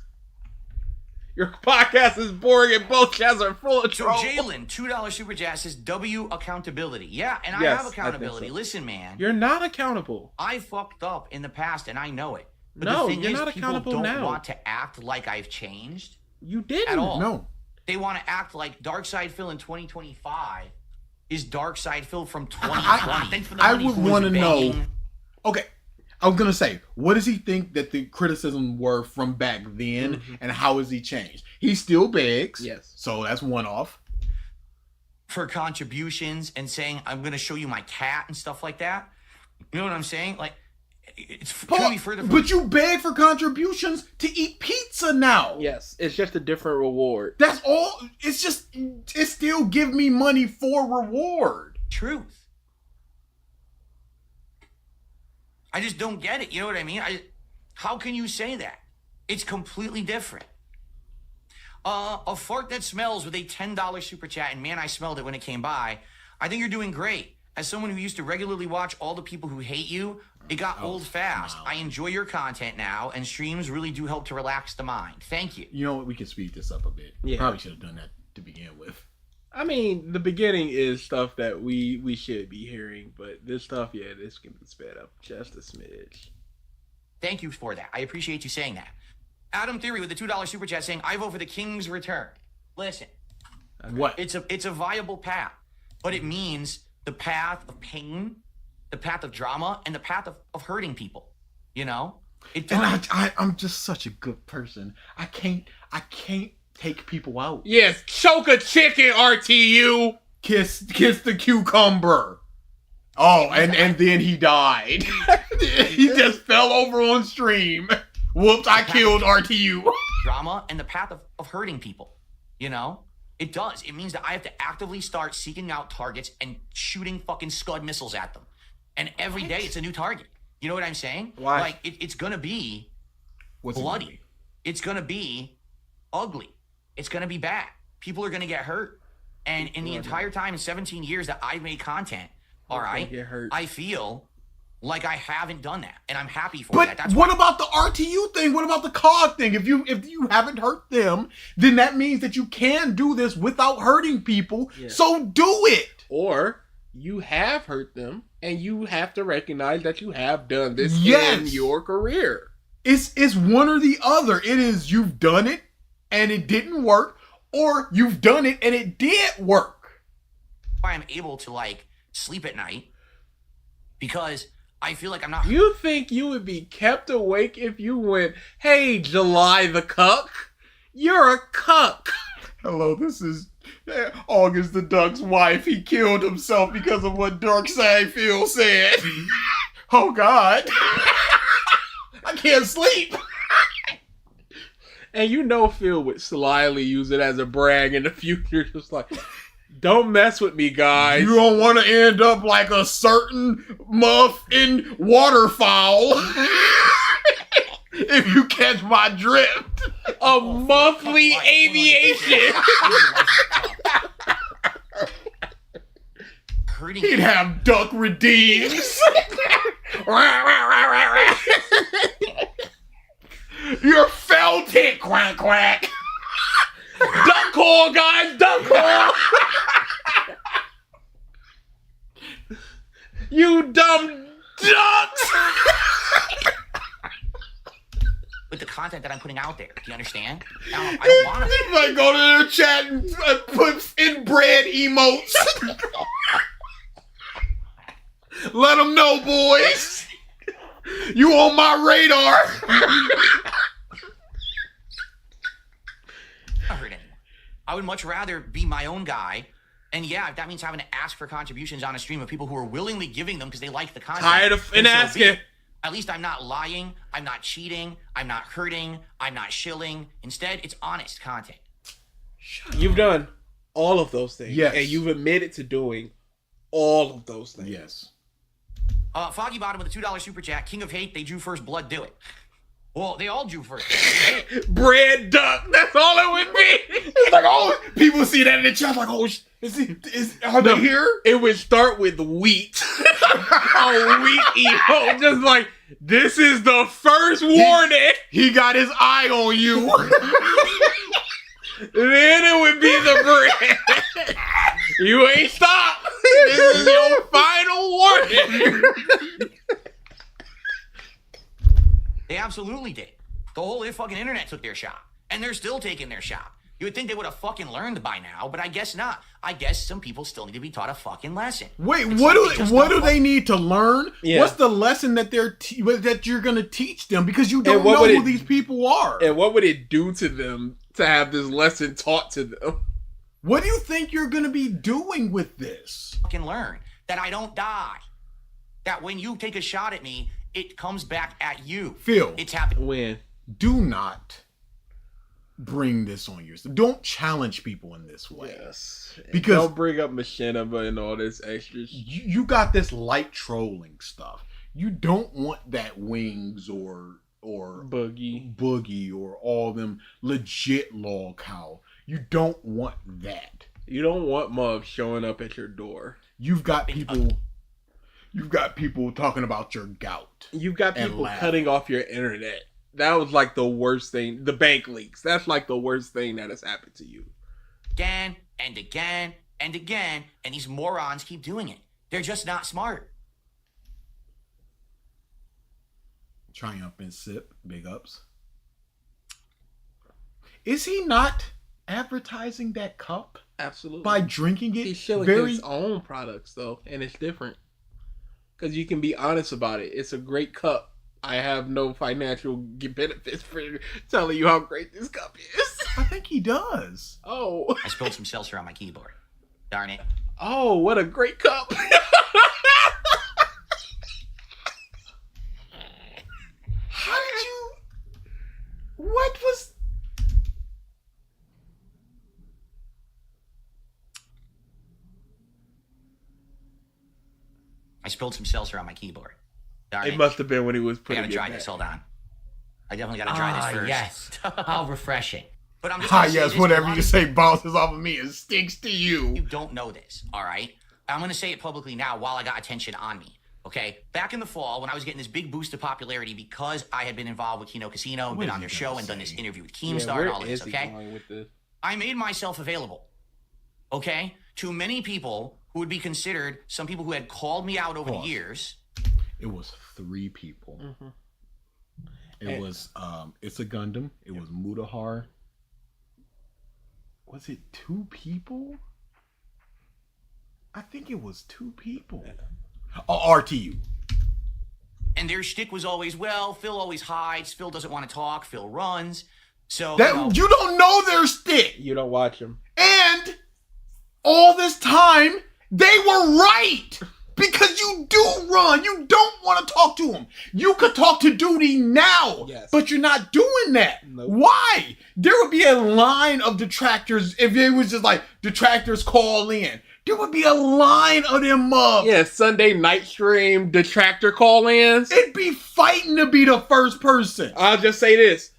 Your podcast is boring and both chats are full of trouble. So Jalen, $2 super chat says W accountability. Yeah, and I have accountability. So. Listen, man. You're not accountable. I fucked up in the past and I know it. But no, the thing you're is, not people accountable don't now. want to act like I've changed. You didn't. At all. No. They want to act like DarksydePhil in 2025 is DarksydePhil from 2020. I would want to know. Okay, I was gonna say, what does he think that the criticism were from back then, and how has he changed? He still begs. Yes. So that's one off. For contributions and saying I'm gonna show you my cat and stuff like that. You know what I'm saying? Like, it's Paul, but you beg for contributions to eat pizza now. Yes, it's just a different reward. That's all. It's just, it still give me money for reward. Truth. I just don't get it. You know what I mean? How can you say that? It's completely different. A fart that smells with a $10 super chat, and man, I smelled it when it came by. I think you're doing great. As someone who used to regularly watch all the people who hate you, it got old fast. I enjoy your content now, and streams really do help to relax the mind. Thank you. You know what? We can speed this up a bit. Yeah. Probably should have done that to begin with. I mean, the beginning is stuff that we should be hearing, but this stuff, yeah, this can be sped up just a smidge. Thank you for that. I appreciate you saying that. Adam Theory with the $2 super chat saying, I vote for the King's Return. Listen. Okay. What? It's a viable path, but it means the path of pain, the path of drama, and the path of hurting people. You know? And I'm just such a good person. I can't take people out. Yes, choke a chicken, RTU. Kiss the cucumber. Oh, and then he died. He just fell over on stream. Whoops, I killed RTU. Drama and the path of hurting people. You know? It does. It means that I have to actively start seeking out targets and shooting fucking Scud missiles at them. And every day it's a new target. You know what I'm saying? Why? Like, it's going to be bloody. It's going to be ugly. It's going to be bad. People are going to get hurt. And in the entire time, in 17 years that I've made content, all right, I feel like I haven't done that. And I'm happy for that. That's what about the RTU thing? What about the COG thing? If you haven't hurt them, then that means that you can do this without hurting people. Yeah. So do it. Or you have hurt them, and you have to recognize that you have done this in your career. It's one or the other. It is you've done it and it didn't work, or you've done it and it did work. I'm able to like sleep at night because I feel like I'm not. You think you would be kept awake if you went, "Hey, July the cuck, you're a cuck." Hello, this is August the Duck's wife. He killed himself because of what DarksydePhil said. Oh God, I can't sleep. And you know Phil would slyly use it as a brag in the future, just like, don't mess with me, guys. You don't want to end up like a certain muffin waterfowl. If you catch my drift. A monthly aviation. He'd have duck redeems. You're felted, quack quack. Duck call, guys, duck call. You dumb ducks. With the content that I'm putting out there, do you understand? I don't want to. You might go to their chat and put inbred emotes. Let them know, boys. You on my radar. Not hurt anyone. I would much rather be my own guy And yeah, if that means having to ask for contributions on a stream of people who are willingly giving them because they like the content. Tired of asking. At least I'm not lying. I'm not cheating. I'm not hurting. I'm not shilling. Instead, it's honest content. You've done all of those things. Yes. And you've admitted to doing all of those things. Yes. Foggy Bottom with a $2 super chat. King of Hate, they drew first, blood, do it. Well, they all drew first. Bread duck. That's all it would be. It's like, oh, people see that in the chat, like, oh, are they here? It would start with wheat. Oh, wheat emo. Just like, this is the first warning. He got his eye on you. Then it would be the bread. You ain't stopped. This is your final warning. They absolutely did. The whole fucking internet took their shot. And they're still taking their shot. You would think they would have fucking learned by now, but I guess not. I guess some people still need to be taught a fucking lesson. Wait, what do they need to learn? Yeah. What's the lesson that that you're going to teach them? Because you don't know who these people are. And what would it do to them to have this lesson taught to them? What do you think you're going to be doing with this? Fucking learn that I don't die. That when you take a shot at me, it comes back at you. Phil. It's happening. When? Do not bring this on yourself. Don't challenge people in this way. Yes. Because don't bring up machinima and all this extra. You got this light trolling stuff. You don't want that Wings or Boogie or all them legit log cow. You don't want that. You don't want mobs showing up at your door. You've got people talking about your gout. You've got people cutting off your internet. That was like the worst thing. The bank leaks. That's like the worst thing that has happened to you. Again and again and again, and these morons keep doing it. They're just not smart. Triumph and Sip, big ups. Is he not advertising that cup? Absolutely. By drinking it? He's showing his own products, though, and it's different. Because you can be honest about it. It's a great cup. I have no financial benefits for telling you how great this cup is. I think he does. Oh. I spilled some seltzer on my keyboard. Darn it. Oh, what a great cup. How did you... What was... I spilled some seltzer on my keyboard. Darn it must have been when he was I putting gotta it dry back. this. Hold on. I definitely gotta dry this first. Yes. How refreshing. But I'm just gonna say yes, this, whatever you say bounces off of me and sticks to you. You don't know this, all right? I'm gonna say it publicly now while I got attention on me. Okay, back in the fall when I was getting this big boost of popularity because I had been involved with Kino Casino and been on their show and done this interview with Keemstar and all of this, okay? I made myself available, okay, to many people who would be considered some people who had called me out over the years. It was 3 people. Mm-hmm. It was It's a Gundam. It was Mutahar. Was it 2 people? I think it was 2 people. RTU. And their shtick was always, well, Phil always hides. Phil doesn't want to talk. Phil runs. So you don't know their shtick. You don't watch them. And all this time, they were right. Because you do run. You don't want to talk to him. You could talk to Duty now. Yes. But you're not doing that. Nope. Why? There would be a line of detractors if it was just like detractors call in. There would be a line of them up. Yeah, Sunday night stream detractor call-ins. It'd be fighting to be the first person. I'll just say this.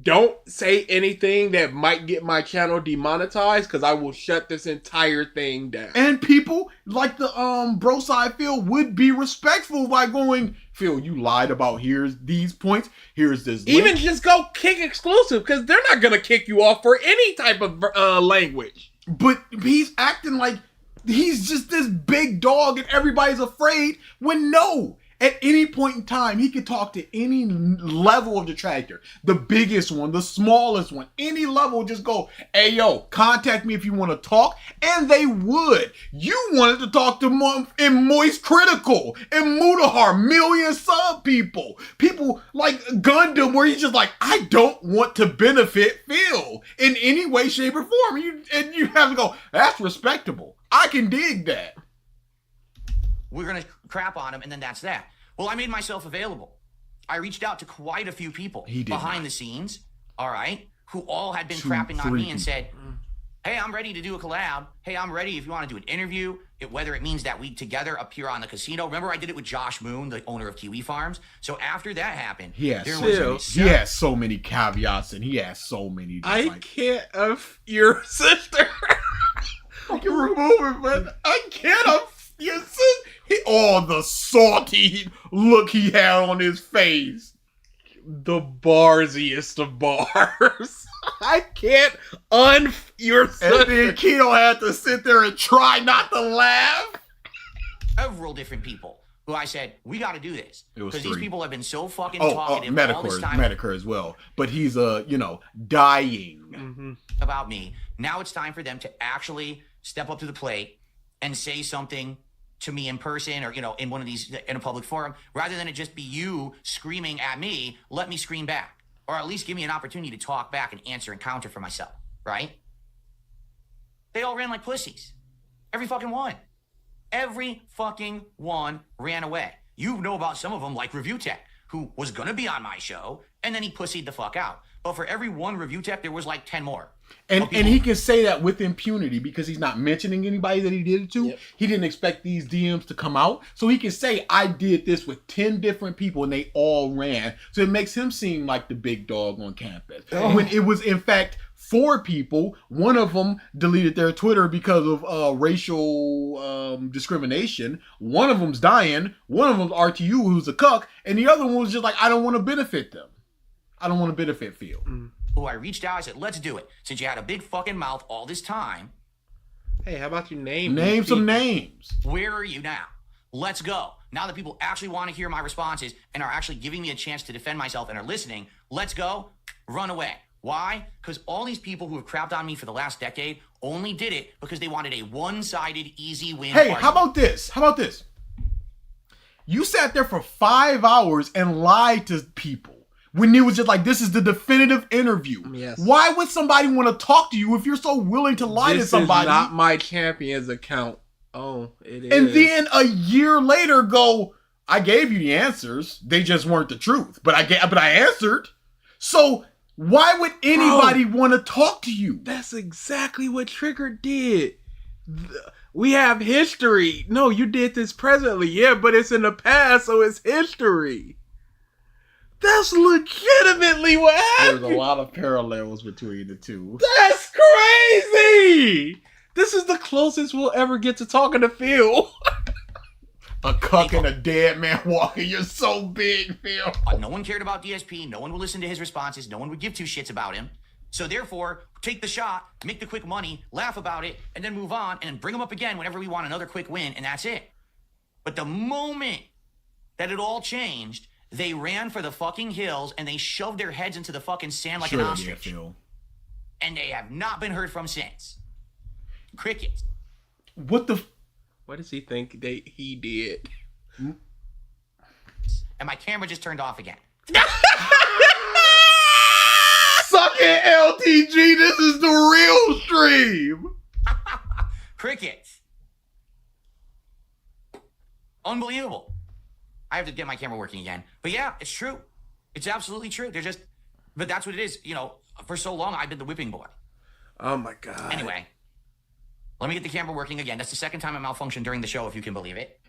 Don't say anything that might get my channel demonetized because I will shut this entire thing down. And people like the DarksydePhil would be respectful by going, Phil, you lied about here's these points, here's this link. Even just go kick exclusive because they're not going to kick you off for any type of language. But he's acting like he's just this big dog and everybody's afraid when no. At any point in time, he could talk to any level of detractor. The biggest one, the smallest one, any level, just go, hey, yo, contact me if you want to talk. And they would. You wanted to talk to Moist Critical and Mudahar, million sub people. People like Gundam, where he's just like, I don't want to benefit Phil in any way, shape, or form. And you have to go, that's respectable. I can dig that. We're going to crap on him, and then that's that. Well, I made myself available. I reached out to quite a few people behind the scenes, all right, who all had been crapping on me and said, hey, I'm ready to do a collab. Hey, I'm ready if you want to do an interview, whether it means that we together appear on the casino. Remember, I did it with Josh Moon, the owner of Kiwi Farms. So after that happened, he has so many caveats, and he has so many. I can't your sister. I can remove it, but I can't your sister. The salty look he had on his face. The barsiest of bars. I can't your sister. And then Keto had to sit there and try not to laugh. Several different people who I said, we got to do this. Because these people have been so fucking talkative all this time. Medicare as well. But he's, dying. About me. Now it's time for them to actually step up to the plate and say something to me in person or, in one of these, in a public forum, rather than it just be you screaming at me. Let me scream back, or at least give me an opportunity to talk back and answer and counter for myself, right? They all ran like pussies. Every fucking one. Every fucking one ran away. You know about some of them, like Review Tech, who was gonna be on my show, and then he pussied the fuck out. But for every one Review Tech, there was like 10 more. And he can say that with impunity because he's not mentioning anybody that he did it to. Yep. He didn't expect these DMs to come out. So he can say, I did this with 10 different people and they all ran. So it makes him seem like the big dog on campus. Oh. When it was, in fact, 4 people. One of them deleted their Twitter because of racial discrimination. One of them's dying. One of them's RTU, who's a cuck. And the other one was just like, I don't want to benefit them. I don't want to benefit Phil. Who I reached out, I said, let's do it. Since you had a big fucking mouth all this time. Hey, how about you name some names? Where are you now? Let's go. Now that people actually want to hear my responses and are actually giving me a chance to defend myself and are listening, let's go. Run away. Why? Because all these people who have crapped on me for the last decade only did it because they wanted a one-sided, easy win. Hey, how about this? You sat there for 5 hours and lied to people. When it was just like, this is the definitive interview. Yes. Why would somebody want to talk to you if you're so willing to lie to somebody? This is not my champion's account. Oh, it is. And then a year later go, I gave you the answers. They just weren't the truth. But I answered. So why would anybody want to talk to you? That's exactly what Trigger did. We have history. No, you did this presently. Yeah, but it's in the past, so it's history. That's legitimately what happened. There's a lot of parallels between the two. That's crazy. This is the closest we'll ever get to talking to Phil. A cuck and a dead man walking. You're so big, Phil. No one cared about DSP. No one would listen to his responses. No one would give 2 shits about him. So therefore, take the shot, make the quick money, laugh about it, and then move on, and then bring him up again whenever we want another quick win, and that's it. But the moment that it all changed, they ran for the fucking hills and they shoved their heads into the fucking sand like an ostrich. And they have not been heard from since. Crickets. What does he think he did? And my camera just turned off again. Suck it, LTG. This is the real stream. Crickets. Unbelievable. I have to get my camera working again. But yeah, it's true. It's absolutely true. But that's what it is. For so long, I've been the whipping boy. Oh my God. Anyway, let me get the camera working again. That's the second time it malfunctioned during the show, if you can believe it.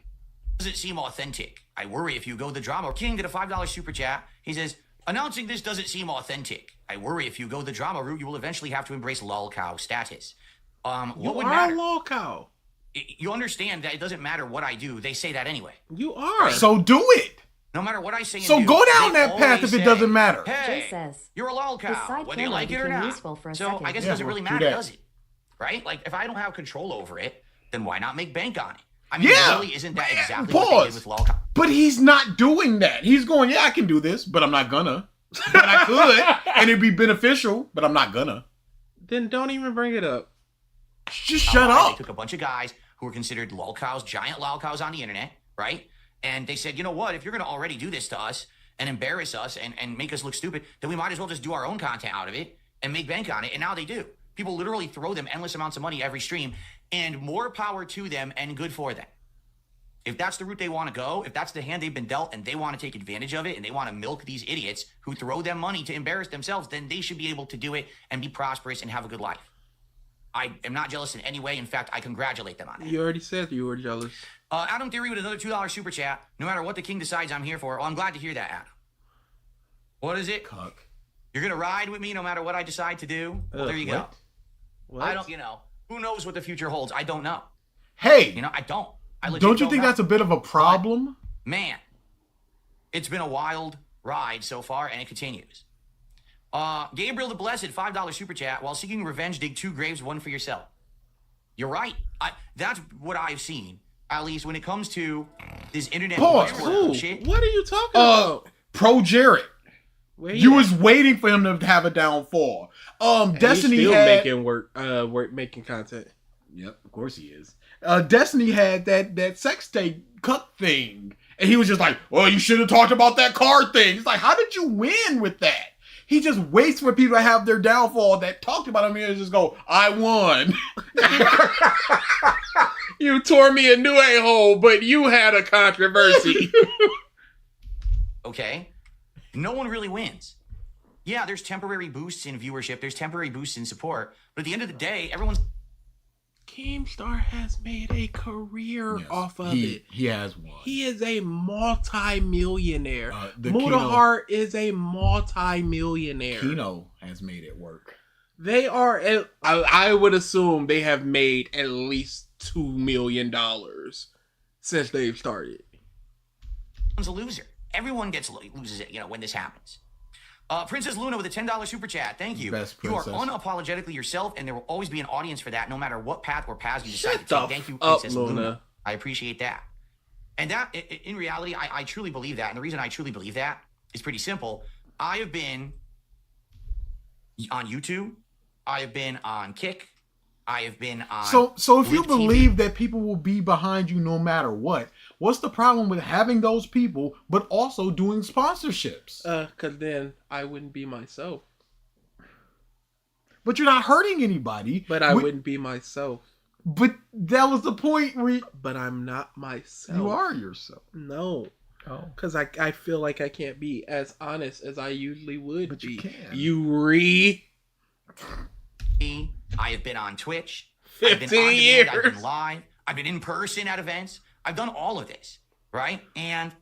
Does it seem authentic? I worry if you go the drama. King did a $5 super chat. He says, announcing this doesn't seem authentic. I worry if you go the drama route, you will eventually have to embrace lolcow status. What would matter? Lolcow. You understand that it doesn't matter what I do. They say that anyway. You are. So do it. No matter what I say. So go down that path if it doesn't matter. Hey, Jay says, you're a lolcow, whether you like it or not. So I guess it doesn't really matter, does it? Right? Like, if I don't have control over it, then why not make bank on it? I mean, Yeah. really, isn't that exactly what they did with LOL? But he's not doing that. He's going, yeah, I can do this, but I'm not gonna. But I could, and it'd be beneficial, but I'm not gonna. Then don't even bring it up. Just shut up. They took a bunch of guys who were considered lolcows, giant lolcows on the internet, right? And they said, you know what? If you're going to already do this to us and embarrass us and make us look stupid, then we might as well just do our own content out of it and make bank on it. And now they do. People literally throw them endless amounts of money every stream, and more power to them and good for them. If that's the route they want to go, if that's the hand they've been dealt and they want to take advantage of it and they want to milk these idiots who throw them money to embarrass themselves, then they should be able to do it and be prosperous and have a good life. I am not jealous in any way. In fact, I congratulate them on it. You already said you were jealous. Adam Theory with another $2 super chat. No matter what the king decides, I'm here for. Well, I'm glad to hear that, Adam. What is it? Cuck. You're going to ride with me no matter what I decide to do? Well, there you go. What? I don't, who knows what the future holds? I don't know. Hey. I don't. I legit Don't you think know. that's a bit of a problem? But, man, it's been a wild ride so far, and it continues. Gabriel the Blessed, $5 super chat. While seeking revenge, dig 2 graves, one for yourself. You're right. That's what I've seen, at least when it comes to this internet shit. What are you talking about? Pro Jared. You was waiting for him to have a downfall. Destiny he's still had making content. Yep, of course he is. Destiny had that sex tape cut thing, and he was just like, "Well, you should have talked about that card thing." It's like, how did you win with that? He just waits for people to have their downfall that talked about him and just go, "I won." You tore me a new a-hole, but you had a controversy. Okay, no one really wins. Yeah, there's temporary boosts in viewership, there's temporary boosts in support, but at the end of the day, everyone's. Keemstar has made a career off of it. He has one. He is a multi-millionaire. Mutahart is a multi-millionaire. Kino has made it work. They are, I would assume they have made at least $2 million since they've started. Everyone's a loser. Everyone loses it, when this happens. Princess Luna with a $10 super chat. Thank you. You are unapologetically yourself, and there will always be an audience for that, no matter what path or paths you decide to take. Thank you, Princess Luna. I appreciate that. And that, in reality, I truly believe that. And the reason I truly believe that is pretty simple. I have been on YouTube. I have been on Kick. I have been on. So if you believe that people will be behind you no matter what, what's the problem with having those people, but also doing sponsorships? Because then I wouldn't be myself. But you're not hurting anybody. But I wouldn't be myself. But that was the point where. But I'm not myself. You are yourself. No. Oh. Because I feel like I can't be as honest as I usually would but be. You can. I have been on Twitch. 15 I've been on years. Demand, I've been live. I've been in person at events. I've done all of this, right? And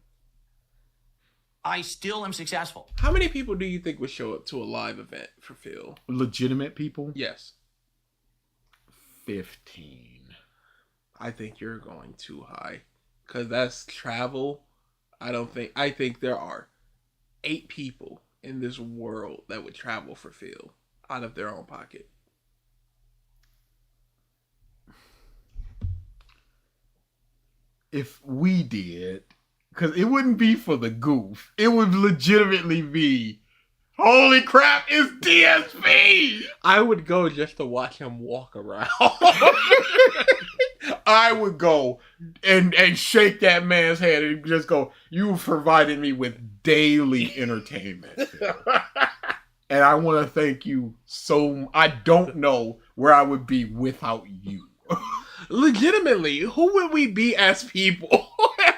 I still am successful. How many people do you think would show up to a live event for Phil? Legitimate people? Yes. 15. I think you're going too high. Because that's travel. I think there are 8 people in this world that would travel for Phil out of their own pocket. If we did, because it wouldn't be for the goof, it would legitimately be, holy crap, it's DSP! I would go just to watch him walk around. I would go and shake that man's head and just go, you've provided me with daily entertainment. And I want to thank you I don't know where I would be without you. Legitimately, who would we be as people?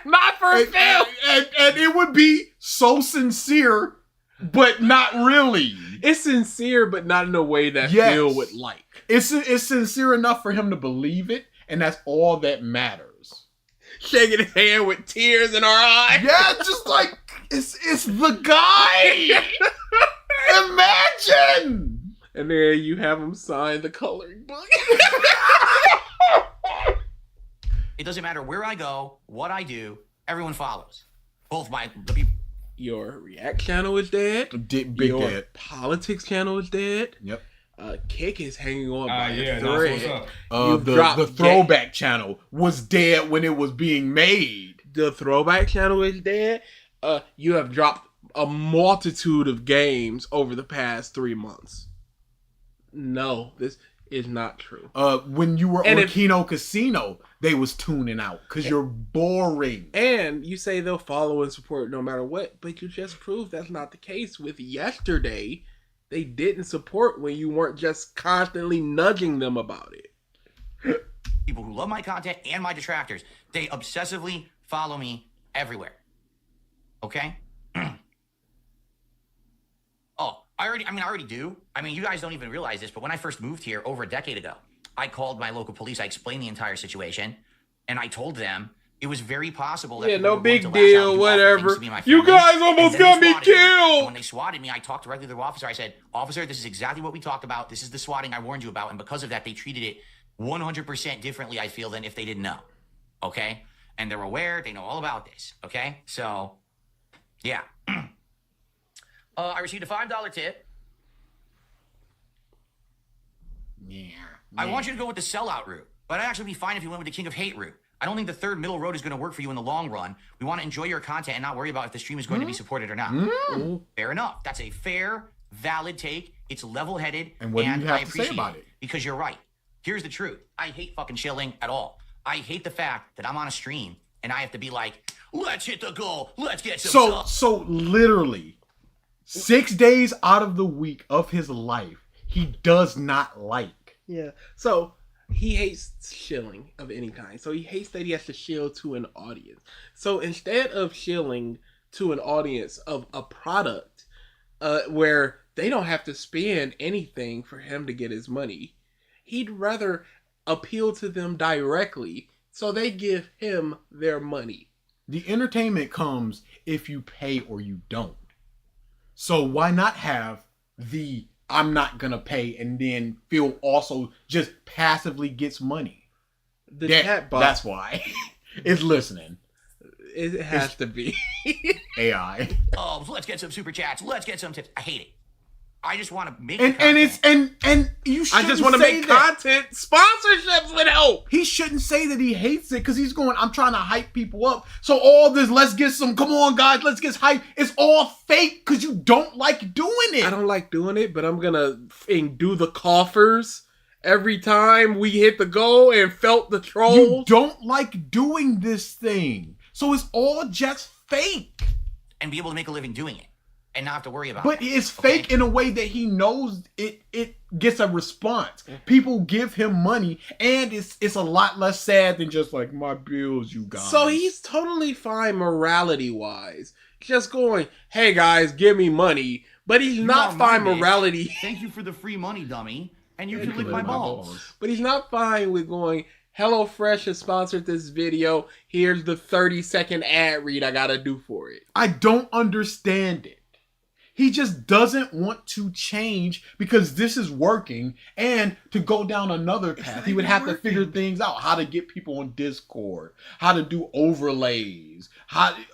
Not for Phil. And it would be so sincere, but not really. It's sincere, but not in a way that Phil would like. It's sincere enough for him to believe it, and that's all that matters. Shaking his hand with tears in our eyes. Yeah, just like, it's the guy. Imagine. And then you have him sign the coloring book. It doesn't matter where I go, what I do, everyone follows. Both the people. Your React channel is dead. Big Your dead. Politics channel is dead. Yep. Kick is hanging on by yeah, a that's what's thread. up. The throwback channel was dead when it was being made. The throwback channel is dead. You have dropped a multitude of games over the past 3 months. No, this is not true. When you were on Kino Casino, they was tuning out because you're boring. And you say they'll follow and support no matter what, but you just proved that's not the case with yesterday. They didn't support when you weren't just constantly nudging them about it. People who love my content and my detractors, they obsessively follow me everywhere. Okay? I already do. I mean, you guys don't even realize this, but when I first moved here over a decade ago, I called my local police. I explained the entire situation, and I told them it was very possible that no big deal, whatever. You guys almost got me killed. When they swatted me, I talked directly to the officer. I said, "Officer, this is exactly what we talked about. This is the swatting I warned you about, and because of that, they treated it 100% differently, I feel, than if they didn't know." Okay? And they're aware. They know all about this. Okay? So, yeah. I received a $5 tip. Yeah. I want you to go with the sellout route, but I'd actually be fine if you went with the King of Hate route. I don't think the third middle road is going to work for you in the long run. We want to enjoy your content and not worry about if the stream is going to be supported or not. Fair enough. That's a fair, valid take. It's level-headed, and what do you have to say about it? Because you're right. Here's the truth. I hate fucking chilling at all. I hate the fact that I'm on a stream and I have to be like, let's hit the goal. Let's get some stuff. So literally, 6 days out of the week of his life, he does not like. Yeah. So he hates shilling of any kind. So he hates that he has to shill to an audience. So instead of shilling to an audience of a product where they don't have to spend anything for him to get his money, he'd rather appeal to them directly so they give him their money. The entertainment comes if you pay or you don't. So why not have the I'm not gonna pay and then Phil also just passively gets money? The chat bot, that's why. It's listening. It has to be. AI. Oh, let's get some super chats. Let's get some tips. I hate it. I just want to make and you shouldn't I just want to make content. Sponsorships would help. He shouldn't say that he hates it because he's going, I'm trying to hype people up. So all this, let's get some, come on guys, let's get hype. It's all fake because you don't like doing it. I don't like doing it, but I'm going to do the coffers every time we hit the goal and felt the trolls. You don't like doing this thing. So it's all just fake. And be able to make a living doing it. And not have to worry about it. But it's fake in a way that he knows it gets a response. People give him money, and it's a lot less sad than just like, my bills, you guys. So he's totally fine morality-wise. Just going, hey guys, give me money. But he's not fine morality. Thank you for the free money, dummy. And you can lick my balls. But he's not fine with going, HelloFresh has sponsored this video. Here's the 30-second ad read I gotta do for it. I don't understand it. He just doesn't want to change because this is working, and to go down another path, he would have to figure things out. How to get people on Discord, how to do overlays,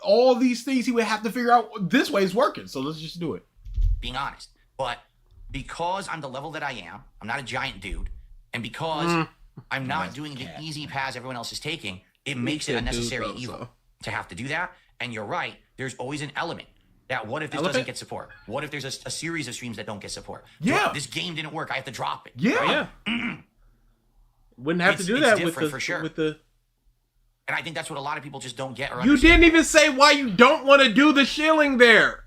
all these things he would have to figure out. This way is working, so let's just do it. Being honest. But because I'm the level that I am, I'm not a giant dude, and because I'm not doing the easy paths everyone else is taking, it makes it a necessary evil to have to do that. And you're right, there's always an element. That what if this doesn't get support? What if there's a series of streams that don't get support? Yeah. This game didn't work. I have to drop it. Yeah. Right? Wouldn't have to do that with the, for sure. And I think that's what a lot of people just don't get or you understand. didn't even say why you don't want to do the shilling there.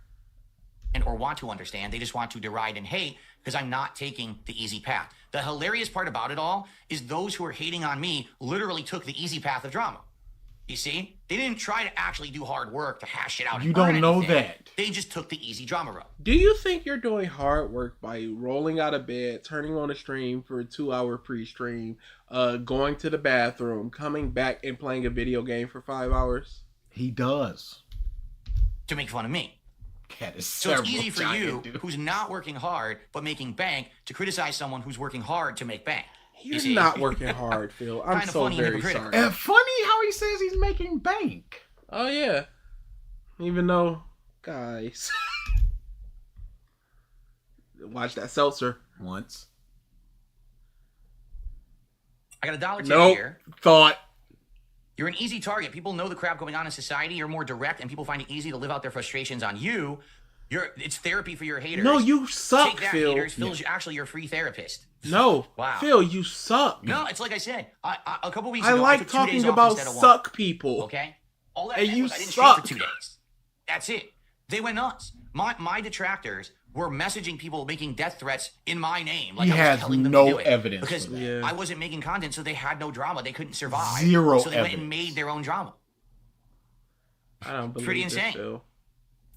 Or want to understand. They just want to deride and hate because I'm not taking the easy path. The hilarious part about it all is those who are hating on me literally took the easy path of drama. You see? They didn't try to actually do hard work to hash it out. You don't know that. They just took the easy drama route. Do you think you're doing hard work by rolling out of bed, turning on a stream for a 2-hour pre-stream, going to the bathroom, coming back and playing a video game for 5 hours? He does. To make fun of me. So it's easy for you, who's not working hard but making bank, to criticize someone who's working hard to make bank. You're not working hard, Phil. I'm so very sorry. And funny how he says he's making bank. Oh, yeah. Even though, guys, watch that seltzer. Once. I got a dollar tip Nope. here. Thought. You're an easy target. People know the crap going on in society. You're more direct, and people find it easy to live out their frustrations on you. It's therapy for your haters. No, you suck, Take that, Phil. haters. Phil's actually your free therapist. No. Wow. Phil, you suck. No, it's like I said. A couple weeks I ago, like took 2 days talking off about instead of 1. suck people. Okay? All that And meant you was I didn't suck. stream for 2 days. That's it. They went nuts. My detractors were messaging people making death threats in my name. Like He I has was telling them no to do it. evidence Because for that. Yeah. I wasn't making content, so they had no drama. They couldn't survive. Zero So they went and evidence. made their own drama. I don't believe Pretty this, insane. Phil.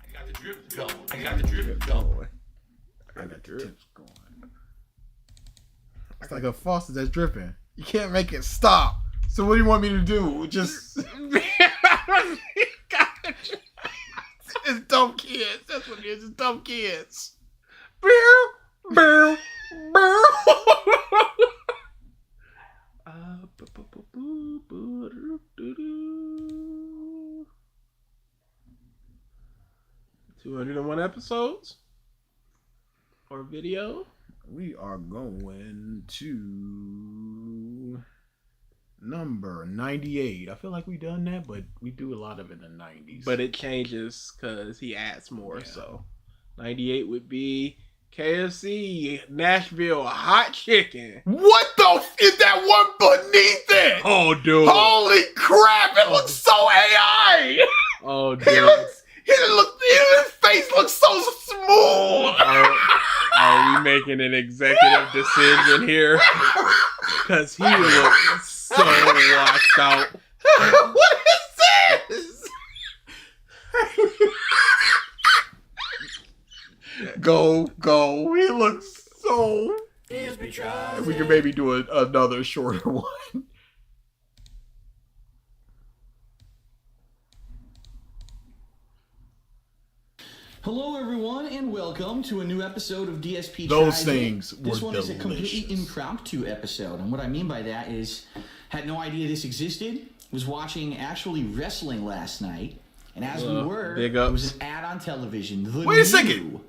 I got the drip going. I got the drip going. I got the tips going. It's like a faucet that's dripping. You can't make it stop. So what do you want me to do? Just it's dumb kids. That's what it is. It's dumb kids. Bow, bow, bow. 201 episodes or video. We are going to number 98. I feel like we done that, but we do a lot of it in the 90s. But it changes because he adds more. Yeah. So 98 would be KFC Nashville hot chicken. what the is that one beneath it? Oh, dude. Holy crap! It looks so AI. Oh, dude. His face looks so smooth. Are we making an executive decision here? Because he looks so washed out. What is this? Go. He looks so. We can maybe do another shorter one. Hello, everyone, and welcome to a new episode of DSP Those Tries It. things were This one is a completely delicious. impromptu episode, and what I mean by that is, had no idea this existed. Was watching actually wrestling last night, and as we were, big there ups. was an ad on television. Wait a second.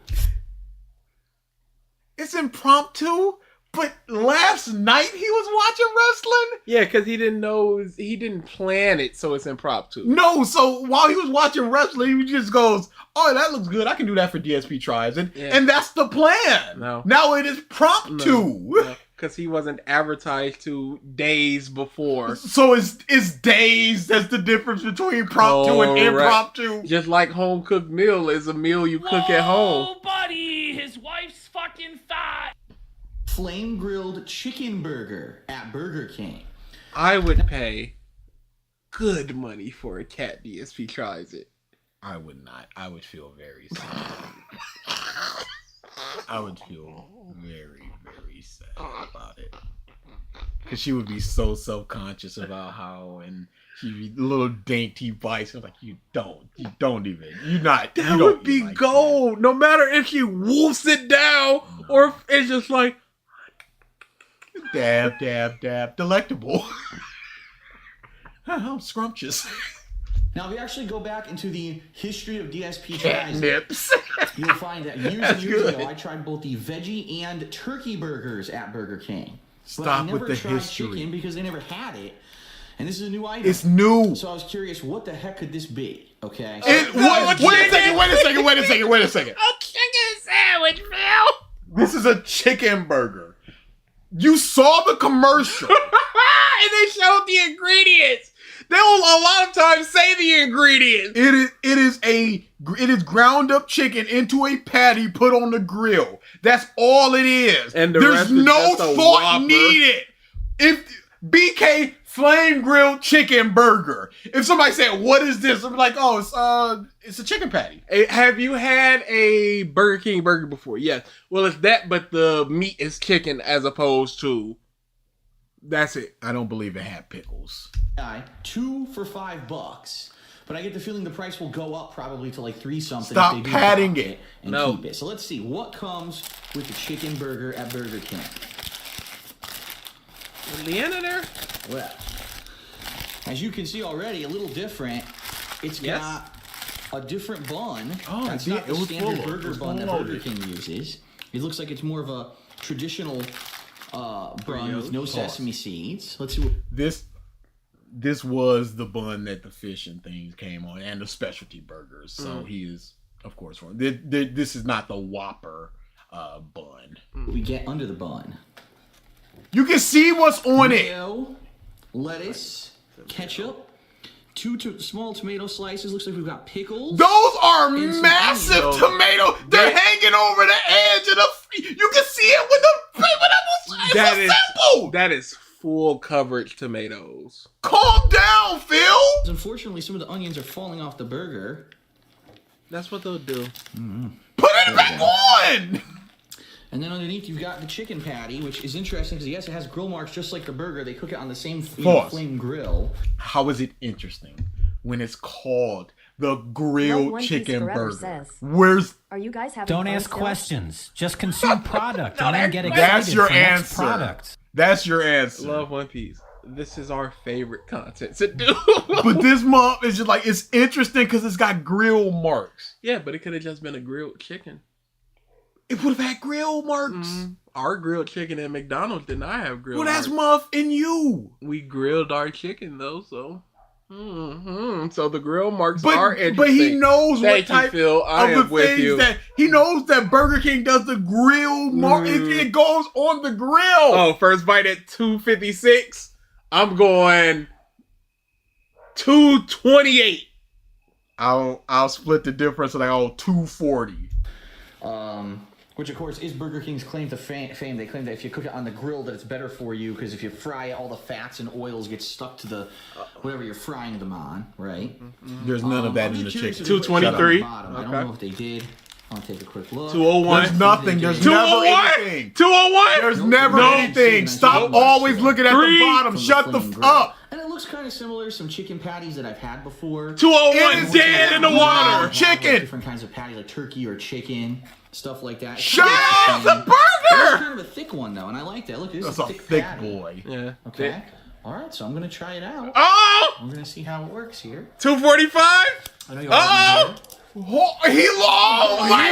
It's impromptu, but last night he was watching wrestling? Yeah, because he didn't know, he didn't plan it, so it's impromptu. No, so while he was watching wrestling, he just goes, oh, that looks good. I can do that for DSP Tries It. Yeah. And that's the plan. No. Now it is promptu. Because he wasn't advertised to days before. So it's days. That's the difference between promptu and Right. impromptu. Just like home cooked meal is a meal you cook at home. buddy, his wife's fucking fat. Flame grilled chicken burger at Burger King. I would pay good money for a cat DSP Tries It. I would not. I would feel very sad. I would feel very, very sad about it. Because she would be so self-conscious about how, and she'd be little dainty bites. I was like, you don't even. That would be like gold. No matter if she wolfs it down or if it's just like, that. Dab. Delectable. How scrumptious. Now, if we actually go back into the history of DSP Tries It, Nips. you'll find that years and years good. ago, I tried both the veggie and turkey burgers at Burger King. But I Stop never with the tried history. chicken because they never had it. And this is a new item. It's new. So I was curious, what the heck could this be? Okay. Wait a second. A chicken sandwich, Phil. This is a chicken burger. You saw the commercial. and they showed the ingredients. They will a lot of times say the ingredients. It is ground up chicken into a patty put on the grill. That's all it is. And the there's rest is no just a thought Whopper. needed. If BK flame grilled chicken burger. If somebody said, "What is this?" I'm like, "Oh, it's a chicken patty." Have you had a Burger King burger before? Yes. Well, it's that, but the meat is chicken as opposed to. That's it. I don't believe it had pickles. 2 for $5, but I get the feeling the price will go up probably to like 3 something. Stop if they do padding drop it. and No. keep it. So let's see what comes with the chicken burger at Burger King. Is Leanna there? Well, as you can see already, a little different. It's Yes. got a different bun. Oh, That's it not did. the It was standard full. It burger was bun that full Burger loaded. King uses. It looks like it's more of a traditional bun with no sesame seeds. Let's see what... This was the bun that the fish and things came on, and the specialty burgers. So he is, of course, wrong. This is not the Whopper bun. We get under the bun. You can see what's on Mayo, lettuce, ketchup, two small tomato slices. Looks like we've got pickles. Those are massive tomatoes. They're hanging over the edge of the. You can see it when that is assembled. That is full coverage tomatoes. Calm down, Phil. Unfortunately, some of the onions are falling off the burger. That's what they'll do. Put it back on. And then underneath, you've got the chicken patty, which is interesting because, yes, it has grill marks just like the burger. They cook it on the same flame grill. How is it interesting when it's called the grilled chicken burger? Says, Are you guys having Don't fun ask still? questions. Just consume product and then get excited That's your for answer. next product. That's your answer. Love One Piece. This is our favorite content to do. But this month is just like, it's interesting because it's got grill marks. Yeah, but it could have just been a grilled chicken. It would have had grill marks. Our grilled chicken at McDonald's did not have grill Well, marks. that's Muff and you. We grilled our chicken though, so. So the grill marks are interesting. But he knows Thank what type you, Phil. I of am the with things you. that he knows that Burger King does the grill mark. It goes on the grill. Oh, first bite at $2.56. I'm going $2.28. I'll split the difference and I go $2.40. Which, of course, is Burger King's claim to fame. They claim that if you cook it on the grill, that it's better for you, because if you fry it, all the fats and oils get stuck to the whatever you're frying them on, right? There's none of that in the chicken. $2.23. I don't know if they did. I'll take a quick look. 201. There's nothing. There's never anything. 201. There's never anything. Stop always looking at the bottom. Shut the up. And it looks kind of similar to some chicken patties that I've had before. 201 dead in the water. Chicken. Different kinds of patty, like turkey or chicken, stuff like that. Shut up, the burger. It's kind of a thick one though, and I like that. Look, it's That's a a thick thick patty. boy. Yeah. Okay. All right, so I'm gonna try it out. Oh. I'm gonna see how it works here. 245. I know you all He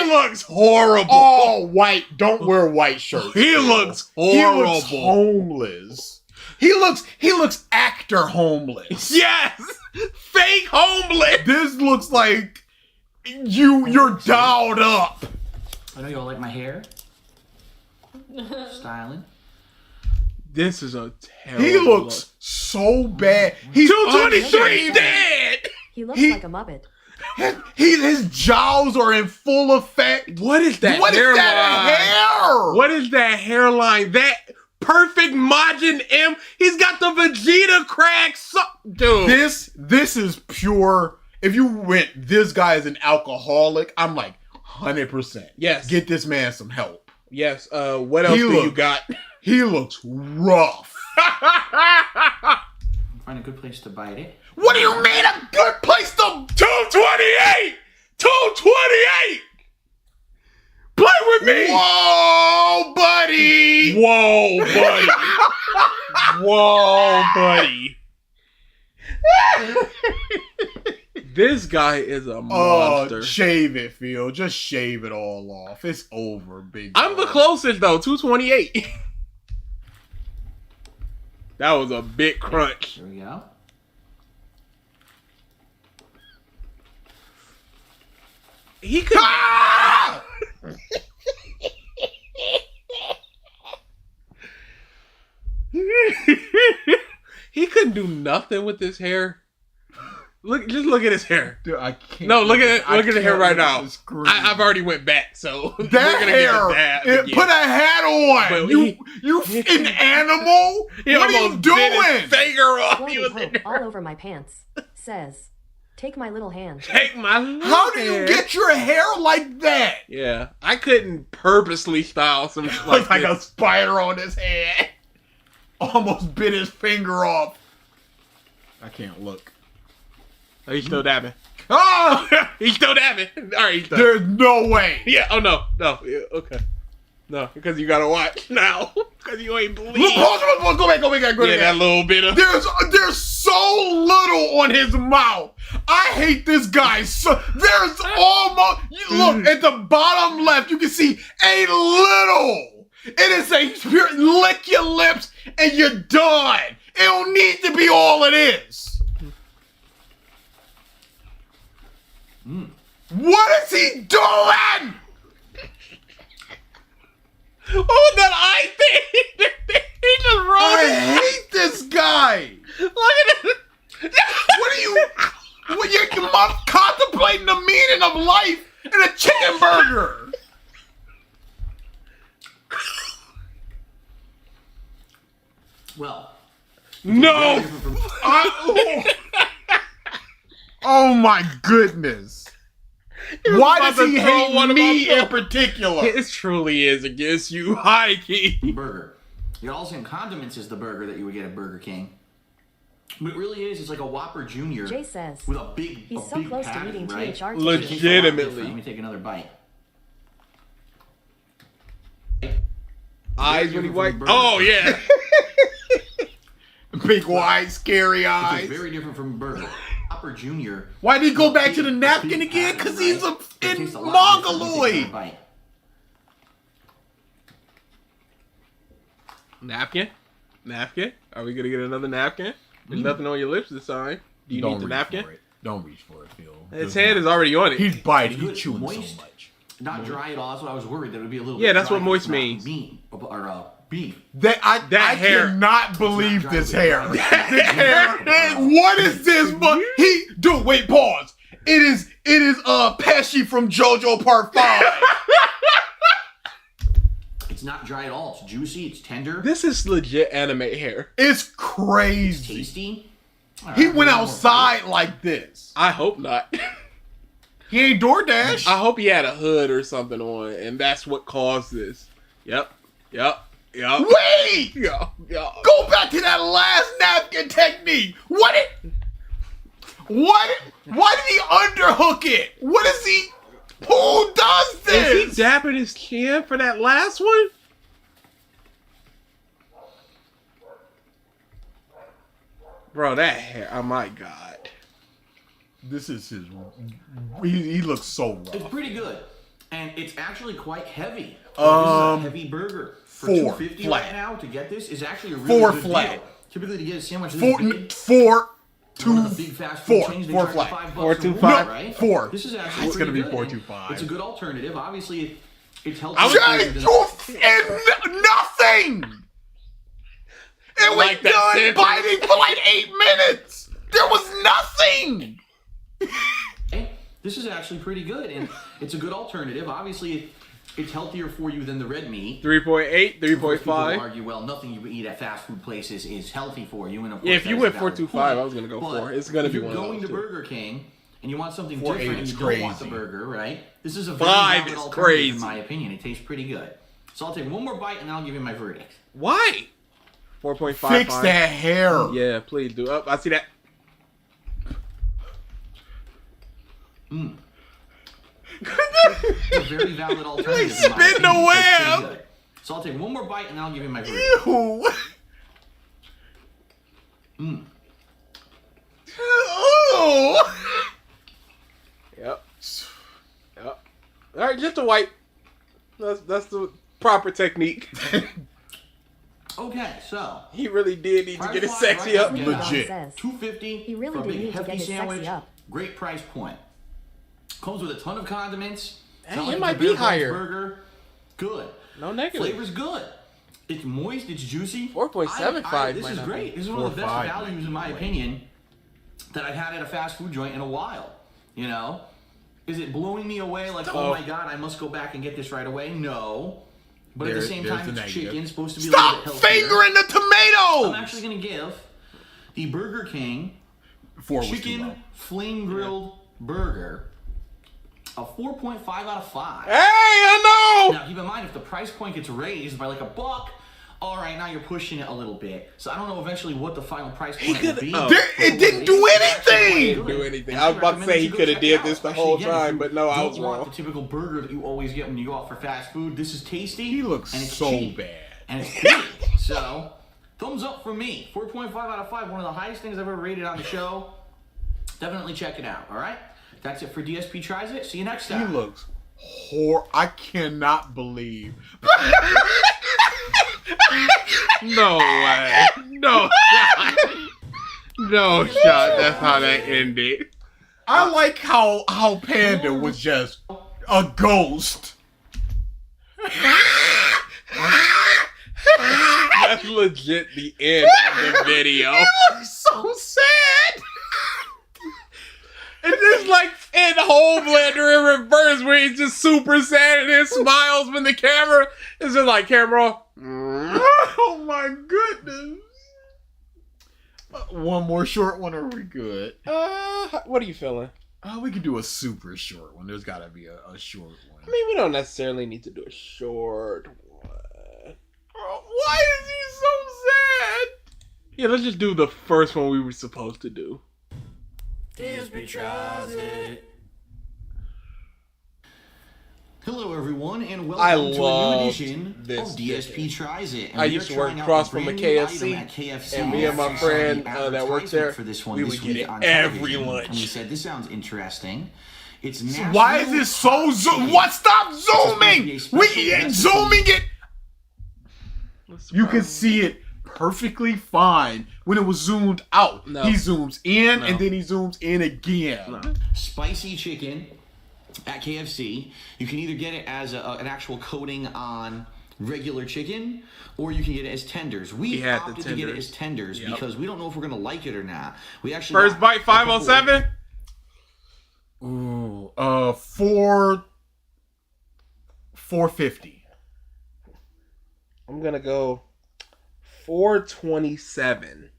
looks horrible. Oh, white. Don't wear white shirts. He looks He horrible. looks homeless. He looks actor homeless. Yes. Fake homeless. This looks like you're dialed up. I know you all like my hair. Styling. This is a terrible He looks so bad. He's 223 dead. He looks like a Muppet. His jaws are in full effect. What is that What is hairline? that hair? What is that hairline? That perfect Majin M. He's got the Vegeta crack. Dude. This is pure. If you went, this guy is an alcoholic, I'm like 100%. Yes. Get this man some help. Yes. What else do you got? He looks rough. Find a good place to bite it. What do you mean a good place to... 228! 228! Play with me! Whoa, buddy! Whoa, buddy! Whoa, buddy! This guy is a monster. Oh, shave it, Phil. Just shave it all off. It's over, big I'm the closest, though. 228. That was a big crunch. There we go. He could. Ah! He couldn't do nothing with his hair. Just look at his hair. Dude, I can't. No, look at the hair right now. Screen. I've already went back, so That we're gonna hair. get that. Put a hat on. But You an animal? He What are you almost bit his doing? finger off. He Bloody was hope in there. all over my pants. Says, take my little hand. Take my little How do you hand. get your hair like that? Yeah, I couldn't purposely style some shit Looks like this. a spider on his head. Almost bit his finger off. I can't look. Oh, he's still dabbing. Oh! He's still dabbing. All right, he's done. There's no way. Yeah. Oh no. Yeah, okay. No, because you gotta watch now. Because you ain't believe. Look, pause, go back. Yeah, that little bit of. There's so little on his mouth. I hate this guy. So there's almost look at the bottom left. You can see a little. It is a pure lick your lips and you're done. It don't need to be all it is. What is he doing? Oh, that eye thing! He just rolled I hate this guy. Look at it! What are you? What you're contemplating the meaning of life in a chicken burger? Well, No. Oh my goodness. Why does he hate me in particular? It truly is against you, high key. Burger. You got all the same condiments as the burger that you would get at Burger King. But it really is. It's like a Whopper Jr. Jay says with a big, he's so close to eating right? THR. Legitimately. Let me take another bite. Eyes when he white. Oh yeah. Big wide, scary eyes. It's very different from a burger. Whopper Jr. Why did he go back to the napkin again? Because he's in Mongoloid. Napkin? Napkin? Are we gonna get another napkin? There's nothing on your lips this time. Do you need the napkin? Don't reach for it, Phil. His hand is already on it. He's biting. He's chewing moist, so much. Not dry at all. That's what I was worried that it would be a little. Yeah, bit that's dry what moist if it's not means. Meat or beef. I hair. cannot believe this hair. This hair. What is this? Dude, wait, pause. It is Pesci from JoJo Part 5. It's not dry at all. It's juicy. It's tender. This is legit anime hair. It's crazy. Tasty. He went outside like this. I hope not. He ain't DoorDash. I hope he had a hood or something on, and that's what caused this. Yep. Wait! Yeah. Go back to that last napkin technique. Why did he underhook it? What is he? Who does this? Is he dapping his chin for that last one? Bro, that hair. Oh my god. This is his. He looks so rough. It's pretty good, and it's actually quite heavy. This is a heavy burger. For $2.50 right now to get this is actually a really good flat. deal. Typically to get a sandwich this big, four, one of the big fast food chains, they charge flat. $5 $4.25. right? Four. This is actually It's gonna be pretty good. $4.25. It's a good alternative. Obviously, it's healthy. Nothing. It was like that done sentence. biting for like 8 minutes. There was nothing. This is actually pretty good, and it's a good alternative. Obviously, it's healthier for you than the red meat. 3.8, People 3.5. argue, well, nothing you eat at fast food places is healthy for you. And of course, Yeah, if you that is went a valid 4.25, point. I was gonna go But 4. It's gonna be if one you're of going those to two. Burger King and you want something 4.8 different, and is you don't want the crazy. burger, right? This is a very 5 valid is alternative, crazy. in my opinion. It tastes pretty good. So I'll take one more bite and then I'll give you my verdict. Why? 4.5. Fix that hair. Yeah, please do. Up, I see that. It's a very valid alternative. Like in my spin the opinion. It tastes web. pretty good. So I'll take one more bite and then I'll give you my verdict. Ew. Yep. All right, just a wipe. That's the proper technique. Okay, so He really did need to get his Price sexy right up. now, Legit. Says $2.50 He really for a did big need to hefty get his sandwich. sexy up. Great price point. Comes with a ton of condiments. Hey, Sounds it like might the be Bear Grylls higher. Burger. Good. No negative. Flavor's good. It's moist. It's juicy. 4.75 This might is not great. be. This is one of the best 4.5 values, in my opinion, that I've had at a fast food joint in a while. You know? Is it blowing me away like, oh my god, I must go back and get this right away? No. But at the same there's time, the it's negative. chicken. Supposed to be a little Stop bit healthier. fingering the tomatoes. I'm actually going to give the Burger King 4 was too low. chicken flame grilled burger a 4.5 out of 5. Hey, I know. Now keep in mind, if the price point gets raised by like $1, all right, now you're pushing it a little bit. So I don't know eventually what the final price point will be. It didn't do anything. Didn't do anything. I was about to say he could have did this the whole time, but no, I was Don't want wrong. the typical burger that you always get when you go out for fast food. This is tasty. He looks and it's so cheap, bad. and it's big. So thumbs up for me. 4.5 out of 5. One of the highest things I've ever rated on the show. Definitely check it out. All right. That's it for DSP Tries It. See you next He time. looks I cannot believe. No way. No shot. No shot. That's how that ended. I like how Panda was just a ghost. That's legit the end of the video. He looks so sad. It's just like in Homelander in reverse where he's just super sad and then smiles when the camera is just like camera off. Oh my goodness. One more short one, are we good? What are you feeling? We could do a super short one. There's gotta be a short one. I mean, we don't necessarily need to do a short one. Why is he so sad? Yeah, let's just do the first one we were supposed to do. DSP Tries It. Hello, everyone, and I welcome to a new loved edition of this DSP Tries It. And I we used are to work trying out across a from a brand new KFC, item at KFC. and me and my We friend saw the that worked there, advertisement for this one we this would week get it on every television, lunch. And we said, this sounds interesting. It's Why is this so zoom? What? Stop zooming! We zooming it. You can see it perfectly fine when it was zoomed out. No. He zooms in and then he zooms in again. Spicy chicken at KFC. You can either get it as an actual coating on regular chicken, or you can get it as tenders. We opted to get it as tenders because we don't know if we're gonna like it or not. We actually First bite 507. Ooh, 450. I'm gonna go 427.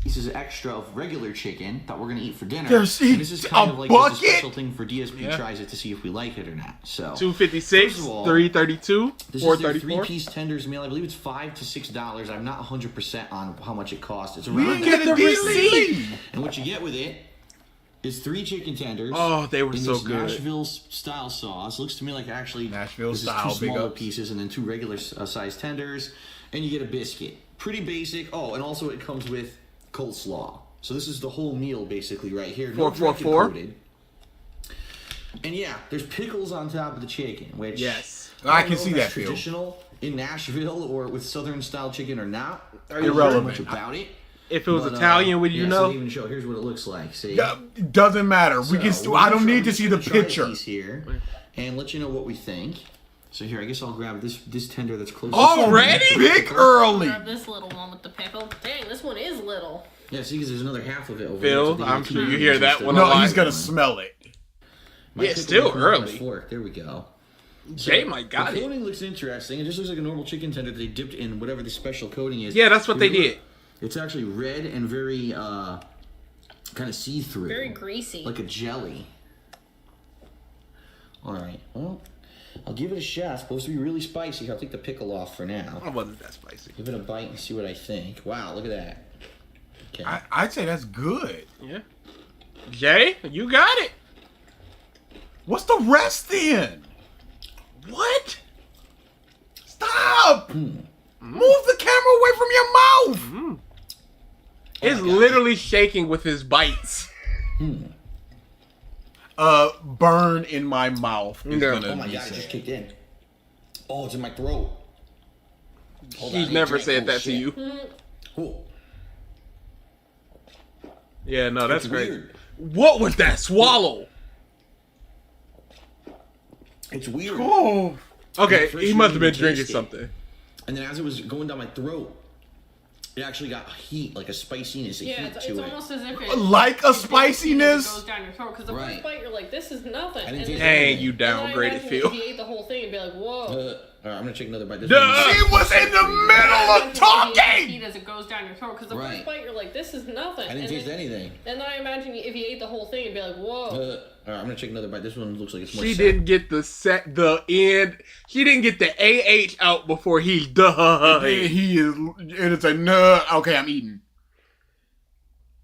Pieces extra of regular chicken that we're gonna eat for dinner. There's And this is kind a of like bucket? a special thing for DSP Tries It to see if we like it or not. So 256, first of all, 332, this is their 434. 3-piece tenders meal. I believe it's $5 to $6. I'm not 100% on how much it costs. It's We around didn't get the receipt. And what you get with it is 3 chicken tenders. Oh, they were in so this good. Nashville style sauce. Looks to me like actually Nashville this style, is 2 big smaller ups. pieces and then 2 regular sized tenders, and you get a biscuit. Pretty basic. Oh, and also it comes with coleslaw. So this is the whole meal basically right here. No 444. coated. And yeah, there's pickles on top of the chicken, which I don't can know see if that, that's Phil. traditional in Nashville or with Southern style chicken or not. I don't know Irrelevant. much about it. If it was But, Italian, would you yeah, know? So they even show. Here's what it looks like. See? Yeah, doesn't matter. We can. I don't need to see the picture. Here and let you know what we think. So here, I guess I'll grab this tender that's close. Already? Big early. Grab this little one with the pickle. Dang, this one is little. Yeah, see, because there's another half of it over Phil, there. So I'm sure you hear that one a No, lot. he's gonna smell it. Yeah, it's still early. Fork. There we go. Jay might got the it. coating looks interesting. It just looks like a normal chicken tender that they dipped in whatever the special coating is. Yeah, that's what they did. It's actually red and very kind of see-through. Very greasy. Like a jelly. All right. Well, I'll give it a shot. It's supposed to be really spicy. I'll take the pickle off for now. It wasn't that spicy. Give it a bite and see what I think. Wow, look at that. Okay. I'd say that's good. Yeah. Jay, you got it. What's the rest then? What? Stop! Move the camera away from your mouth. It's literally shaking with his bites. Burn in my mouth. Is No. gonna Oh my be god, it said. just kicked in. Oh, it's in my throat. Hold on, I He's need never to said drink. Oh, that to you. Cool. Yeah, no, that's It's great. weird. What was that swallow? It's weird. Oh. Okay, First he you must have been taste drinking it, something. And then as it was going down my throat, it actually got heat, like a spiciness, a Yeah, heat it's to it. almost as if it Like a it spiciness? goes down your throat because the Right. first bite you're like, this is nothing. I didn't And taste then- Dang, you and then I downgraded, imagine Phil. If you ate the whole thing, you'd be like, whoa. All right, I'm gonna take another bite. This Duh. one- He was in the middle of talking. Heat as it goes down your throat because the Right. first bite you're like, this is nothing. I didn't and taste then, anything. And then I imagine if you ate the whole thing, you'd be like, whoa. All right, I'm gonna take another bite. This one looks like it's more. She set. didn't get the end. She didn't get the AH out before he died. He is. And it's a no. Okay, I'm eating.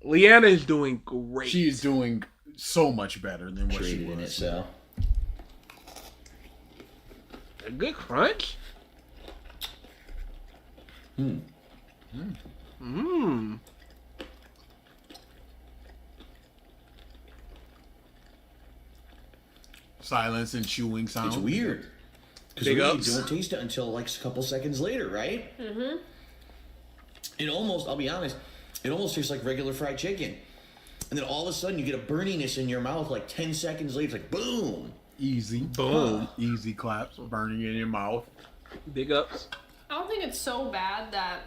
Leanna is doing great. She is doing so much better than what she Traded in it, was. so. A good crunch. Silence and chewing sound. It's weird. Because Big you ups. don't taste it until like a couple seconds later, right? Mm-hmm. it almost, I'll be honest, it almost tastes like regular fried chicken. And then all of a sudden you get a burniness in your mouth like 10 seconds later. It's like, boom. Easy. Boom. Easy claps, burning in your mouth. Big ups. I don't think it's so bad that,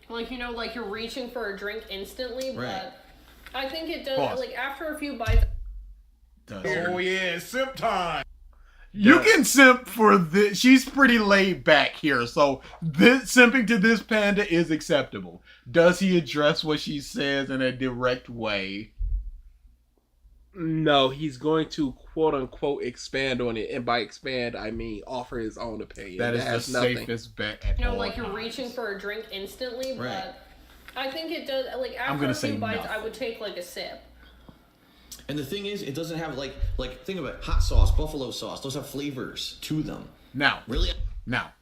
like, you know, like you're reaching for a drink instantly, but I think it does, Pause. like, after a few bites. Oh yeah, simp time. You can simp for this. She's pretty laid back here, so this simping to this panda is acceptable. Does he address what she says in a direct way? No, he's going to quote unquote expand on it, and by expand I mean offer his own opinion. That is the safest bet at You know, all like you're times. reaching for a drink instantly, Right. but I think it does, like, I'm after gonna a few say bites, no. I would take, like, a sip. And the thing is, it doesn't have like think about it, hot sauce, buffalo sauce. Those have flavors to them. Now, Really? now,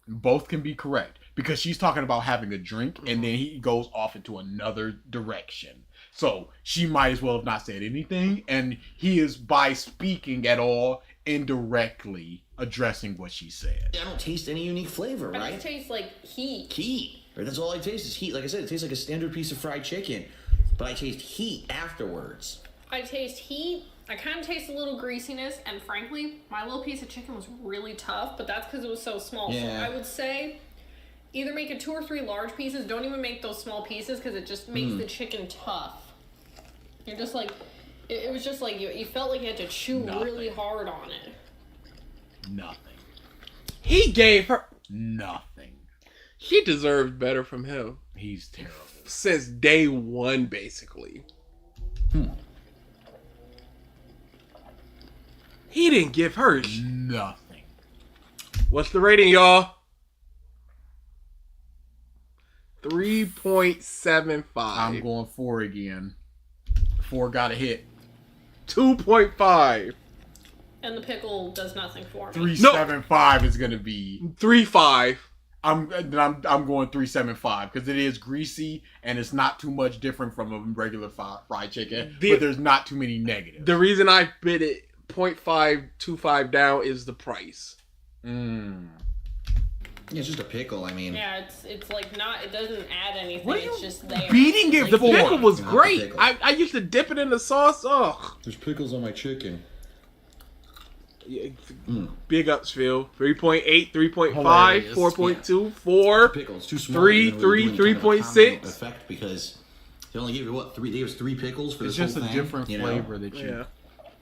both can be correct because she's talking about having a drink and then he goes off into another direction. So she might as well have not said anything, and he is, by speaking at all, indirectly addressing what she said. I don't taste any unique flavor, I right? just taste, like, heat. Heat. Right? That's all I taste is heat. Like I said, it tastes like a standard piece of fried chicken, but I taste heat afterwards. I taste heat. I kind of taste a little greasiness, and frankly, my little piece of chicken was really tough, but that's because it was so small. Yeah. So I would say either make it 2 or 3 large pieces. Don't even make those small pieces because it just makes the chicken tough. You're just like, it was just like you felt like you had to chew really hard on it. Nothing. He gave her Nothing. She deserved better from him. He's terrible. Since day one, basically. He didn't give her nothing. What's the rating, y'all? 3.75. I'm going 4 again. 4 got a hit. 2.5. And the pickle does nothing for me. 3.75 is gonna be 3.5. I'm going 3.75 because it is greasy and it's not too much different from a regular fried chicken, but there's not too many negatives. The reason I bid it 0.525 down is the price. Yeah, it's just a pickle. I mean, Yeah, it's like not. It doesn't add anything. What are It's just there. Beating it, the for? pickle was Not the great. pickle. I used to dip it in the sauce. Oh, there's pickles on my chicken. Big ups, Phil. 3.8, 3.5, Hilarious. 4.2, 4, Pickle. It's too small. 3, It doesn't really 3, do any kind of a 3.6. combo effect because they only gave you what 3? They gave us 3 pickles for It's this just whole a thing, different you know? flavor that you. Yeah.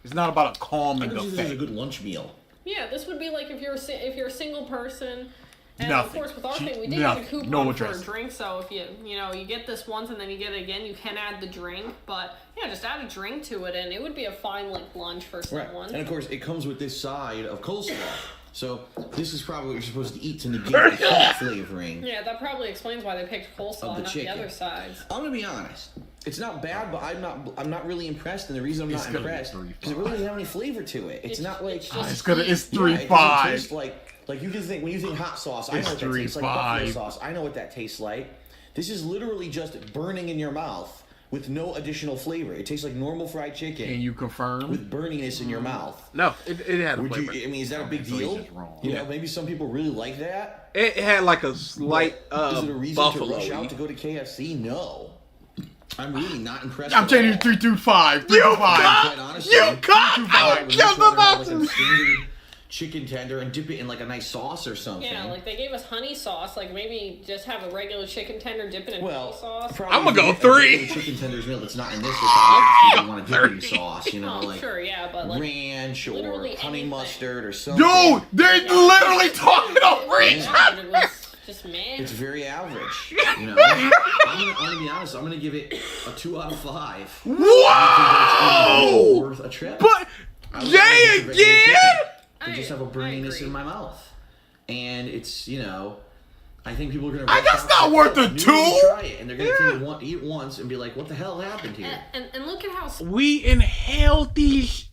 It's not about a I calming think this is a effect. good lunch meal. Yeah, this would be like if you're a single person. And Nothing. of course, with our She- thing, we did nothing. get a coupon No for a address. drink. So if you get this once and then you get it again, you can add the drink. But yeah, just add a drink to it, and it would be a fine like lunch for someone. And of course, it comes with this side of coleslaw. So this is probably what you're supposed to eat to negate the heat flavoring Yeah, that probably explains why they picked coleslaw of the and not chicken. the other sides. I'm gonna be honest. It's not bad, but I'm not really impressed, and the reason I'm It's not gonna be impressed 3.5. because it really doesn't have any flavor to it. It's not like it's just It's 3.5. Yeah, it doesn't taste like you can think when you think hot sauce. I know It's what that tastes like. Buffalo 3.5. sauce. I know what that tastes like. This is literally just burning in your mouth with no additional flavor. It tastes like normal fried chicken. Can you confirm? With burniness in your mouth. No, it had a Would flavor. you? I mean, is that a big so he's deal? just wrong. You know, maybe some people really like that. It had like a slight Is it a reason buffalo. to rush out to go to KFC? No. I'm really not impressed. I'm at changing all. to 3.25. Quite 3.5. honestly, You cut! I would Kill much the rather have, boxes! like a standard chicken tender and dip it in like a nice sauce or something. Yeah, like they gave us honey sauce. Like maybe just have a regular chicken tender, dip it in well, honey sauce. probably I'm gonna go a 3. regular chicken tenders meal that's not in this. You don't want to dip in sauce, you know, Oh, like sure, yeah, but like ranch or literally honey anything. mustard or something. Dude, they're literally talking about ranch. Yeah, but it was just man. It's very average. You know, I'm gonna be honest. I'm gonna give it a 2 out of 5. Whoa! Worth a trip. But I would Jay rather get regular again? chicken than just have a burniness agree. in my mouth. And it's, you know, I think people are gonna. That's not worth a 2. Try it, and they're gonna eat once and be like, "What the hell happened here?" And look at how We inhaled these.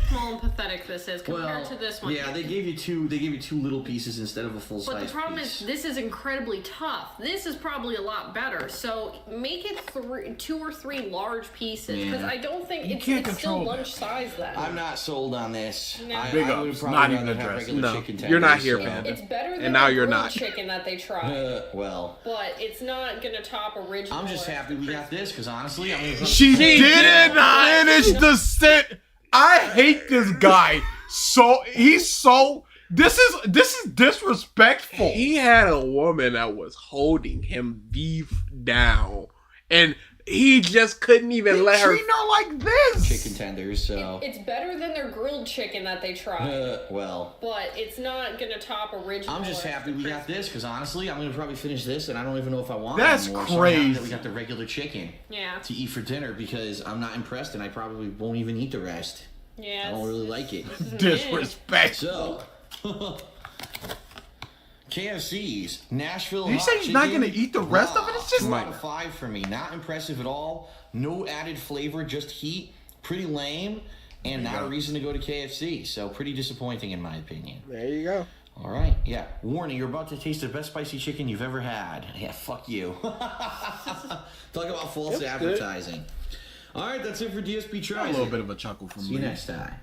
small and pathetic this is compared to this one. Yeah, they gave you two little pieces instead of a full size. But the problem is, this is incredibly tough. This is probably a lot better. So make it 2 or 3 large pieces, because I don't think it's still lunch size then. I'm not sold on this. No. Big ups. Not even addressed. No, you're not here, man. It's better than and now the you're grilled not. chicken that they tried. Well, but it's not gonna top original. I'm just happy we got this, because honestly, she didn't finish the set. I hate this guy. This is disrespectful. He had a woman that was holding him beef down, and he just couldn't even let her treat her like this. Chicken tenders, so It's better than their grilled chicken that they tried. well. But it's not gonna top original. I'm just happy we got this, because honestly, I'm gonna probably finish this, and I don't even know if I want That's anymore. crazy. So I'm happy that we got the regular chicken. Yeah. To eat for dinner, because I'm not impressed, and I probably won't even eat the rest. Yeah. I don't really like it. Disrespectful. So, KFC's Nashville. Did you say he's not gonna eat the rest of it? It's just 2 out of 5 for me. Not impressive at all. No added flavor, just heat. Pretty lame, and not a reason to go to KFC. So pretty disappointing in my opinion. There you go. All right, yeah. Warning, you're about to taste the best spicy chicken you've ever had. Yeah, fuck you. Talk about false advertising. Good. All right, that's it for DSP Tries It. A little bit of a chuckle from me. See you next time.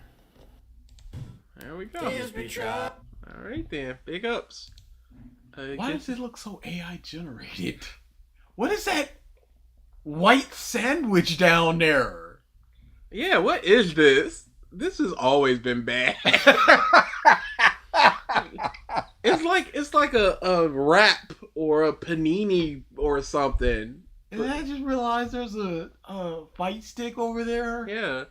There we go. All right then, big ups. Why does it look so AI generated? What is that white sandwich down there? Yeah, what is this? This has always been bad. it's like a wrap or a panini or something. And I just realized there's a fight stick over there. Yeah.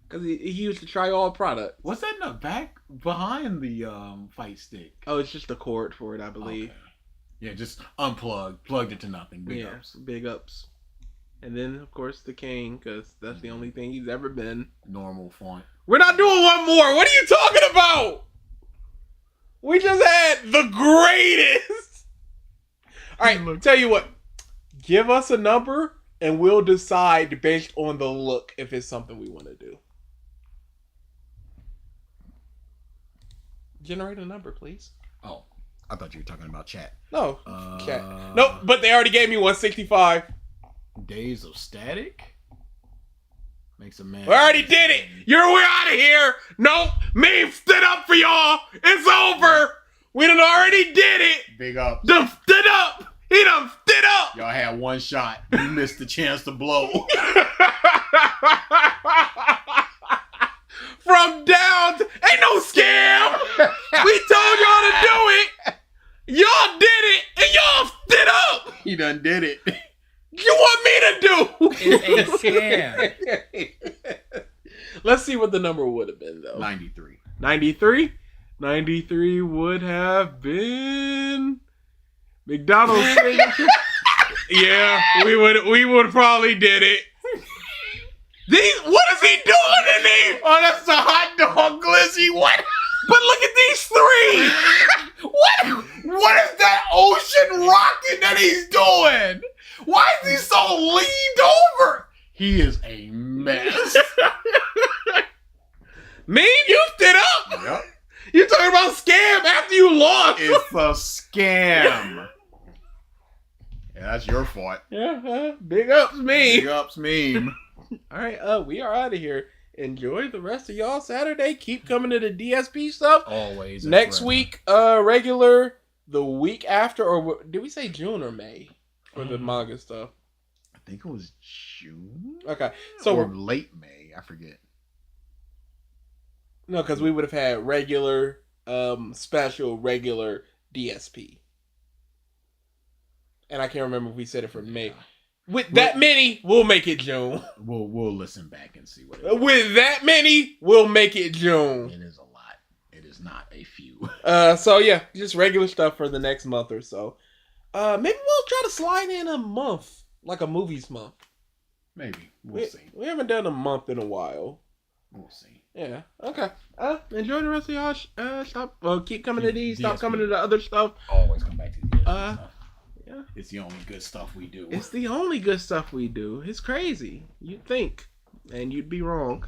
Because he used to try all product. What's that in the back behind the fight stick? Oh, it's just the cord for it, I believe. Okay. Yeah, just unplugged, plugged it to nothing. Big ups. Big ups. And then, of course, the king, because that's the only thing he's ever been. Normal font. We're not doing one more. What are you talking about? We just had the greatest. All right, tell you what. Give us a number, and we'll decide based on the look if it's something we want to do. Generate a number, please. Oh, I thought you were talking about chat. No, chat. Nope, but they already gave me 165. Days of Static? Makes a man. We already did it. We're out of here. Nope, meme stood up for y'all. It's over. We done already did it. Big up. Done stood up. He done stood up. Y'all had one shot. You missed the chance to blow. From down to, ain't no scam. We told y'all to do it. Y'all did it, and y'all stood up. He done did it. You want me to do? It's a scam. Let's see what the number would have been, though. 93. 93? 93 would have been McDonald's signature. Yeah, we would probably did it. What is he doing in these? Oh, that's a hot dog glizzy. What? But look at these 3. What is that ocean rocking that he's doing? Why is he so leaned over? He is a mess. Me? You stood up? Yep. You talking about scam after you lost? It's a scam. Yeah, that's your fault. Yeah, big ups me. Big ups meme. All right, we are out of here. Enjoy the rest of y'all Saturday. Keep coming to the DSP stuff. Always. Next week, regular. The week after, or did we say June or May for the manga stuff? I think it was June. Okay, so or late May. I forget. No, because we would have had regular, special, regular DSP. And I can't remember if we said it for May. With that many, we'll make it June. We'll listen back and see what it is. With that many, we'll make it June. It is a lot. It is not a few. So yeah, just regular stuff for the next month or so. Maybe we'll try to slide in a month, like a movies month. Maybe. We'll see. We haven't done a month in a while. We'll see. Yeah. Okay. Enjoy the rest of y'all. Stop. Keep coming to these. Stop coming to the other stuff. Always come back to the stuff. Yeah. It's the only good stuff we do. It's the only good stuff we do. It's crazy. You'd think, and you'd be wrong.